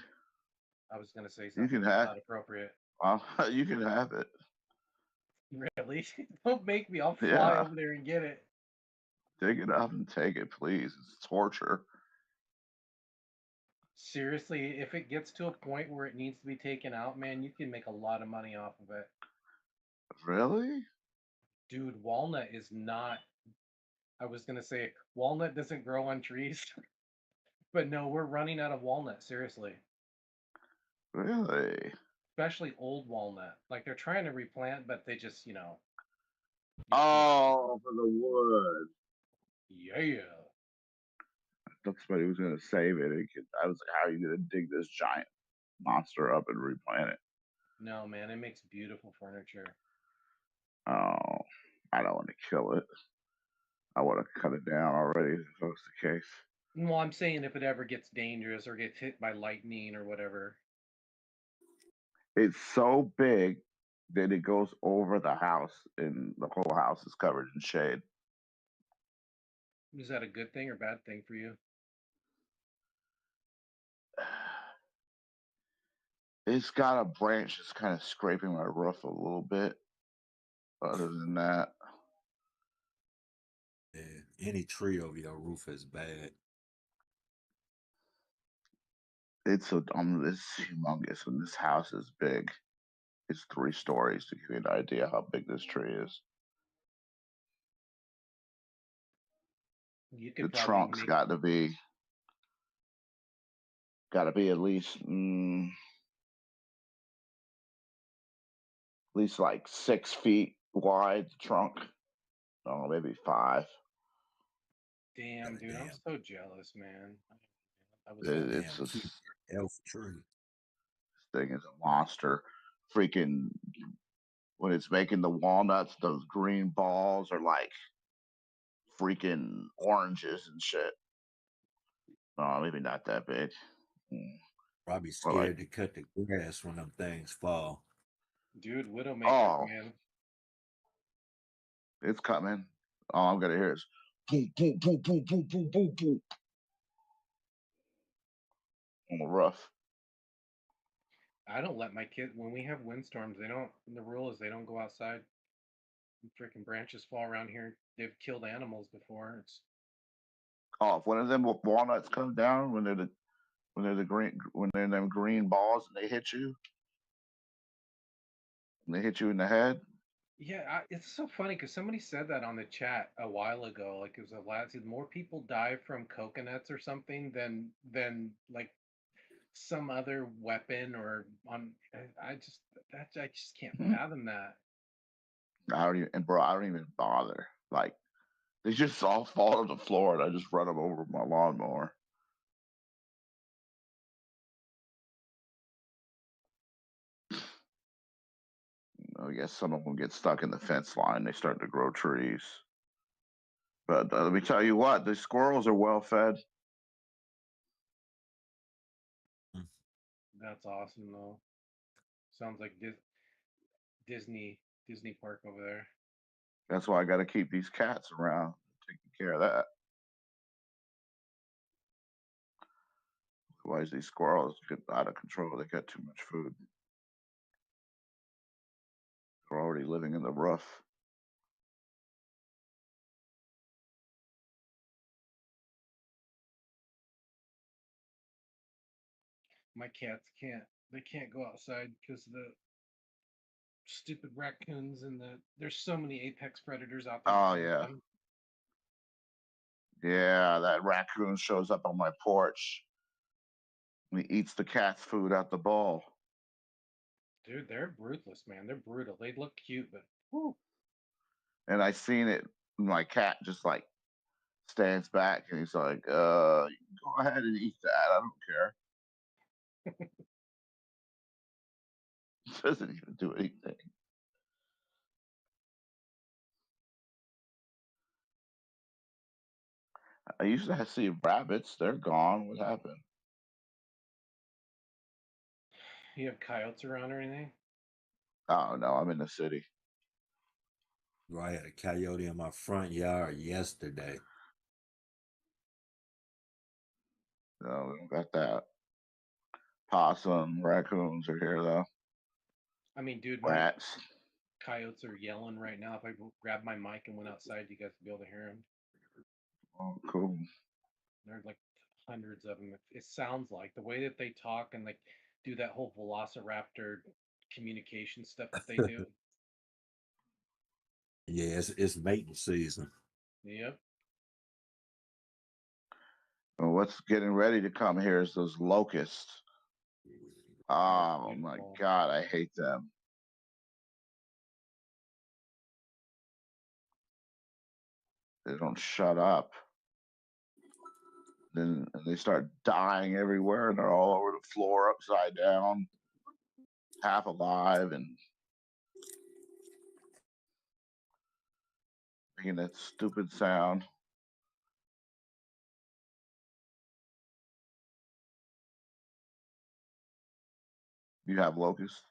I was gonna say You something can have. not appropriate. You can have it. Really? Don't make me. I'll fly Yeah. over there and get it. Dig it up and take it, please. It's torture. Seriously, if it gets to a point where it needs to be taken out, man, you can make a lot of money off of it. Really? Dude, walnut is not. I was gonna say walnut doesn't grow on trees, but no, we're running out of walnut. Seriously, Really? especially old walnut. Like they're trying to replant, but they just, you know. Oh, for the wood. Yeah. I thought somebody was going to save it. I was like, how are you going to dig this giant monster up and replant it? No, man, it makes beautiful furniture. Oh, I don't want to kill it. I want to cut it down already, if that's the case. Well, I'm saying if it ever gets dangerous or gets hit by lightning or whatever. It's so big that it goes over the house, and the whole house is covered in shade. Is that a good thing or bad thing for you? It's got a branch that's kind of scraping my roof a little bit. Other than that, Yeah, any tree over your roof is bad. it's humongous, and this house is big. It's 3 stories to give you an idea how big this tree is. You The could probably trunk's make. got to be at least like 6 feet wide. The trunk, oh, maybe 5. Damn, dude, I'm so jealous, man. I was It's Damn, keep your elf tree. This thing is a monster. Freaking when it's making the walnuts, those green balls are like freaking oranges and shit. Oh, maybe not that big. Probably Or like, scared to cut the grass when them things fall. Dude, Widowmaker, oh, man. it's coming. All I'm gonna hear is boom, boom, boom, boom, boom, boom, boom, boom on the roof. I don't let my kids when we have windstorms. They don't. The rule is they don't go outside. Freaking branches fall around here. They've killed animals before. It's Oh, if one of them walnuts come down when they're them green balls and they hit you in the head. yeah. It's so funny because somebody said that on the chat a while ago. Like it was a last. More people die from coconuts or something than like some other weapon or on. I just can't fathom that. I don't even bother. Like they just all fall to the floor, and I just run them over with my lawnmower. I guess some of them get stuck in the fence line. They start to grow trees. But let me tell you what, the squirrels are well fed. That's awesome though. Sounds like Disney park over there. That's why I got to keep these cats around, taking care of that. Otherwise, these squirrels get out of control. They got too much food. They're already living in the roof. My cats can't. They can't go outside because the stupid raccoons and there's so many apex predators out there. Oh yeah. Yeah, that raccoon shows up on my porch. And he eats the cat's food out the bowl. Dude, they're ruthless, man. They're brutal. They look cute, but whew. And I seen it. My cat just like stands back and he's like, you can go ahead and eat that. I don't care. Doesn't even do anything. I used to see rabbits. They're gone. What happened? You have coyotes around or anything? Oh no, I'm in the city. Bro, I had a coyote in my front yard yesterday. No, we don't got that. Possum, raccoons are here though. I mean, dude, rats. Coyotes are yelling right now. If I grab my mic and went outside, you guys would be able to hear them. Oh, cool. There's like hundreds of them. It sounds like the way that they talk and like do that whole velociraptor communication stuff that they do. Yeah, it's mating season. Yep. Well, what's getting ready to come here is those locusts. Oh my God, I hate them. They don't shut up. Then they start dying everywhere, and they're all over the floor, upside down, half alive, and making that stupid sound. You have locusts?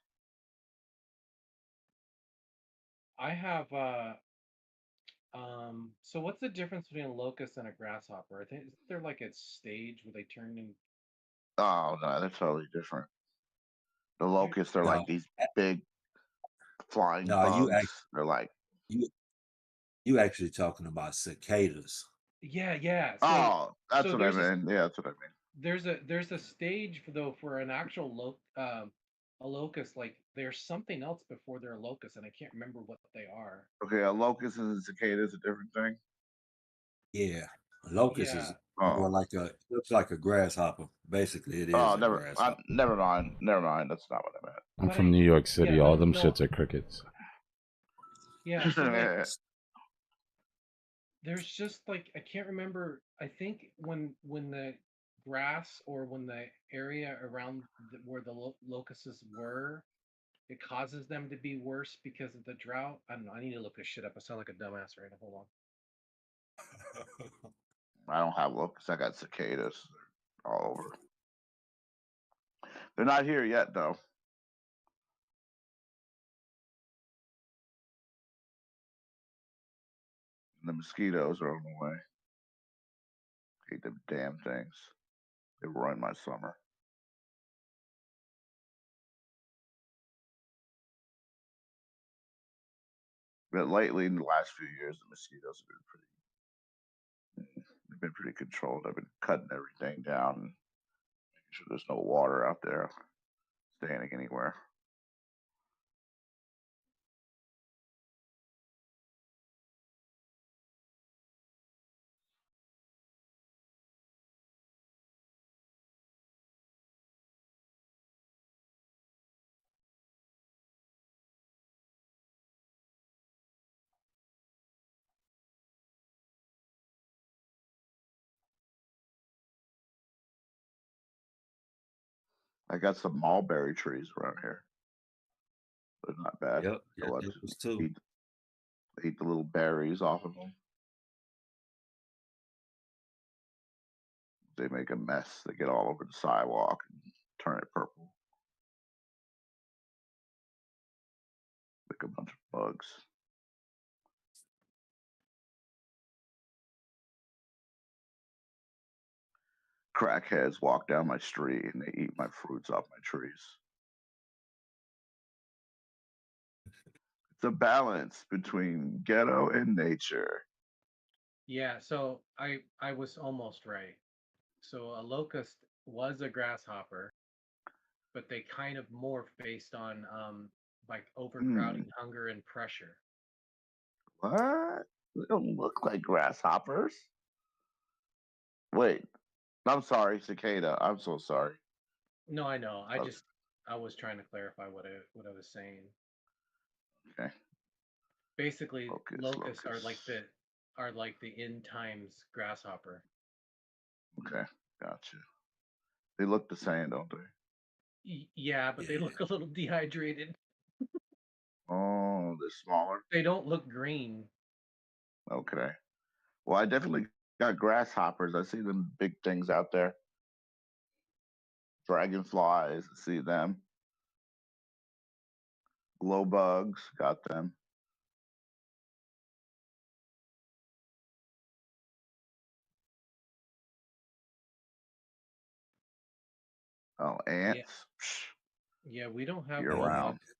I have so what's the difference between a locust and a grasshopper? I think is there like a stage where they turn in. Oh no, they're totally different. The locusts are like these big flying bugs. They're like you actually talking about cicadas. Yeah. So, that's what I mean. Yeah, that's what I mean. There's a stage for an actual a locust. Like there's something else before they're a locust, and I can't remember what they are. Okay, a locust and a cicada is a different thing. Yeah, a locust is more like looks like a grasshopper. Basically, it is. Oh, never mind. That's not what I meant. I'm from New York City. All them shits are crickets. Yeah. So there's just like I can't remember. I think when the grass or when the area around where the locusts were, it causes them to be worse because of the drought. I don't know. I need to look this shit up. I sound like a dumbass right now. Hold on. I don't have locusts. I got cicadas. They're all over. They're not here yet, though. The mosquitoes are on the way. Hate them damn things. They ruin my summer. But lately, in the last few years, the mosquitoes have been pretty controlled. I've been cutting everything down and making sure there's no water out there standing anywhere. I got some mulberry trees around here. They're not bad. Yep, those too. Eat the little berries off of them. They make a mess. They get all over the sidewalk and turn it purple. Like a bunch of bugs. Crackheads walk down my street and they eat my fruits off my trees. It's a balance between ghetto and nature. Yeah, so I was almost right. So a locust was a grasshopper, but they kind of morph based on like overcrowding, hunger, and pressure. What? They don't look like grasshoppers. Wait, I'm sorry, cicada. I'm so sorry. No, I know. Oh, I was trying to clarify what I was saying. okay. Basically, locusts are Locust. like the end times grasshopper. Okay, gotcha. They look the same, don't they? Yeah, but they look a little dehydrated. Oh, they're smaller. They don't look green. Okay. Well, I definitely got grasshoppers. I see them big things out there. Dragonflies, I see them. Glow bugs, got them. Oh, ants. Yeah, we don't have Year glow round. bugs.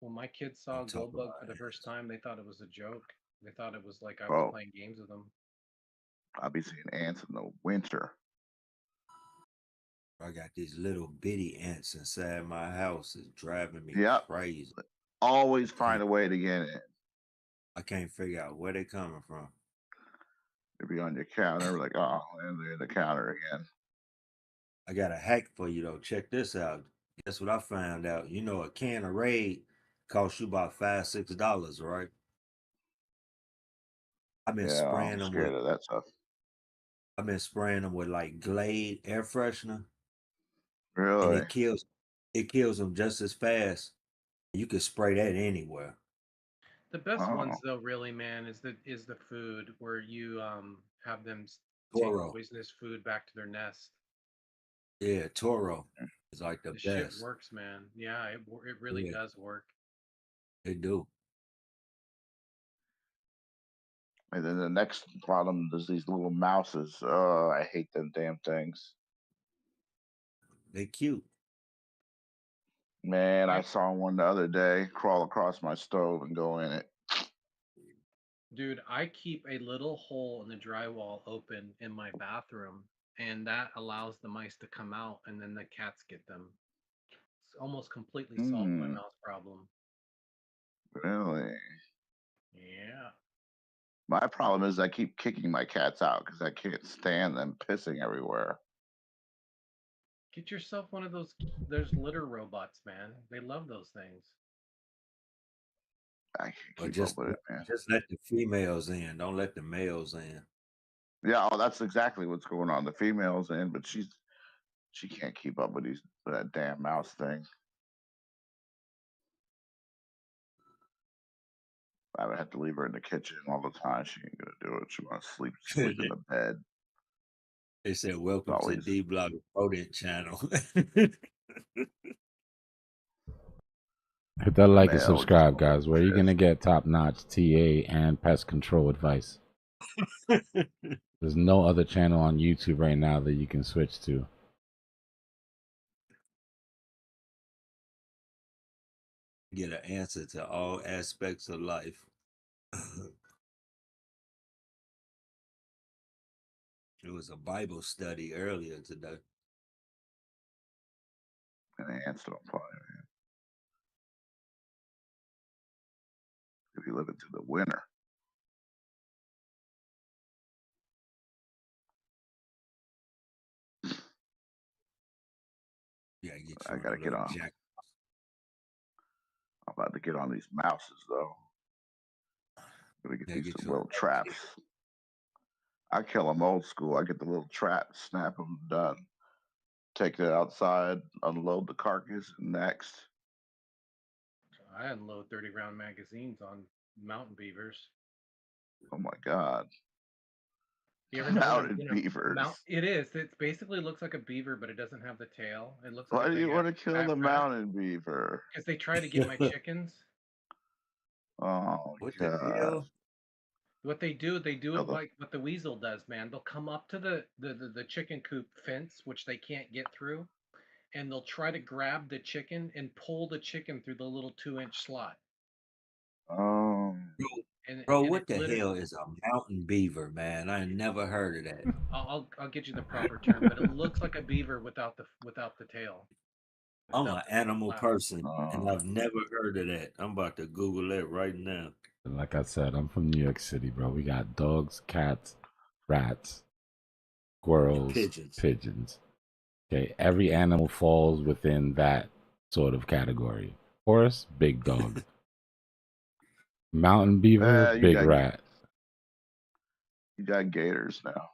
When my kids saw glow bug for the first time, they thought it was a joke. They thought it was like I was Bro, playing games with them. I'll be seeing ants in the winter. I got these little bitty ants inside my house. It's driving me Yep. crazy. Always find a way to get in. I can't figure out where they're coming from. They'll be on your counter, like, oh, and they're in the counter again. I got a hack for you though. Check this out. Guess what I found out? You know, a can of Raid costs you about $5-6, right? I've been Yeah, spraying I'm them scared with. of that stuff. I've been spraying them with like Glade air freshener, and Really? it kills them just as fast. You can spray that anywhere. The best ones, Oh. though, really, man, is the food where you have them take Toro. poisonous food back to their nest. Yeah, Toro is like the Shit best. works, man. Yeah, it really Yeah. does work. They do. And then the next problem is these little mouses. Oh, I hate them damn things. They cute. Man, I saw one the other day crawl across my stove and go in it. Dude, I keep a little hole in the drywall open in my bathroom, and that allows the mice to come out, and then the cats get them. It's almost completely solved my mouse problem. Really? Yeah. My problem is I keep kicking my cats out because I can't stand them pissing everywhere. Get yourself one of those. There's litter robots, man. They love those things. I can't But keep just up with it, man. just let the females in. Don't let the males in. Yeah, oh, that's exactly what's going on. The female's in, but she can't keep up with that damn mouse thing. I would have to leave her in the kitchen all the time. She ain't gonna do it. She wants to sleep in the bed. They said, "Welcome to Dbloc Rodent Channel." Hit that like and subscribe, guys. Where you gonna get top-notch TA and pest control advice? There's no other channel on YouTube right now that you can switch to. Get an answer to all aspects of life. It was a Bible study earlier today. And the ants don't fly, man. If you live into the winter. Yeah, I gotta get on. I'm about to get on these mouses though. I'm gonna get these little traps. I kill them old school. I get the little traps, snap them, done. Take it outside, unload the carcass, and next. I unload 30-round magazines on mountain beavers. Oh my god. You ever know Mountain beavers. It is. It basically looks like a beaver, but it doesn't have the tail. It looks Why like do you want to kill the mountain beaver? Because they try to get my chickens. Oh what god. The hell? What they do it like what the weasel does, man. They'll come up to the chicken coop fence, which they can't get through, and they'll try to grab the chicken and pull the chicken through the little 2-inch slot. Bro, what the hell is a mountain beaver, man? I never heard of that. I'll get you the proper term, but it looks like a beaver without the tail. I'm an animal person, and Oh. I've never heard of that. I'm about to Google it right now. Like I said, I'm from New York City, bro. We got dogs, cats, rats, squirrels, pigeons. Okay, every animal falls within that sort of category. Horse, big dog. Mountain beaver, You big got rat. you got gators now.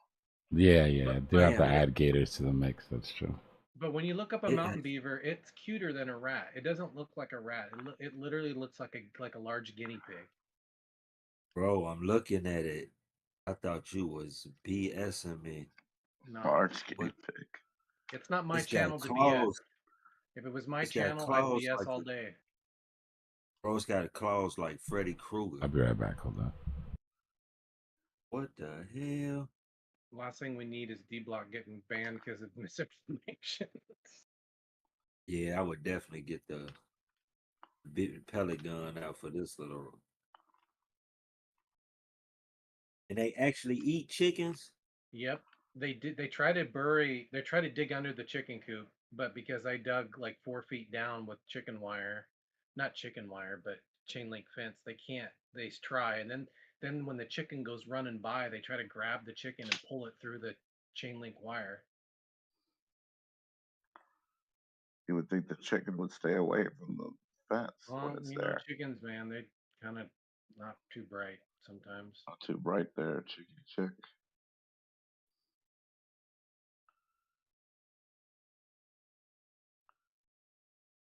Yeah, yeah. They have to man, add gators to the mix. That's true. But when you look up a mountain beaver, it's cuter than a rat. It doesn't look like a rat. It literally looks like a large guinea pig. Bro, I'm looking at it. I thought you was BSing me. No, Large guinea pig. it's not my It's got channel to BS. claws. If it was my It's got channel, I'd claws BS like all day. Bro, it's got claws like Freddy Krueger. I'll be right back. Hold on. What the hell? Last thing we need is Dbloc getting banned because of misinformation. Yeah, I would definitely get the big pellet gun out for this little. And they actually eat chickens? Yep, they did. They try to bury. They try to dig under the chicken coop, but because I dug like 4 feet down with chicken wire, not chicken wire, but chain link fence, they can't. They try, and then when the chicken goes running by, they try to grab the chicken and pull it through the chain link wire. You would think the chicken would stay away from the fence Well, when it's you know, there. chickens, man, they kind of not too bright sometimes. Not too bright there, chicky chick.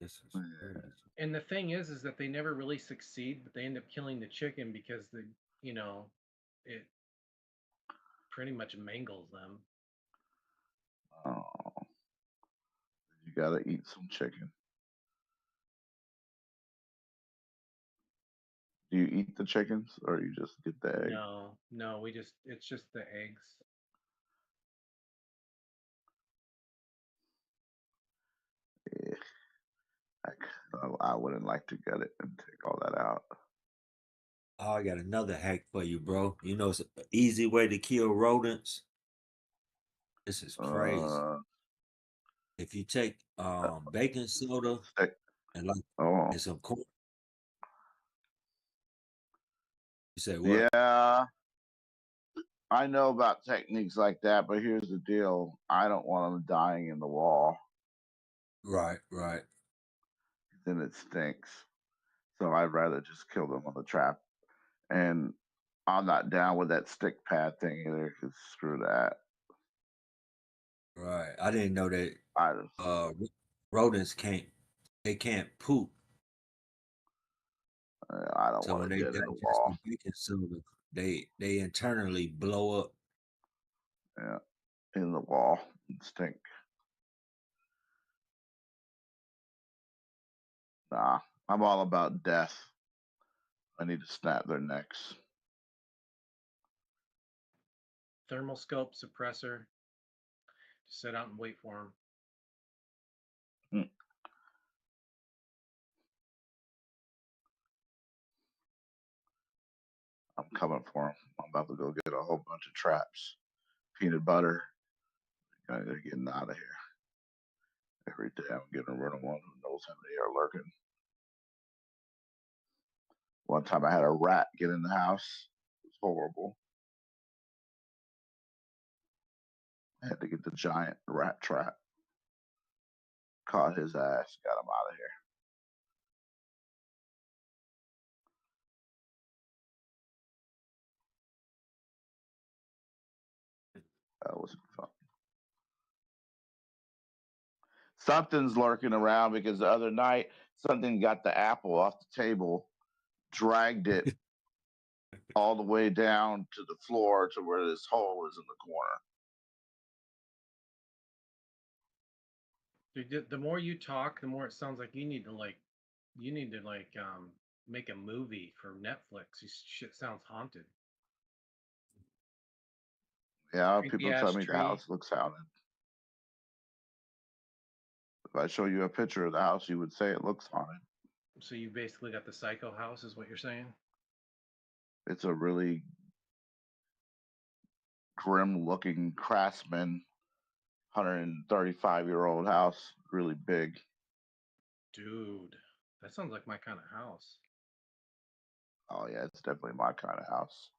This is crazy. And the thing is that they never really succeed, but they end up killing the chicken because it pretty much mangles them. Oh, you gotta eat some chicken. Do you eat the chickens or you just get the egg? No, it's just the eggs. Yeah. I wouldn't like to get it and take all that out. Oh, I got another hack for you, bro. You know, it's an easy way to kill rodents. This is crazy. If you take baking soda and and some corn. You say what? Yeah, I know about techniques like that, but here's the deal: I don't want them dying in the wall. Right. Then it stinks. So I'd rather just kill them on the trap. And I'm not down with that stick pad thing either, because screw that. Right. I didn't know that rodents can't poop. I don't So want when to they get in the digest wall. the baking soda, they internally blow up. Yeah, in the wall and stink. Nah, I'm all about death. I need to snap their necks. Thermal scope suppressor. Just sit out and wait for them. I'm coming for them. I'm about to go get a whole bunch of traps. Peanut butter. They're getting out of here. Every day I'm getting rid of one who knows how many are lurking. One time I had a rat get in the house. It was horrible. I had to get the giant rat trap. Caught his ass, got him out of here. That wasn't fun. Something's lurking around because the other night something got the apple off the table, dragged it all the way down to the floor to where this hole is in the corner. Dude, the more you talk, the more it sounds like you need to make a movie for Netflix. This shit sounds haunted. Yeah, Creepy people ass tell me tree. the house looks haunted. If I show you a picture of the house, you would say it looks haunted. So you basically got the psycho house, is what you're saying? It's a really grim-looking craftsman, 135-year-old house, really big. Dude, that sounds like my kind of house. Oh yeah, it's definitely my kind of house.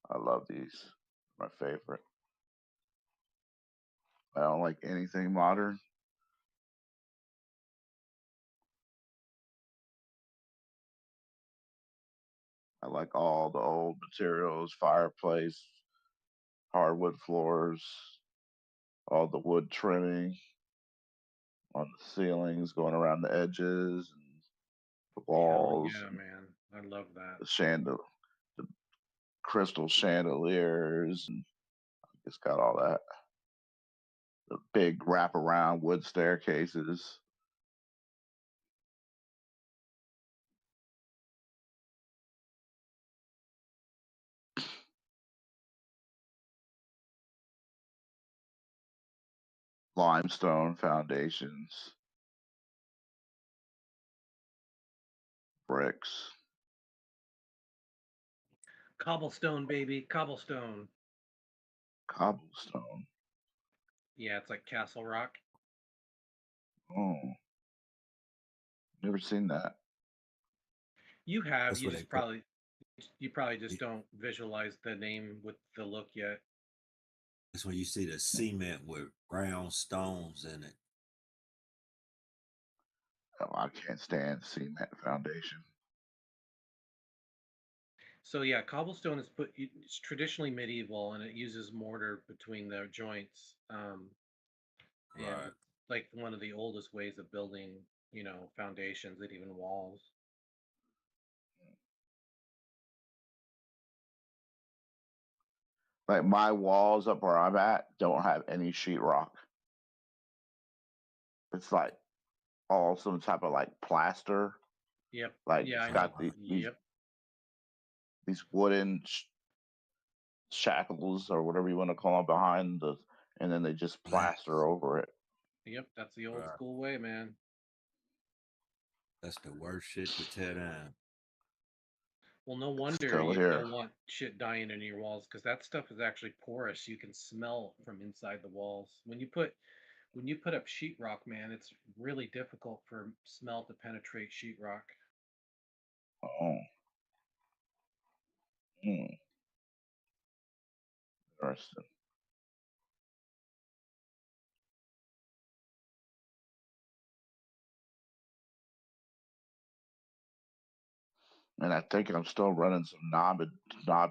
I love these. My favorite. I don't like anything modern. I like all the old materials, fireplace, hardwood floors, all the wood trimming on the ceilings, going around the edges and the Hell walls, yeah, and man. I love that. the crystal chandeliers, and it's got all that. The big wraparound wood staircases. Limestone foundations, bricks. Cobblestone, baby. Cobblestone. Cobblestone. Yeah, it's like Castle Rock. Oh, never seen that. You have. That's You what they just call. probably just don't visualize the name with the look yet. That's when you see the cement with brown stones in it. Oh, I can't stand cement foundation. So yeah, cobblestone is it's traditionally medieval and it uses mortar between the joints. And Right. like one of the oldest ways of building, foundations and even walls. Like my walls up where I'm at don't have any sheetrock. It's like all some type of like plaster. Yep. Like Yeah, it's I know. got Yep. these wooden shackles or whatever you want to call them behind the, and then they just plaster over it. Yep, that's the old Right. school way, man. That's the worst shit to tear down. Well, no wonder Still you here. don't want shit dying in your walls because that stuff is actually porous. You can smell from inside the walls. When you put up sheetrock, man, it's really difficult for smell to penetrate sheetrock. Oh. Interesting. And I think I'm still running some knob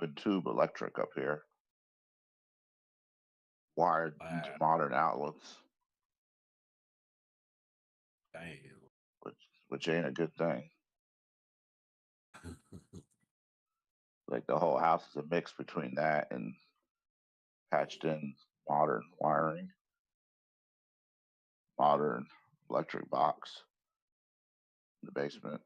and tube electric up here, wired into modern outlets, Damn. which ain't a good thing. Like the whole house is a mix between that and patched in modern wiring, modern electric box in the basement.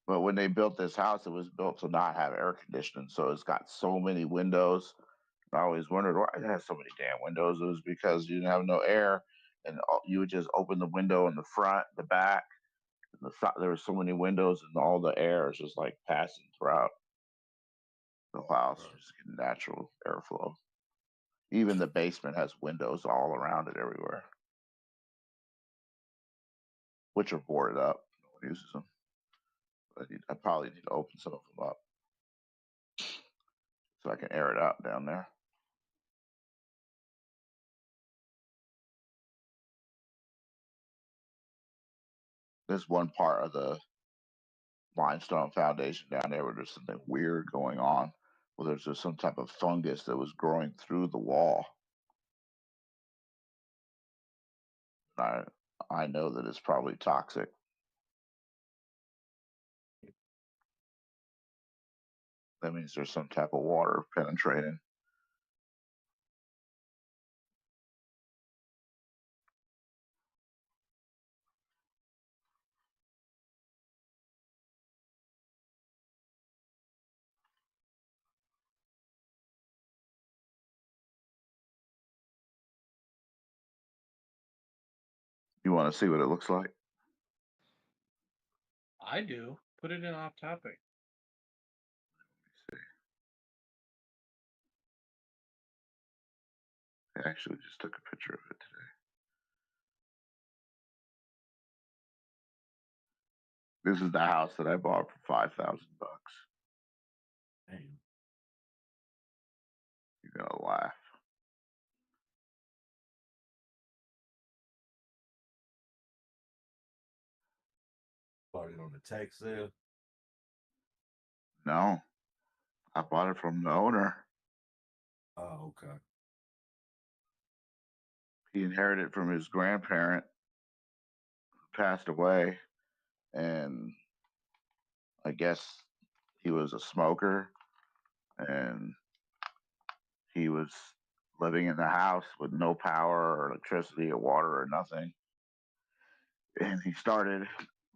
But when they built this house, it was built to not have air conditioning. So it's got so many windows. I always wondered why it has so many damn windows. It was because you didn't have no air, and you would just open the window in the front, the back, and the side. There were so many windows, and all the air is just like passing throughout the house, just getting natural airflow. Even the basement has windows all around it everywhere, which are boarded up. No one uses them. I probably need to open some of them up so I can air it out down there. There's one part of the limestone foundation down there where there's something weird going on. Well, there's just some type of fungus that was growing through the wall. I know that it's probably toxic. That means there's some type of water penetrating. You want to see what it looks like? I do. Put it in off topic. I actually just took a picture of it today. This is the house that I bought for $5,000. Damn. You're gonna laugh. Bought it on the tax sale. No, I bought it from the owner. Oh, okay. He inherited it from his grandparent who passed away, and I guess he was a smoker, and he was living in the house with no power or electricity or water or nothing. And he started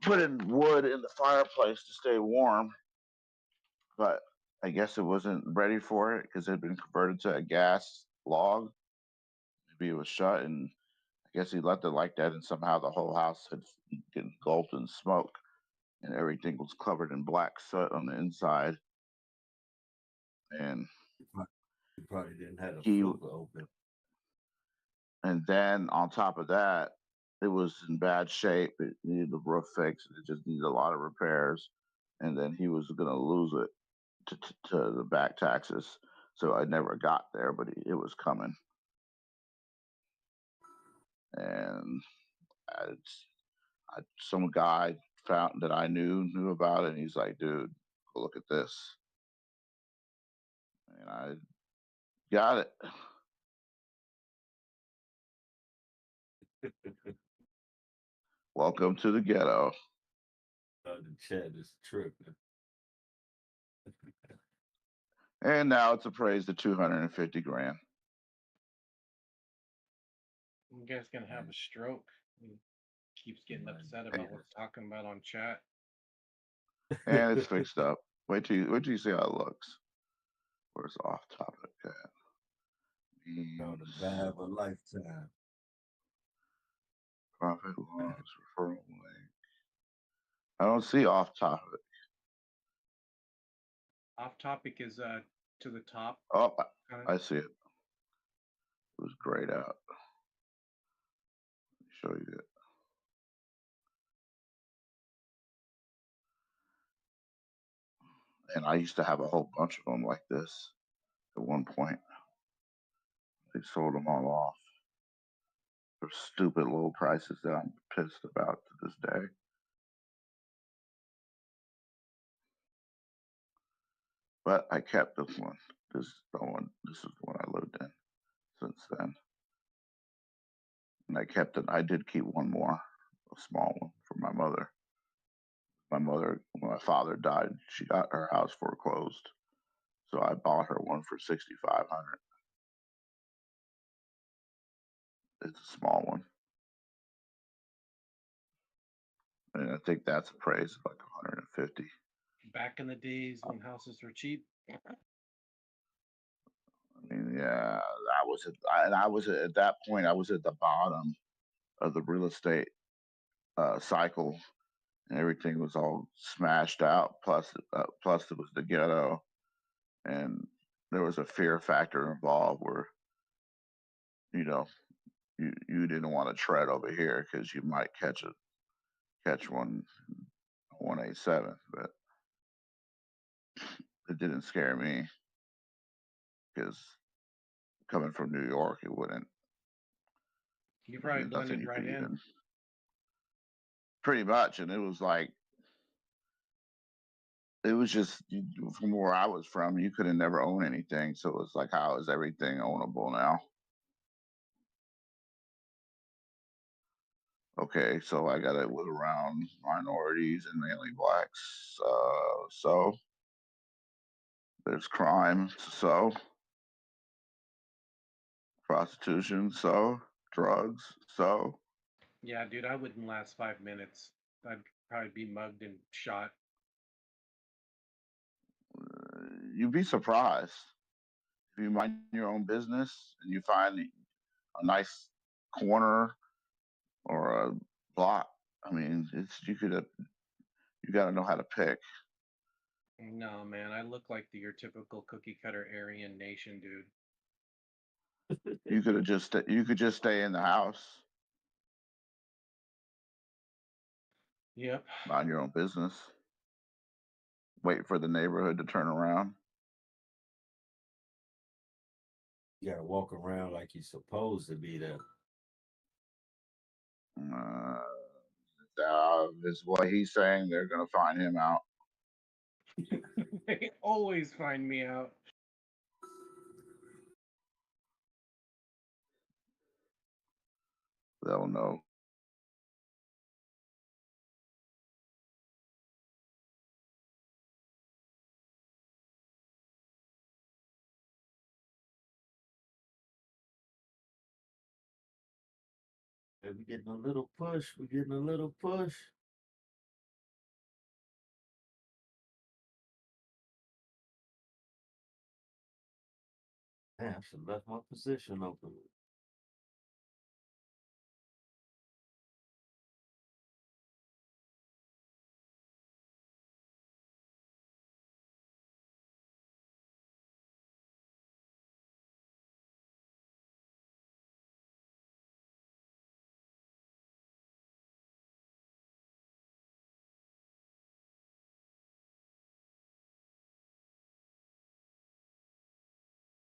putting wood in the fireplace to stay warm, but I guess it wasn't ready for it because it had been converted to a gas log. Maybe it was shut, and I guess he left it like that, and somehow the whole house had engulfed in smoke, and everything was covered in black soot on the inside. And He probably didn't have a he, filter open. and then on top of that, it was in bad shape. It needed the roof fixed. It just needed a lot of repairs, and then he was going to lose it to the back taxes. So I never got there, but it was coming. And some guy found that I knew about it, and he's like, dude, go look at this. And I got it. Welcome to the ghetto. The chat is tripping. And now it's appraised at 250 grand. You guys gonna have a stroke. He keeps getting upset about what's talking about on chat. And it's fixed up. Wait till you see how it looks. Where's off topic at? On the bad of a lifetime. Profit loss referral link. I don't see off topic. Off topic is to the top. Oh, I see it. It was grayed out. Let me show you it. And I used to have a whole bunch of them like this at one point. They sold them all off for stupid low prices that I'm pissed about to this day. But I kept this one. This is the one I lived in since then. And I kept it. I did keep one more, a small one for my mother. My mother, when my father died, she got her house foreclosed. So I bought her one for $6,500. It's a small one. And I think that's appraised like 150. Back in the days when houses were cheap. I mean, yeah, I was at that point, I was at the bottom of the real estate cycle, and everything was all smashed out. Plus it was the ghetto, and there was a fear factor involved where, you know, you didn't want to tread over here because you might catch one 187, but it didn't scare me because coming from New York, it wouldn't. You probably blended right in. Pretty much, and it was like, it was just from where I was from, you could have never owned anything. So it was like, how is everything ownable now? Okay, so I got to live around minorities and mainly blacks. So there's crime. So prostitution. So drugs. So Yeah, dude, I wouldn't last 5 minutes. I'd probably be mugged and shot. You'd be surprised if you mind your own business and you find a nice corner or a block. I mean, you got to know how to pick. No, man, I look like your typical cookie cutter Aryan nation, dude. You could have just you could just stay in the house, Yep. mind your own business, wait for the neighborhood to turn around. You gotta walk around like you're supposed to be there. Is what he's saying. They're gonna find him out. They always find me out. They'll know. We're getting a little push. We're getting a little push. Damn, I should have left my position open.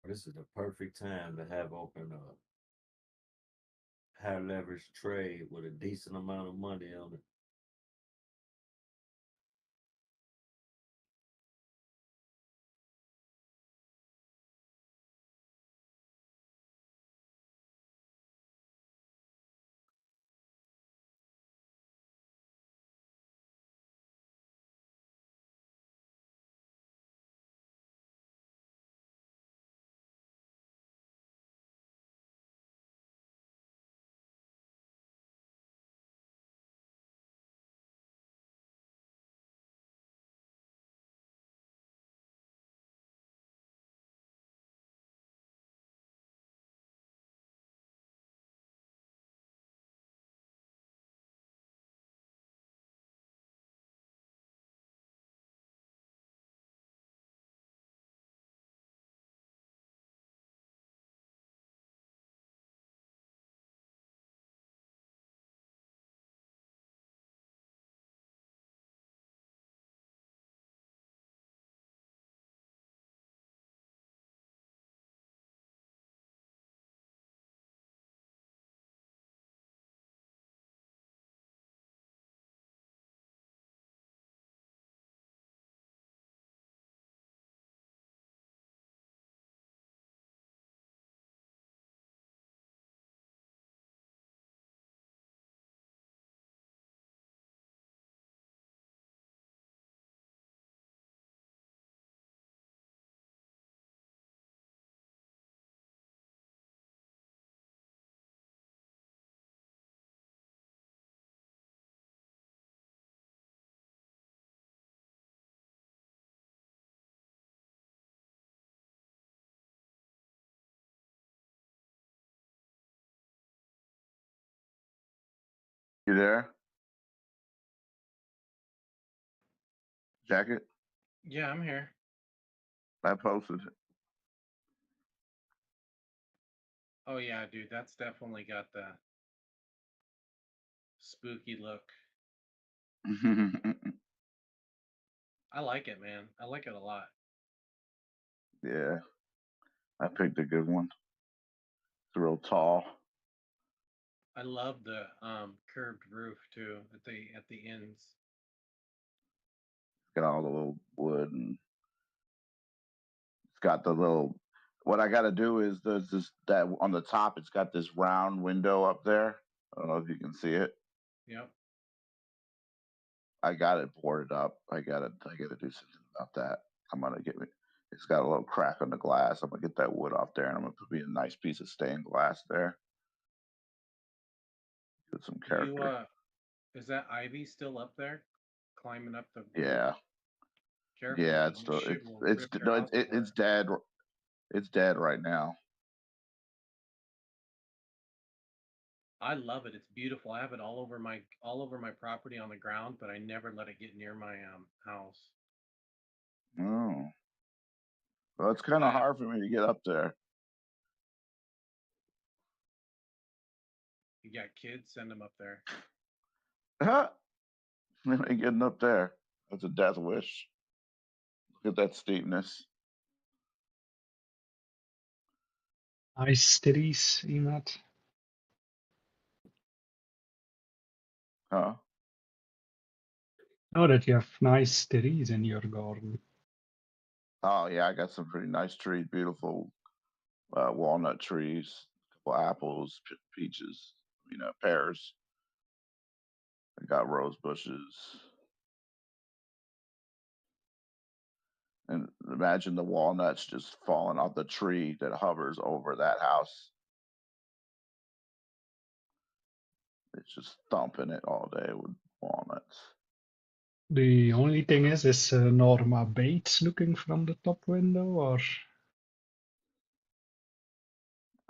This is the perfect time to have open up high leverage trade with a decent amount of money on it. You there? Jacket? Yeah, I'm here. I posted Oh yeah, dude, that's definitely got the spooky look. it. I like it, man. I like it a lot. Yeah, I picked a good one. It's real tall. I love the curved roof too at the ends. It's got all the little wood and it's got the little. What I got to do is there's this that on the top. It's got this round window up there. I don't know if you can see it. Yep. I got it boarded up. I gotta do something about that. I'm gonna get me. It's got a little crack on the glass. I'm gonna get that wood off there, and I'm gonna put me a nice piece of stained glass there. With some character. Is that ivy still up there, climbing up the? Yeah. Careful. Yeah, it's still it's dead. It's dead right now. I love it. It's beautiful. I have it all over my property on the ground, but I never let it get near my house. Oh. Well, it's kind of hard for me to get up there. You got kids, send them up there. Huh? They ain't getting up there. That's a death wish. Look at that steepness. Nice steadies, Emad. Huh? Know that you have nice steadies in your garden. Oh yeah, I got some pretty nice trees, beautiful walnut trees, a couple apples, peaches, pears. I got rose bushes. And imagine the walnuts just falling off the tree that hovers over that house. It's just thumping it all day with walnuts. The only thing is Norma Bates looking from the top window, or?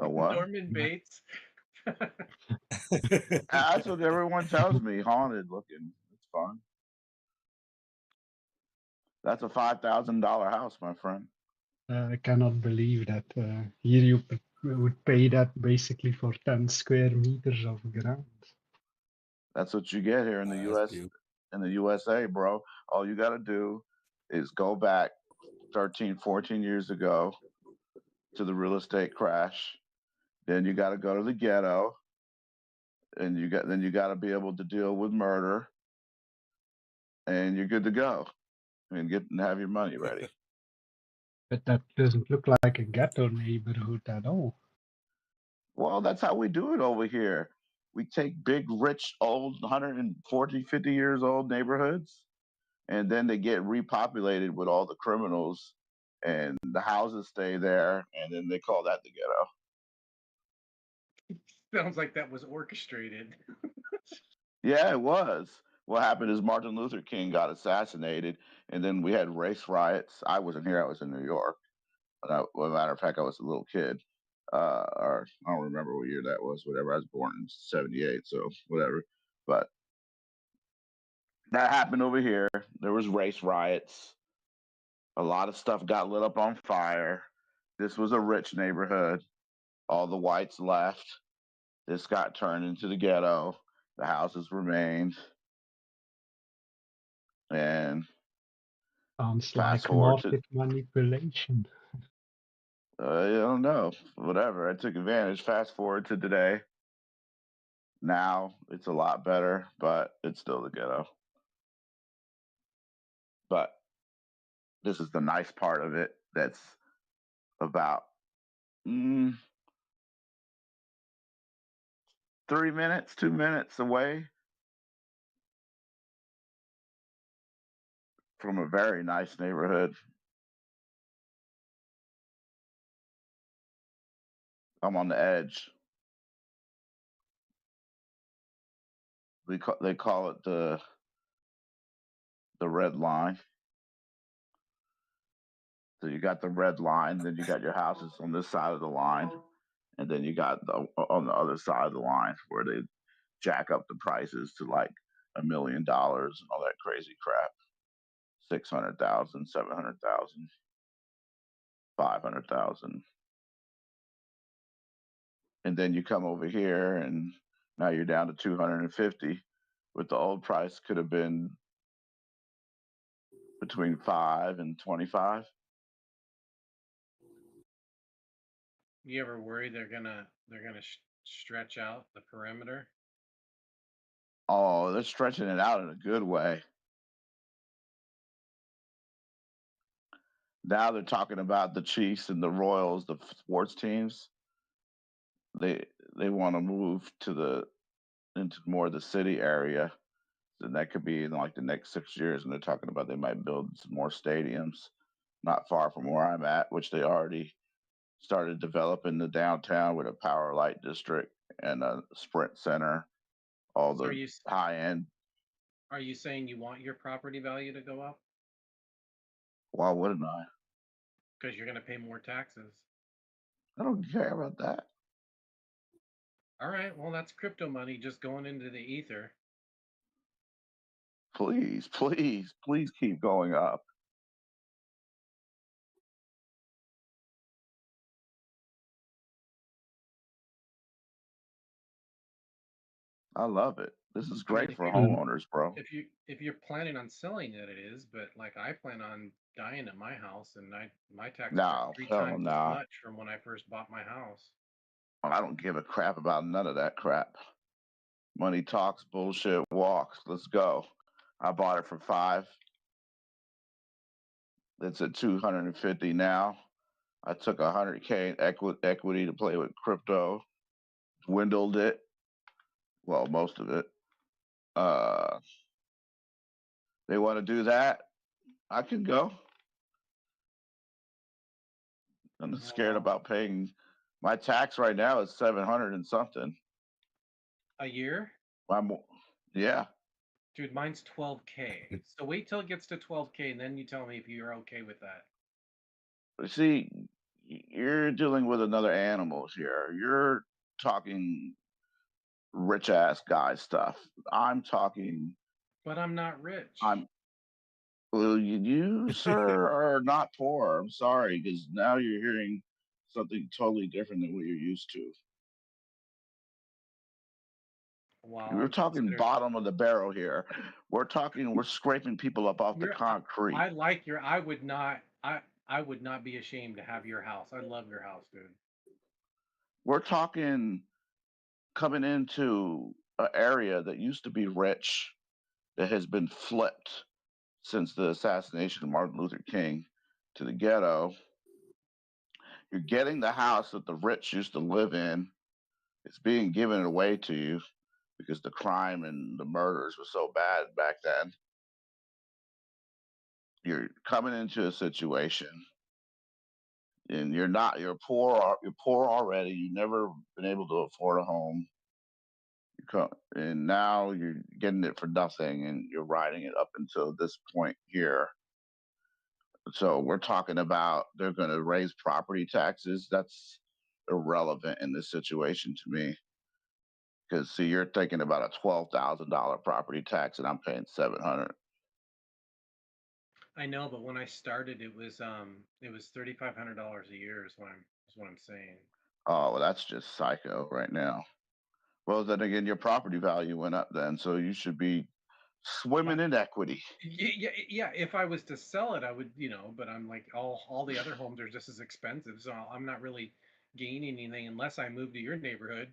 A what? Norman Bates. That's what everyone tells me. Haunted looking. It's fun. That's a $5,000 house, my friend. I cannot believe that here you would pay that basically for 10 square meters of ground. That's what you get here in the U.S. In the USA, bro. All you got to do is go back 13, 14 years ago to the real estate crash. Then you got to go to the ghetto, and you got to be able to deal with murder, and you're good to go, and have your money ready. But that doesn't look like a ghetto neighborhood at all. Well, that's how we do it over here. We take big, rich, old, 140, 50 years old neighborhoods, and then they get repopulated with all the criminals, and the houses stay there, and then they call that the ghetto. Sounds like that was orchestrated. Yeah, it was. What happened is Martin Luther King got assassinated, and then we had race riots. I wasn't here. I was in New York. Well, as a matter of fact, I was a little kid. Or I don't remember what year that was, whatever. I was born in 78, so whatever. But that happened over here. There was race riots. A lot of stuff got lit up on fire. This was a rich neighborhood. All the whites left. This got turned into the ghetto. The houses remained. And sounds like market manipulation. I don't know. Whatever. I took advantage. Fast forward to today. Now it's a lot better, but it's still the ghetto. But this is the nice part of it. That's about 2 minutes away from a very nice neighborhood. I'm on the edge. They call it the red line. So you got the red line, then you got your houses on this side of the line, and then you got on the other side of the line where they jack up the prices to like $1 million and all that crazy crap. 600,000, 700,000, 500,000. And then you come over here and now you're down to 250. With the old price could have been between 5 and 25. You ever worry they're gonna stretch out the perimeter? Oh, they're stretching it out in a good way. Now they're talking about the Chiefs and the Royals, the sports teams. They want to move into more of the city area. And that could be in like the next 6 years. And they're talking about they might build some more stadiums not far from where I'm at, which they already started developing the downtown with a power light district and a Sprint Center, all So the high end. Are you saying you want your property value to go up? Why wouldn't I? Because you're gonna pay more taxes. I don't care about that. All right, well that's crypto money just going into the ether. Please, please, please keep going up. I love it. This is I mean, great for homeowners, bro. if you're planning on selling it, it is. But like I plan on dying at my house, and my taxes are No, 3 hell times as no. much from when I first bought my house. I don't give a crap about none of that crap. Money talks, bullshit walks. Let's go. I bought it for 5. It's at 250 now. I took 100K in equity to play with crypto, dwindled it. Well, most of it. They want to do that. I can go. I'm scared about paying. My tax right now is 700 and something. A year? Yeah. Dude, mine's 12K. So wait till it gets to 12K, and then you tell me if you're okay with that. See, you're dealing with another animal here. You're talking rich ass guy stuff. I'm talking. But I'm not rich. Well, you sir, are not poor. I'm sorry, because now you're hearing something totally different than what you're used to. Wow, We're talking bottom of the barrel here. We're scraping people up off the concrete. I would not be ashamed to have your house. I love your house, dude. We're talking coming into an area that used to be rich, that has been flipped since the assassination of Martin Luther King to the ghetto. You're getting the house that the rich used to live in. It's being given away to you because the crime and the murders were so bad back then. You're coming into a situation and you're poor already. You've never been able to afford a home. And now you're getting it for nothing, and you're riding it up until this point here. So we're talking about they're going to raise property taxes. That's irrelevant in this situation to me. Because see, you're thinking about a $12,000 property tax, and I'm paying $700. I know, but when I started, it was $3,500 a year is what I'm saying. Oh, well, that's just psycho right now. Well, then again, your property value went up then, so you should be swimming in equity. Yeah. If I was to sell it, I would, but I'm like all the other homes are just as expensive, so I'm not really gaining anything unless I move to your neighborhood.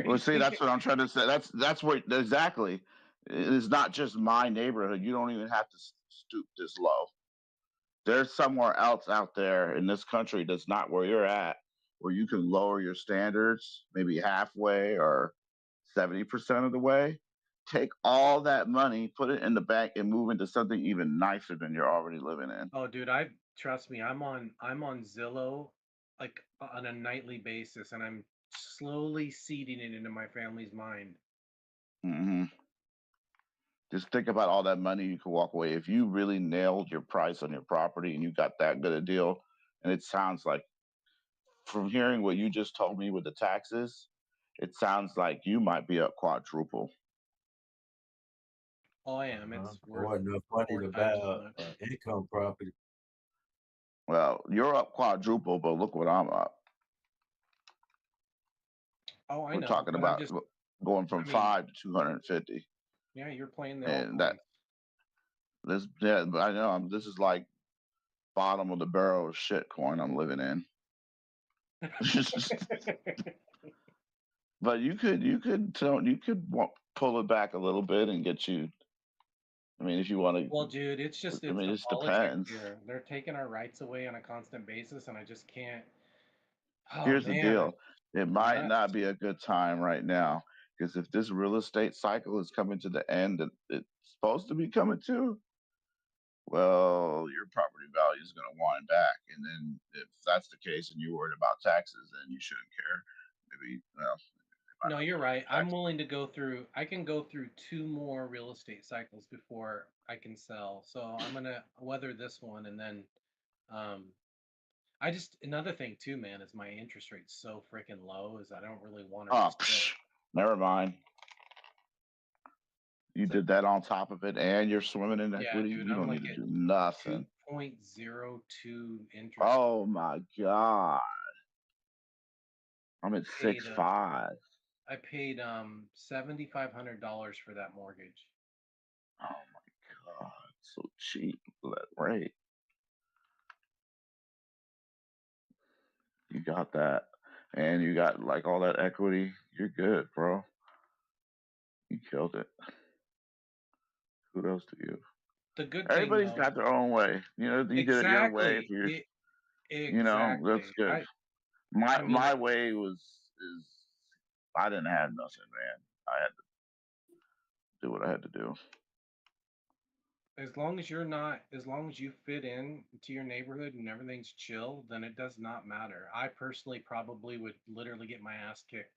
Well, see, that's what I'm trying to say. That's what exactly. It's not just my neighborhood. You don't even have to stoop this low. There's somewhere else out there in this country that's not where you're at, where you can lower your standards, maybe halfway or 70% of the way. Take all that money, put it in the bank, and move into something even nicer than you're already living in. Oh, dude, trust me, I'm on Zillow like on a nightly basis, and I'm slowly seeding it into my family's mind. Mm-hmm. Just think about all that money you could walk away if you really nailed your price on your property and you got that good a deal. And it sounds like, from hearing what you just told me with the taxes, it sounds like you might be up quadruple. Oh, I am. It's There wasn't enough money to buy income property. Well, you're up quadruple, but look what I'm up. Oh, I know. We're talking about going from 5 to 250. Yeah, you're playing the and that. But I know this is like bottom of the barrel shit coin I'm living in. But you could pull it back a little bit and get you. I mean, if you want to. Well, dude, it's just it just depends. here. They're taking our rights away on a constant basis, and I just can't. Oh, Here's the deal. It might not be a good time right now, because if this real estate cycle is coming to the end that it's supposed to be coming to, well, your property value is going to wind back. And then if that's the case and you're worried about taxes, then you shouldn't care. Maybe, no, you're right. I'm willing to go through. I can go through 2 more real estate cycles before I can sell. So I'm gonna weather this one, and then, another thing too, man, is my interest rate's so freaking low. Is I don't really want to. Oh, never mind. You did that on top of it, and you're swimming in equity. Dude, you don't need to do nothing. 2.02 interest. Oh my god! I'm at 6.5. I paid $7,500 for that mortgage. Oh my god, so cheap for that rate. You got that, and you got like all that equity. You're good, bro. You killed it. Kudos to you. The good Everybody's thing, though, got their own way. You know, you did it your way. If you're, you know, that's good. My way is I didn't have nothing, man. I had to do what I had to do. As long as you fit in to your neighborhood and everything's chill, then it does not matter. I personally probably would literally get my ass kicked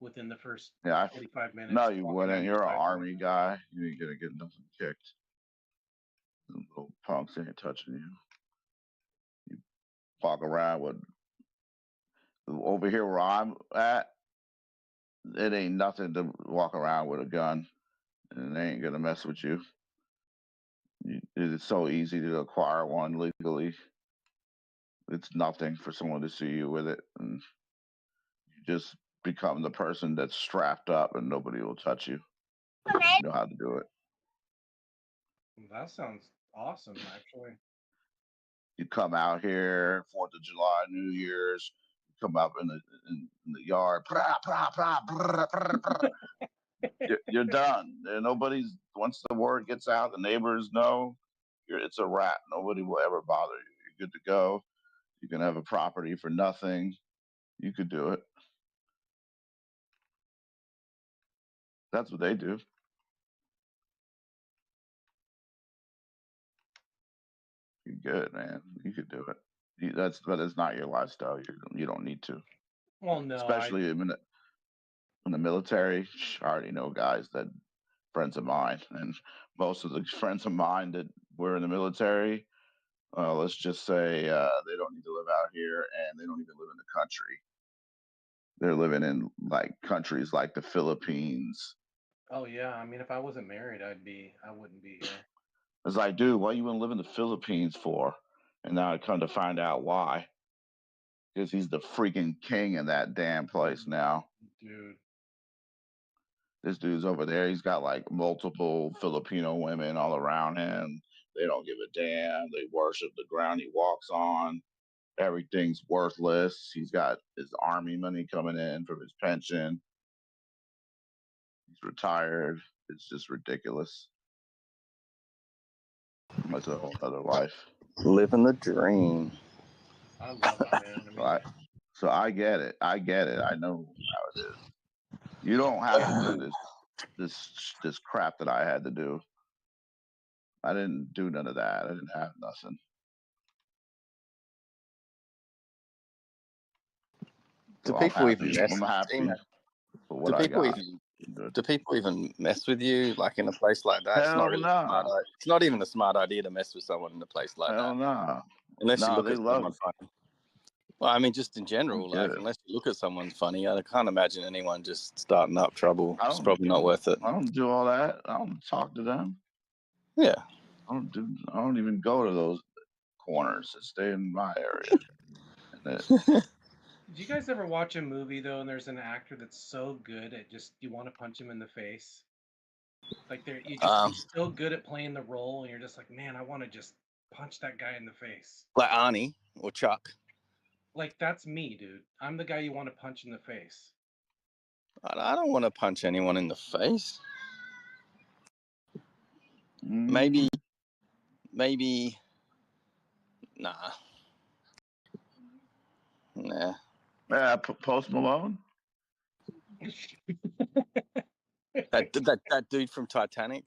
within the first 45 minutes. No, you wouldn't. You're an army guy. You ain't gonna get nothing kicked. The little punks ain't touching you. You walk around with over here where I'm at. It ain't nothing to walk around with a gun, and they ain't gonna mess with you. It's so easy to acquire one legally. It's nothing for someone to see you with it, and you just become the person that's strapped up, and nobody will touch you. You know how to do it. That sounds awesome, actually. You come out here, 4th of July, New Year's. You come up in the yard. You're done. Nobody's. Once the word gets out, the neighbors know. It's a wrap. Nobody will ever bother you. You're good to go. You can have a property for nothing. You could do it. That's what they do. You're good, man. You could do it. But it's not your lifestyle. You don't need to. Well, no. Especially in the military. I already know guys that friends of mine, and most of the friends of mine that were in the military, let's just say they don't need to live out here, and they don't even live in the country. They're living in like countries like the Philippines. Oh yeah, I mean, if I wasn't married, I wouldn't be here. It's like, dude, why you want to live in the Philippines for? And now I come to find out why. Because he's the freaking king in that damn place now. Dude. This dude's over there. He's got like multiple Filipino women all around him. They don't give a damn. They worship the ground he walks on. Everything's worthless. He's got his army money coming in from his pension. He's retired. It's just ridiculous. It's a whole other life. Living the dream. I love it, man. So I get it. I know how it is. You don't have to do this crap that I had to do. I didn't do none of that. I didn't have nothing. Do people even mess I'm happy for what I got. Do people even mess with you like in a place like that? Hell It's not even a smart idea to mess with someone in a place like that. Hell no. Unless you look at someone funny. Well, I mean, just in general, like unless you look at someone funny, I can't imagine anyone just starting up trouble. It's probably not worth it. I don't do all that. I don't talk to them. Yeah. I don't even go to those corners. I stay in my area. Do you guys ever watch a movie though, and there's an actor that's so good at just you want to punch him in the face? Like he's so good at playing the role, and you're just like, man, I want to just punch that guy in the face. Like Arnie or Chuck. Like that's me, dude. I'm the guy you want to punch in the face. I don't want to punch anyone in the face. Maybe, nah. Post Malone. that dude from Titanic.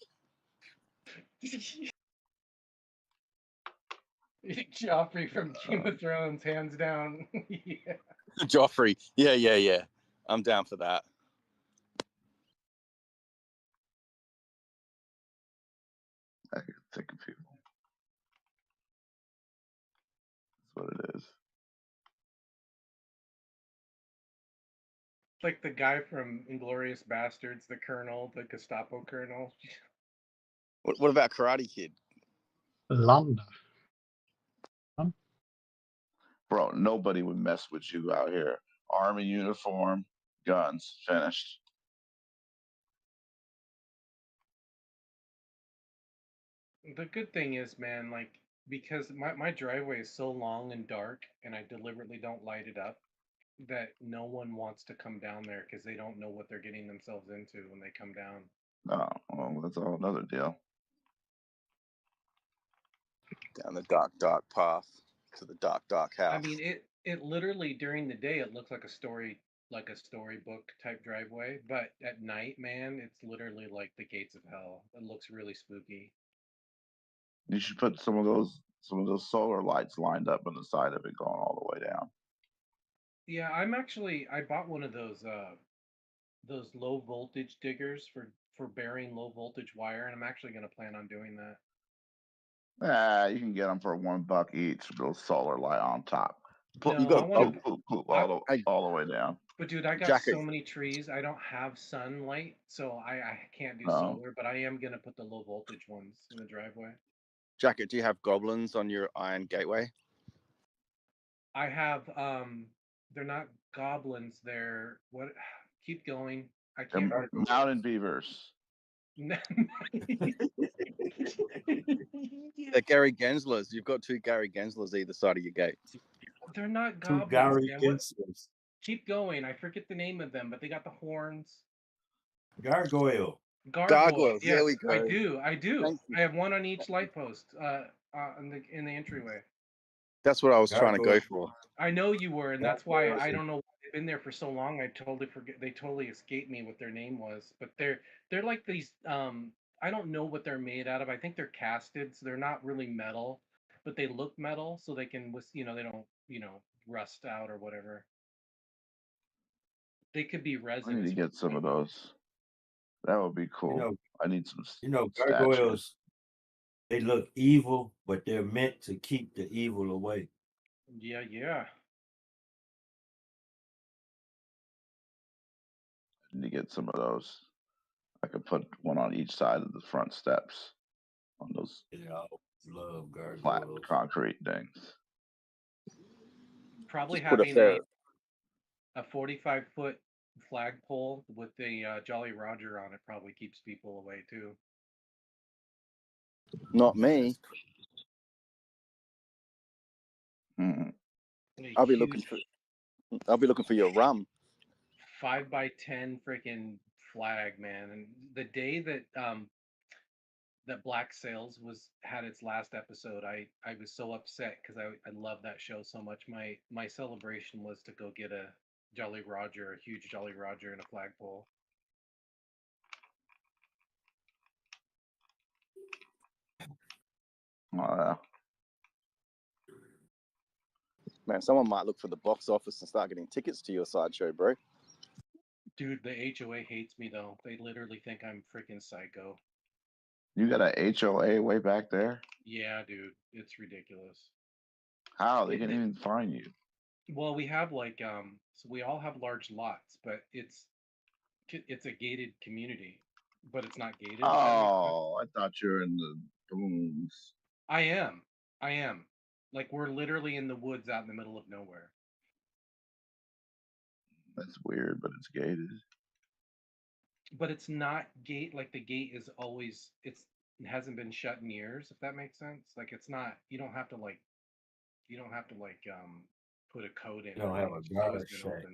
Joffrey from Game of Thrones, hands down. Yeah. Joffrey. Yeah. I'm down for that. I get sick of people. That's what it is. Like the guy from Inglourious Bastards, the colonel, the Gestapo colonel. What about Karate Kid? Lambda. Bro, nobody would mess with you out here. Army uniform, guns finished. The good thing is, man, like because my driveway is so long and dark, and I deliberately don't light it up, that no one wants to come down there because they don't know what they're getting themselves into when they come down. Oh, well, that's a whole other deal. Down the dark path to the dark house. I mean, it literally during the day it looks like a storybook type driveway, but at night, man, it's literally like the gates of hell. It looks really spooky. You should put some of those solar lights lined up on the side of it going all the way down. Yeah, I bought one of those low voltage diggers for burying low voltage wire, and I'm actually going to plan on doing that. You can get them for $1 each. Those solar light on top. No, You go I wanna- all the way down. But dude, I got so many trees. I don't have sunlight, so I can't do solar. But I am gonna put the low voltage ones in the driveway. Jacket, do you have goblins on your iron gateway? I have they're not goblins. They're what? Keep going. I can't remember. Mountain beavers. They're Gary Genslers. You've got 2 Gary Genslers either side of your gate. They're not 2 goblins. Gary man. Genslers. Keep going. I forget the name of them, but they got the horns. Gargoyle. Gargoyles. There Yes, we go. I do. I have one on each light post in the entryway. That's what I was trying to go for. I know you were, and that's why I don't know why they've been there for so long. I totally forget. They totally escaped me what their name was. But they're like these. I don't know what they're made out of. I think they're casted, so they're not really metal, but they look metal, so they can, they don't, rust out or whatever. They could be resin. I need to get some of those. That would be cool. I need some. Gargoyles. They look evil, but they're meant to keep the evil away. Yeah. I need to get some of those. I could put one on each side of the front steps on those love gargoyles. flat concrete things. Probably Just put having a 45-foot flagpole with the Jolly Roger on it probably keeps people away too. Not me. I'll be looking for your rum. 5x10 freaking flag, man. And the day that that Black Sails had its last episode, I was so upset because I love that show so much. My celebration was to go get a Jolly Roger, a huge Jolly Roger, and a flagpole. Man, someone might look for the box office and start getting tickets to your sideshow, bro. Dude, the HOA hates me though. They literally think I'm freaking psycho. You got a HOA way back there? Yeah, dude, it's ridiculous. How? They can't even find you. Well, we have so we all have large lots, but it's a gated community, but it's not gated. Oh, I thought you were in the booms. I am. Like, we're literally in the woods out in the middle of nowhere. That's weird, but it's gated. But it's not gate, like the gate is always, it hasn't been shut in years, if that makes sense. Like, it's not, you don't have to put a code in. You don't have a guard shack.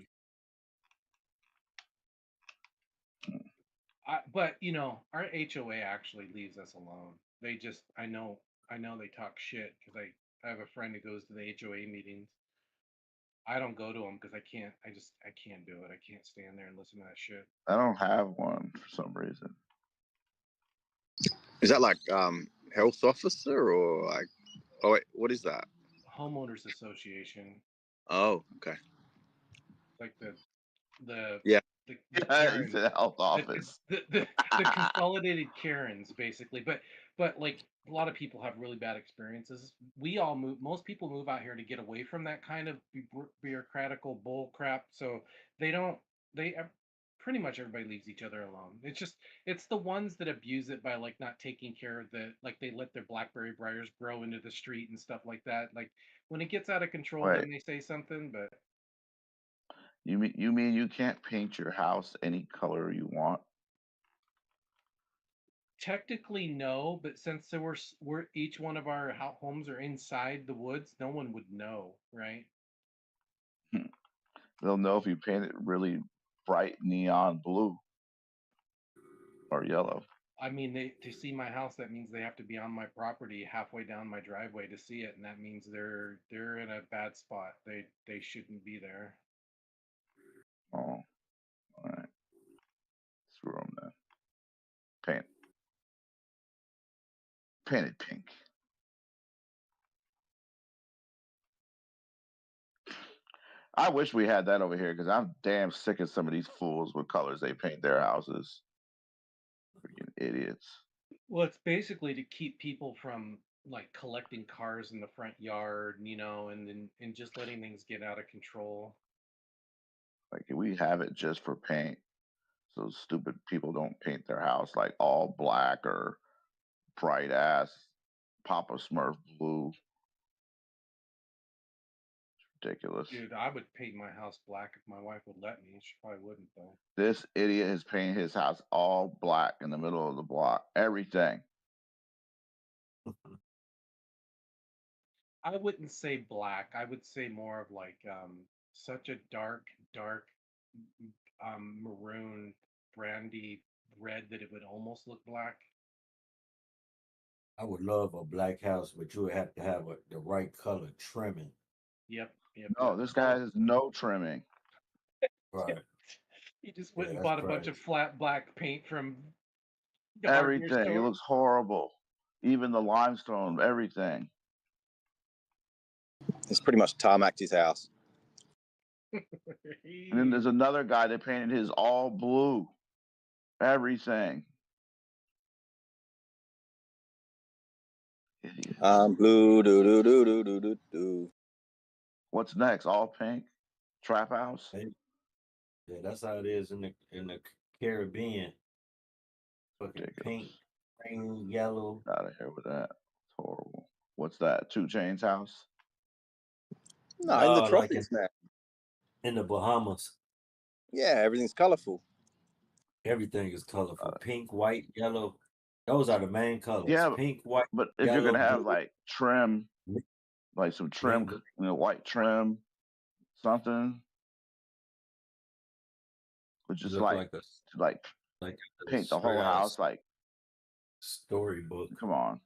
But our HOA actually leaves us alone. They just, I know they talk shit because I have a friend who goes to the HOA meetings. I don't go to them because I can't do it. I can't stand there and listen to that shit. I don't have one for some reason. Is that like health officer or like? Oh wait, what is that? Homeowners Association. Oh, okay. Like the yeah. The Karens, the health office. The consolidated Karens, basically. But like a lot of people have really bad experiences. Most people move out here to get away from that kind of bureaucratical bull crap. So pretty much everybody leaves each other alone. It's the ones that abuse it by like not taking care of like they let their blackberry briars grow into the street and stuff like that. Like when it gets out of control, then they say something, but You mean you can't paint your house any color you want? Technically, no, but since we're each one of our homes are inside the woods, no one would know, right? They'll know if you paint it really bright neon blue or yellow. I mean, to see my house, that means they have to be on my property halfway down my driveway to see it, and that means they're in a bad spot. They shouldn't be there. Oh, all right. Screw them then. Paint it pink. I wish we had that over here because I'm damn sick of some of these fools with colors they paint their houses. Freaking idiots. Well, it's basically to keep people from like collecting cars in the front yard, and just letting things get out of control. Like we have it just for paint, so stupid people don't paint their house like all black or bright ass Papa Smurf blue. It's ridiculous. Dude, I would paint my house black if my wife would let me. She probably wouldn't though. This idiot has painted his house all black in the middle of the block. Everything. I wouldn't say black. I would say more of like such a dark maroon brandy red that it would almost look black. I would love a black house, but you would have to have the right color trimming. Yep. No, this guy has no trimming. Right. He just went and that's bought a bunch of crazy. flat black paint from the hardware Everything. It store. looks horrible. Even the limestone, everything. He's pretty much tarmacked his house. And then there's another guy that painted his all blue. Everything. Idiot. Blue, do. What's next? All pink? Trap house? Yeah, that's how it is in the Caribbean. Fucking pink, green, yellow. Out of here with that. It's horrible. What's that? 2 Chainz house? No, in the like tropics, man. in the Bahamas, Yeah, everything's colorful. everything is colorful. Pink, white, yellow. Those are the main colors. Yeah, Pink, white, but if yellow, you're gonna have blue. like trim, like some trim, white trim, something, but You just look like paint the whole house like storybook. Come on.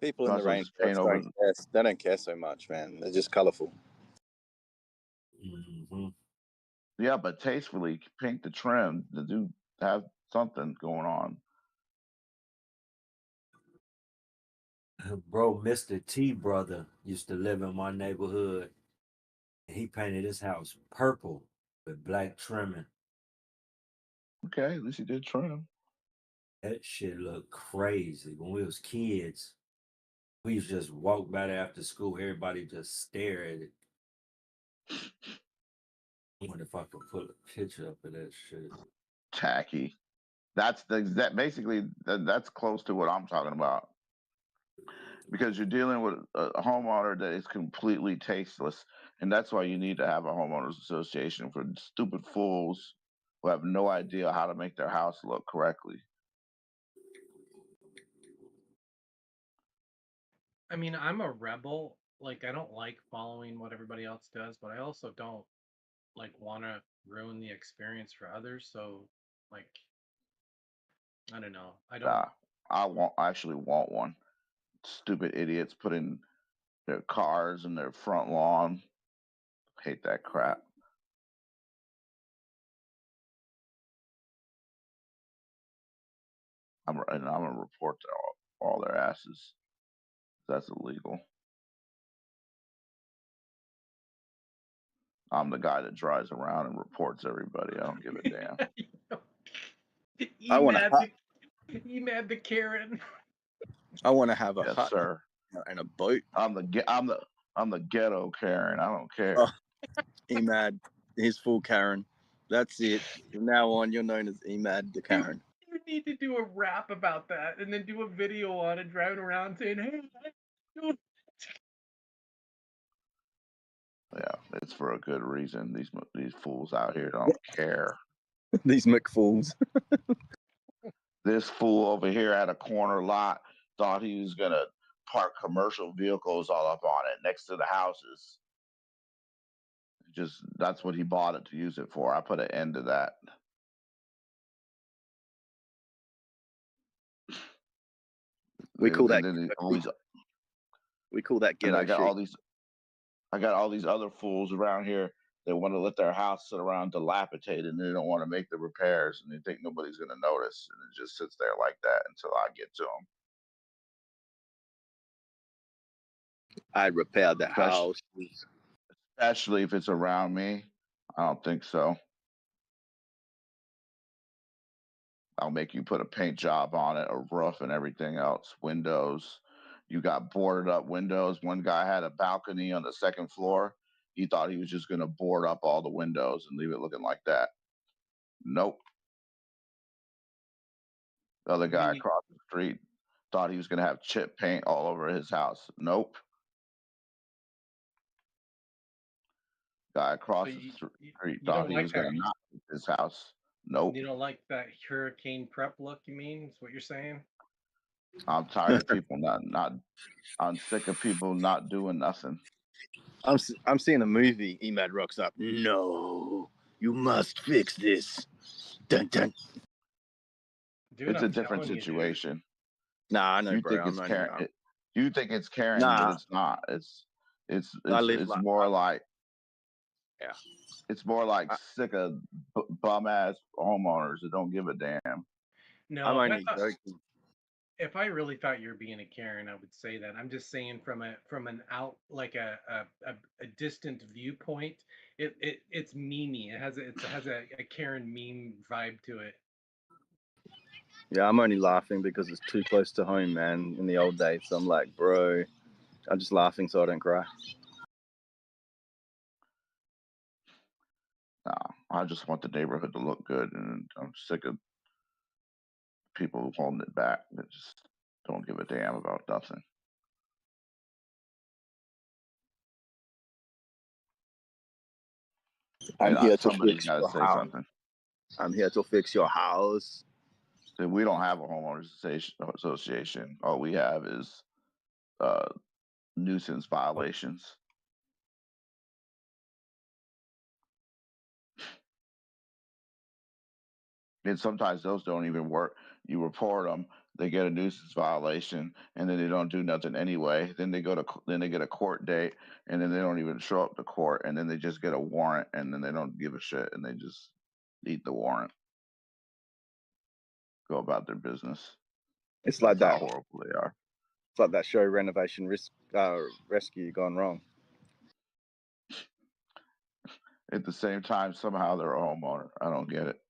People in the Might as well just rainforest they don't care so much, man. They're just colorful. Mm-hmm. Yeah, but tastefully paint the trim to do have something going on. Bro, Mr. T brother used to live in my neighborhood. He painted his house purple with black trimming. Okay, at least he did trim. That shit looked crazy. When we was kids, we used to just walk by there after school. Everybody just stare at it. I wonder if I could put a picture up of that shit. Tacky. That's basically that's close to what I'm talking about. Because you're dealing with a homeowner that is completely tasteless, and that's why you need to have a homeowners association for stupid fools who have no idea how to make their house look correctly. I mean, I'm a rebel. Like, I don't like following what everybody else does, but I also don't like want to ruin the experience for others. So, like, I don't know. I don't. I actually want one. Stupid idiots putting their cars in their front lawn. Hate that crap. I'm gonna report all their asses. That's illegal. I'm the guy that drives around and reports everybody. I don't give a damn. I want the Karen. I want to have a Yes, hut sir. and a boat. I'm the ghetto Karen. I don't care. Oh, Emad, he's full Karen. That's it. From now on, you're known as Emad the Karen. You need to do a rap about that and then do a video on it, driving around saying, "Hey, Yeah, it's for a good reason. These fools out here don't care. These McFools. This fool over here at a corner lot thought he was gonna park commercial vehicles all up on it next to the houses. Just that's what he bought it to use it for. I put an end to that. We call that. We call that ghetto I got shit. I got all these other fools around here that want to let their house sit around dilapidated and they don't want to make the repairs and they think nobody's going to notice and it just sits there like that until I get to them. I'd repair the house. Especially if it's around me. I don't think so. I'll make you put a paint job on it, a roof and everything else, windows. You got boarded up windows. One guy had a balcony on the second floor. He thought he was just going to board up all the windows and leave it looking like that. Nope. The other guy across the street thought he was going to have chip paint all over his house. Nope. Guy across the street thought he was going to knock his house. Nope. You don't like that hurricane prep look, you mean? Is what you're saying? I'm tired of people I'm sick of people not doing nothing. I'm seeing a movie. Emad rocks up. No, you must fix this. Dun dun. Dude, It's a different situation. Nah, I know, you bro. think it's caring. You think it's caring, but it's not. It's more like it's more like sick of bum ass homeowners that don't give a damn. No, if I really thought you were being a Karen, I would say that. I'm just saying from an out like a distant viewpoint, it's memey. It has a Karen meme vibe to it. Yeah, I'm only laughing because it's too close to home, man. In the old days, so I'm like, bro, I'm just laughing so I don't cry. No, I just want the neighborhood to look good, and I'm sick of people holding it back that just don't give a damn about nothing. I'm here to somebody's fix got to your say house. something. I'm here to fix your house. We don't have a homeowners association. All we have is nuisance violations. And sometimes those don't even work. You report them, they get a nuisance violation, and then they don't do nothing anyway. Then they get a court date, and then they don't even show up to court, and then they just get a warrant, and then they don't give a shit, and they just eat the warrant, go about their business. It's like That's that. how horrible they are. It's like that show, Renovation Rescue, gone wrong. At the same time, somehow they're a homeowner. I don't get it.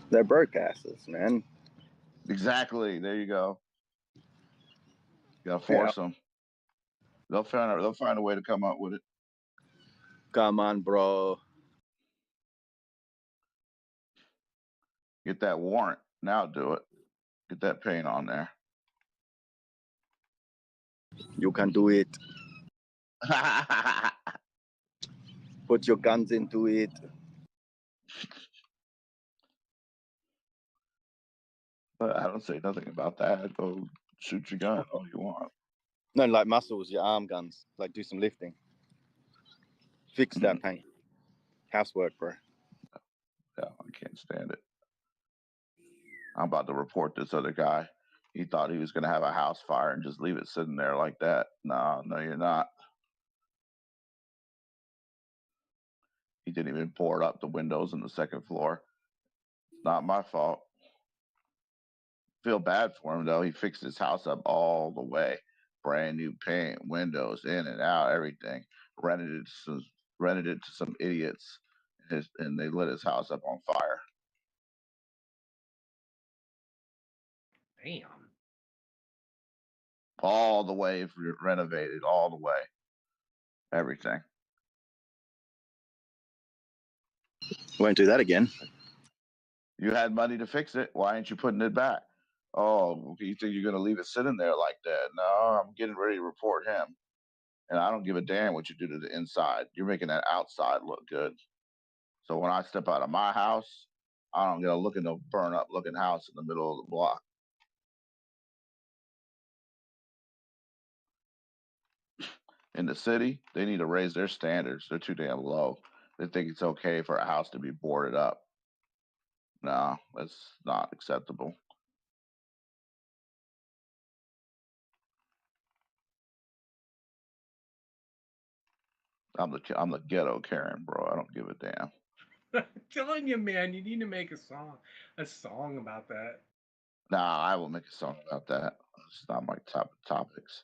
They're broke asses, man. Exactly. There you go. You gotta force them. They'll find a way to come up with it. Come on, bro. Get that warrant. Now do it. Get that paint on there. You can do it. Put your guns into it. But I don't say nothing about that. Go shoot your gun all you want. No, like muscles, your arm guns. Like do some lifting. Fix that paint. Housework, bro. Yeah, I can't stand it. I'm about to report this other guy. He thought he was going to have a house fire and just leave it sitting there like that. No, you're not. He didn't even board up the windows on the second floor. It's not my fault. Feel bad for him, though. He fixed his house up all the way. Brand new paint, windows, in and out, everything. Rented it to some idiots, and they lit his house up on fire. Damn. All the way renovated, all the way. Everything. Won't do that again. You had money to fix it. Why ain't you putting it back? Oh, you think you're going to leave it sitting there like that? No, I'm getting ready to report him. And I don't give a damn what you do to the inside. You're making that outside look good. So when I step out of my house, I don't get to look at no burn up looking house in the middle of the block. In the city, they need to raise their standards. They're too damn low. They think it's okay for a house to be boarded up. No, that's not acceptable. I'm the ghetto Karen, bro. I don't give a damn. I'm telling you, man, you need to make a song about that. Nah, I will make a song about that. It's not my topics.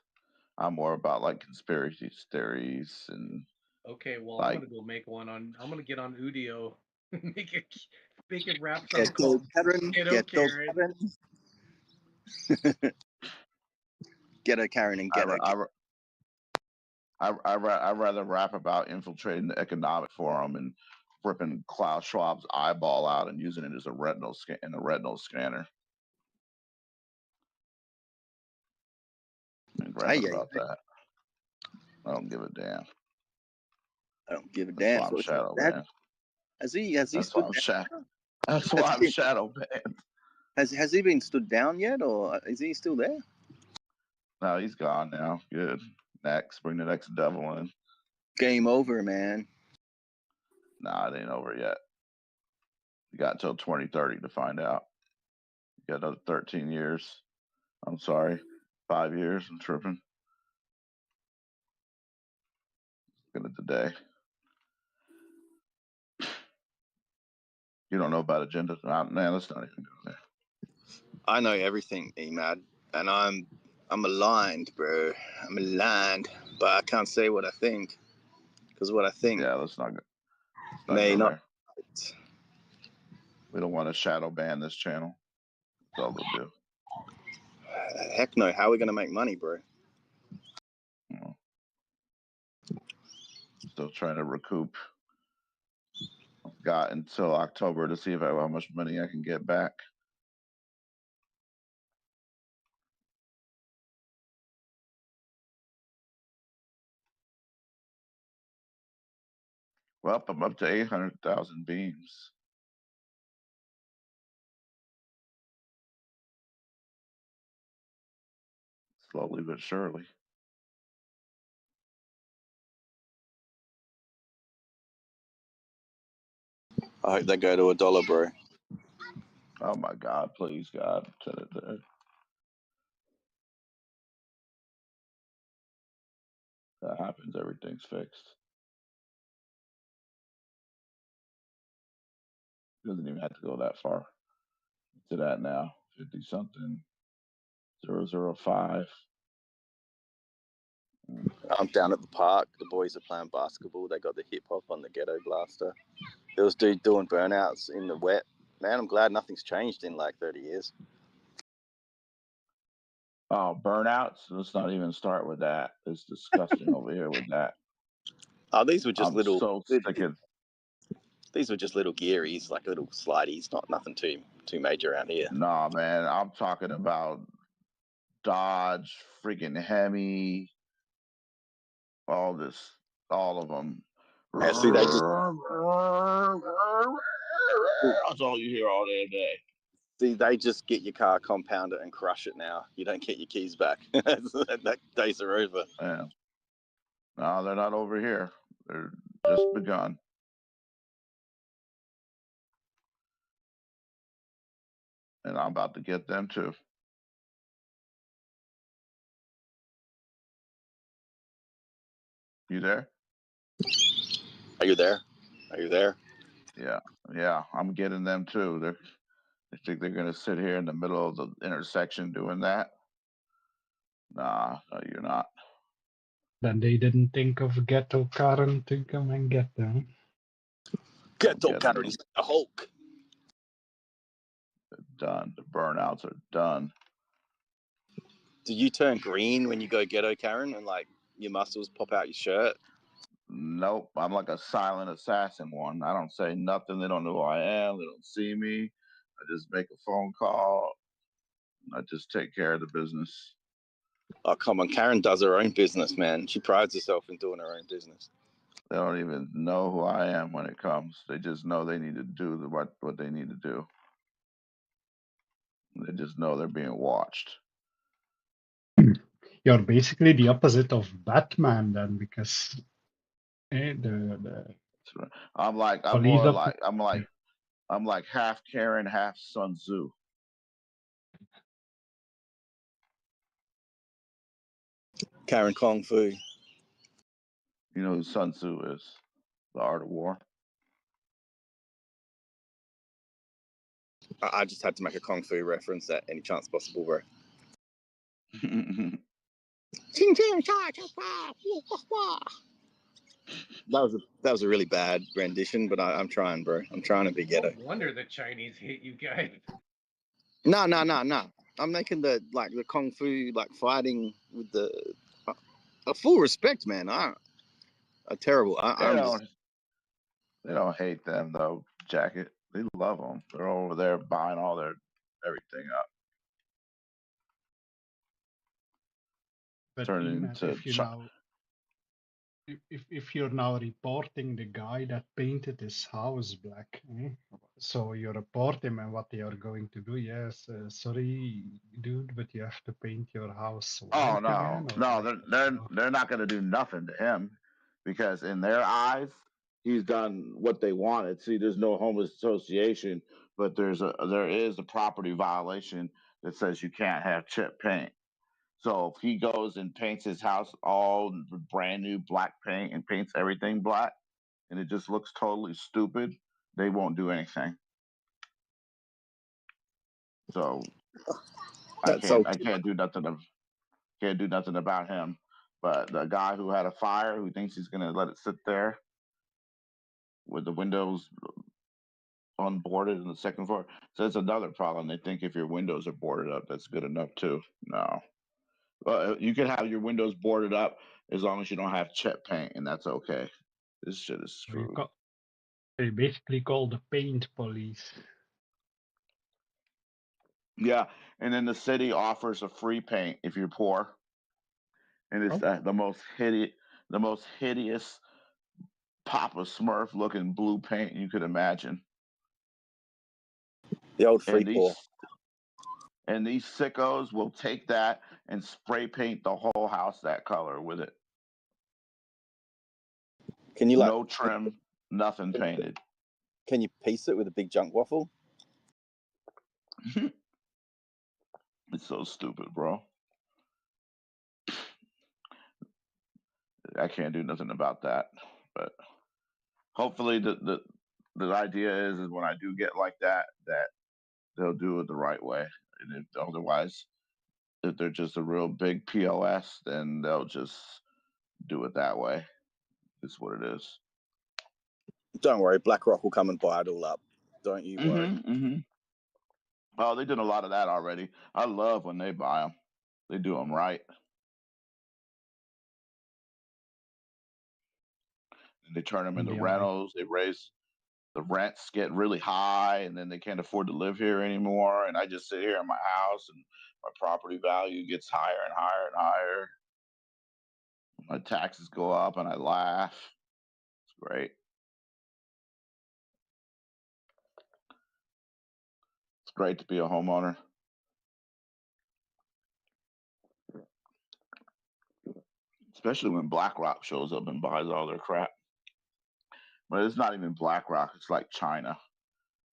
I'm more about like conspiracy theories and. Okay, well, like, I'm gonna go make one on. I'm gonna get on Udio, make a rap song Ghetto called Karen. Ghetto Karen. Ghetto Karen and Ghetto. I'd rather rap about infiltrating the economic forum and ripping Klaus Schwab's eyeball out and using it as a retinal scanner. And rapping about that. I don't give a damn. I don't give a That's damn. why I'm shadow banned. Has he That's stood why I'm down? That's why I'm shadow banned. Has he been stood down yet, or is he still there? No, he's gone now. Good. Next, bring the next devil in. Game over, man. Nah, it ain't over yet. You got until 2030 to find out. You got another 13 years. I'm sorry, 5 years. I'm tripping. Looking at the day. You don't know about agenda? Man, let's not even go there. I know everything, Emad, and I'm aligned, bro. I'm aligned, but I can't say what I think because what I think. Yeah, let's not go. May not. We don't want to shadow ban this channel. That's all we'll do. Heck no. How are we gonna make money, bro? Still trying to recoup. I've got until October to see if I have how much money I can get back. Well, I'm up to 800,000 beams. Slowly but surely. I hope they go to $1, bro. Oh my God, please, God. That happens, everything's fixed. Doesn't even have to go that far. To that now. 50 something. 005. I'm down at the park. The boys are playing basketball. They got the hip hop on the Ghetto Blaster. There was dude doing burnouts in the wet. Man, I'm glad nothing's changed in like 30 years. Oh, burnouts? Let's not even start with that. It's disgusting over here with that. Oh, these were just I'm little. so sick of. These were just little gearies, like little slideys. Nothing too major around here. Nah, man, I'm talking about Dodge, freaking Hemi, all of them. Yeah, see, they just. That's all you hear all day. See, they just get your car, compound it, and crush it now. You don't get your keys back. That days are over. Yeah. No, they're not over here. They're just begun. And I'm about to get them too. You there? Are you there? Are you there? Yeah, I'm getting them too. They think they're gonna sit here in the middle of the intersection doing that? Nah, no, you're not. Then they didn't think of Ghetto Karen to come and get them. Ghetto Karen is a Hulk. They're done. The burnouts are done. Do you turn green when you go Ghetto Karen and like your muscles pop out your shirt? Nope, I'm like a silent assassin one. I don't say nothing. They don't know who I am. They don't see me. I just make a phone call. I just take care of the business. Oh, come on. Karen does her own business, man. She prides herself in doing her own business. They don't even know who I am when it comes. They just know they need to do what they need to do. They just know they're being watched. You're basically the opposite of Batman then, because the I'm like police I'm like half Karen, half Sun Tzu. Karen Kung Fu. You know who Sun Tzu is? The Art of War. I just had to make a Kung Fu reference at any chance possible, bro. That was a really bad rendition, but I'm trying, bro. I'm trying to be ghetto. No wonder the Chinese hate you guys. No. I'm making the Kung Fu fighting with the full respect, man. Terrible. They don't hate them though, Jacket. They love them. They're over there buying all their everything up. But Turning Matt, into if you're now reporting the guy that painted his house black, so you report him and what they are going to do. Yes, sorry, dude, but you have to paint your house white again. They're not going to do nothing to him, because in their eyes, he's done what they wanted. See, there's no homeless association, but there is a property violation that says you can't have chip paint. So if he goes and paints his house all brand new black paint and paints everything black, and it just looks totally stupid, they won't do anything. So I can't do nothing. Can't do nothing about him. But the guy who had a fire, who thinks he's gonna let it sit there with the windows unboarded in the second floor, so that's another problem. They think if your windows are boarded up, that's good enough too. No. You can have your windows boarded up as long as you don't have chip paint, and that's okay. This shit is screwed. They basically call the paint police. Yeah, and then the city offers a free paint if you're poor, and it's the most hideous Papa Smurf looking blue paint you could imagine. The old free poor. And these sickos will take that and spray paint the whole house that color with it. Can you no trim, nothing painted? Can you piece it with a big junk waffle? It's so stupid, bro. I can't do nothing about that. But hopefully the idea is when I do get like that they'll do it the right way. And if they're just a real big POS, then they'll just do it that way. It's what it is. Don't worry, BlackRock will come and buy it all up. Don't you worry. Oh, they did a lot of that already. I love when they buy them. They do them right. And they turn them into rentals. They raise the rents, get really high, and then they can't afford to live here anymore. And I just sit here in my house, and my property value gets higher and higher and higher. My taxes go up, and I laugh. It's great. It's great to be a homeowner. Especially when BlackRock shows up and buys all their crap. But it's not even BlackRock. It's like China.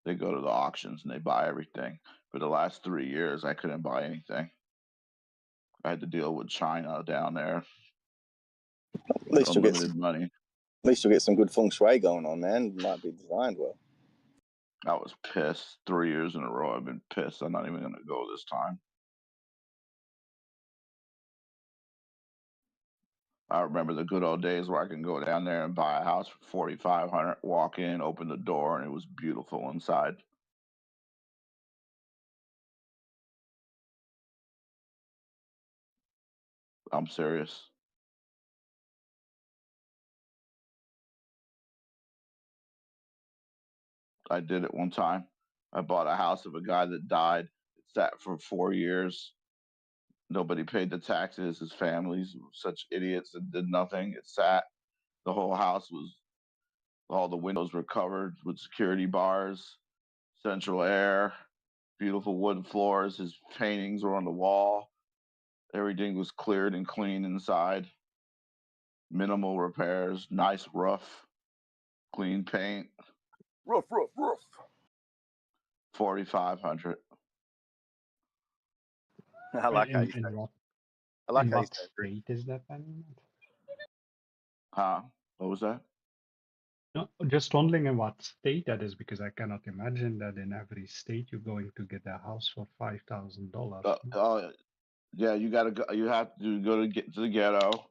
They go to the auctions and they buy everything. For the last 3 years, I couldn't buy anything. I had to deal with China down there. At least you'll get money. At least you'll get some good feng shui going on, man. It might be designed well. I was pissed. 3 years in a row, I've been pissed. I'm not even going to go this time. I remember the good old days where I can go down there and buy a house for $4,500, walk in, open the door, and it was beautiful inside. I'm serious. I did it one time. I bought a house of a guy that died. It sat for 4 years. Nobody paid the taxes. His families were such idiots and did nothing. It sat. The whole house was, all the windows were covered with security bars, central air, beautiful wooden floors. His paintings were on the wall. Everything was cleared and clean inside. Minimal repairs, nice roof, clean paint. Roof. 4,500. I like how you In say. what I like in how you what say. state is that then? Huh? What was that? No, just wondering in what state that is, because I cannot imagine that in every state you're going to get a house for $5,000. Yeah, you gotta go. You have to go to the ghetto.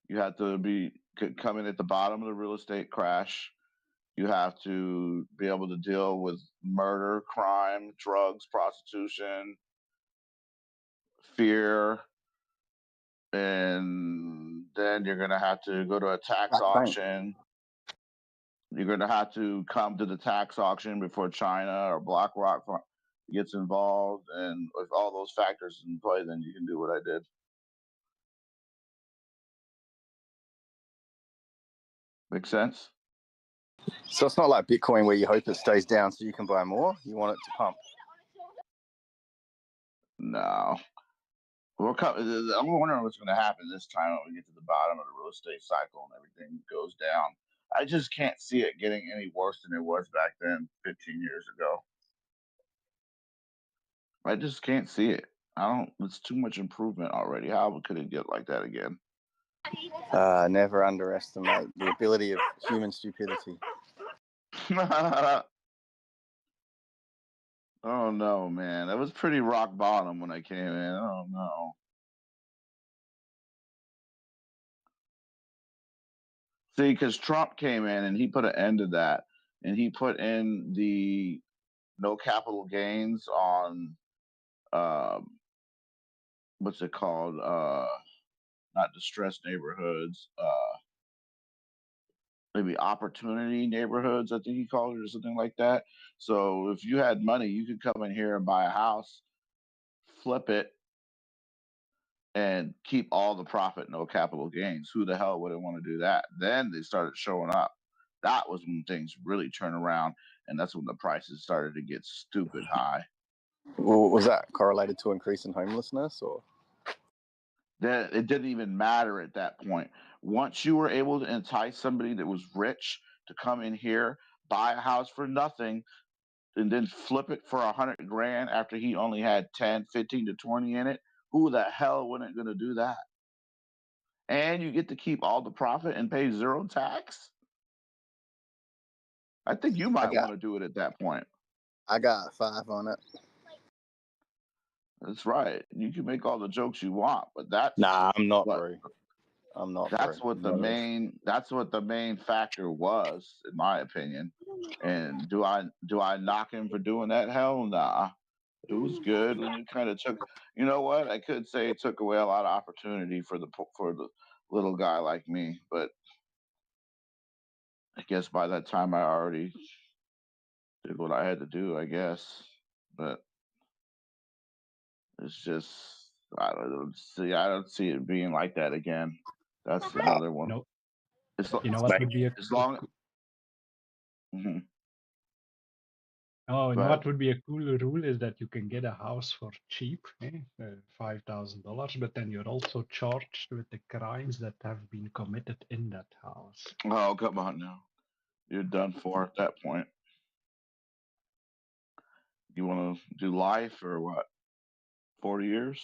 You have to come in at the bottom of the real estate crash. You have to be able to deal with murder, crime, drugs, prostitution, fear, and then you're gonna have to go to a tax auction. You're gonna have to come to the tax auction before China or BlackRock gets involved, and with all those factors in play, then you can do what I did. Make sense? So it's not like Bitcoin where you hope it stays down so you can buy more. You want it to pump. No. I'm wondering what's going to happen this time when we get to the bottom of the real estate cycle and everything goes down. I just can't see it getting any worse than it was back then 15 years ago. I just can't see it. It's too much improvement already. How could it get like that again? Never underestimate the ability of human stupidity. Oh no, man. That was pretty rock bottom when I came in. Oh no. See, because Trump came in and he put an end to that, and he put in the no capital gains on what's it called? Not distressed neighborhoods, maybe opportunity neighborhoods, I think he called it, or something like that. So if you had money, you could come in here and buy a house, flip it, and keep all the profit, no capital gains. Who the hell wouldn't want to do that? Then they started showing up. That was when things really turned around, and that's when the prices started to get stupid high. Well, was that correlated to increase in homelessness, or? That it didn't even matter at that point. Once you were able to entice somebody that was rich to come in here, buy a house for nothing, and then flip it for 100 grand after he only had 10, 15 to 20 in it, who the hell wasn't going to do that? And you get to keep all the profit and pay zero tax? I think you might want to do it at that point. I got 5 on it. That's right. You can make all the jokes you want, but that's Nah, I'm not, bro. I'm not. That's what the main factor was, in my opinion. And do I knock him for doing that? Hell nah. It was good, and it kind of took. You know what? I could say it took away a lot of opportunity for the little guy like me, but I guess by that time I already did what I had to do. I guess, but it's just I don't see it being like that again. That's another one. No. You know what would be as long. Mm-hmm. Oh, and what would be a cool rule is that you can get a house for cheap, $5,000, but then you're also charged with the crimes that have been committed in that house. Oh, come on now. You're done for at that point. You want to do life or what? 40 years?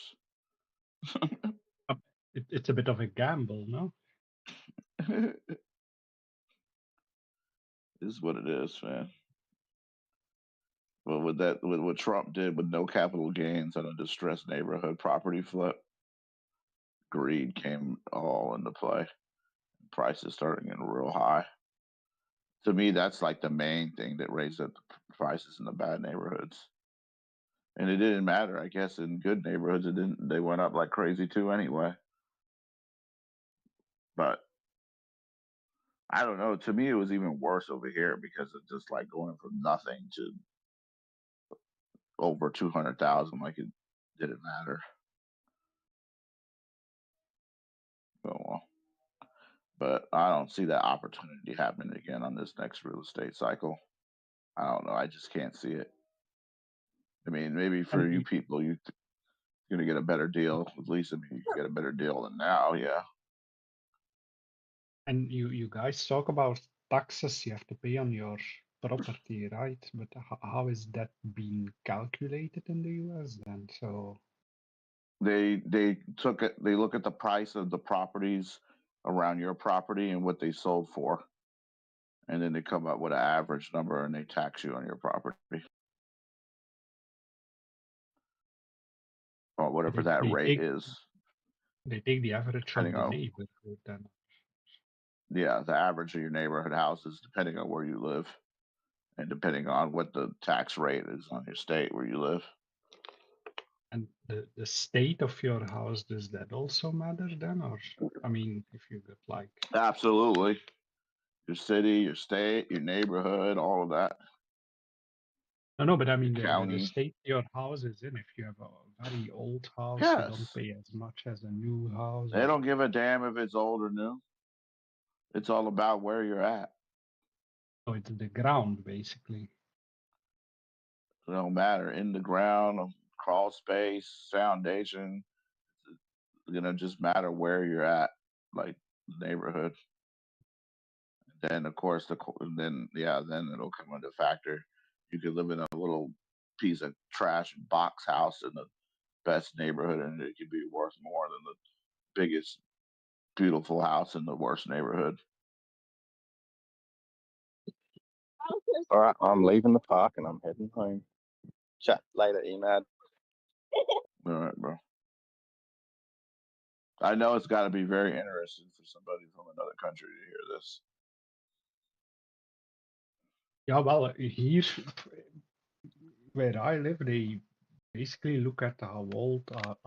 It's a bit of a gamble, no? This is what it is, man. But with what Trump did with no capital gains on a distressed neighborhood property flip, greed came all into play. Prices started getting real high. To me, that's like the main thing that raised up the prices in the bad neighborhoods. And it didn't matter, I guess, in good neighborhoods, they went up like crazy too anyway. But I don't know. To me, it was even worse over here because of just like going from nothing to over 200,000. Like it didn't matter. Oh, well. But I don't see that opportunity happening again on this next real estate cycle. I don't know. I just can't see it. I mean, maybe for And you people, you're gonna get a better deal. At least, I mean, you get a better deal than now. Yeah. you guys talk about taxes you have to pay on your property, right? But how is that being calculated in the US then? So They took it. They look at the price of the properties around your property and what they sold for, and then they come up with an average number and they tax you on your property, or whatever that they rate is, take the average of depending the on neighborhood then. the average of your neighborhood houses, depending on where you live, and depending on what the tax rate is on your state where you live. And the state of your house, does that also matter then? Or I mean, if you got like Absolutely, your city, your state, your neighborhood, all of that. no, but I Your mean the county. state your house is in. If you have a very old house, you don't Yes, pay as much as a new house. they Or don't give a damn if it's old or new. It's all about where you're at. so it's the ground basically. It don't matter, in the ground, crawl space, foundation. It's gonna just matter where you're at, like the neighborhood. Then of course then it'll come into factor. You could live in a little piece of trash box house in the best neighborhood, and it could be worth more than the biggest beautiful house in the worst neighborhood. All right, I'm leaving the park and I'm heading home. Chat later, Emad. All right, bro. I know it's got to be very interesting for somebody from another country to hear this. Yeah, well, here where I live, they basically look at how old,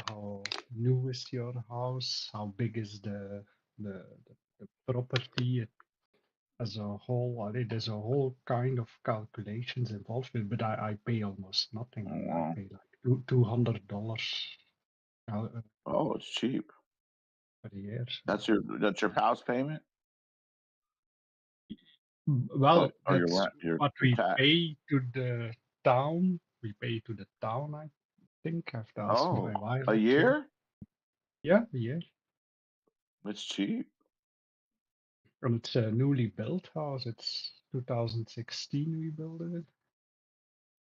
how new is your house, how big is the, the property as a whole. There's a whole kind of calculations involved with, but I pay almost nothing. Oh, I wow. pay like $200 Oh, it's cheap. per year. That's your house payment. Well, Or your that's rent, your what we tax. pay to the town. We pay to the town, I think. I have to ask Oh, my wife. a Actually. year? Yeah, a year. It's cheap. And it's a newly built house. It's 2016 we built it.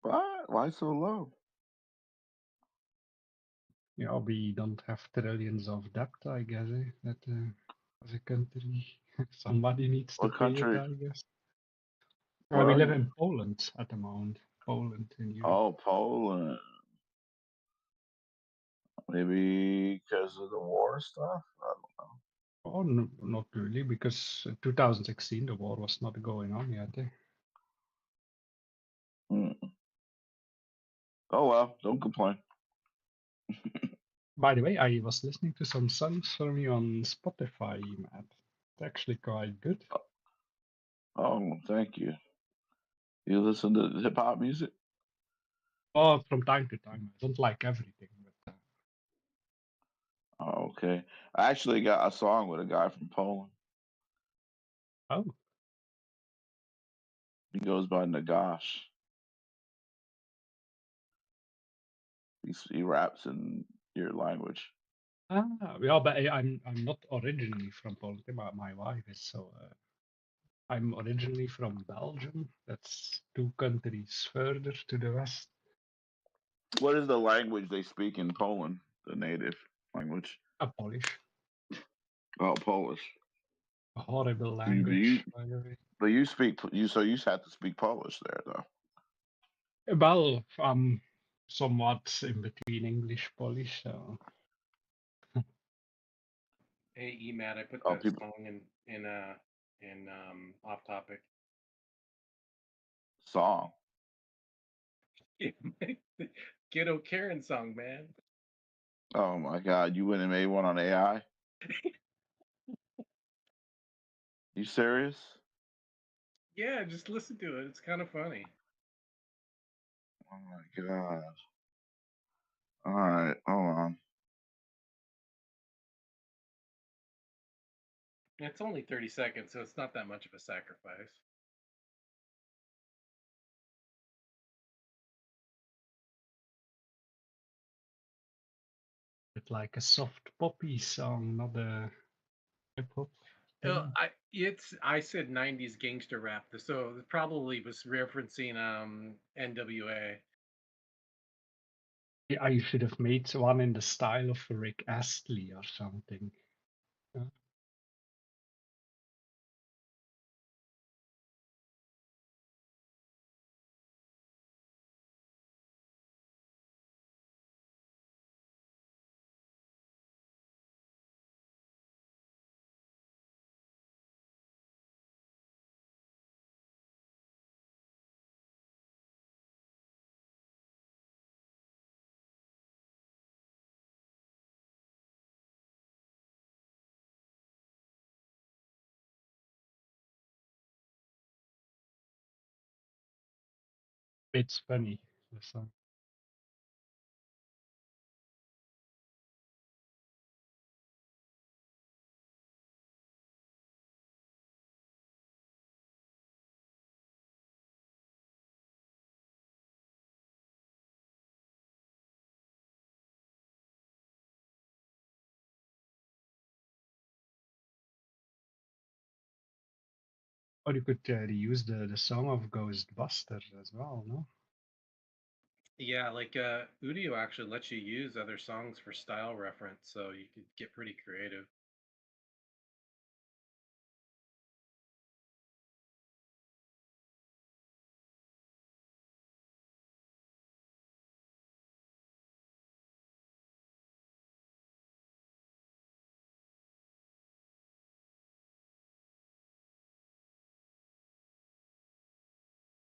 What? Why so low? Yeah, we don't have trillions of debt, I guess. That as a country, somebody needs to What pay it, country? I guess. Where We are live you? in Poland at the moment. Poland in Europe. Oh, Poland. Maybe because of the war stuff. I don't know. Oh, no, not really, because 2016 the war was not going on yet. Oh well, don't complain. By the way, I was listening to some songs from you on Spotify, Matt. It's actually quite good. Oh, thank you. You listen to hip hop music? Oh, from time to time. I don't like everything, but Oh, okay. I actually got a song with a guy from Poland. oh, He goes by Nagash. He raps in your language. yeah, but I'm not originally from Poland. My wife is, so I'm originally from Belgium. That's 2 countries further to the west. What is the language they speak in Poland? The native language? Polish. Oh, Polish. A horrible You, language, by the way. but you speak so you have to speak Polish there though. Well, I'm somewhat in between English, Polish, so Hey, Emad, I put Oh, that people. song in off topic. Song. Ghetto Karen song, man. Oh my God! You went and made one on AI? You serious? Yeah, just listen to it. It's kind of funny. Oh my God! All right, hold on. It's only 30 seconds, so it's not that much of a sacrifice. It's like a soft poppy song, not a hip hop thing. I said 90s gangster rap, so it probably was referencing NWA. I should have made one in the style of Rick Astley or something. It's funny, the song. Or you could reuse the song of Ghostbusters as well, no? Yeah, like Udio actually lets you use other songs for style reference, so you could get pretty creative.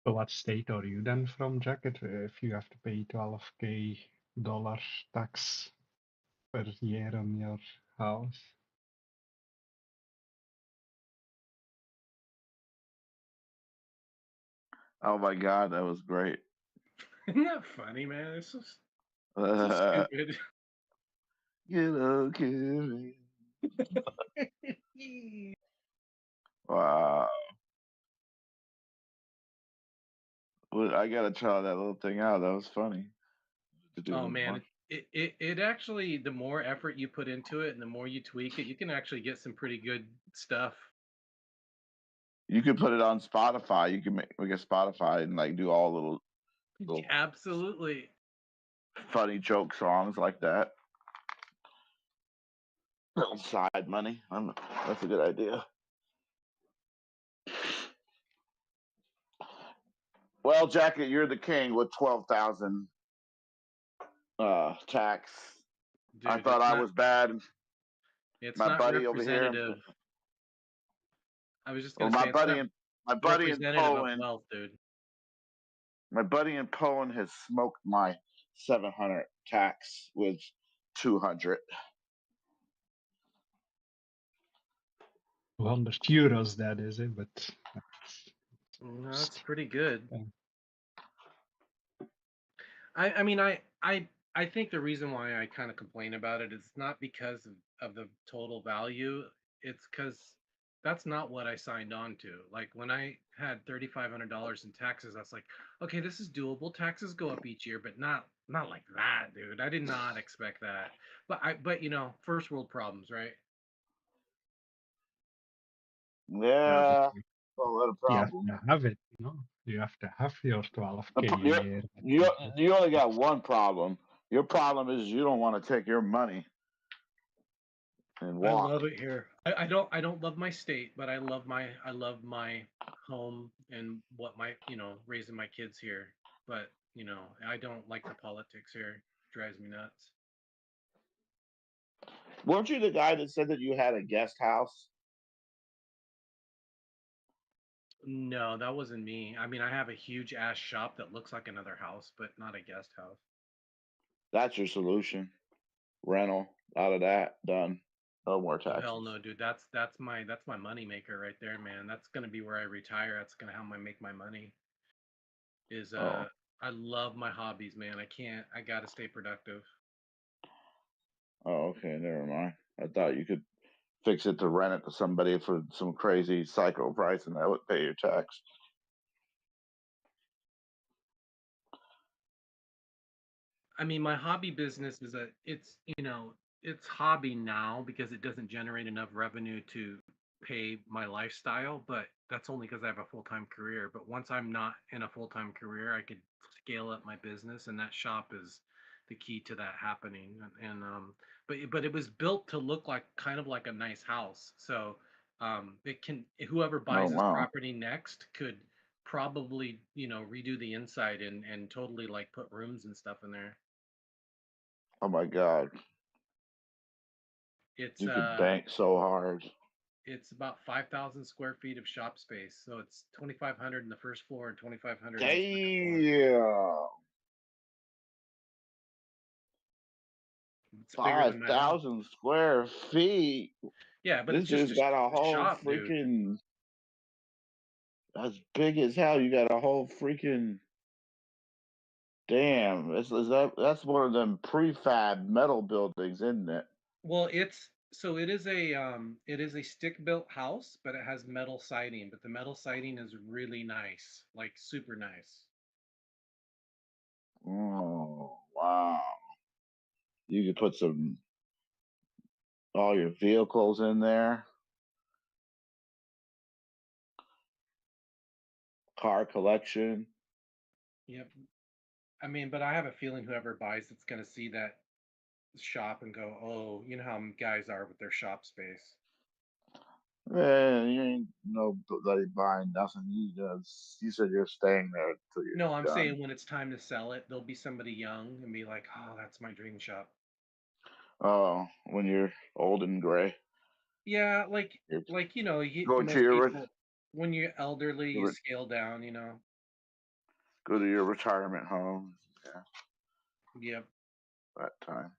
So what state are you then from, Jacket? If you have to pay $12K tax per year on your house? Oh my god, that was great. Isn't that funny, man? It's so stupid. Hello, Kitty. Wow. Well, I gotta try that little thing out. That was funny. To do Oh more. man, it actually, the more effort you put into it and the more you tweak it, you can actually get some pretty good stuff. You could put it on Spotify. You can make a Spotify and like do all little Absolutely. funny joke songs like that. Little side money. That's a good idea. Well, Jacket, you're the king with 12,000 tax. Dude, I thought I was bad. It's My not buddy over here. representative. I was just Well, gonna say, it's my not buddy in representative of Poland. wealth, dude. My buddy in Poland has smoked my 700 tax with 200. 200 euros, that is it, but No, that's pretty good. Yeah. I mean, I think the reason why I kind of complain about it is not because of the total value. It's because that's not what I signed on to. Like when I had $3,500 in taxes, I was like, okay, this is doable. Taxes go up each year, but not like that, dude. I did not expect that. But you know, first world problems, right? Yeah, a lot of You have problems. to have it, you know. You have to have your 12K a year. You only got one problem. Your problem is you don't want to take your money and I walk. love it here. I don't love my state, but I love my home and what my raising my kids here. But I don't like the politics here. It drives me nuts. Weren't you the guy that said that you had a guest house? No, that wasn't me. I mean, I have a huge ass shop that looks like another house, but not a guest house. That's your solution. Rental out of that, done. No more Oh, taxes. hell no, dude. That's my money maker right there, man. That's gonna be where I retire. That's gonna how I make my money. Is I love my hobbies, man. I gotta stay productive. Oh, okay, never mind. I thought you could fix it to rent it to somebody for some crazy psycho price, and that would pay your tax. I mean, my hobby business is it's, you know, it's hobby now because it doesn't generate enough revenue to pay my lifestyle, but that's only because I have a full-time career. But once I'm not in a full-time career, I could scale up my business, and that shop is the key to that happening. But it was built to look like kind of like a nice house. So it can, whoever Oh buys this wow! property next could probably, you know, redo the inside and totally like put rooms and stuff in there. Oh my God! It's You could bank so hard. it's about 5,000 square feet of shop space. So it's 2,500 in the first floor and 2,500 on the second floor. Damn! It's bigger than my house. 5,000 square feet. Yeah, but This it's just dude's got a a whole shop, dude. freaking. That's big as hell. You got a whole freaking. Damn! That's one of them prefab metal buildings, isn't it? Well, it is a stick built house, but it has metal siding. But the metal siding is really nice, like super nice. Oh wow! You could put all your vehicles in there. Car collection. Yep. I mean, but I have a feeling whoever buys it's gonna see that shop and go, oh, you know how guys are with their shop space. Man, you ain't nobody buying nothing. You said you're staying there until you're No, I'm done. saying when it's time to sell it, there'll be somebody young and be like, oh, that's my dream shop. Oh, when you're old and gray. Yeah, like you know, Go to most your people, when you're elderly, you your- scale down, you know. go to your retirement home. Yeah, Yep. that time.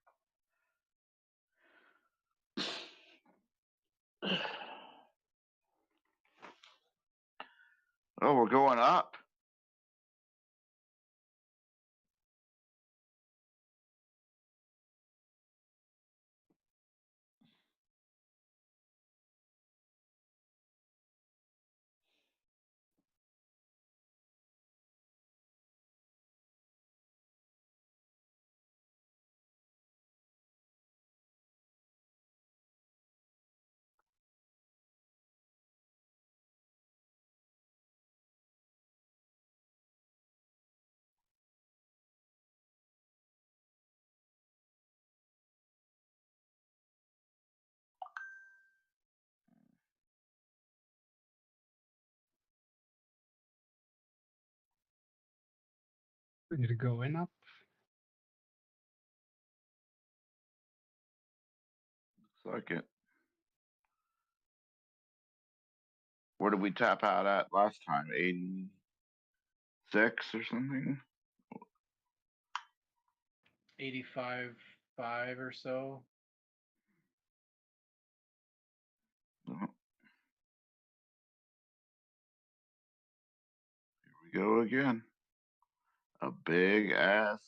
Oh, we're going up. You're going up. Looks like it. Where did we tap out at last time? 86 or something? 85.5 or so. Here we go again. A big ass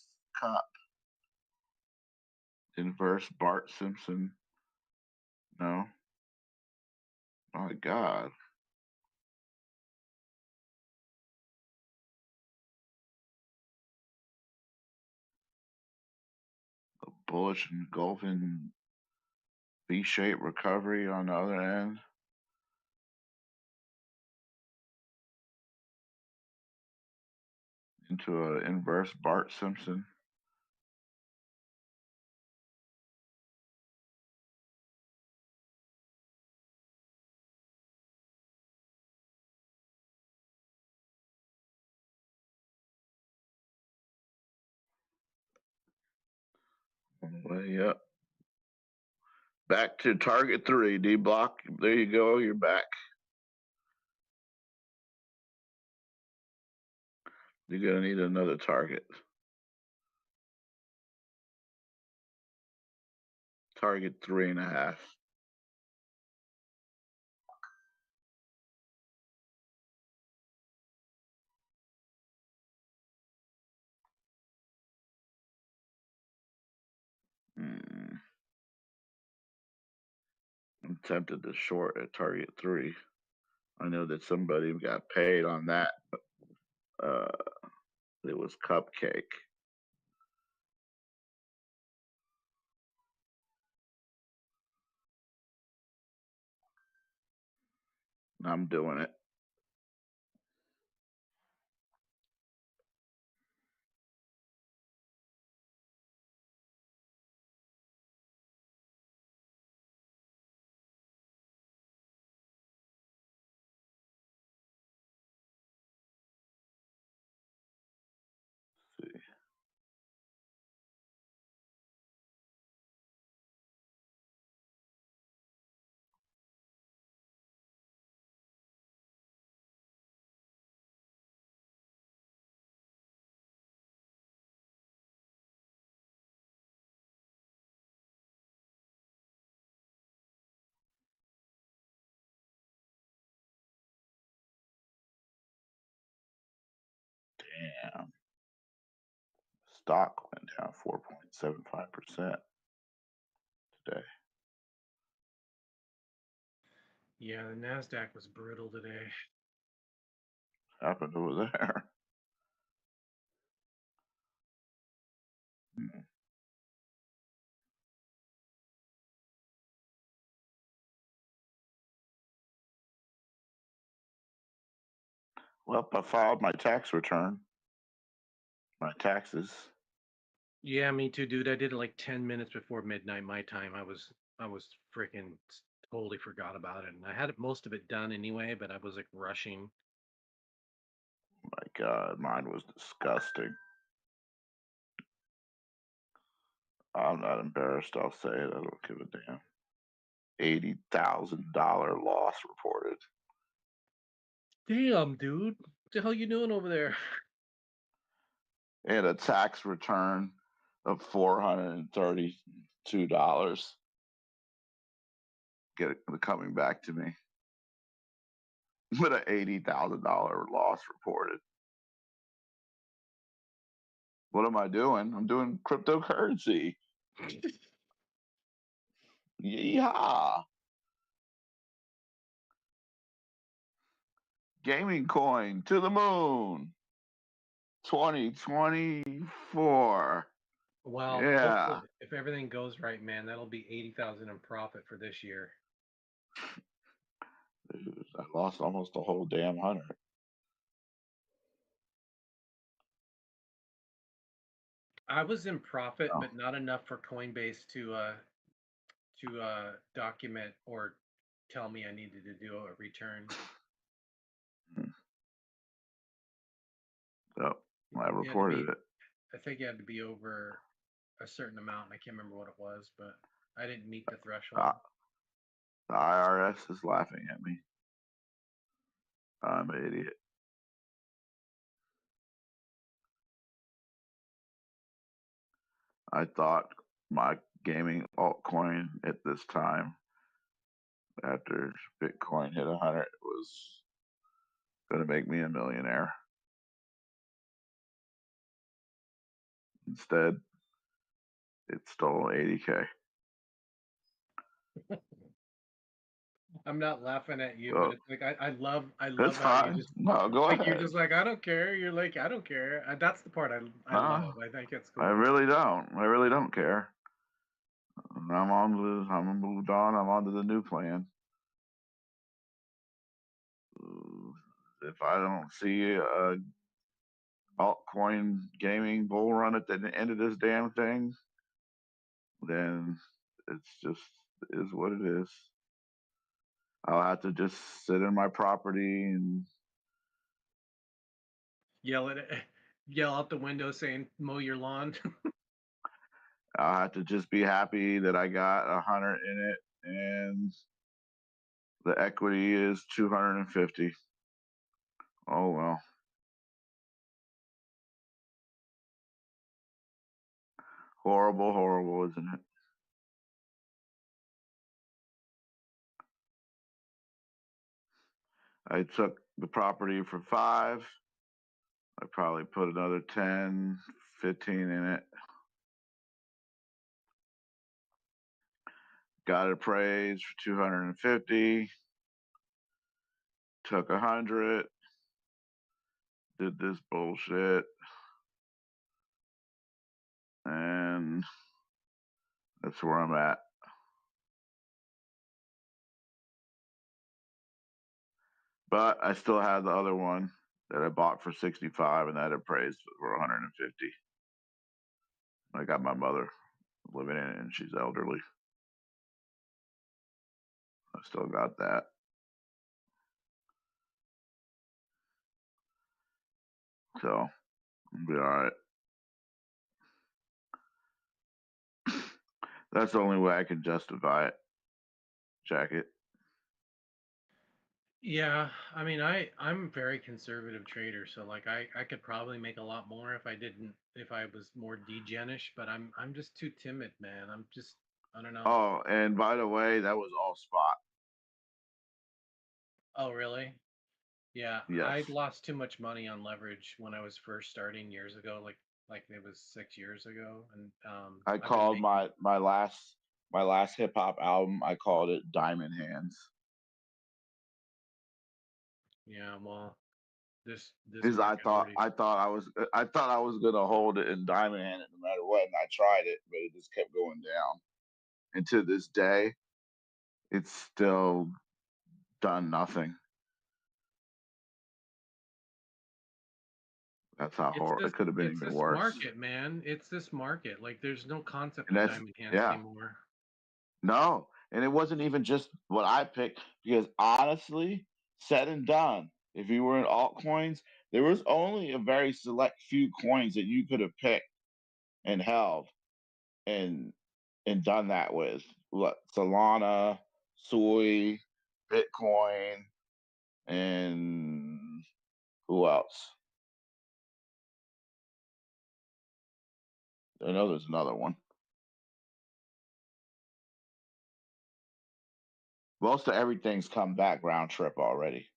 cup. Inverse Bart Simpson. No. My God. A bullish engulfing V-shaped recovery on the other end. Into an inverse Bart Simpson. Way up. Back to target 3, Dbloc. There you go. You're back. You're going to need another target. Target 3.5. tempted to short at target 3. I know that somebody got paid on that. It was Cupcake. I'm doing it. Let's see. Damn. Stock went down 4.75% today. Yeah, the NASDAQ was brutal today. Happened over there. Hmm. Well, I filed my tax return. My taxes. Yeah, me too, dude. I did it like 10 minutes before midnight my time. I was freaking totally forgot about it, and I had most of it done anyway, but I was like rushing. My God, mine was disgusting. I'm not embarrassed. I'll say it. I don't give a damn. $80,000 loss reported. Damn, dude. What the hell you doing over there? And a tax return of $432 coming back to me. With an $80,000 loss reported. What am I doing? I'm doing cryptocurrency. Yeehaw. Gaming coin to the moon. 2024. Well, Yeah. hopefully, if everything goes right, man, that'll be 80,000 in profit for this year. Dude, I lost almost a whole damn 100. I was in profit, Oh. but not enough for Coinbase to document or tell me I needed to do a return. So I reported it. I think you had to be over a certain amount. I can't remember what it was, but I didn't meet the threshold. The IRS is laughing at me. I'm an idiot. I thought my gaming altcoin at this time, after Bitcoin hit 100, was going to make me a millionaire. Instead, it stole 80K. I'm not laughing at you, Oh. but it's like I love That's how fine. you just No, go like ahead. you're just like I don't care. You're like I don't care. That's the part I love. I think it's cool. I really don't. I really don't care. I'm moved on. I'm on to the new plan. If I don't see a altcoin gaming bull run at the end of this damn thing, then it's just is what it is. I'll have to just sit in my property and Yell out the window saying mow your lawn. I'll have to just be happy that I got 100 in it and the equity is 250. Oh well. Horrible, horrible, isn't it? I took the property for 5. I probably put another 10, 15 in it. Got it appraised for 250. Took 100. Did this bullshit. And that's where I'm at. But I still have the other one that I bought for 65 and that appraised for 150. I got my mother living in it and she's elderly. I still got that. So I'll be all right. That's the only way I can justify it. Jacket. Yeah, I mean, I'm a very conservative trader, so like I could probably make a lot more if I was more degenish, but I'm just too timid, man. I don't know. Oh, and by the way, that was all spot. Oh, really? Yeah, Yes. I lost too much money on leverage when I was first starting years ago, like it was 6 years ago, and I I've been called making, my last hip hop album, I called it Diamond Hands. yeah, well, this Because market already. I thought I was gonna hold it in diamond hand no matter what, and I tried it, but it just kept going down. And to this day, it's still done nothing. That's how horrible it could have been It's even this worse. market, man. It's this market. Like, there's no concept And of that's diamond hands yeah. anymore. No, and it wasn't even just what I picked because honestly, said and done, if you were in altcoins, there was only a very select few coins that you could have picked and held and done that with. What Solana, Sui, Bitcoin, and who else? I know there's another one. Most of everything's come back round trip already,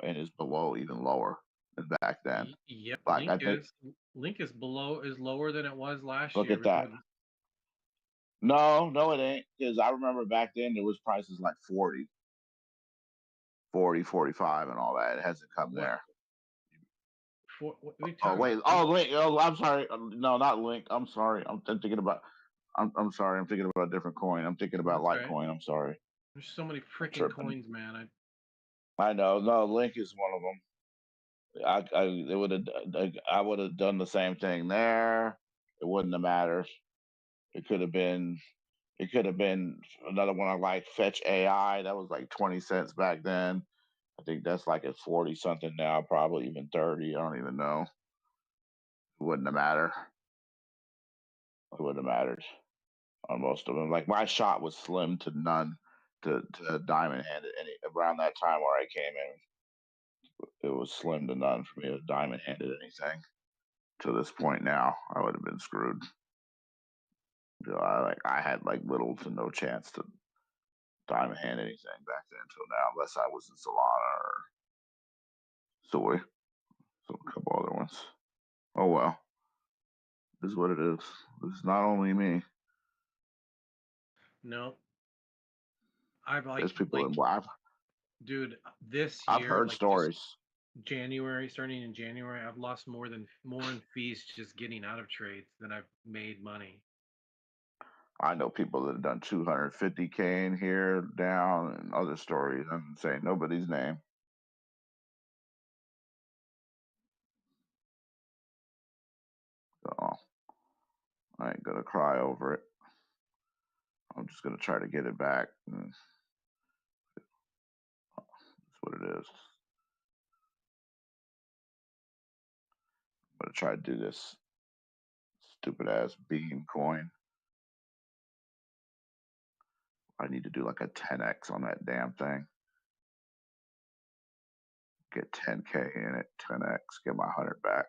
and is below even lower than back then. Yep, Like I think, Link is lower than it was last look year. at that. No, it ain't. Because I remember back then there was prices like 40, 45, and all that. It hasn't come there. What are you Oh talking wait. about? Oh Link. Oh, I'm sorry. No, not Link. I'm sorry. I'm thinking about. I'm sorry. I'm thinking about a different coin. I'm thinking about That's right. Litecoin. I'm sorry. There's so many freaking tripping. coins, man. I know. No, Link is one of them. I would have done the same thing there. It wouldn't have mattered. It could have been another one like Fetch AI. That was like 20 cents back then. I think that's like at 40 something now, probably even 30. I don't even know. It wouldn't have mattered. It wouldn't have mattered on most of them. Like my shot was slim to none to diamond handed any around that time where I came in. It was slim to none for me to diamond handed anything. To this point now, I would have been screwed. You know, I had like little to no chance to diamond hand anything back then until now, unless I was in Solana or Soy. So a couple other ones. Oh well. This is what it is. This is not only me. No. I've There's people dude, this I've year, heard like stories. starting in January, I've lost more in fees just getting out of trades than I've made money. I know people that have done 250K in here, down, and other stories. I'm saying nobody's name. So I ain't gonna cry over it. I'm just gonna try to get it back. That's what it is. I'm gonna try to do this stupid ass beam coin. I need to do like a 10x on that damn thing. Get 10K in it, 10x, get my 100 back.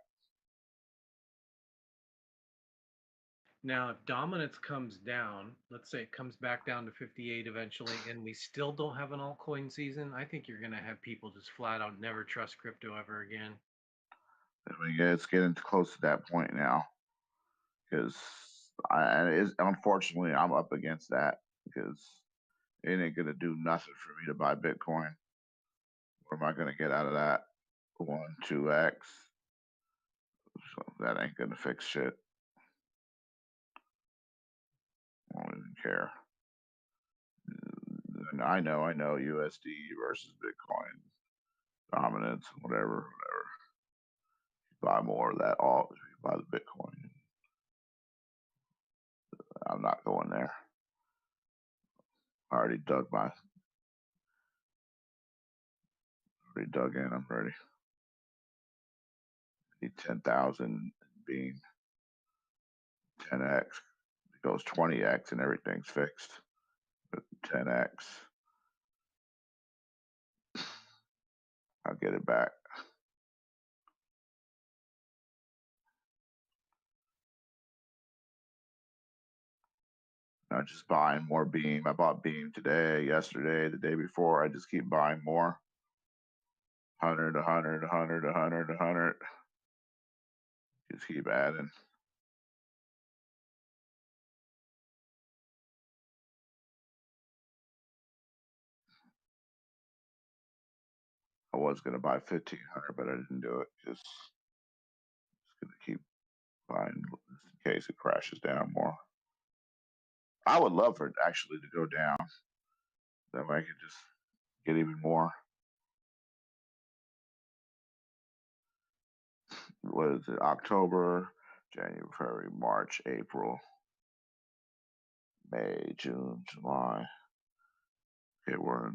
Now, if dominance comes down, let's say it comes back down to 58 eventually, and we still don't have an altcoin season, I think you're going to have people just flat out never trust crypto ever again. I mean, yeah, it's getting close to that point now. Because unfortunately, I'm up against that. because it ain't gonna do nothing for me to buy Bitcoin. What am I gonna get out of that? 1, 2x. So that ain't gonna fix shit. I don't even care. And I know USD versus Bitcoin dominance, whatever. Buy more of that alt if you buy the Bitcoin. I'm not going there. I already dug in. I'm ready. Need 10,000 being 10x. It goes 20x and everything's fixed. But 10x, I'll get it back. I'm just buying more Beam. I bought Beam today, yesterday, the day before. I just keep buying more. 100, 100, 100, 100, 100. Just keep adding. I was gonna buy 1,500, but I didn't do it. Just gonna keep buying just in case it crashes down more. I would love for it actually to go down. That way I could just get even more. What is it? October, January, February, March, April, May, June, July. Okay, we're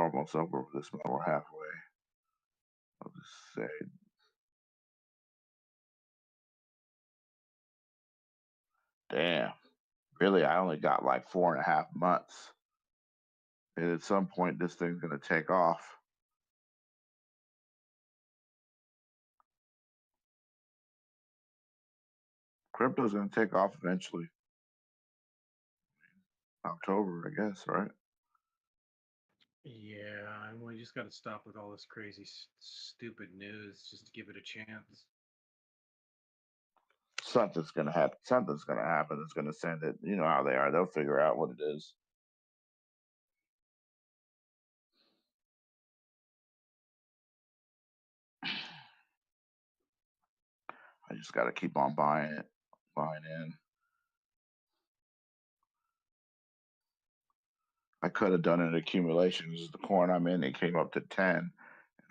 almost over this month. We're halfway. I'll just say damn. Really, I only got like 4.5 months. And at some point this thing's gonna take off. Crypto's gonna take off eventually. October, I guess, right? Yeah, and we just got to stop with all this crazy, stupid news just to give it a chance. Something's gonna happen. Something's gonna happen. It's gonna send it. You know how they are. They'll figure out what it is. I just got to keep on buying in. I could have done an accumulation. This is the coin I'm in. It came up to 10, and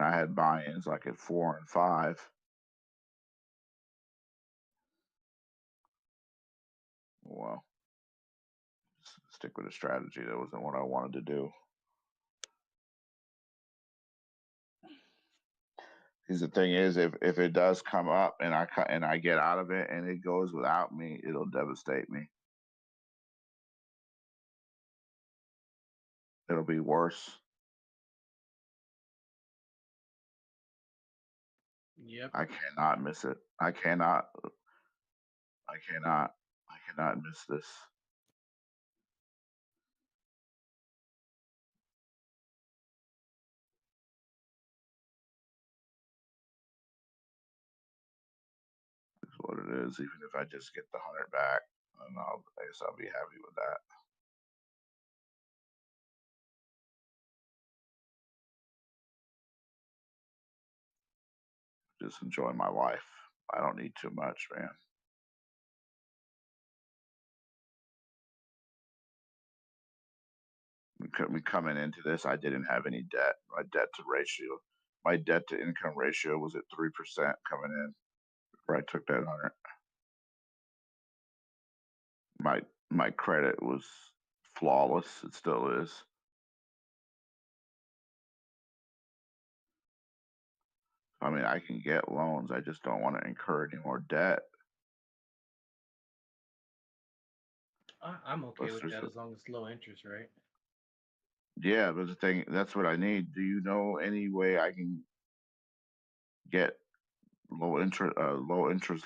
I had buy-ins like at 4 and 5. Well, stick with a strategy. That wasn't what I wanted to do. Because the thing is, if it does come up and I get out of it and it goes without me, it'll devastate me. It'll be worse. Yep. I cannot miss it. I cannot miss this. That's what it is. Even if I just get the 100 back, I guess I'll be happy with that. Just enjoy my life. I don't need too much, man. Me coming into this, I didn't have any debt. My debt to income ratio was at 3% coming in before I took that 100. My credit was flawless. It still is. I mean, I can get loans. I just don't want to incur any more debt. I'm okay with that as long as it's low interest, right? Yeah, but the thing, that's what I need. Do you know any way I can get low interest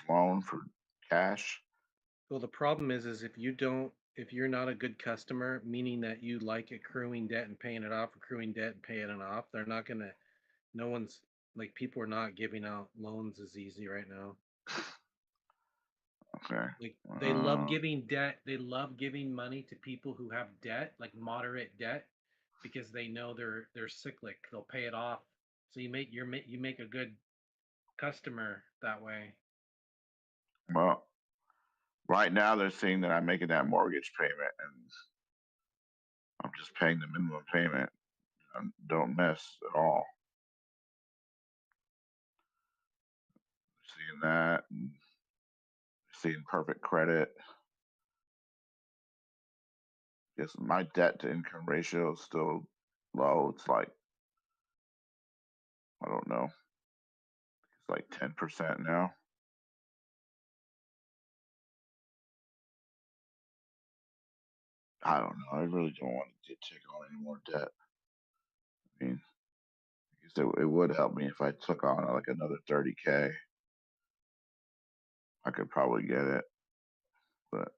loan for cash? Well, the problem is if you're not a good customer, meaning that you like accruing debt and paying it off, accruing debt and paying it off, people are not giving out loans as easy right now. Okay. Like they love giving debt. They love giving money to people who have debt, like moderate debt, because they know they're cyclic. They'll pay it off. So you make a good customer that way. Well, right now they're seeing that I'm making that mortgage payment, and I'm just paying the minimum payment. I don't miss at all. Seeing that, and seeing perfect credit. Guess my debt to income ratio is still low. It's like, I don't know. It's like 10% now. I don't know. I really don't want to take on any more debt. I mean, I guess it would help me if I took on like another 30K. I could probably get it, but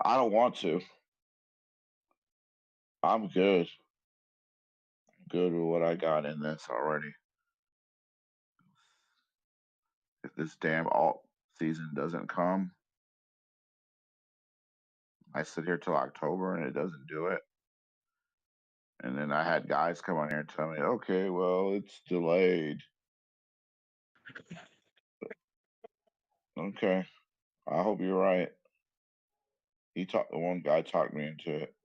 I don't want to. I'm good. I'm good with what I got in this already. If this damn alt season doesn't come, I sit here till October and it doesn't do it. And then I had guys come on here and tell me, okay, well, it's delayed. Okay. I hope you're right. One guy talked me into it.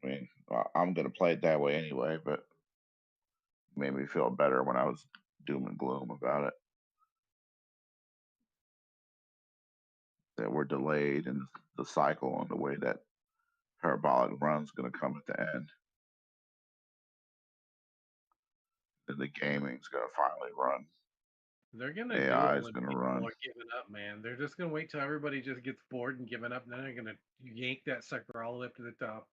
I mean, I'm going to play it that way anyway, but it made me feel better when I was doom and gloom about it. That we're delayed in the cycle and the way that parabolic run's going to come at the end. Then the gaming's going to finally run. They're gonna AI do is it when going to people run. are giving up, man. They're just gonna wait till everybody just gets bored and giving up, and then they're gonna yank that sucker all the way up to the top.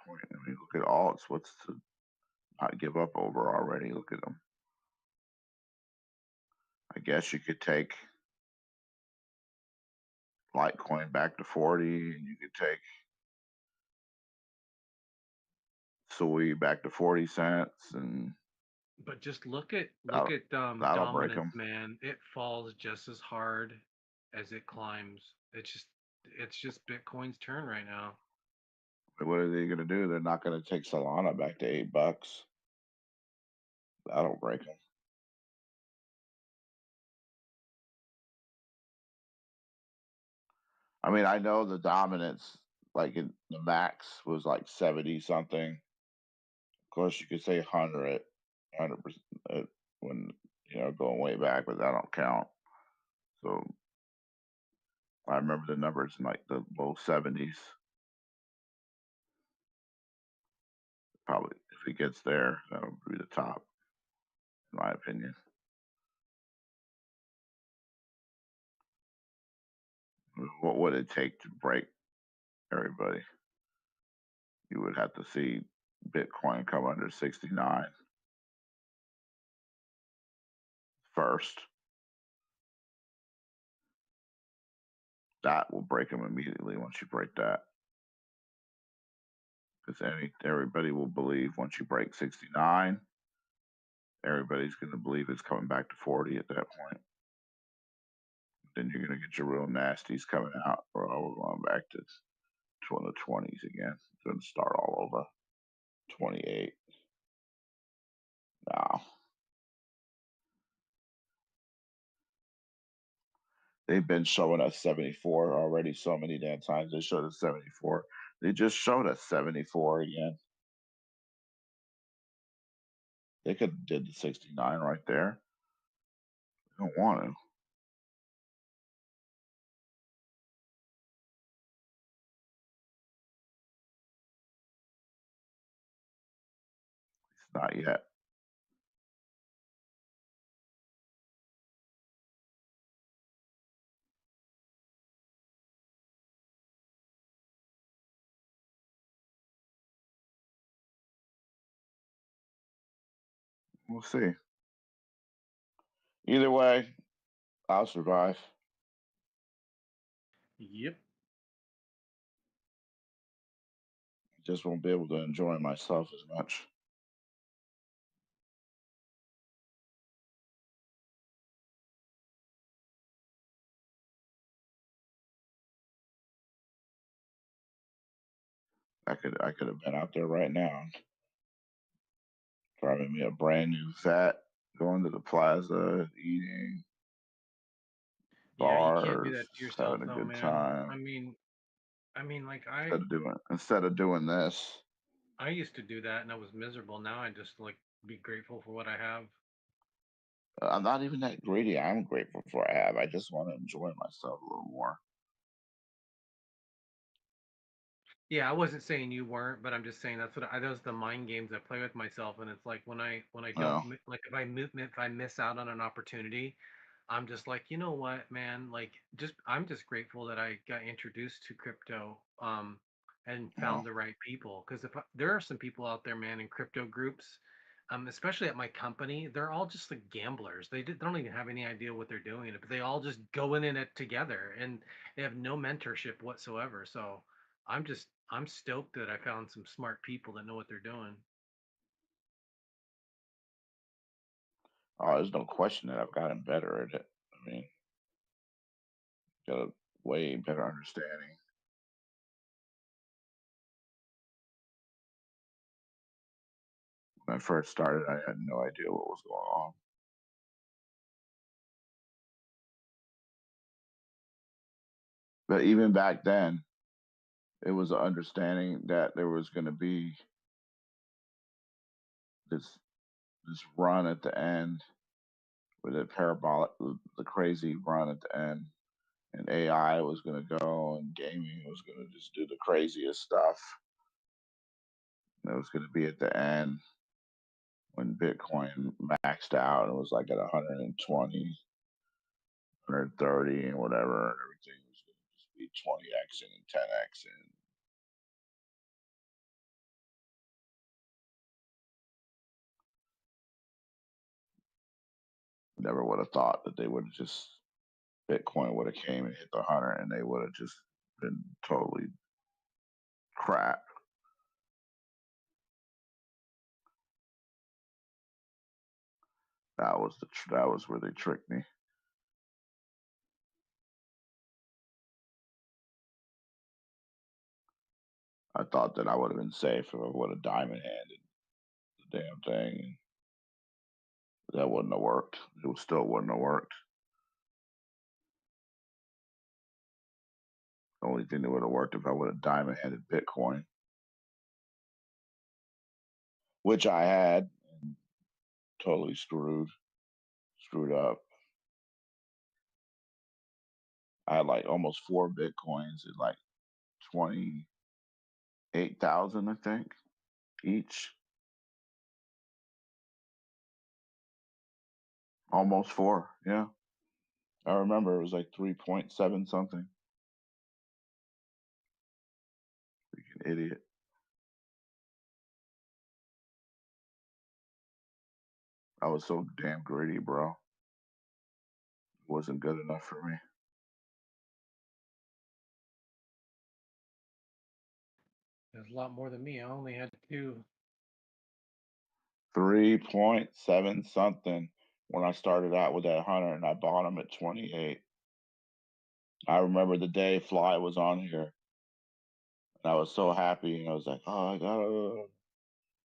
I mean, look at alts. What's to not give up over already? Look at them. I guess you could take Litecoin back to 40, and you could take Sui back to 40 cents, and But just look at that'll break dominance, them. man. It falls just as hard as it climbs. It's just Bitcoin's turn right now. What are they going to do? They're not going to take Solana back to $8. That'll break them. I mean, I know the dominance, like in the max was like 70 something. Of course, you could say 100% when, going way back, but that don't count. So I remember the numbers in like the low 70s. Probably, if it gets there, that'll be the top, in my opinion. What would it take to break everybody? You would have to see Bitcoin come under 69 first. That will break them immediately once you break that. Because everybody will believe once you break 69, everybody's going to believe it's coming back to 40 at that point. Then you're going to get your real nasties coming out, or we're going back to the 20s again. It's going to start all over. 28. No. They've been showing us 74 already so many damn times. They showed us 74. They just showed us 74 again. They could have did the 69 right there. They don't want to. It's not yet. We'll see. Either way, I'll survive. Yep. just won't be able to enjoy myself as much. I could have been out there right now, driving me a brand new vet, going to the plaza, eating, Yeah, you can't do bars, that to yourself having a though, good man. time. I mean, like Instead of doing this. I used to do that and I was miserable. Now I just like be grateful for what I have. I'm not even that greedy. I'm grateful for what I have. I just want to enjoy myself a little more. Yeah, I wasn't saying you weren't, but I'm just saying that's what those are the mind games I play with myself. And it's like when I No. don't like if I miss out on an opportunity, I'm just like, you know what, man, like I'm just grateful that I got introduced to crypto and found the right people. Because there are some people out there, man, in crypto groups, especially at my company, they're all just like gamblers. They don't even have any idea what they're doing, but they all just go in it together and they have no mentorship whatsoever. So I'm stoked that I found some smart people that know what they're doing. Oh, there's no question that I've gotten better at it. I mean, got a way better understanding. When I first started, I had no idea what was going on. But even back then, it was an understanding that there was going to be this run at the end with a parabolic, the crazy run at the end, and AI was going to go, and gaming was going to just do the craziest stuff. And it was going to be at the end when Bitcoin maxed out. It was like at 120, 130, and whatever. And everything was going to just be 20x and 10x and never would have thought that they would have just Bitcoin would have came and hit the 100 and they would have just been totally crap. That was where they tricked me. I thought that I would have been safe if I would have diamond handed the damn thing. That wouldn't have worked. It still wouldn't have worked. The only thing that would have worked if I would have diamond handed Bitcoin, which I had, and totally screwed up. I had like almost 4 Bitcoins at like 28,000, I think, each. Almost 4, yeah. I remember it was like 3.7 something. Freaking idiot. I was so damn greedy, bro. It wasn't good enough for me. There's a lot more than me. I only had 2. 3.7 something when I started out with that 100 and I bought them at 28. I remember the day Fly was on here and I was so happy and I was like, oh,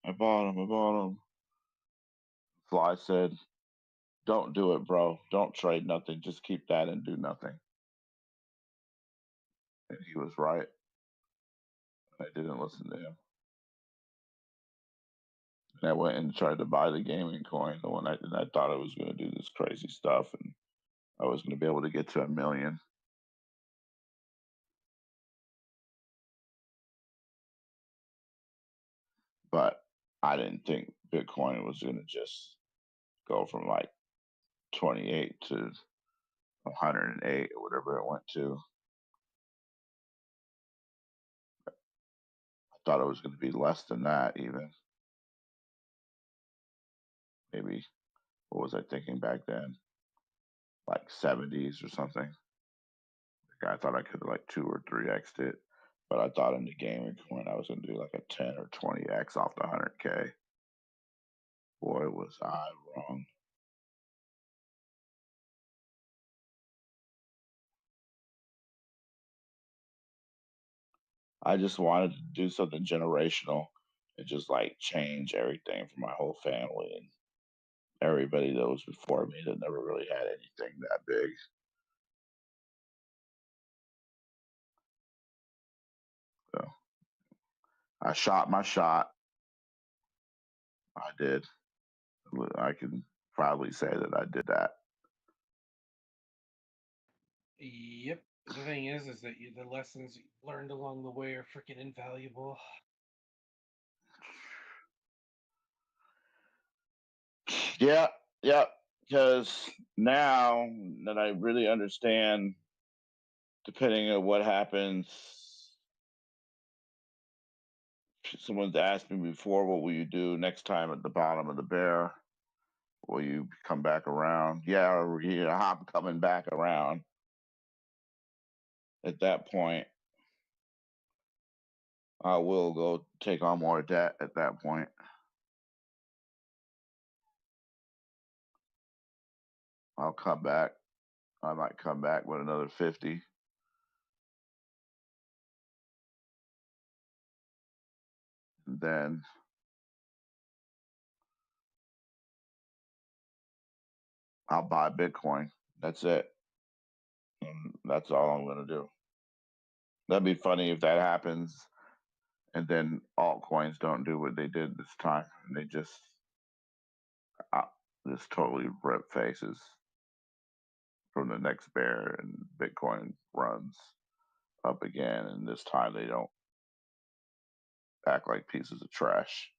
I bought them. Fly said, don't do it, bro. Don't trade nothing. Just keep that and do nothing. And he was right. I didn't listen to him. And I went and tried to buy the gaming coin, the one I thought I was going to do this crazy stuff, and I was going to be able to get to 1 million. But I didn't think Bitcoin was going to just go from like 28 to 108 or whatever it went to. I thought it was going to be less than that even. Maybe, what was I thinking back then? Like 70s or something. I thought I could like 2 or 3x'd it. But I thought in the gaming coin I was gonna do like a 10 or 20x off the 100K. Boy, was I wrong. I just wanted to do something generational and just like change everything for my whole family and everybody that was before me that never really had anything that big. So I shot my shot. I did. I can proudly say that I did that. Yep. The thing is that the lessons learned along the way are freaking invaluable. Yeah, yeah. Because now that I really understand, depending on what happens, someone's asked me before, what will you do next time at the bottom of the bear? Will you come back around? Yeah, I'm coming back around. At that point, I will go take on more debt at that point. I'll come back. I might come back with another 50. And then I'll buy Bitcoin. That's it. And that's all I'm going to do. That'd be funny if that happens and then altcoins don't do what they did this time. And they just totally rip faces from the next bear and Bitcoin runs up again. And this time they don't act like pieces of trash.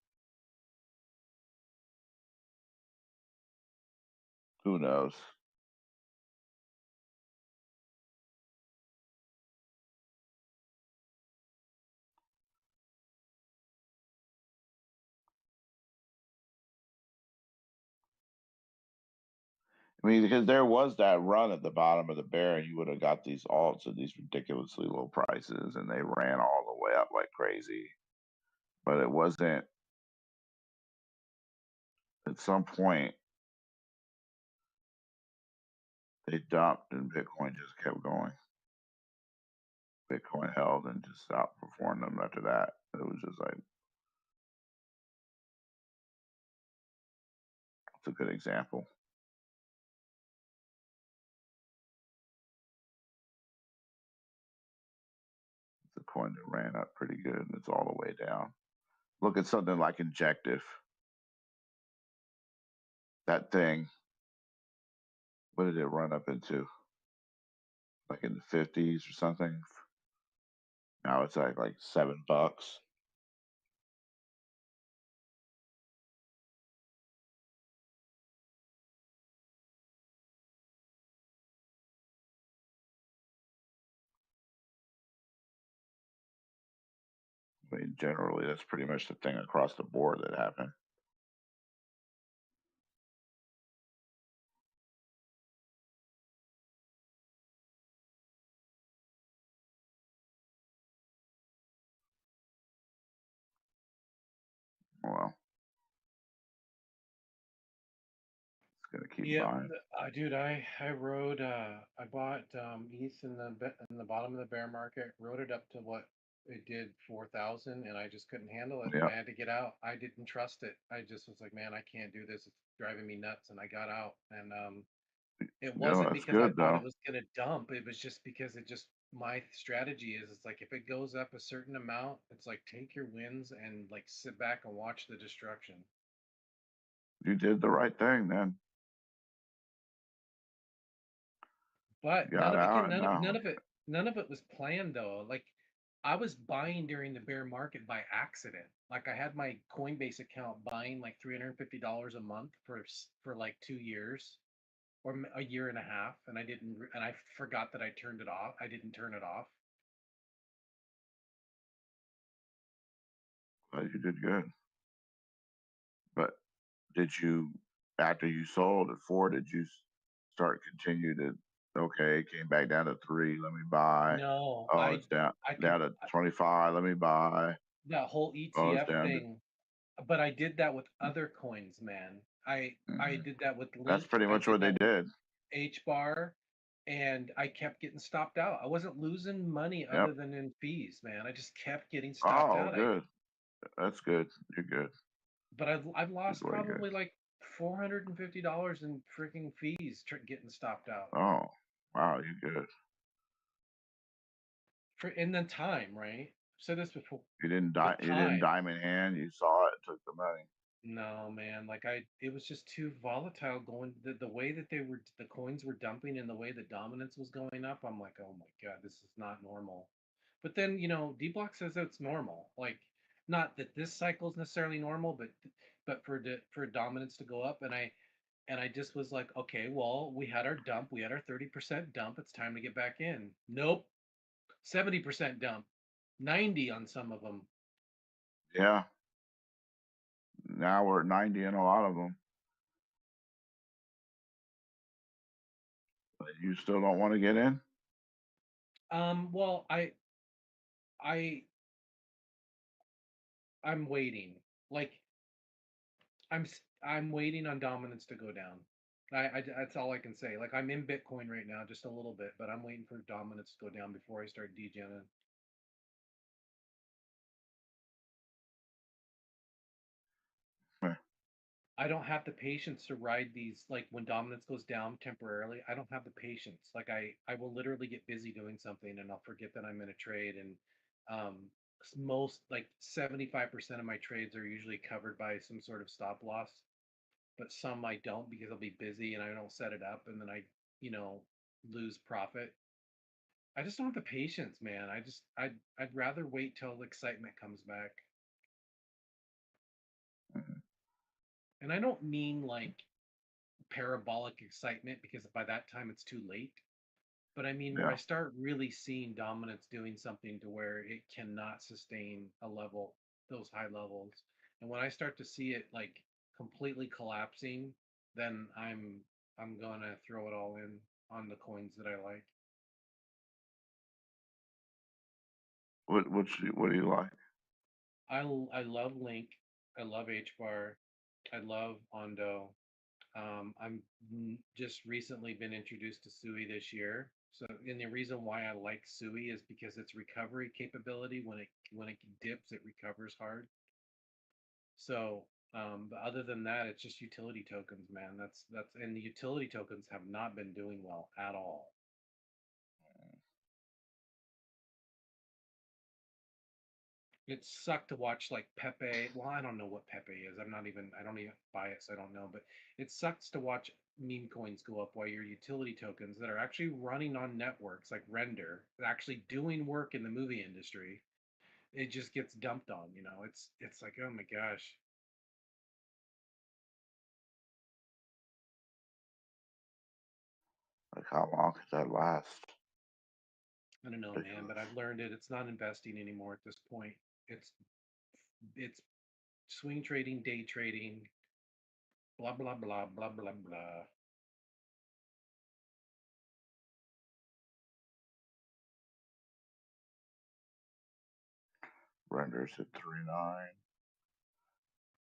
Who knows? I mean, because there was that run at the bottom of the bear, and you would have got these alts at these ridiculously low prices, and they ran all the way up like crazy. But it wasn't. At some point, they dumped, and Bitcoin just kept going. Bitcoin held and just outperformed them after that. It was just like, it's a good example. It's a coin that ran up pretty good, and it's all the way down. Look at something like Injective. That thing, what did it run up into? Like in the 50s or something? Now it's like $7. I mean, generally, that's pretty much the thing across the board that happened. Well, it's gonna keep buying. Dude, I rode. I bought ETH in the bottom of the bear market. Rode it up to what it did 4,000, and I just couldn't handle it. Yep. I had to get out. I didn't trust it. I just was like, man, I can't do this. It's driving me nuts, and I got out. And it wasn't that's because I good, thought though. it was gonna dump. It was just because my strategy is it's like if it goes up a certain amount, it's like take your wins and like sit back and watch the destruction. You did the right thing, man. But Got out and now. none of it was planned though. Like I was buying during the bear market by accident. Like I had my Coinbase account buying like $350 a month for like 2 years or a year and a half, and I forgot that I turned it off. I didn't turn it off. Well, you did good. But did you, after you sold at 4, did you continue to Okay, it came back down to 3. Let me buy. No, Oh, it's down I could down to 25. Let me buy. that whole Oh, it's ETF down to. thing, but I did that with other coins, man. I did that with That's Link. pretty I much did what they that with did. H bar, and I kept getting stopped out. I wasn't losing money Yep. other than in fees, man. I just kept getting stopped Oh, out. good. That's good. You're good. But I've lost way good. probably like $450 in freaking fees getting stopped out. Oh, wow, you're good. And then time, right? I've said this before. You didn't With you didn't time. diamond hand. You saw it, took the money. No, man. Like it was just too volatile going the way that the coins were dumping and the way the dominance was going up. I'm like, oh my God, this is not normal. But then, Dbloc says it's normal. Like, not that this cycle is necessarily normal, but for dominance to go up, and I just was like, okay, well, we had our dump, we had our 30% dump. It's time to get back in. Nope, 70% dump, 90 on some of them. Yeah. Now we're at 90 in a lot of them. But you still don't want to get in? Well, I'm waiting. Like, I'm waiting on dominance to go down. That's all I can say. Like, I'm in Bitcoin right now, just a little bit, but I'm waiting for dominance to go down before I start degening. I don't have the patience to ride these. Like, when dominance goes down temporarily, I don't have the patience. Like, I will literally get busy doing something and I'll forget that I'm in a trade. And most, like 75% of my trades are usually covered by some sort of stop loss, but some I don't because I'll be busy and I don't set it up, and then I lose profit. I just don't have the patience, man. I'd rather wait till the excitement comes back. And I don't mean like parabolic excitement, because by that time it's too late. But I mean where I start really seeing dominance doing something to where it cannot sustain a level, those high levels. And when I start to see it like completely collapsing, then I'm gonna throw it all in on the coins that I like. What do you like? I love Link. I love H bar. I love Ondo. I'm just recently been introduced to Sui this year. So, and the reason why I like Sui is because its recovery capability, when it dips, it recovers hard. So, but other than that, it's just utility tokens, man. And the utility tokens have not been doing well at all. It sucked to watch like Pepe. Well, I don't know what Pepe is. I don't even buy it, so I don't know. But it sucks to watch meme coins go up while your utility tokens that are actually running on networks like Render, actually doing work in the movie industry, it just gets dumped on. It's like, oh my gosh. Like, how long could that last? I don't know, man, but I've learned it. It's not investing anymore at this point. It's swing trading, day trading, blah blah blah blah blah blah. Renders at 3.9.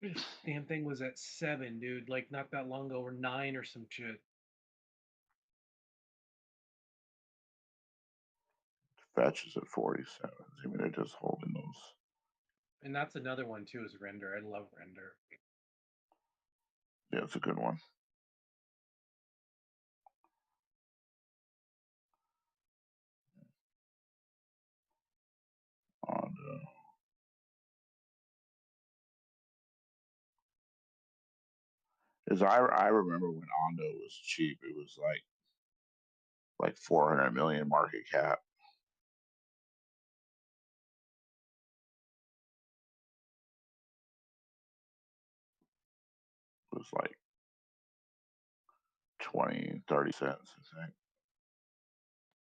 This damn thing was at 7, dude. Like, not that long ago, or 9 or some shit. Fetch is at 47. I mean, they're just holding those. And that's another one too, is Render. I love Render. Yeah, it's a good one. Because I remember when Ondo was cheap, it was like 400 million market cap. It was like 20, 30 cents, I think.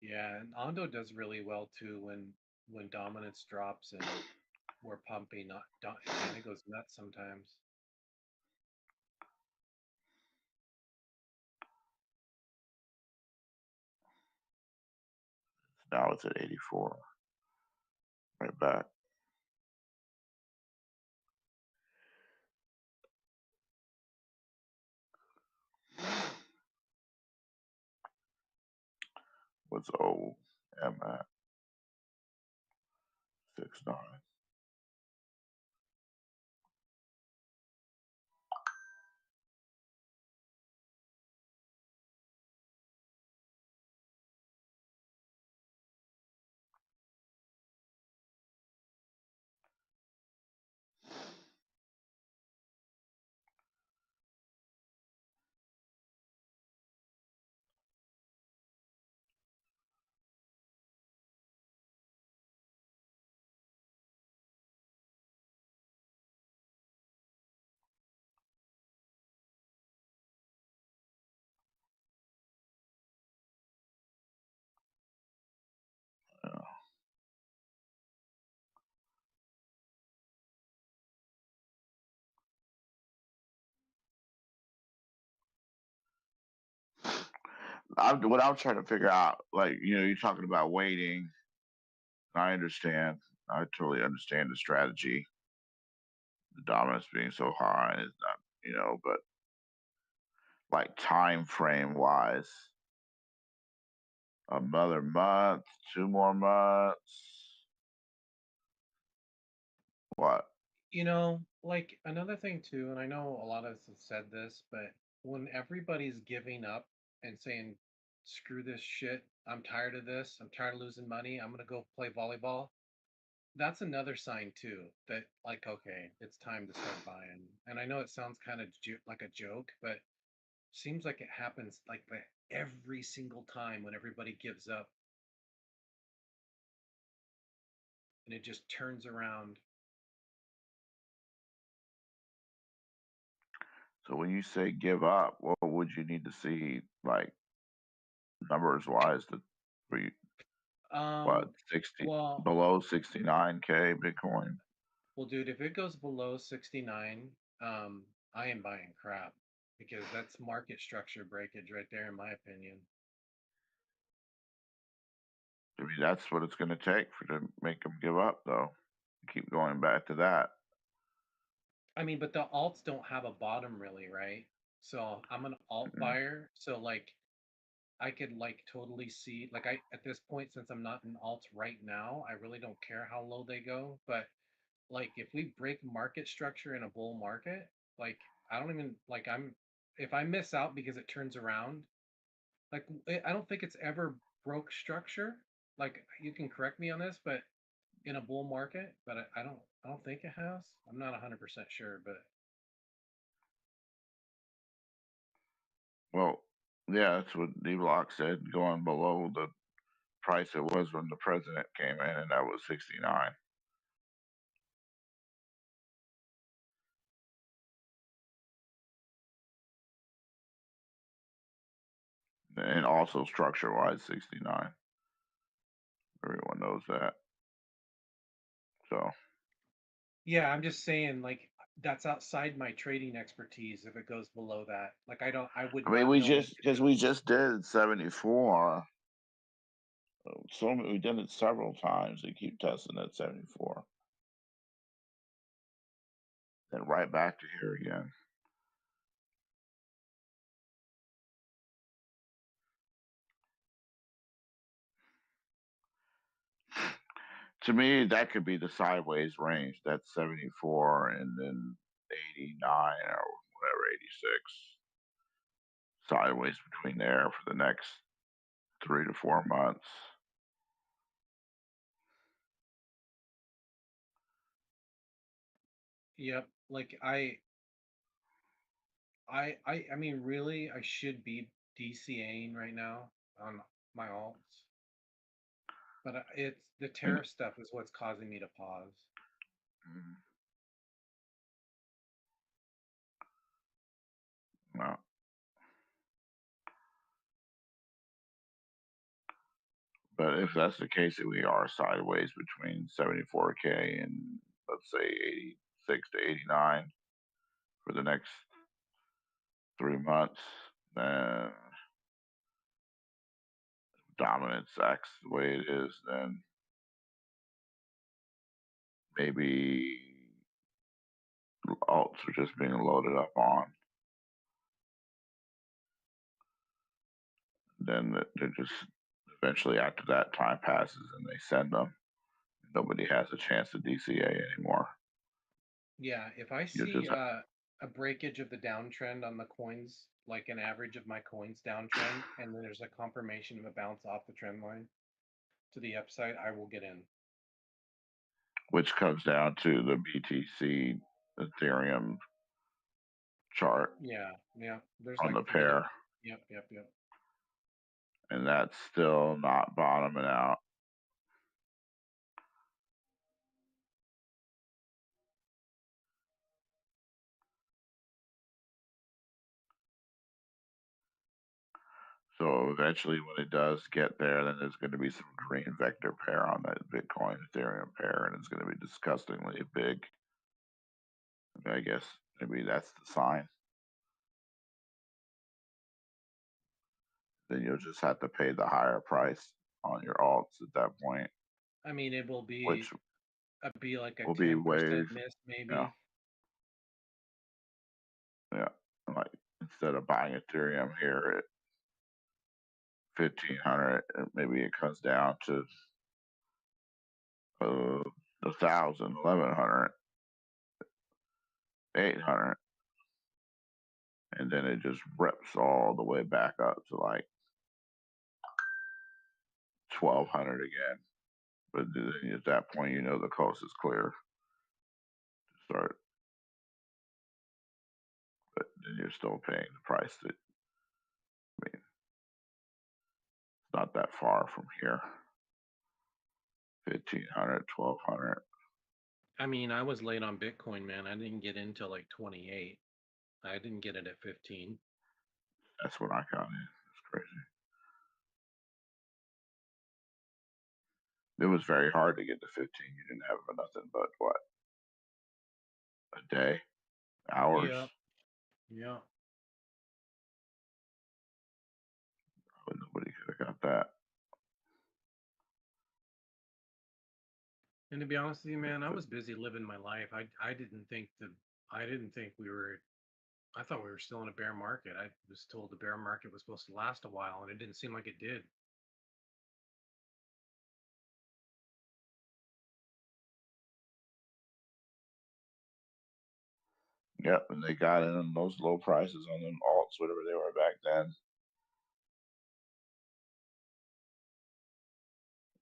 Yeah, and Ondo does really well too when dominance drops and we're pumping. And it goes nuts sometimes. Now it's at 84. Right back. What's OM at? 6.9. What I'm trying to figure out, like, you're talking about waiting. I understand. I totally understand the strategy. The dominance being so high is not, but like time frame wise, another month, 2 more months. What? Like another thing too, and I know a lot of us have said this, but when everybody's giving up and saying, screw this shit, I'm tired of this, I'm tired of losing money, I'm gonna go play volleyball, that's another sign too that, like, okay, it's time to start buying. And I know it sounds kind of like a joke, but seems like it happens like that every single time when everybody gives up, and it just turns around. So when you say give up, what would you need to see, like, numbers wise, to be what, 60 Well, below 69K Bitcoin? well, dude, if it goes below 69, I am buying crap because that's market structure breakage right there, in my opinion. I mean, that's what it's going to take to make them give up, though. Keep going back to that. I mean, but the alts don't have a bottom really, right? So I'm an alt buyer. So like I could like totally see, like, I at this point, since I'm not in alts right now, I really don't care how low they go. But like if we break market structure in a bull market, like I don't even like if I miss out because it turns around, like I don't think it's ever broke structure. Like you can correct me on this, but in a bull market, but I don't think it has. I'm not 100% sure, but Well, yeah, that's what Dbloc said, going below the price it was when the president came in, and that was 69. And also structure wise, 69. Everyone knows that. So yeah, I'm just saying, like, that's outside my trading expertise if it goes below that. Like I would I mean, not know what to do. we just did 74. So we did it several times. We keep testing at 74. Then right back to here again. To me, that could be the sideways range. That's 74 and then 89 or whatever, 86. Sideways between there for the next 3 to 4 months. Yep. Like I mean, really, I should be DCAing right now on my alts, but it's the tariff stuff is what's causing me to pause. No. But if that's the case, that we are sideways between 74K and let's say 86 to 89 for the next 3 months, then dominance acts the way it is, then maybe alts are just being loaded up on. Then they're just eventually after that time passes and they send them. Nobody has a chance to DCA anymore. Yeah, if I You're see just a breakage of the downtrend on the coins, like an average of my coins downtrend, and then there's a confirmation of a bounce off the trend line to the upside, I will get in. which comes down to the BTC Ethereum chart Yeah, yeah. There's on like the 3 pair, Yep, yep, yep. and that's still not bottoming out. So eventually, when it does get there, then there's going to be some green vector pair on that Bitcoin Ethereum pair, and it's going to be disgustingly big. I guess maybe that's the sign. Then you'll just have to pay the higher price on your alts at that point, I mean, it will which be like a will be 10% ways. miss, maybe. Yeah, yeah. Like instead of buying Ethereum here at 1,500, maybe it comes down to 1,000, 1,100, 800, and then it just rips all the way back up to like 1,200 again. But then at that point, you know the coast is clear to start. But then you're still paying the price that, I mean, it's not that far from here. 1,500, 1,200. I mean, I was late on Bitcoin, man. I didn't get in till like 28. I didn't get it at 15. That's when I got in. It's crazy. It was very hard to get to 15. You didn't have nothing but what? A day? Hours? Yeah, yeah. But nobody could have got that. And to be honest with you, man, I was busy living my life. I didn't think we were. I thought we were still in a bear market. I was told the bear market was supposed to last a while, and it didn't seem like it did. Yep, and they got in on those low prices on them alts, whatever they were back then.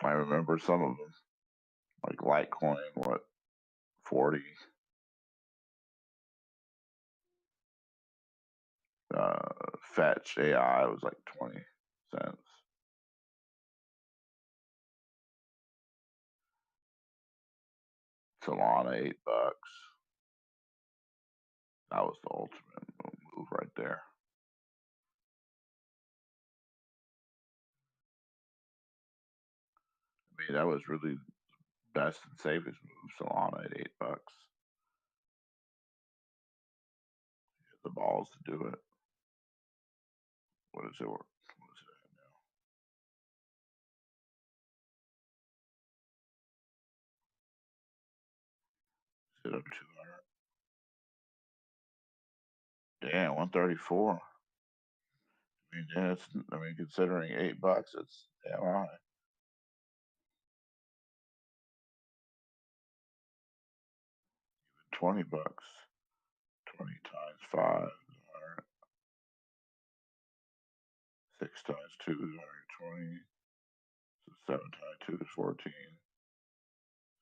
I remember some of them, like Litecoin, what, 40. Fetch AI was like 20 cents. Solana, $8. That was the ultimate move right there. I mean, that was really best and safest move. Solana at $8. You had the balls to do it. What is it? What is it at now? Is it up 200? Damn, 134. I mean, yeah, considering $8, it's damn high. Even $20. 20 times 5 is 100. 6 times 2 is 120. So 7 times 2 is 14.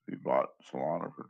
We bought Solana for